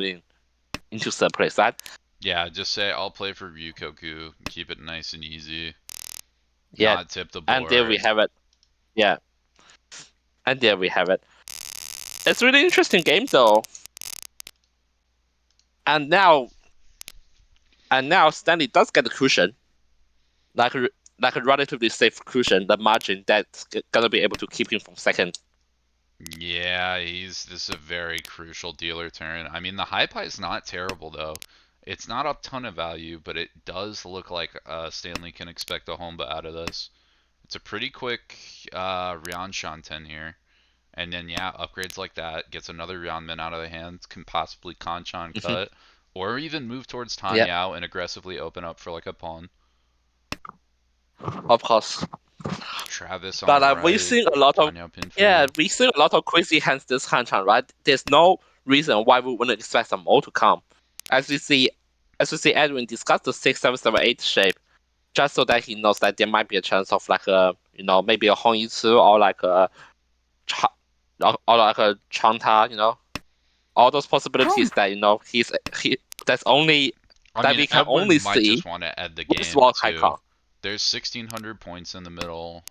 into third place, right? Yeah, just say I'll play for Ryukoku, keep it nice and easy, Yeah, not tip the and there we board. have it. Yeah, and there we have it. It's a really interesting game though. And now Stanley does get a cushion, like a relatively safe cushion, the margin that's gonna be able to keep him from second. Yeah, this is a very crucial dealer turn. I mean, the high pie is not terrible though. It's not a ton of value, but it does look like Stanley can expect a Homba out of this. It's a pretty quick Ryan Shanten here. And then, yeah, upgrades like that, gets another Ryanman out of the hand, can possibly Kanchan cut, or even move towards Tan Yeah, Yao and aggressively open up for like a pawn. of course. Travis on But the we've right, seen a lot of Tan Pin yeah, Fu. we see a lot of crazy hands this Hanchan, right? There's no reason why we wouldn't expect some more to come. As we see, Edwin discuss the 6 7 7 8 shape, just so that he knows that there might be a chance of like a maybe a Hong Yitsu or like a or like a Chanta, all those possibilities that he that's only I that mean, we can Edwin only might see just want to end the with game small too. icon. There's 1,600 points in the middle.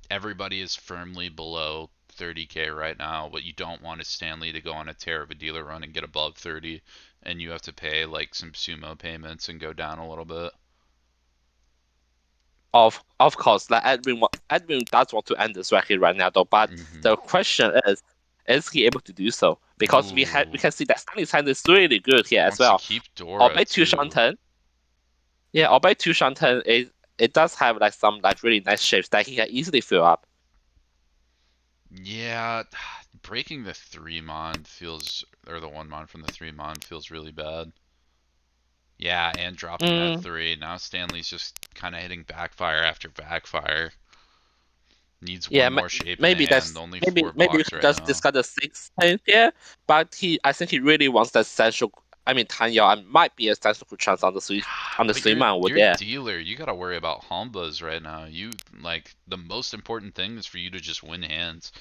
Everybody is firmly below 30k right now. What you don't want is Stanley to go on a tear of a dealer run and get above 30, and you have to pay like some sumo payments and go down a little bit. Of course, like Edwin does want to end this record right now, though. But Mm-hmm. the question is he able to do so? Because we Ooh, can see that Stanley's hand is really good here as wants to well. keep Dora Albeit two too. Shanten, yeah, albeit two Shanten, it does have like some like really nice shapes that he can easily fill up. Yeah, breaking the 3 mon feels, or the 1 mon from the 3 mon feels really bad. Yeah, and dropping that Mm, 3. Now Stanley's just kind of hitting backfire after backfire. Needs yeah, one more shape in the maybe hand. that's Only maybe 4 maybe we blocks can right just now. discuss the 6 here. But I think he really wants that essential. I mean, Tanya and might be a essential chance on the But three you're man over you're a there. dealer. You gotta worry about Hambas right now. You like the most important thing is for you to just win hands.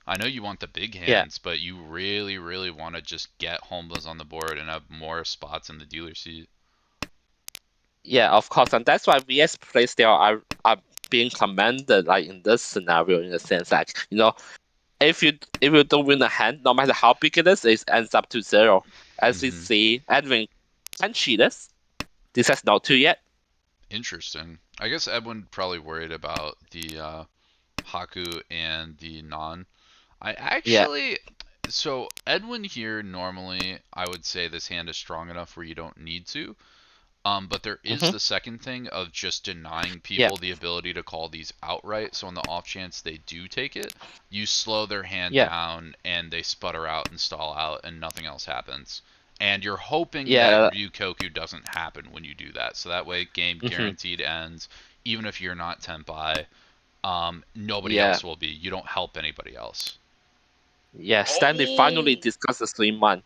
I know you want the big Yeah. hands, but you really, really want to just get Hambas on the board and have more spots in the dealer seat. Yeah, of course, and that's why VS players there are being commended like in this scenario in a sense like if you don't win a hand, no matter how big it is, it ends up to 0. As we Mm-hmm. see, Edwin can cheat this. This has not to yet. Interesting. I guess Edwin probably worried about the Haku and the Non. I Yeah. actually, so Edwin here normally I would say this hand is strong enough where you don't need to. But there is Mm-hmm. the second thing of just denying Yeah. people the ability to call these outright. So on the off chance they do take it, you slow their hand Yeah. down and they sputter out and stall out and nothing else happens. And you're hoping that Yeah. Ryukoku doesn't happen when you do that. So that way game Mm-hmm. guaranteed ends, even if you're not Tenpai. Nobody Yeah. else will be. You don't help anybody else. Yeah. Stanley finally Oh! discusses 3 man.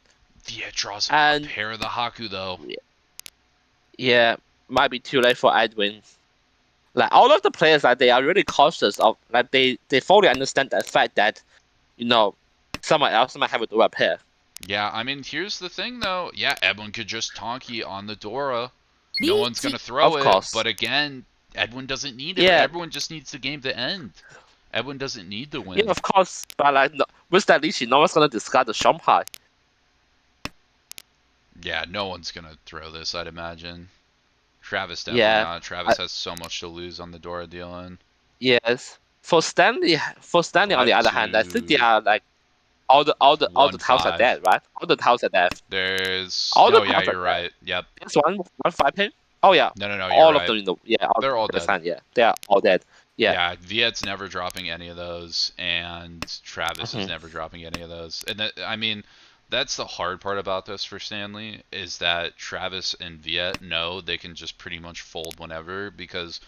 Yeah, draws a And pair of the Haku though. yeah, might be too late for Edwin. Like all of the players, like they are really cautious of like they fully understand the fact that someone else might have a dual pair. Yeah, I mean, here's the thing though. Yeah, Edwin could just Tonki on the Dora. No one's Lychee. gonna throw Of it, course. but again, Edwin doesn't need it. Yeah, Everyone just needs the game to end. Edwin doesn't need the yeah, win. of course. But like no, with that Lychee, no one's gonna discard the Shanghai. Yeah, no one's gonna throw this, I'd imagine. Travis definitely Yeah, not. I, Travis has so much to lose on the Dora deal in. yes. For Stanley on the other hand, I think they 5-2. are like all the tiles are 1-5. dead, right? All the tiles are dead. There's. All the Oh, yeah, tiles are you're dead. right. Yep. There's one 5 pin. Oh yeah, No, you're all of right. them in the all They're all of the dead. hand. Yeah, they are all dead. Yeah. Yeah, Viet's never dropping any of those, and Travis is Mhm. never dropping any of those. And I mean, That's the hard part about this for Stanley, is that Travis and Viet know they can just pretty much fold whenever, because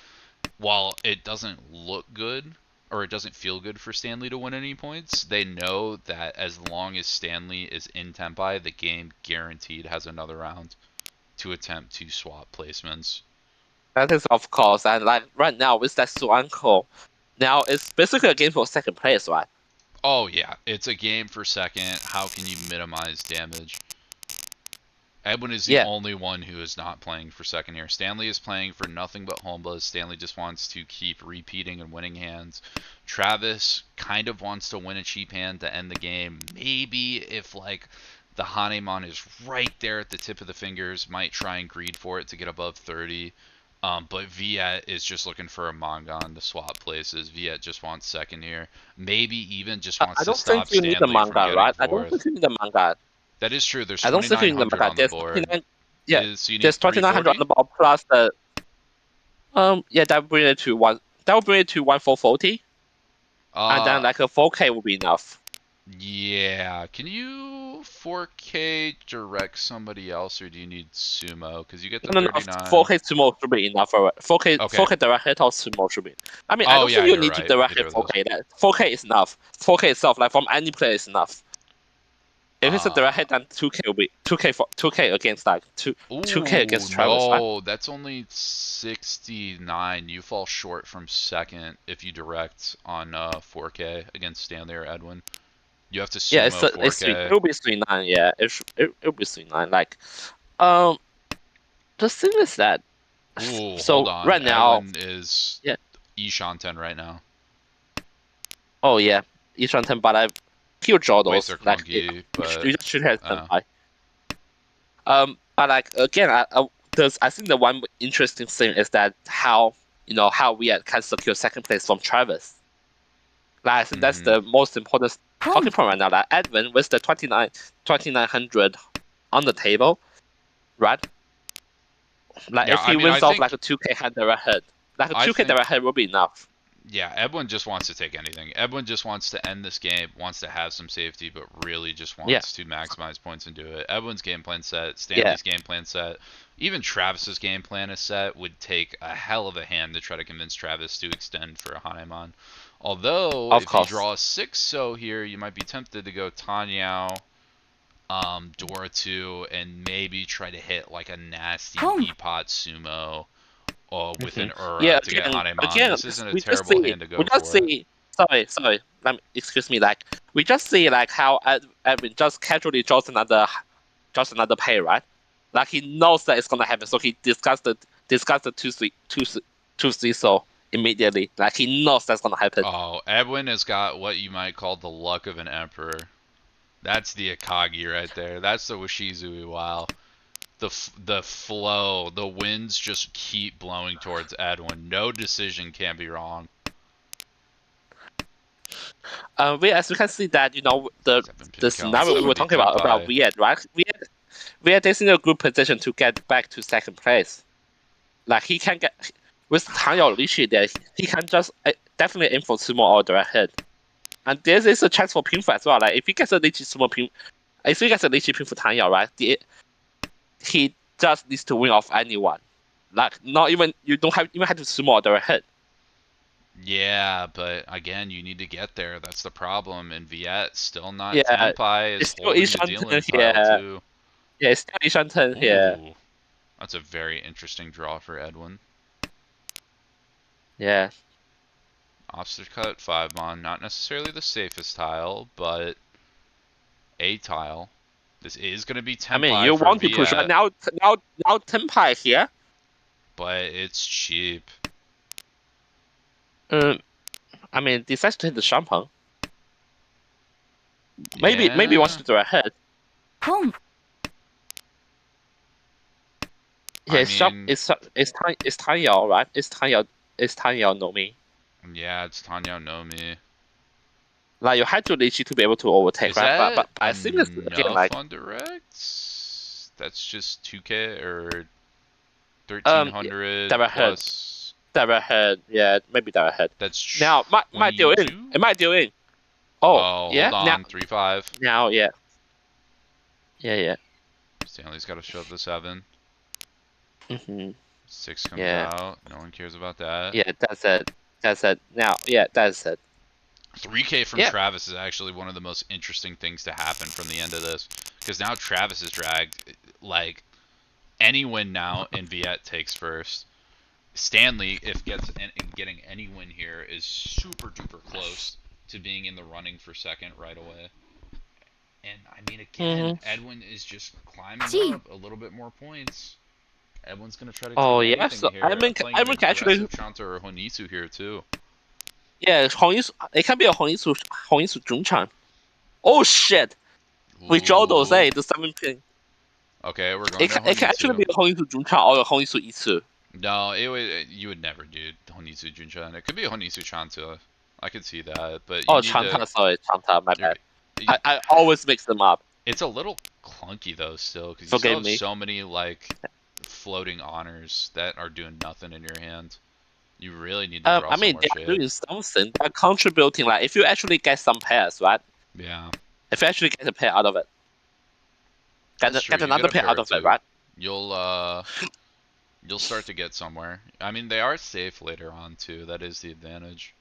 while it doesn't look good or it doesn't feel good for Stanley to win any points, they know that as long as Stanley is in Tempai, the game guaranteed has another round to attempt to swap placements. That is of course, and like right now with that Suanko, now it's basically a game for second place, right? Oh yeah, it's a game for second. How can you minimize damage? Edwin is the Yeah. only one who is not playing for second here. Stanley is playing for nothing but Homebuzz. Stanley just wants to keep repeating and winning hands. Travis kind of wants to win a cheap hand to end the game. Maybe if like the Hanemon is right there at the tip of the fingers, might try and greed for it to get above 30. But Viet is just looking for a Mangan to swap places. Viet just wants second here. Maybe even just wants I to don't think stop you need the Stanley from manga, getting right? I don't think fourth. you need the manga. That is true. There's I don't think you need the 2,900 manga. on the There's board. 29. Yeah, So you need there's 2,900 on 340? the board plus the. Yeah, that will bring it to one. That will bring it to 1,440, and then like a 4K will be enough. Yeah. Can you 4K direct somebody else, or do you need sumo? Because you get the No, 39. 4K sumo should be enough. 4K, Okay. 4K direct hit or sumo should be. I mean, I Oh don't yeah, think you you're need to right. direct Either hit of those. 4K. That 4K is enough. 4K itself, like from any player, is enough. If it's a direct hit, then 2K will be 2K against like 2K Ooh, against Travis, right? no, that's only 69. You fall short from second if you direct on 4K against Stanley or Edwin. You have to Yeah, sumo it 4K. will be 39. Yeah, it'll be 39. Like, um, the thing is that Ooh, hold so on. right now, Edwin is yeah. Ishanten right now. Oh yeah, Ishan but I kill draw Ways those. are Like, clunky, but you just should have Tenpai. But like again, I think the one interesting thing is that how how we can secure second place from Travis. Like, I think that's the most important talking point right now. Like Edwin with the 2,900 on the table, right? Like yeah, if I he mean, I wins off think like a 2K hand direct hit, like a I 2K think direct hit will be enough. yeah, Edwin just wants to take anything. Edwin just wants to end this game, wants to have some safety, but really just Yeah, wants to maximize points and do it. Edwin's game plan set, yeah, Stanley's game plan set, even Travis's game plan is set. Would take a hell of a hand to try to convince Travis to extend for a Hanemon. Although, of if you course. draw a 6-so here, you might be tempted to go Tanyao, Dora 2, and maybe try to hit like a nasty Epot sumo with an Yeah, Ura to get Hanemon. again, This isn't a we just terrible see, hand to we go just for. see. Sorry. Excuse me. Like we just see like how Edwin just casually draws another pay, right? Like he knows that it's gonna happen, so he discussed the two three so immediately. Like he knows that's gonna happen. Oh, Edwin has got what you might call the luck of an emperor. That's the Akagi right there. That's the Washizui. Wow. The flow, the winds just keep blowing towards Edwin. No decision can be wrong. As you can see that Seven pin the count. scenario we That were would be talking about Tenpai. Viet, right? Viet is in a good position to get back to second place. Like he can get with Tang Yao Lishi there, he can just definitely aim for sumo or direct hit. And there is a chance for Pinfu as well. Like if he gets a Lichi sumo pin, if he gets a Lichi pin for Tang Yao, right? He just needs to win off anyone. Like not even you don't have even have to sumo or direct hit. Yeah, but again, you need to get there. That's the problem. And Viet still not Yeah, Tenpai it's is still holding the Ishanten dealing pile here. too. Yeah, it's still Ishanten here. Ooh, that's a very interesting draw for Edwin. Yeah. Offset cut 5-mon, not necessarily the safest tile, but a tile. This is going to be I mean, Tenpai you for want to push right Viet, now Tenpai here. but it's cheap. I mean, decides to hit the Shampoo. Maybe he wants Yeah, to do a hit. Yeah, I mean, it's Tang Yao, right? It's Tang Yao no me. yeah, it's Tanya no Mi. Like you had to Lichi to be able to overtake, Is right? But that I think it's again enough like on directs? That's just 2K or yeah, 1300 direct hit, plus. direct hit, yeah, maybe direct hit. That's Now might deal in. 22? It might deal in. Oh Oh, hold yeah, on, 3-5. now yeah. Yeah. Stanley's got to shove the 7. Mm-hmm. 6 comes Yeah. out. No one cares about that. Yeah, that's it. That's it. Now, yeah, that's it. 3K from Yeah. Travis is actually one of the most interesting things to happen from the end of this, because now Travis is dragged. Like, any win now, and Viet takes first. Stanley, if getting any win here, is super duper close to being in the running for second right away. And I mean, again, Edwin is just climbing Gee. up a little bit more points. Edwin's gonna try to Oh take yeah, everything so here. I'm playing an can actually, aggressive Chanta or Honitsu here too. yeah, it can be a 红一组中场. Oh shit! We draw those, Ooh. the 7 pin. Okay, we're going to It can actually Honitsu. be a 红一组中场 or a 红一组一次. No, you would never do Honitsu Junchan. It could be a Honitsu Chanta. I could see that, but you Oh, need to. sorry, Chanta, my bad. You- I always mix them up. It's a little clunky though, still, because you still Forgive have me. so many like floating honors that are doing nothing in your hand. You really need to draw I some mean, more they're shit. doing something. They're contributing. Like, if you actually get some pairs, right? Yeah, If you actually get a pair out of it, that's true. get You another get a pair pair out or of it, two. right? You'll start to get somewhere. I mean, they are safe later on too. That is the advantage.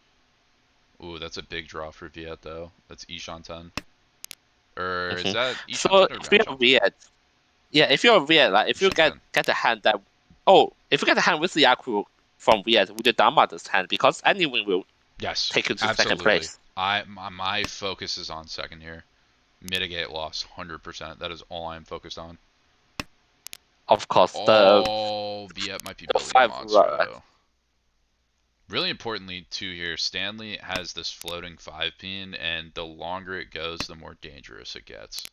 Ooh, that's a big draw for Viet though. That's Ishan 10. Or is that Ishan So 10 or if you're Ranchon 10? weird, yeah, if you're weird, like if you Ishan 10. get a hand that, if you get a hand with the Yaku from weird with the Dama's hand, because anyone will Yes, take you to second absolutely. place. My focus is on second here. Mitigate loss, 100%. That is all I'm focused on. Of course, Viet might be the building a 5 monster though. Really importantly too here, Stanley has this floating 5 pin, and the longer it goes, the more dangerous it gets.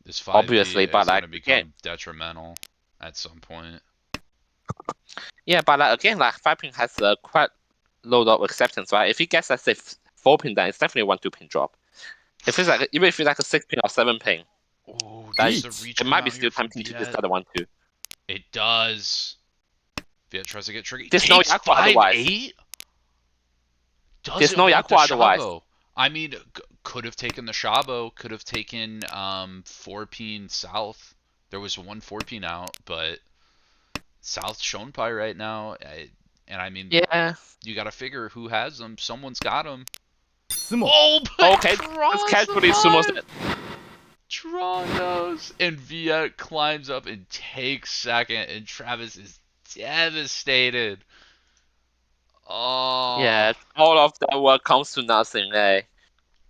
This 5P obviously, is but going like to again, become detrimental at some point. yeah, but like again, like 5 pin has a quite low of acceptance, right? If he gets let's say 4 pin, then it's definitely 1 2 pin drop. If it's like even if it's like a 6 pin or 7 pin, Ooh, like, does the reach it come might be out here still from tempting to Viet? discard 1 2. It does. Viet tries to get tricky. There's no Takes Yaku otherwise. 5-8? There's Doesn't no want the Yaku otherwise. Shabo. I mean, could have taken the Shabo. Could have taken 4-peen South. There was one 4-peen out, but South Shonpai right now. And I mean, Yeah. you got to figure who has them. Someone's got them. Sumo. Oh, but Okay, let's casually Tron sumo it. Tron knows. And Viet climbs up and takes second, and Travis is devastated. Oh. Yeah, all of that work comes to nothing, eh?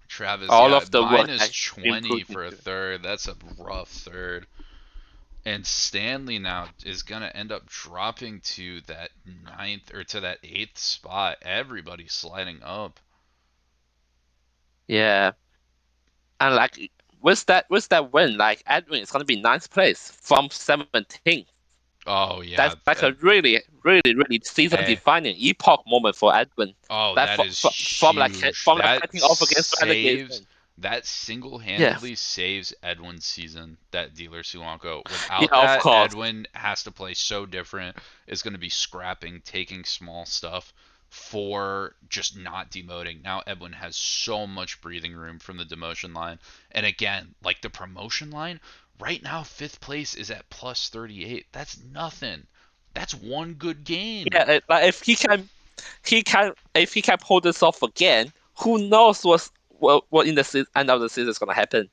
Travis, All yeah, of the work minus that been 20 put for a into. third. That's a rough third. And Stanley now is gonna end up dropping to that 9th or to that 8th spot. Everybody's sliding up. Yeah, and like with that win, like Edwin is gonna be 9th place from 17th. Oh yeah. That's like a really season Hey. defining epoch moment for Edwin. Oh, That that is from like huge. That fighting off against saves. relegation. That single-handedly saves Edwin's season, that Dealer Sulanko. Yeah, Without of that, course. Edwin has to play so different. Is going to be scrapping, taking small stuff for just not demoting. Now Edwin has so much breathing room from the demotion line. And again, like the promotion line, right now 5th place is at plus 38. That's nothing. That's one good game. Yeah, like if he can pull this off again, who knows what in the end of the season is gonna happen.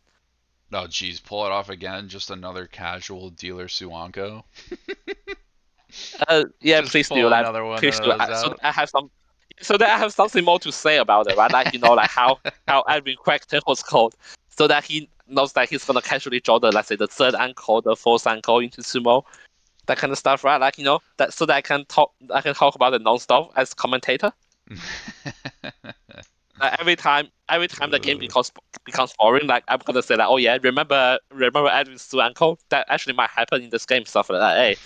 Oh, geez, pull it off again. Just another casual Dealer Suanko. Yeah, Just please pull do that. another one Please of do. those So out. that I have something more to say about it, right? Like like how Edwin cracked was called, so that he knows that he's gonna casually draw the let's say the 3rd ankle, the 4th ankle into sumo, that kind of stuff, right? Like that so that I can talk about it non-stop as commentator. Every time the game becomes boring, like I'm gonna say like, oh yeah, remember Edwin's 2 ankle? That actually might happen in this game, stuff like that. Hey.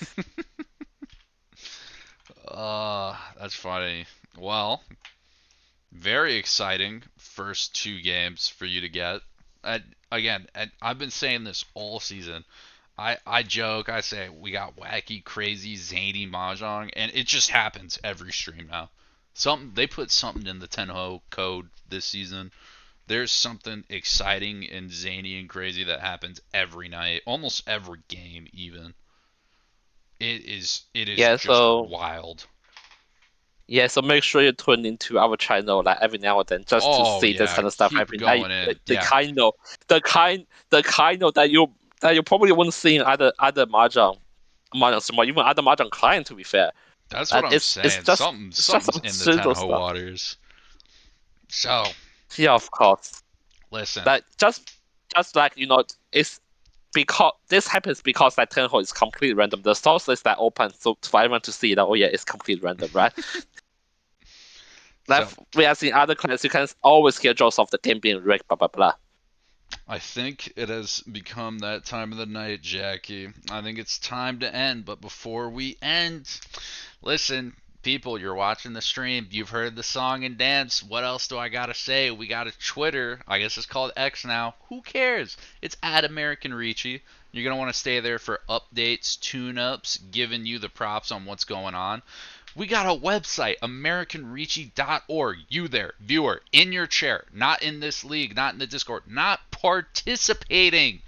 That's funny. Well, very exciting first 2 games for you to get. Again, I've been saying this all season. I joke, I say we got wacky, crazy, zany mahjong, and it just happens every stream now. They put something in the Tenho code this season There's something exciting and zany and crazy that happens every night, almost every game even. It is Yeah, just so wild. yeah, so make sure you tune into our channel like every now and then just to Oh see this yeah, kind of stuff keep happening. Like, going in. the Yeah, kind of that you probably won't see in other mahjong, or even other mahjong clients. To be fair, that's what that I'm it's saying. just it's just Something's some in the simple Tenho stuff. waters. So Yeah, of course. listen, Like just like it's because this happens because that turn hole is completely random. The source is that open, so for everyone to see that, oh yeah, it's completely random, right? Like, so whereas in other clans, you can always hear jokes of the game being rigged, blah blah blah. I think it has become that time of the night, Jackie. I think it's time to end. But before we end, listen, people, you're watching the stream. You've heard the song and dance. What else do I gotta say? We got a Twitter. I guess it's called X now. Who cares? It's at American Ricci. You're gonna want to stay there for updates, tune-ups, giving you the props on what's going on. We got a website, AmericanRicci.org. You there, viewer, in your chair, not in this league, not in the Discord, not participating.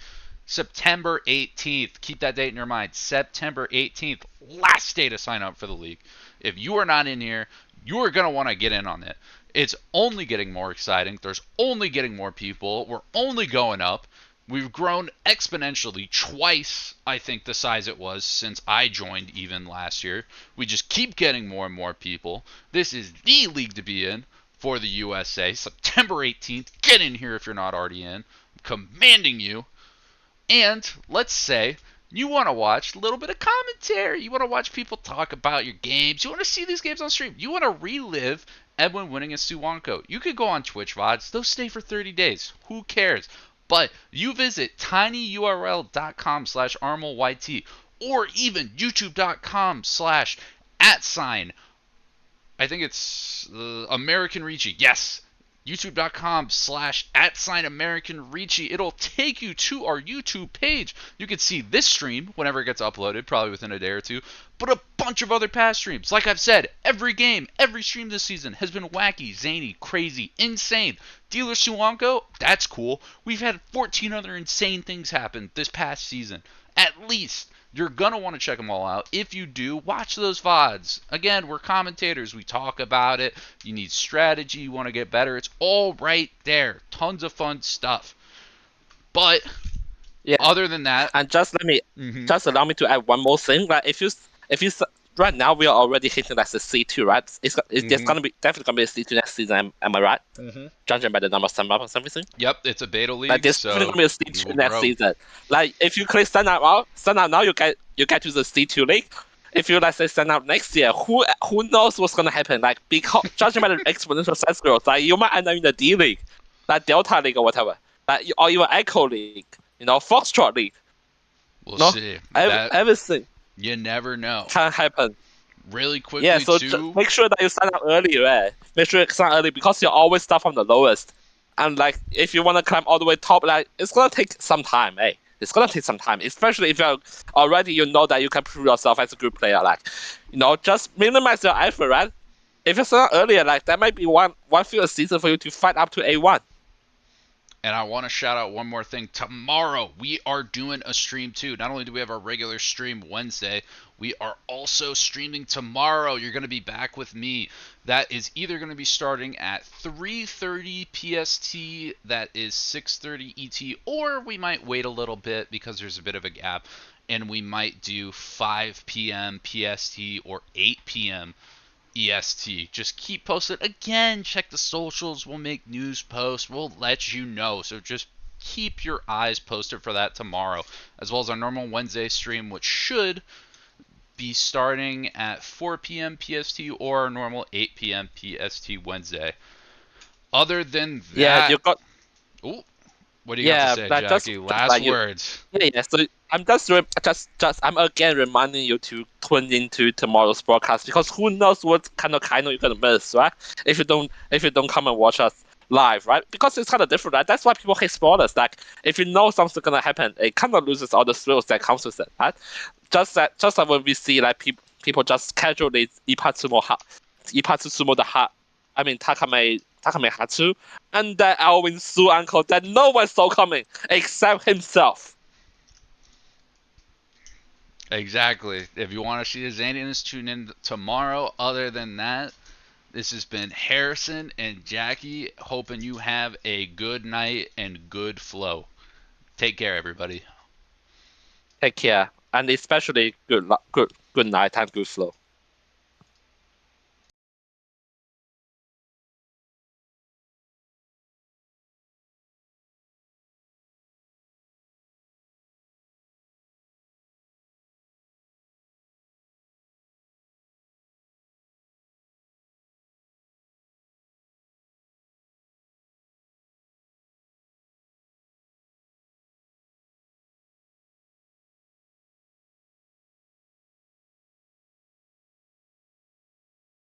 September 18th. Keep that date in your mind. September 18th. Last day to sign up for the league. If you are not in here, you are going to want to get in on it. It's only getting more exciting. There's only getting more people. We're only going up. We've grown exponentially twice, I think, the size it was since I joined even last year. We just keep getting more and more people. This is the league to be in for the USA. September 18th. Get in here if you're not already in. I'm commanding you. And let's say you want to watch a little bit of commentary. You want to watch people talk about your games. You want to see these games on stream. You want to relive Edwin winning a Suwanko. You could go on Twitch VODs. Those stay for 30 days. Who cares? But you visit tinyurl.com/armolyt or even youtube.com/ I think it's American Ricci. Yes. YouTube.com/@American Ricci. It'll take you to our YouTube page. You can see this stream whenever it gets uploaded, probably within a day or two, but a bunch of other past streams. Like I've said, every game, every stream this season has been wacky, zany, crazy, insane. Dealer Suwanko, that's cool. We've had 14 other insane things happen this past season. At least. You're going to want to check them all out. If you do, watch those VODs. Again, we're commentators. We talk about it. You need strategy. You want to get better. It's all right there. Tons of fun stuff. But Yeah, other than that, and just allow me to add one more thing. Like, if you right now we are already hitting like the C2, right? There's gonna be definitely gonna be a C2 next season. Am I right? Judging by the number of sum up and everything. yep, it's a beta Like, league, there's definitely so gonna be a we C2 will next grow. season. Like, if you click sign up now, you get to the C2 league. If you, let's say, sign up next year, who knows what's gonna happen? Like, because judging by the exponential size growth, like, you might end up in the D league, like Delta league or whatever, like, or even Echo league, Foxtrot league. We'll No, see. That everything you never know. can happen. Really Yeah, quickly so just too. make sure that you sign up early, right? Make sure you sign early because you always start from the lowest. And like, if you want to climb all the way top, like, it's gonna take some time, eh? It's gonna take some time, especially if you're already you know that you can prove yourself as a good player. Like, just minimize your effort, right? If you sign up earlier, like, that might be one field season for you to fight up to A1. And I want to shout out one more thing. Tomorrow, we are doing a stream too. Not only do we have our regular stream Wednesday, we are also streaming tomorrow. You're going to be back with me. That is either going to be starting at 3:30 PST, that is 6:30 ET, or we might wait a little bit because there's a bit of a gap, and we might do 5 p.m. PST or 8 p.m. EST. Just keep posted. Again, check the socials. We'll make news posts. We'll let you know. So just keep your eyes posted for that tomorrow, as well as our normal Wednesday stream, which should be starting at 4 p.m. PST or our normal 8 p.m. PST Wednesday. Other than Yeah, that, you got. ooh, what do you got to Yeah, say, but Jackie? Last like you. words. Yeah. So I'm I'm again reminding you to tune into tomorrow's broadcast because who knows what kind of you're gonna miss, right? If you don't come and watch us live, right? Because it's kind of different, right? That's why people hate spoilers. Like, if you know something's gonna happen, it kind of loses all the thrills that comes with it, right? Just like when we see like people just casually Ipatsumo the ha, I mean Takame Takumi Hatsu, and that Alvin Su uncle that no one saw coming except himself. Exactly. If you want to see the Zandians, tune in tomorrow. Other than that, this has been Harrison and Jackie, hoping you have a good night and good flow. Take care, everybody. Take care, and especially good night and good flow.